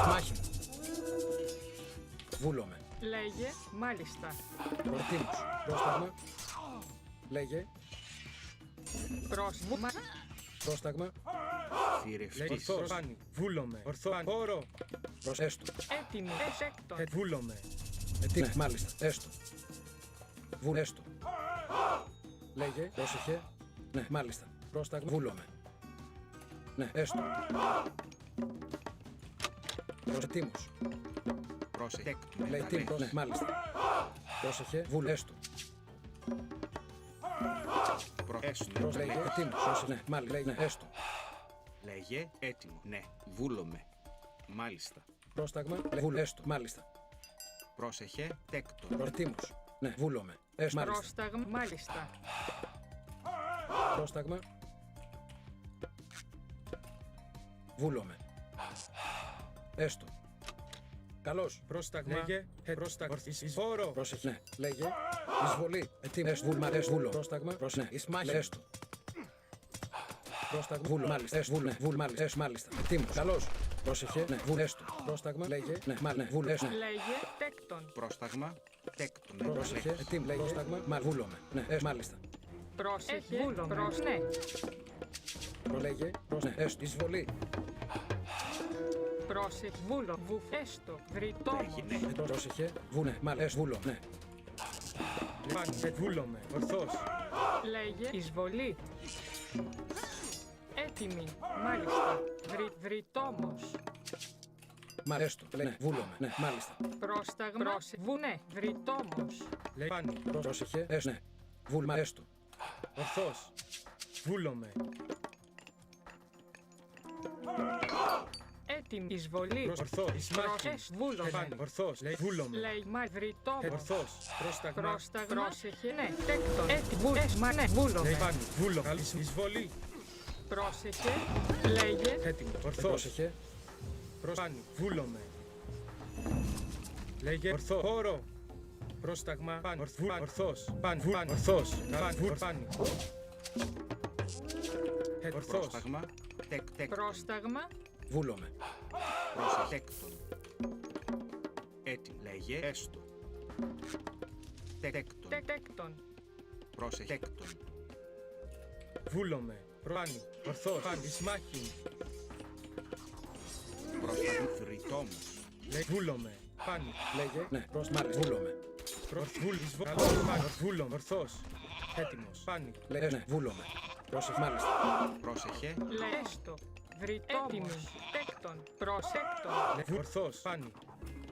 Ισμάχιν. Βούλομαι. Λέγε. Μάλιστα. Ετοίμος. Πρόσταγμα. Λέγε. Πρόσταγμα. Θηρευτής. Ορθός. Πάνι. Βούλομαι. Χώρο. Έστω. Έτοιμη. Έστω. Βούλομαι. Ναι. Μάλιστα. Έστω. Έστω. Λέγε. Πρόσεχε. Ναι. Μάλιστα. Πρόσταγμα. Βούλομαι. Ναι. Έστω. Έτοιμος. Πρόσεχε. Λέει τι, ναι, μάλιστα. Πρόσεχε, βουλέστο. Λέγε, έτοιμος. Πρόσεχε, ναι, μάλιστα. Λέει, ναι, έστω. Λέγε έτοιμο. Ναι. Βούλομαι. Μάλιστα. Πρόσταγμα, βουλέστο, μάλιστα. Πρόσεχε. Τέκτο. Έτοιμος. Ναι, βούλομαι. Έστω, μάλιστα. Πρόσταγμα, μάλιστα. Πρόσταγμα. Βούλομαι. Έστω. Καλώς. Πρόσταγμα. Λέγε. Πρόσταγμα. Ορθισφόρο. Πρόσεχε. Ναι. Λέγε. Εισβολή. Ετοίμες. Βούλμα. Βούλο. Πρόσταγμα. Πρόσεχε. Ισμάχη. Έστω. Πρόσταγμα. Βούλο. Μάλιστα. Βούλο. Βούλο. Μάλιστα. Μάλιστα. Ετοίμος. Καλώς. Πρόσεχε. Ναι. Βούλο. Έστω. Πρόσταγμα. Λέγε. Ναι. Μάλιστα. Βούλο. Έστω. Λέγε. Τέκτον. Πρόσταγμα. Τέκτον. Πρόσεχε. Ετοίμος. Λέγε. Πρόσταγμα. Βούλομαι. Ναι. Μάλιστα. Πρόσεχε. Βούλομαι. Ναι. Προλέγε. Ναι. Έστω. Εισβολή. Πρόσεχε. Βούλο. Βουφέστο. Βρυτόμος. Πρόσεχε. Βούνε. Μάλιστα. Βούλο. Ναι. Πάνε. Βούλομαι. Ορθώς. Λέγε. Εισβολή. Έτοιμη. Μάλιστα. Βρυτόμος. Μάλιστα. Ναι. Βούλομαι. Ναι. Μάλιστα. Πρόσταγμα. Βουνέ. Βρυτόμος. Λέει πάνε. Πρόσεχε. Ναι. Βούλμα. Έστω. Ορθώς. Βούλομαι. Έτοιμη. Εισβολή. Ορθώς. Ισμάχη. Βούλομαι. Ορθώς. Λέει βούλομαι. Λέει βρυτόμος. Ορθώς. Πρόσταγμα. Πρόσταγμα. Πρόσεχε. Ναι. Τέκτον. Έτοιμο. Ναι. Βούλομαι. Λέει πάνε. Βούλο. Καλή εισβολή. Πρόσεχε. Λέγε. Έτοιμο. Ορθώς. Πρόσεχε. Πάνε. Βούλομαι. Λέγε. Ορθό. Χώρο. Πρόσταγμα. Πάνε. Ορθώς. Πάνε. Ορθώς. Πάνε. Ορθώς. Πρόσταγμα. Πρόσταγμα. Βούλομαι. Τέκτον. Έτοιμο. Λέγε. Έστω. Τέκτον. Τέκτον. Πρόσεχε. Τέκτον. Βούλομαι. Πάνε. Ορθώς. Πάνε. Ισμάχη. Πρόσταγμα. Βρυτόμος. Λέει βούλομαι. Πάνε. Λέγε. Ναι. Μάλιστα. Βούλομαι. Βούλομαι. Ορθώς. Έτοιμος. Πάνε. Λέγε. Ναι. Βούλομαι. Πρόσεχε. Μάλιστα. Πρόσεχε. Λέστο. Βρυτόμος. Τέκτον. Προσέκτον. Ορθώς. Πάνε.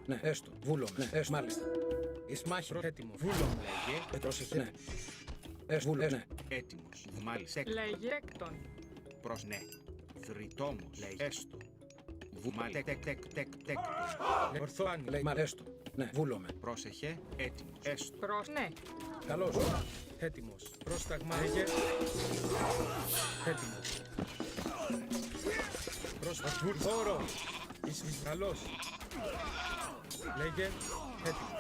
Ναι. Έστω. Βούλομαι. Ναι. Έστω. Μάλιστα. Ισμάχη. Έτοιμο. Βούλομαι. Λέγε. Πρόσεχε. Ναι. Έστω. Βούλε. Ναι. Έτοιμος. Μάλιστα. Λέγε. Τέκτον. Προς ναι. Βρυτόμος. Λέγε. Έστω. Μάλιστα. Τέκτον. Ορθώ. Πάνε. Λέει. Έστω. Ναι. Βούλομαι. Πρόσεχε. Έτοιμος. Έστω. Προς ναι. Καλώς. Έτοιμος. Πρόσταγμα. Λέγε. Έτοιμος. Πρόσταγμα. Χώρο. Καλώς. Λέγε. Έτοιμο.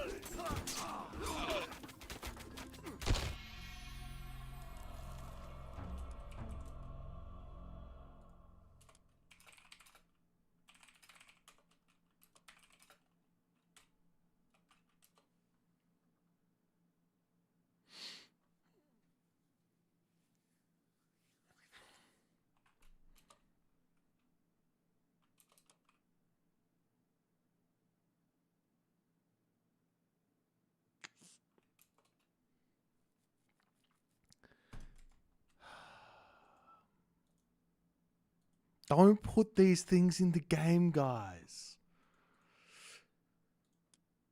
Don't put these things in the game, guys.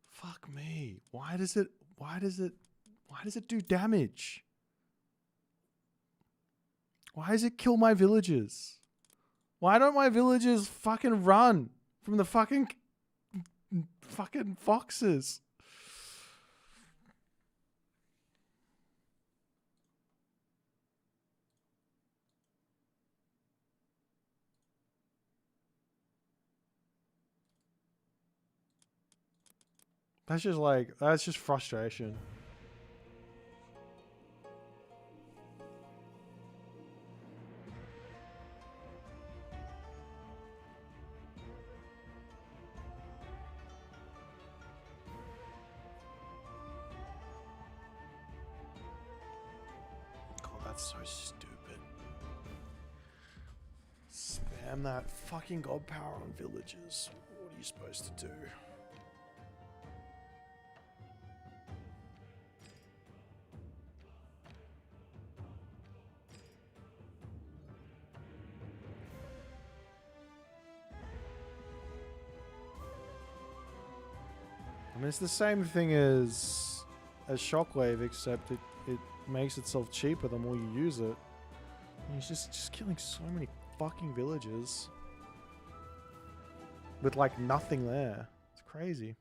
Fuck me. Why does it do damage? Why does it kill my villagers? Why don't my villagers fucking run from the fucking foxes? That's just frustration. God, that's so stupid. Spam that fucking god power on villagers. What are you supposed to do? mean, it's the same thing as Shockwave, except it makes itself cheaper the more you use it. And he's just killing so many fucking villagers with like nothing there. It's crazy.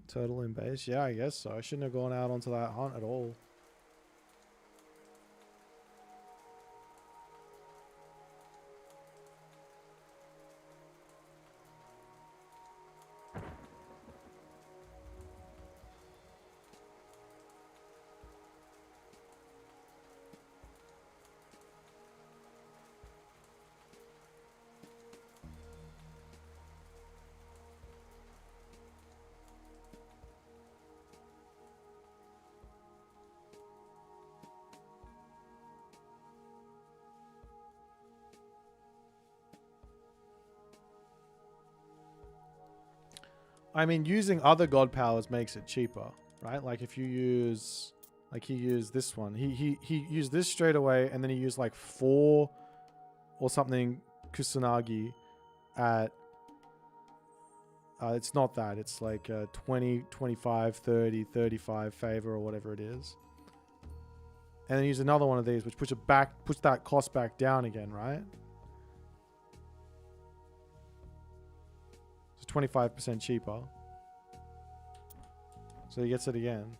Turtle in base? Yeah, I guess so. I shouldn't have gone out onto that hunt at all. I mean, using other god powers makes it cheaper, right? Like if you use, like he used this one. He used this straight away, and then he used like 4 or something Kusanagi at, it's not that. It's like 20, 25, 30, 35 favor or whatever it is. And then use another one of these, which puts that cost back down again, right? It's 25% cheaper. So he gets it again.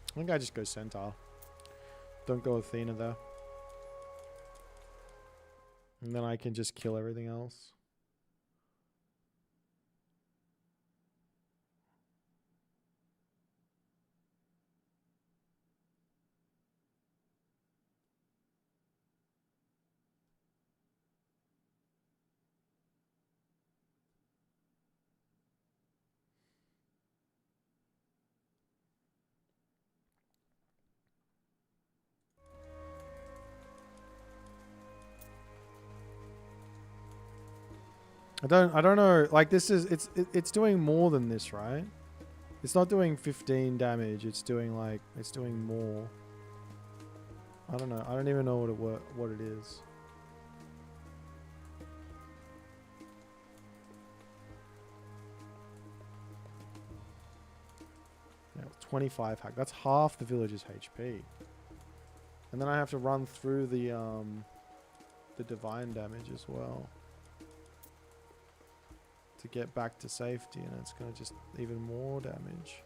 I think I just go Centaur. Don't go Athena there. And then I can just kill everything else. I don't know. Like this is it's doing more than this, right? It's not doing 15 damage. It's doing more. I don't know. I don't even know what it is. Yeah, 25 hack. That's half the village's HP. And then I have to run through the divine damage as well to get back to safety, and it's going to just even more damage.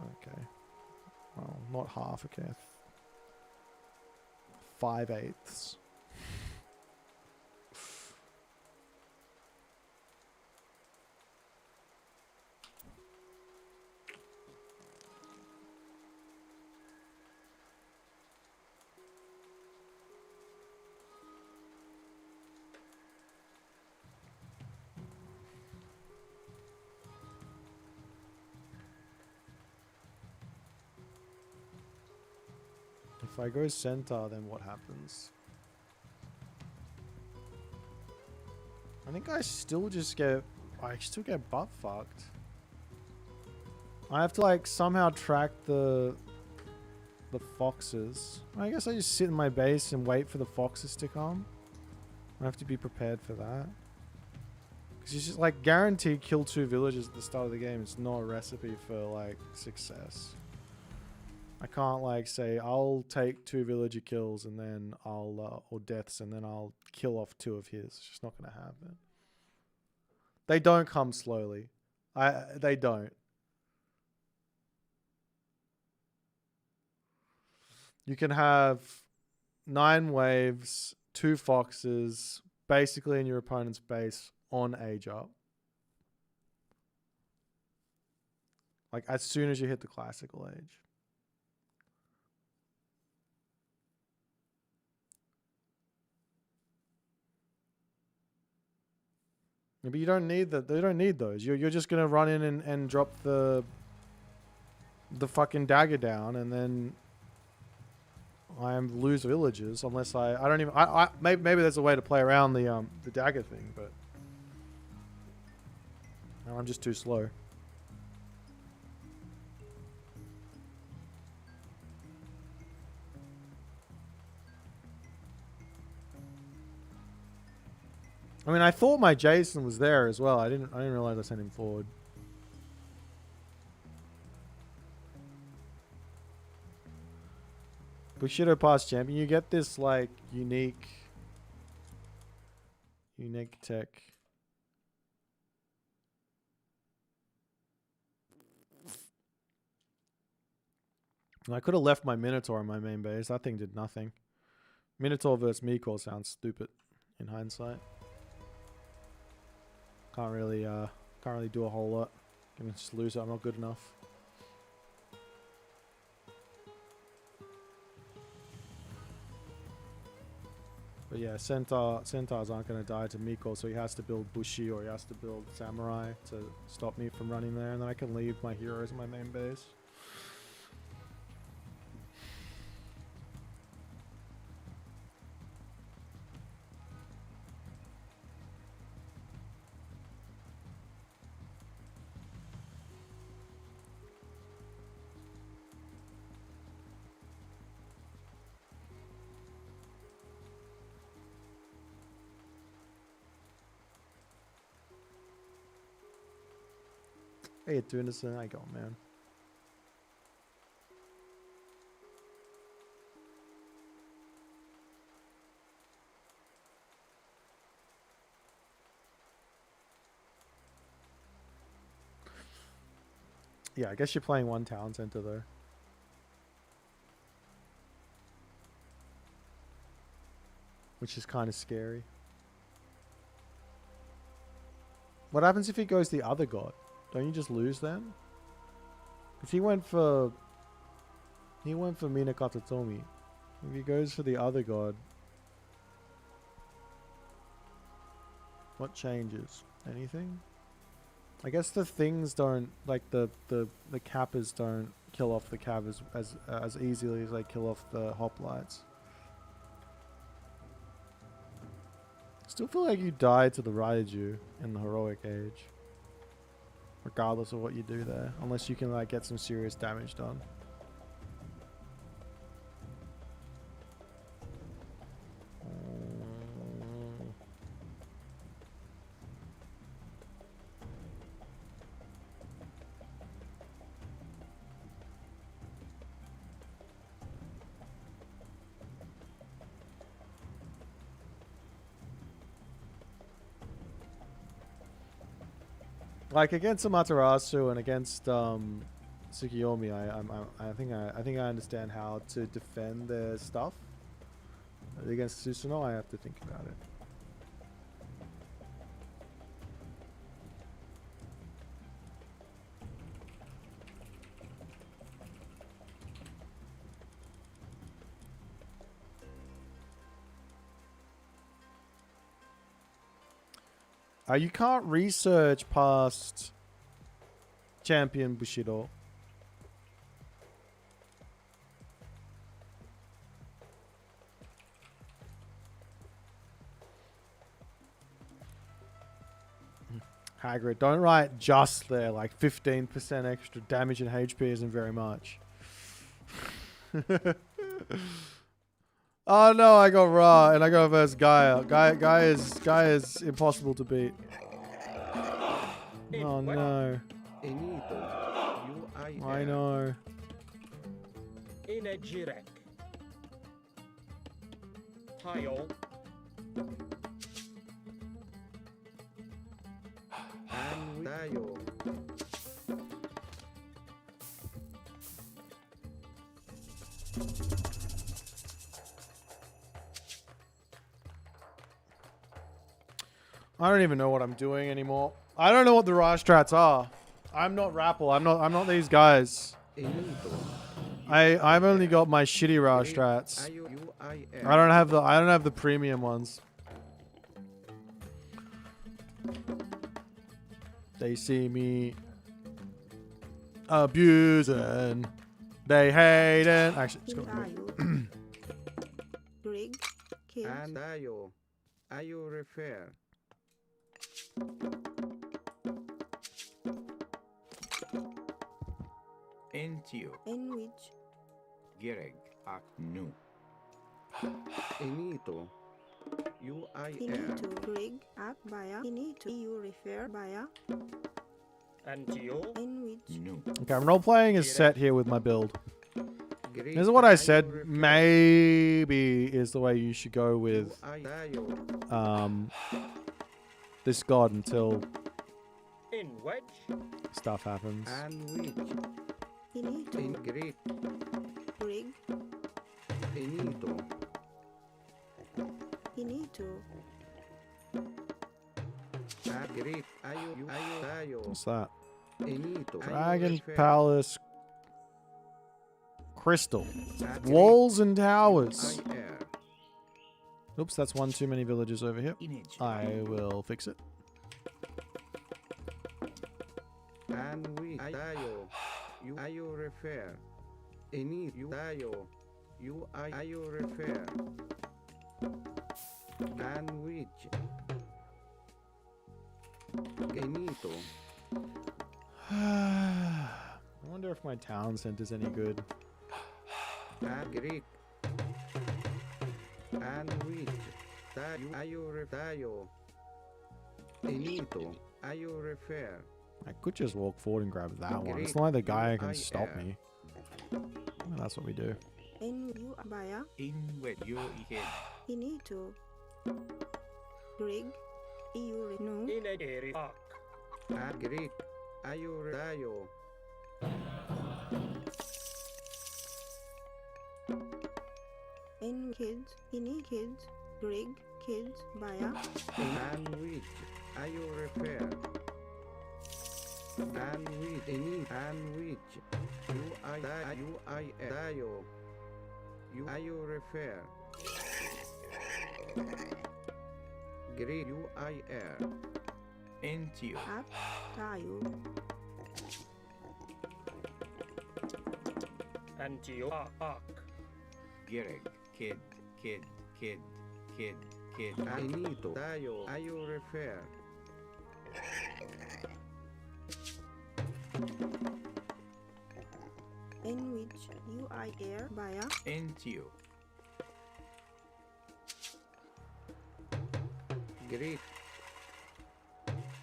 Okay. Well, not half, okay. 5/8. If I go Centaur, then what happens? I think I still get butt fucked. I have to like somehow track the foxes. I guess I just sit in my base and wait for the foxes to come. I have to be prepared for that. Because you just like guaranteed kill 2 villagers at the start of the game. It's not a recipe for like success. I can't like say I'll take 2 villager kills and then I'll or deaths and then I'll kill off 2 of his. It's just not going to happen. They don't come slowly. They don't. You can have 9 waves, 2 foxes, basically in your opponent's base on age up. Like as soon as you hit the classical age. But you don't need that. They don't need those. You're just gonna run in and drop the fucking dagger down, and then I lose villagers unless I don't even maybe there's a way to play around the dagger thing, but I'm just too slow. I mean, I thought my Jason was there as well. I didn't realize I sent him forward. Bushido Pass champion, you get this like unique tech. And I could have left my Minotaur in my main base. That thing did nothing. Minotaur versus Meecore sounds stupid in hindsight. Can't really do a whole lot. Gonna just lose it. I'm not good enough. But yeah, centaurs aren't gonna die to Meecore, so he has to build Bushi or he has to build Samurai to stop me from running there, and then I can leave my heroes in my main base. Hey, doing this and I go, man. Yeah, I guess you're playing one town center though. Which is kind of scary. What happens if he goes the other god? Don't you just lose then? Because he went for Minakatatomi. If he goes for the other god, what changes? Anything? I guess the things don't, like the Kappas don't kill off the Cav as easily as they kill off the hoplites. Still feel like you died to the Raiju in the heroic age. Regardless of what you do there. Unless you can like get some serious damage done. Like against Amaterasu and against Tsukiyomi, I think I understand how to defend their stuff. Against Susanoo, I have to think about it. You can't research past Champion Bushido. Hagrid, don't write just there, like 15% extra damage and HP isn't very much. Oh no, I got Ra and I go versus Gaia. Gaia is impossible to beat. Oh no. I know. Inejirek. Pile. Andayo. I don't even know what I'm doing anymore. I don't know what the Ra strats are. I'm not Rapple. I'm not these guys. I've only got my shitty Ra strats. I don't have the premium ones. They see me abusing. They hate it. Actually, it's Tayo. Rig. Kids. And Ayo refer. Entio. In which. Gereg. Ak. Nu. Enito. UIR. Inito. Rig. Ak. Baya. Inito. You refer. Baya. Antio. In which. Nu. Okay, I'm role playing as set here with my build. This is what I said. Maybe is the way you should go with this god until In which. stuff happens. And which. Inito. In Greek. Rig. Enito. Inito. Greek. Ayo. What's that? Enito. Dragon Palace Crystal. Walls and towers. Oops, that's one too many villages over here. I will fix it. And we Ayo. You Ayo refer. Enito. You Ayo. You Ayo refer. And which. Enito. I wonder if my town center's any good. And Greek. And which. Ayo refer. Enito. Ayo refer. I could just walk forward and grab that one. It's not like the guy can stop me. Well, that's what we do. In you Baya. In where you head. Inito. Rig. You no. In a dairy park. And Greek. Ayo refer. In kids. In kids. Rig. Kids. Baya. And which. Ayo refer. And which. And which. You Ayo. You Ayo refer. Greek. UIR. Entio. Ak. Tayo. Antio. Park. Gereg. Kid. Enito. Tayo. Ayo refer. In which UIR Baya. Entio. Greek.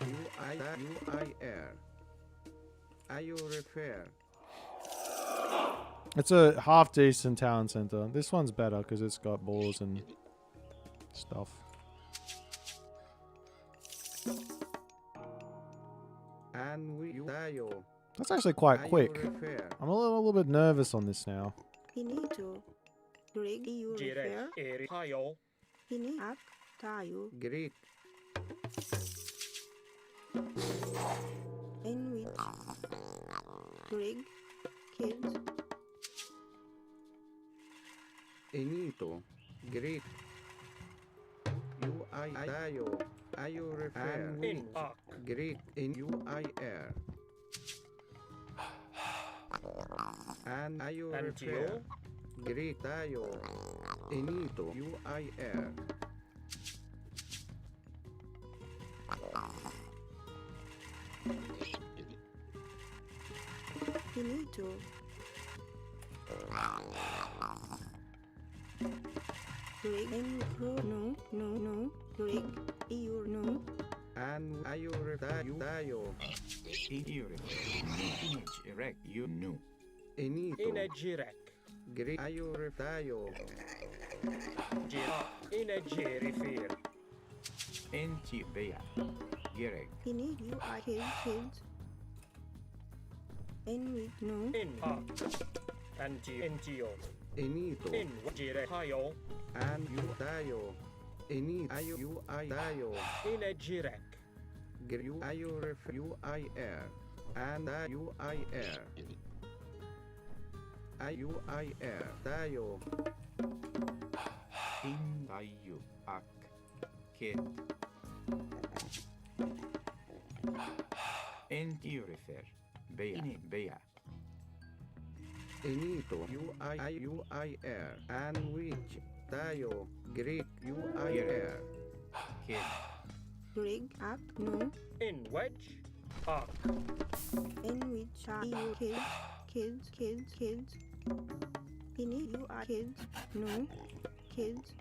UIR. Ayo refer. It's a half decent town center. This one's better because it's got balls and stuff. And we Tayo. That's actually quite Ayo quick. refer. I'm a little bit nervous on this now. Inito. Rig. You refer. Direct. Eri. Tayo. Ini. Ak. Tayo. Greek. In which. Rig. Kids. Enito. Greek. Tayo. Ayo refer. And in park. Greek. In UIR. And Ayo refer. Antio. Greek. Tayo. Enito. UIR. Inito. Rig. In no. Rig. You no. And Ayo refer. Tayo. Image. Erect. You know. Enito. In a jirek. Greek. Ayo refer. In a jerry fair. Enti Bea. Gereg. Ini. You are kids. In which no. In park. Antio. Enito. In jirek. Tayo. And you Tayo. Enito. Ayo Tayo. In a jirek. You Ayo refer. UIR. And UIR. IUIR. Tayo. In Tayo. Ak. Kid. En io refer. Bea. Bea. Enito. UIR. And which. Tayo. Greek. UIR. Kid. Greek up no. In which? Ark. In which are you kids? In it you are kids. No. Kids.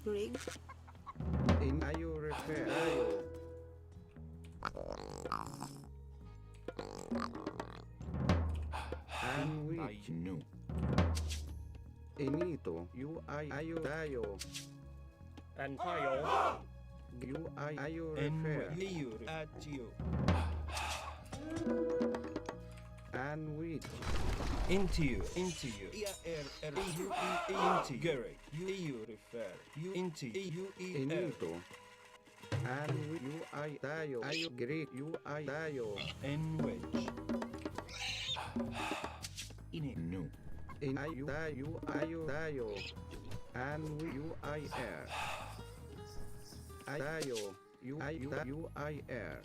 Greek. In you refer. And which. No. Enito. Tayo. And Tayo. You refer. At you. And which. Into you. Gary. You refer. You into you. Enito. And which. Tayo. Greek. Tayo. In which. No. In tayo. And UIR. Tayo. UIR.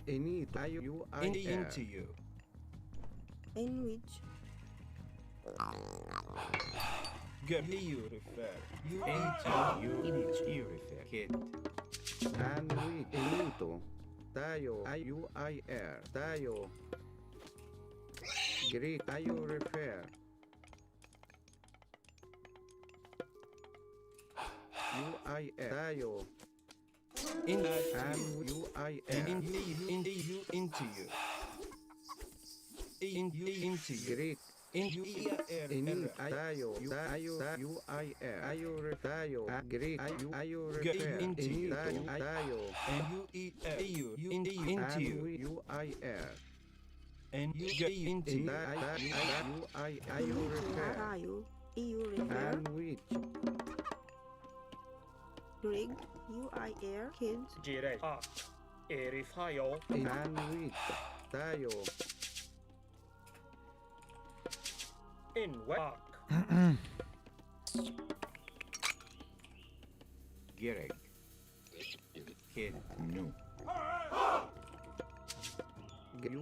Enito. UIR. Into you. In which. You refer. You You refer. Kid. And which. Enito. Tayo. UIR. Tayo. Greek. You refer. UIR. Tayo. Into And UIR. into you. Into you. Into you. Greek. Into you. Tayo. UIR. Tayo. Greek. refer. Into you. Tayo. And you. Into you. UIR. And you get into you. You refer. Tayo. You refer. And which. Greek. UIR. Kids. Jire. Ark. Erifayo. And which. Tayo. In which. Ark. Gereg. Kid. No.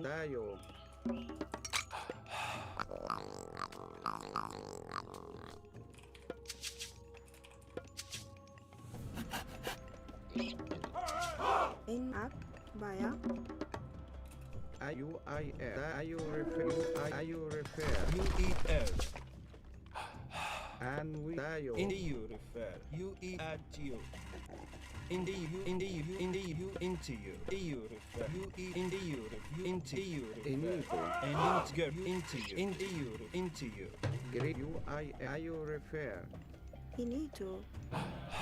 Tayo. In up. Baya. UIR. You refer. UEL. And we. Tayo. Into you refer. You at you. Into you. Into you. You refer. You into you. Into you refer. And into you. Into you. Greek. UIR. You refer. Inito.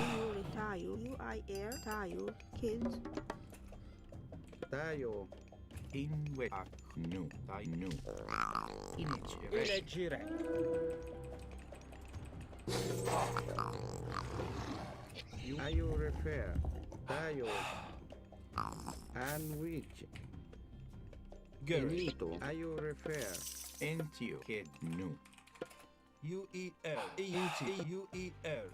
You tayo. UIR. Tayo. Kids. Tayo. In which. No. I know. Jire. You refer. Tayo. And which. Enito. You refer. Into kid. No. UEL. Into UEL.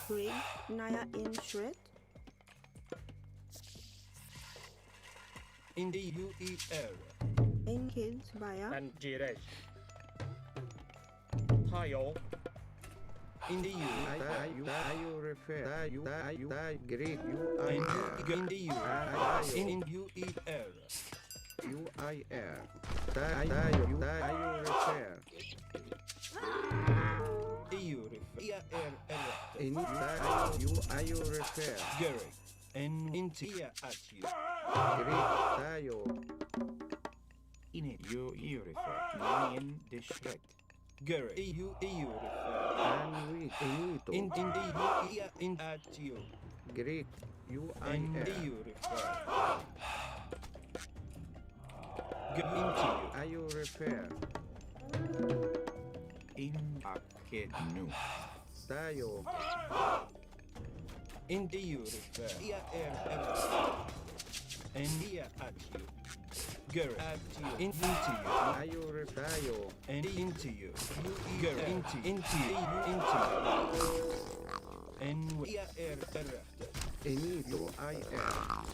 Greek. Naya in shred. In the UEL. In kids. Baya. And Jire. Tayo. In the U. You refer. Greek. In the U. In UEL. UIR. Tayo. You refer. EU refer. In you refer. Gary. And into at you. Greek. Tayo. In it. You refer. Lion district. Gary. EU refer. And we. Enito. In the in at you. Greek. And UIR. EU refer. Into you. You refer. In a kid. No. Tayo. In the you refer. And here at you. Gary. At you. Into you. You refer. Tayo. And into you. Gary. Into you. Into you. And here Enito, I-R.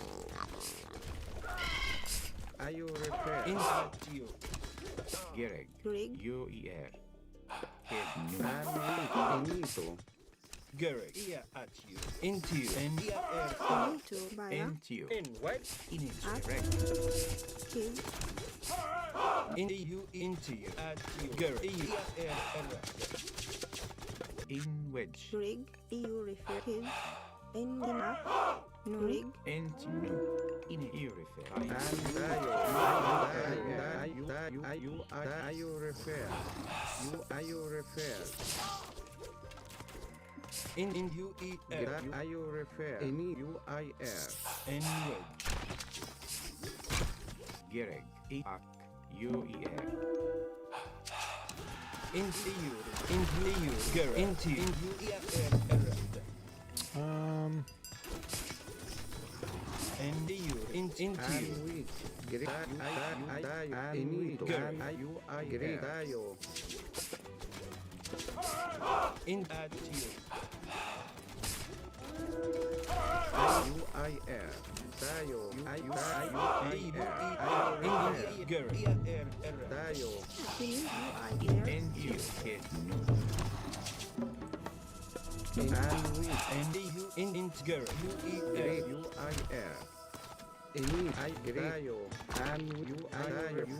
I-U repair. Into. Gereg. Rig. U-E-R. Kid new. Enito. Gereg. Ia at you. Into you. And Enito, Baya. into you. In what? In At. direct. Kid. Into you. Into you. At you. Gereg. In wedge. Rig. EU refer. Kid. In up. No. Rig. Into new. In ear refer. I-U repair. I-U repair. In U-E-R. I-U repair. U-I-R. N wedge. Gereg. E-A-C. U-E-R. Into you. Into you. Gereg. Into you. Into you. Into you. In at you. I-U-I-R. Dayo. I-U-I-R. Gereg. Dayo. U-I-R. And you. Kid new. And you. In Gereg. U-E-R. U-I-R. Dayo. U-I-R.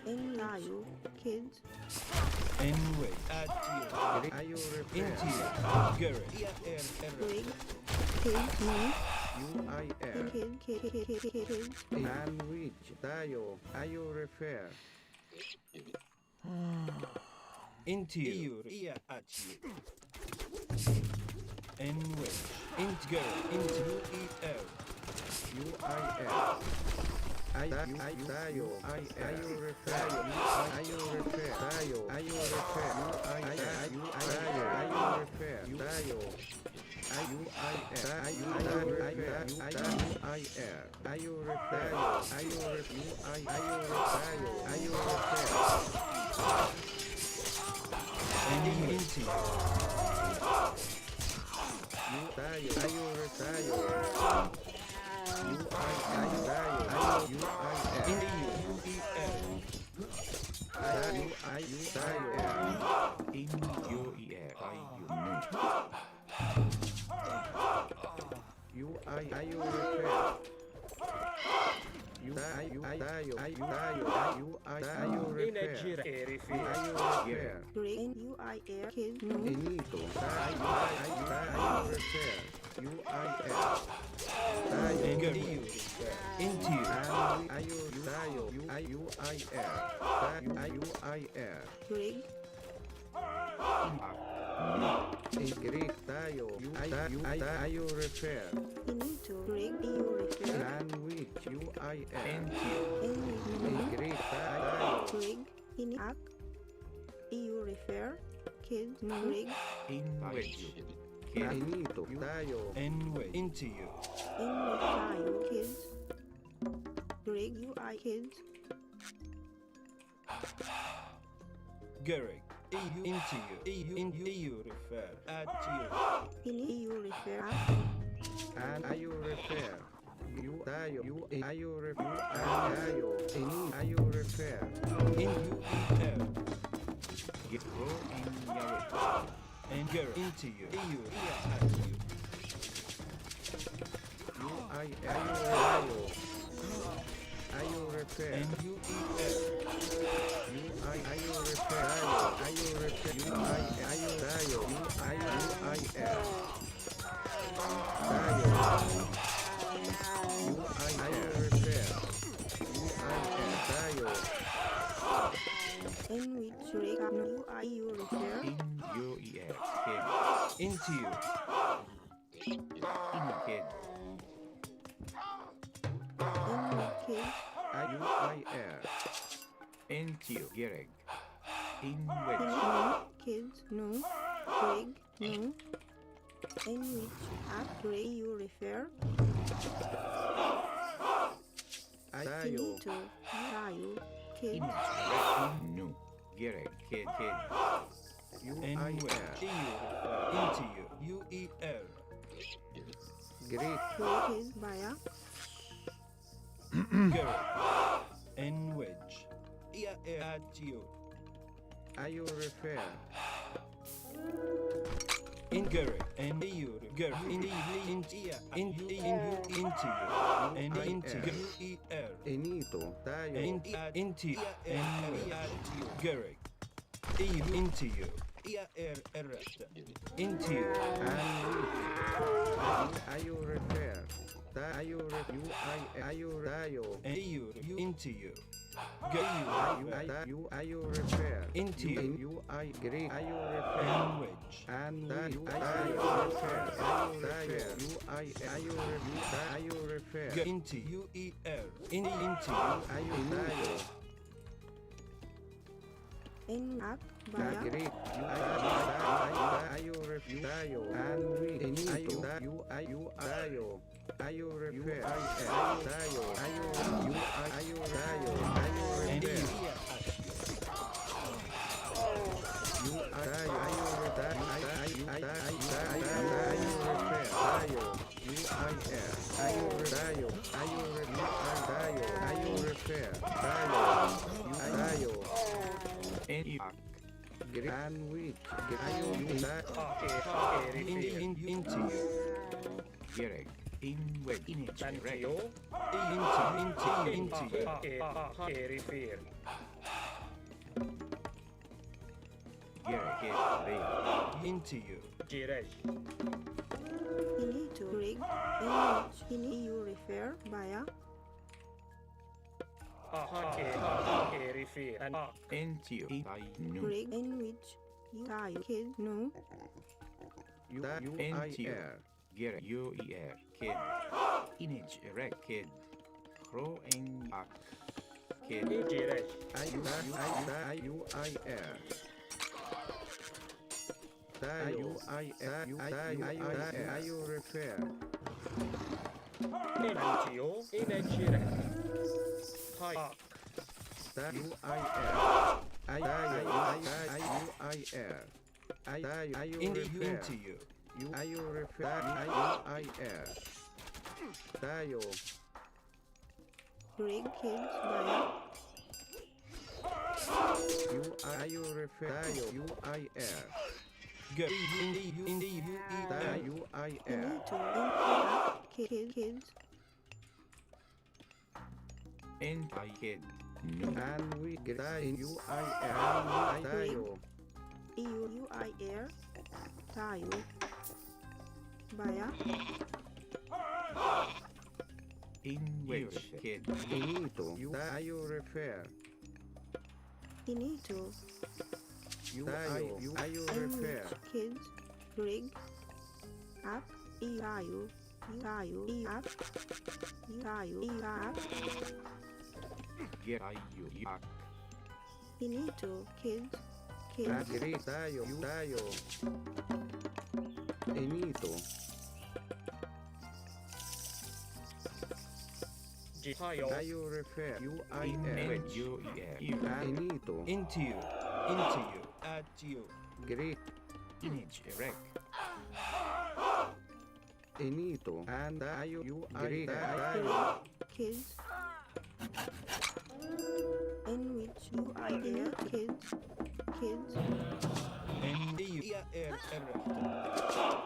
N-U. Kid. Anyway, at you. I-U Into repair. you. Gereg. Rig. Kid. No. U-I-R. Kid. Sandwich. Dayo. I-U repair. Into you. Ia at you. Anyway, into Gereg. Into U-E-R. U-I-R. I-U repair. I-U repair. Dayo. I-U repair. I-U repair. Dayo. I-U-I-R. I-U repair. I-U repair. I-U repair. And into you. I-U repair. Rig. U-I-R. Kid. No. Enito. Into you. Rig. Greek tayo. I-U repair. Enito. Rig. EU refer. Sandwich. U-I-R. N-U. Greek tayo. Rig. In up. EU refer. Kid. No. Rig. In wedge. Enito. Tayo. Anyway, into you. N-U. Tayo. Kid. Rig. U-I. Kid. Gereg. EU into you. EU refer. At you. In EU refer. And I-U repair. You tayo. I-U repair. Tayo. I-U repair. In U-E-R. Go in Yahweh. And Gereg. Into you. EU. At you. I-U repair. And U-E-R. I-U repair. I-U repair. I-U tayo. I-U-I-R. Tayo. I-U repair. U-I-R. Tayo. In which rig. No. U-I-U refer. In U-E-R. Kid. Into you. In kid. In which kid. I-U-I-R. Into you. Gereg. In In wedge. no. Kids. No. Rig. No. In which app rig you refer. Tayo. Finito. Tayo. Kid. In no. Gereg. Kid. U-I-R. Anywhere. EU. Into you. U-E-R. Break his via. Garrett. N wedge. Ia agio. Ayo refer. In Garrett. And you. Garrett. In ia. Into you. And into you. Enito. Tayo. Into you. And Garrett. EU. Into you. Ia errata. Into you. Ayo refer. Tayo review. Ayo tayo. And you. Into you. Ayo refer. Into you. You I agree. Ayo refer. And wedge. And you ayo refer. Ayo review. Ayo refer. Into you. Into you. Ayo tayo. In up via. Agree. Ayo review. Tayo. And we. Ayo tayo. Ayo refer. Ayo tayo. Ayo review. Ayo tayo. Ayo refer. You tayo. Ayo refer. Tayo. You Ayo tayo. Ayo review. Tayo. Ayo refer. Tayo. You tayo. And we. Ayo Into you. Gerek. In wedge. In it. Tantio. Into you. Refer. Gerek. Into you. Giresh. Inito. Rig. In which you refer via. Refer. And Into you. I knew. Rig. In which you tayo. Kid. No. You Into you. Gerek. U-E-R. Kid. Inage. Erect. Kid. Crow and yak. Kid. Giresh. Ayo refer. Tantio. In a giresh. Hike. Into you. Ayo refer. Tayo. Rig. Kids via. Ayo refer. Tayo. Into you. Inito. In kids. And I kid. No. And we get tayo. EUIR. Tayo. Via. In wedge. Kid. Inito. Tayo refer. Inito. Ayo In refer. which kids. Rig. Up. Tayo. Up. Up. Get I you. Yak. Inito. Kids. Agree. Tayo. Enito. Tayo refer. In wedge. U-E-R. Enito. Into you. At you. Great. Inage. Erect. Enito. And tayo. Great. Kids. In which UIR. Kids. And you.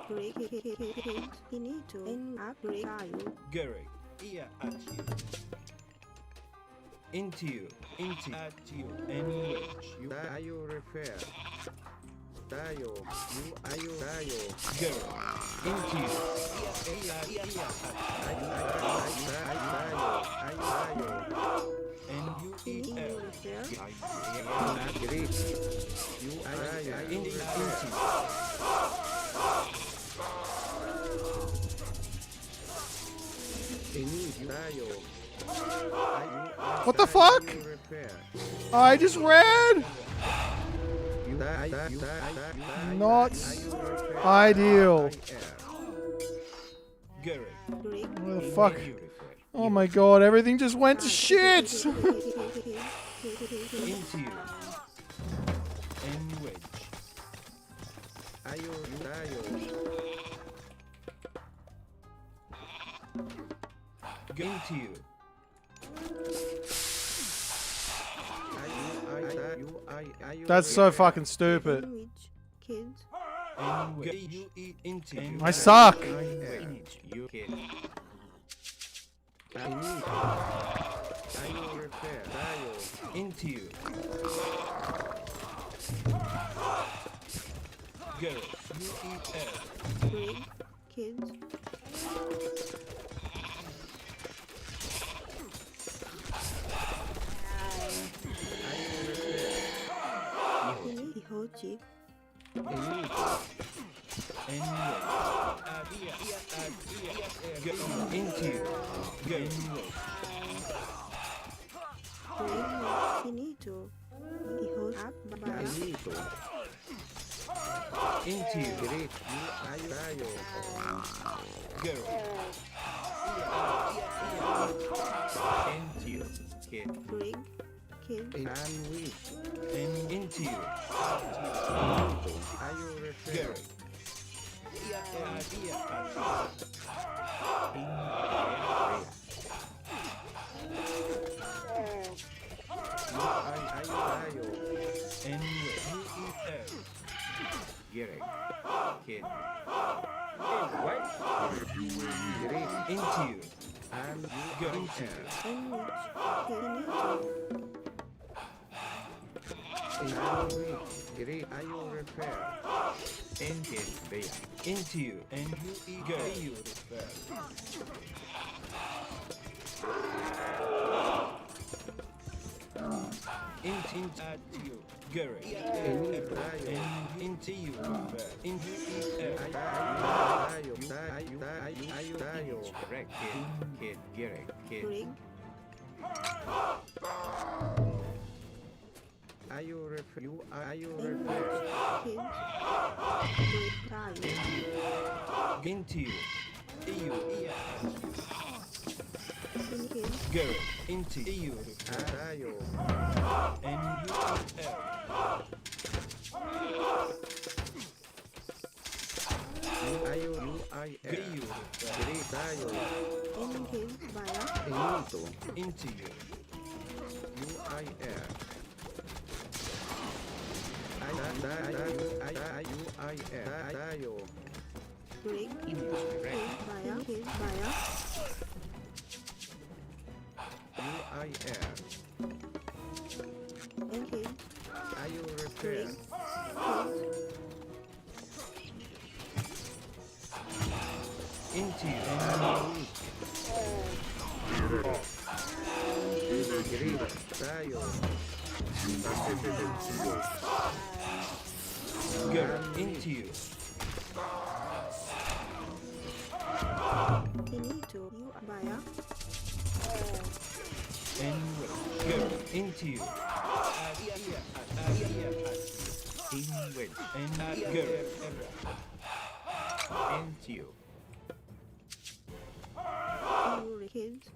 Break. Kids. Inito. In up. Break. Tayo. Garrett. Ia at you. Into you. At you. And wedge. Tayo refer. Tayo. Garrett. Into you. And you. Great. Into What the fuck? I just read. Not ideal. What the fuck? Oh my god, everything just went to shit! Into you. And wedge. Into you. That's so fucking stupid. Language. Kids. Into I suck. you kid. Into you. Girls, Big. Kids. Hihochi. Into you. Finito. Hihochi. Up. Bye. Into you. Girl. Into you. Kid. Big. Kids. And into you. Girl. Gary. Kid. Into you. And go into you. Into you. And you go. Into you. Gary. And into you. Into correct. Kid. Gary. Kid. Are you into you. Girl, into you. And into you. Into you. Girl, into you. you Baya. And girl, into you. And girl, into you. Kids.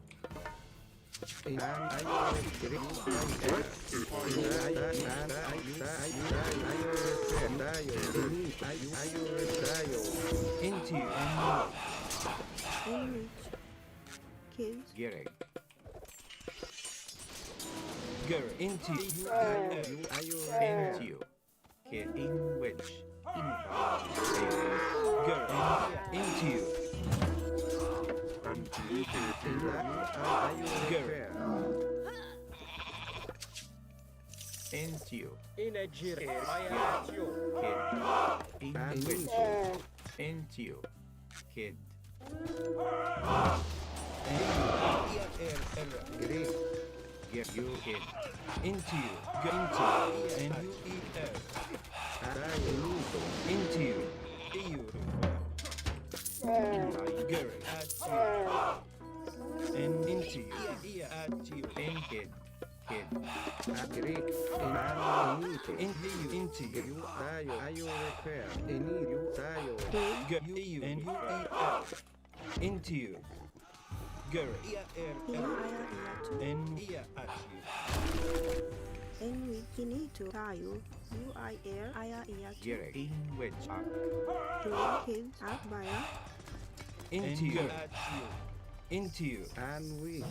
Into you. Kids. Gary. Girl, into you. Into you. Kid, in which? Girl, into you. Girl. Into you. Kid, in which? Into you. Kid. Get you kid. Into you. Go into you. And you eat into you. Girl. And into you. And kid. Into you. Into you. Get you. And you eat into you. Girl. And And we need to tayo. You I air. Aya iya. Gary. In which Kids. Up Baya. into you. Into you. And we.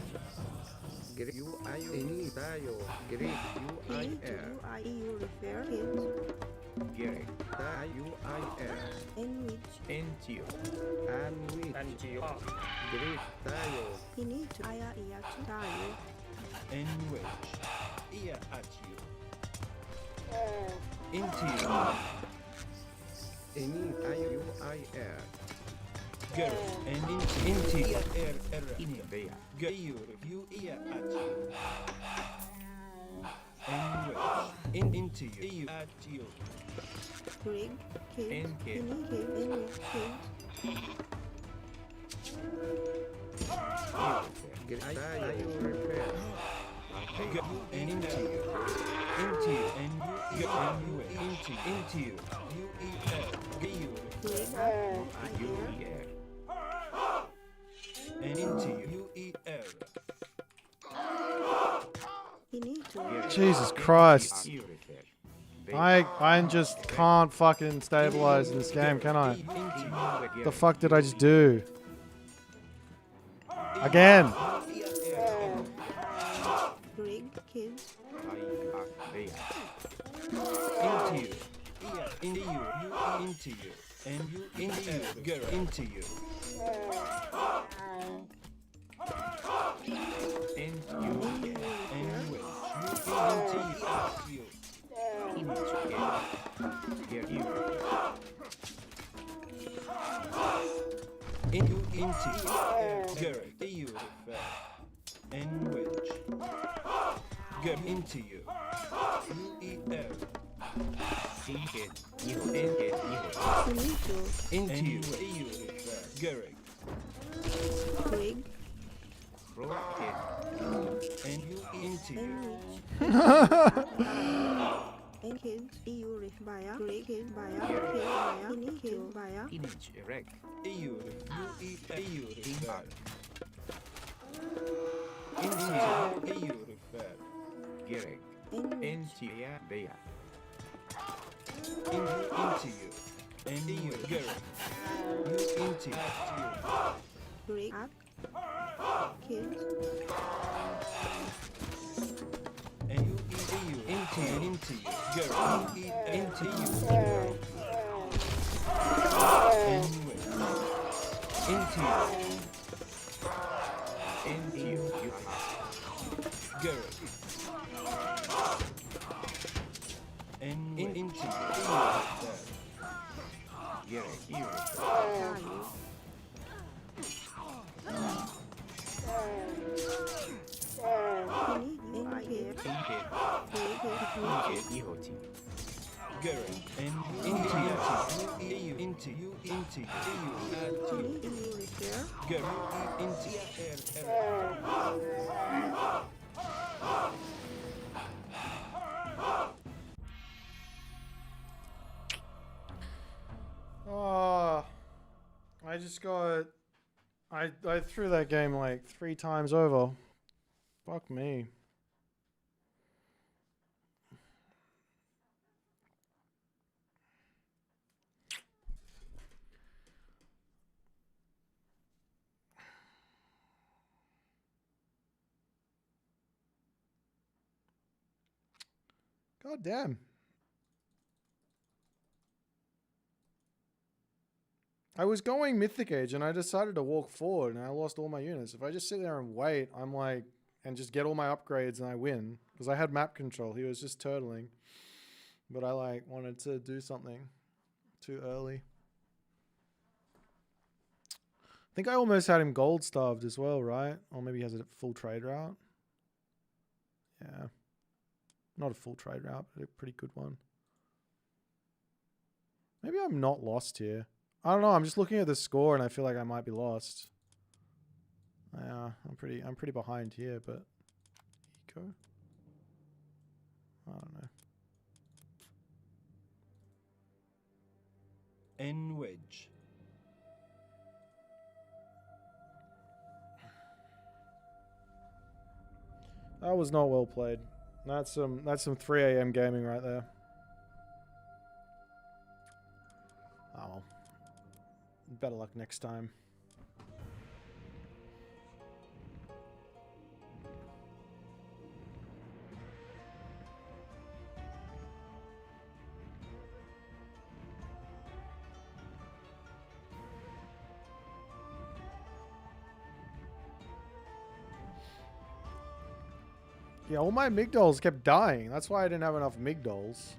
Great you any tayo. Great UIR. EU refer kids. Gerek. UIR. In which Into you. And we. Great tayo. ini to aya iyachi tayo. In which. Ia at you. Into you. Any UIR. Gerek. And into you. In Bea. You ia at you. In which. Into you. At you. Greg kids. In kid. Ini kid. In which kids. Great tayo repair. And into you. Into you. And you. And you. Into you. You you. Greg You UIR. And into you. You Ini to Jesus Christ. I just can't fucking stabilize in this game, can I? The fuck did I just do? Again. Greg kids. Into you. Into you. Into you. And you into you. Girl. Into you. Into you. And you. Into you. Into you. Get you. In you. Into you. Girl. You. And which. Get into you. UEL. Ini to Into you. Garrick. Greg. And you into In you. which. In kids. EU ref baya. Greg kid baya. Kid baya. Ini kid baya. Image erect. EU. EU. Into you. EU. Garrick. Into you. Bea. Into you. And you. Garrick. You into you. Greg up. Kids. And you into you. Into you. Garrick. Into you. And you. Into you. Into you. Garrick. And into you. Garrick. Here. Tayo. Ini kid. Greg kid. Garrick. And into you. Into you. Into you. Ini EU refer. Garrick. Into you. Oh, I just got. I threw that game like 3 times over. Fuck me. God damn. I was going Mythic Age and I decided to walk forward and I lost all my units. If I just sit there and wait, I'm like, and just get all my upgrades and I win. Because I had map control. He was just turtling. But I like wanted to do something too early. I think I almost had him gold starved as well, right? Or maybe he has a full trade route. Yeah. Not a full trade route, but a pretty good one. Maybe I'm not lost here. I don't know. I'm just looking at the score and I feel like I might be lost. Yeah, I'm pretty behind here, but eco. I don't know. N wedge. That was not well played. That's some 3 a.m. gaming right there. Oh well. Better luck next time. Yeah, all my migdols kept dying. That's why I didn't have enough migdols.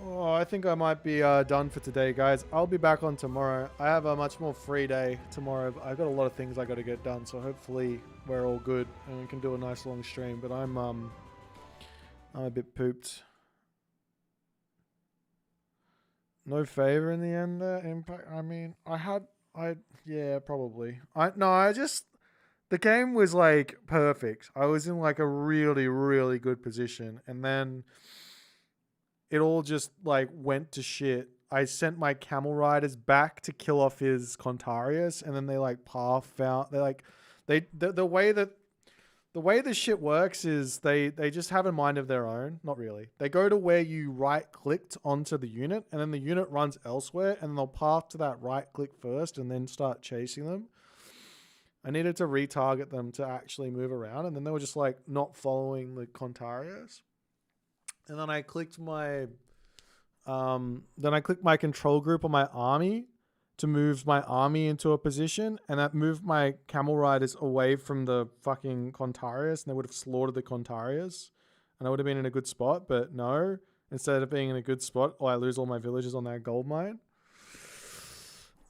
Oh, I think I might be done for today, guys. I'll be back on tomorrow. I have a much more free day tomorrow. I've got a lot of things I got to get done, so hopefully we're all good and we can do a nice long stream. But I'm a bit pooped. No favor in the end there. Impact. I mean, yeah, probably. The game was like perfect. I was in like a really, really good position, and then it all just like went to shit. I sent my camel riders back to kill off his Contarius, and then they like path out. The way this shit works is they just have a mind of their own. Not really. They go to where you right clicked onto the unit, and then the unit runs elsewhere, and they'll path to that right click first, and then start chasing them. I needed to retarget them to actually move around, and then they were just like not following the Contarius. And then I clicked my control group on my army to move my army into a position, and that moved my camel riders away from the fucking Contarius, and they would have slaughtered the Contarius, and I would have been in a good spot. But no, instead of being in a good spot, I lose all my villagers on that gold mine.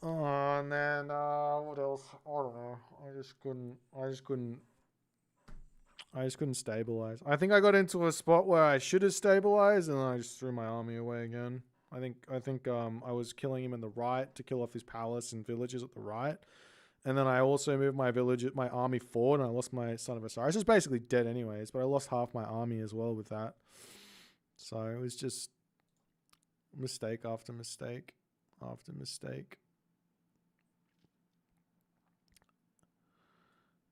Oh, and then what else? I don't know. I just couldn't stabilize. I think I got into a spot where I should have stabilized, and then I just threw my army away again. I think I was killing him in the right to kill off his palace and villages at the right, and then I also moved my army forward, and I lost my Son of Osiris. It's basically dead anyways, but I lost half my army as well with that. So it was just mistake after mistake after mistake.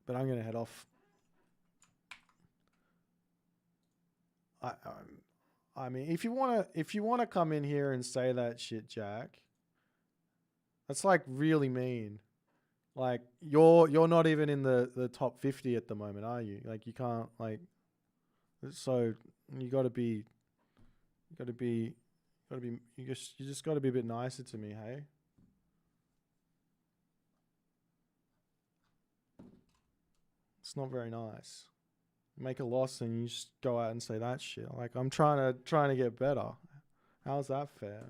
But I'm gonna head off. I mean, if you wanna come in here and say that shit, Jack, that's like really mean. Like you're not even in the top 50 at the moment, are you? Like you can't like. So you just gotta be a bit nicer to me, hey. It's not very nice. Make a loss and you just go out and say that shit. Like I'm trying to get better. How's that fair?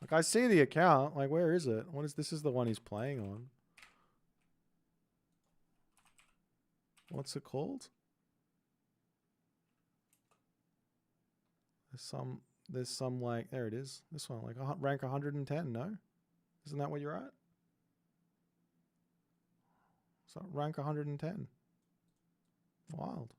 Like I see the account. Like where is it? What is this? Is the one he's playing on? What's it called? There's some like there it is. This one like rank 110. No, isn't that what you're at? So rank 110. Wild.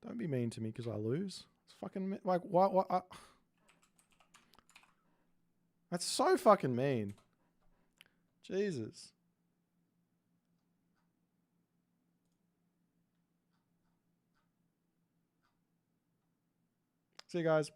Don't be mean to me because I lose. It's fucking like what? That's so fucking mean. Jesus. See you guys.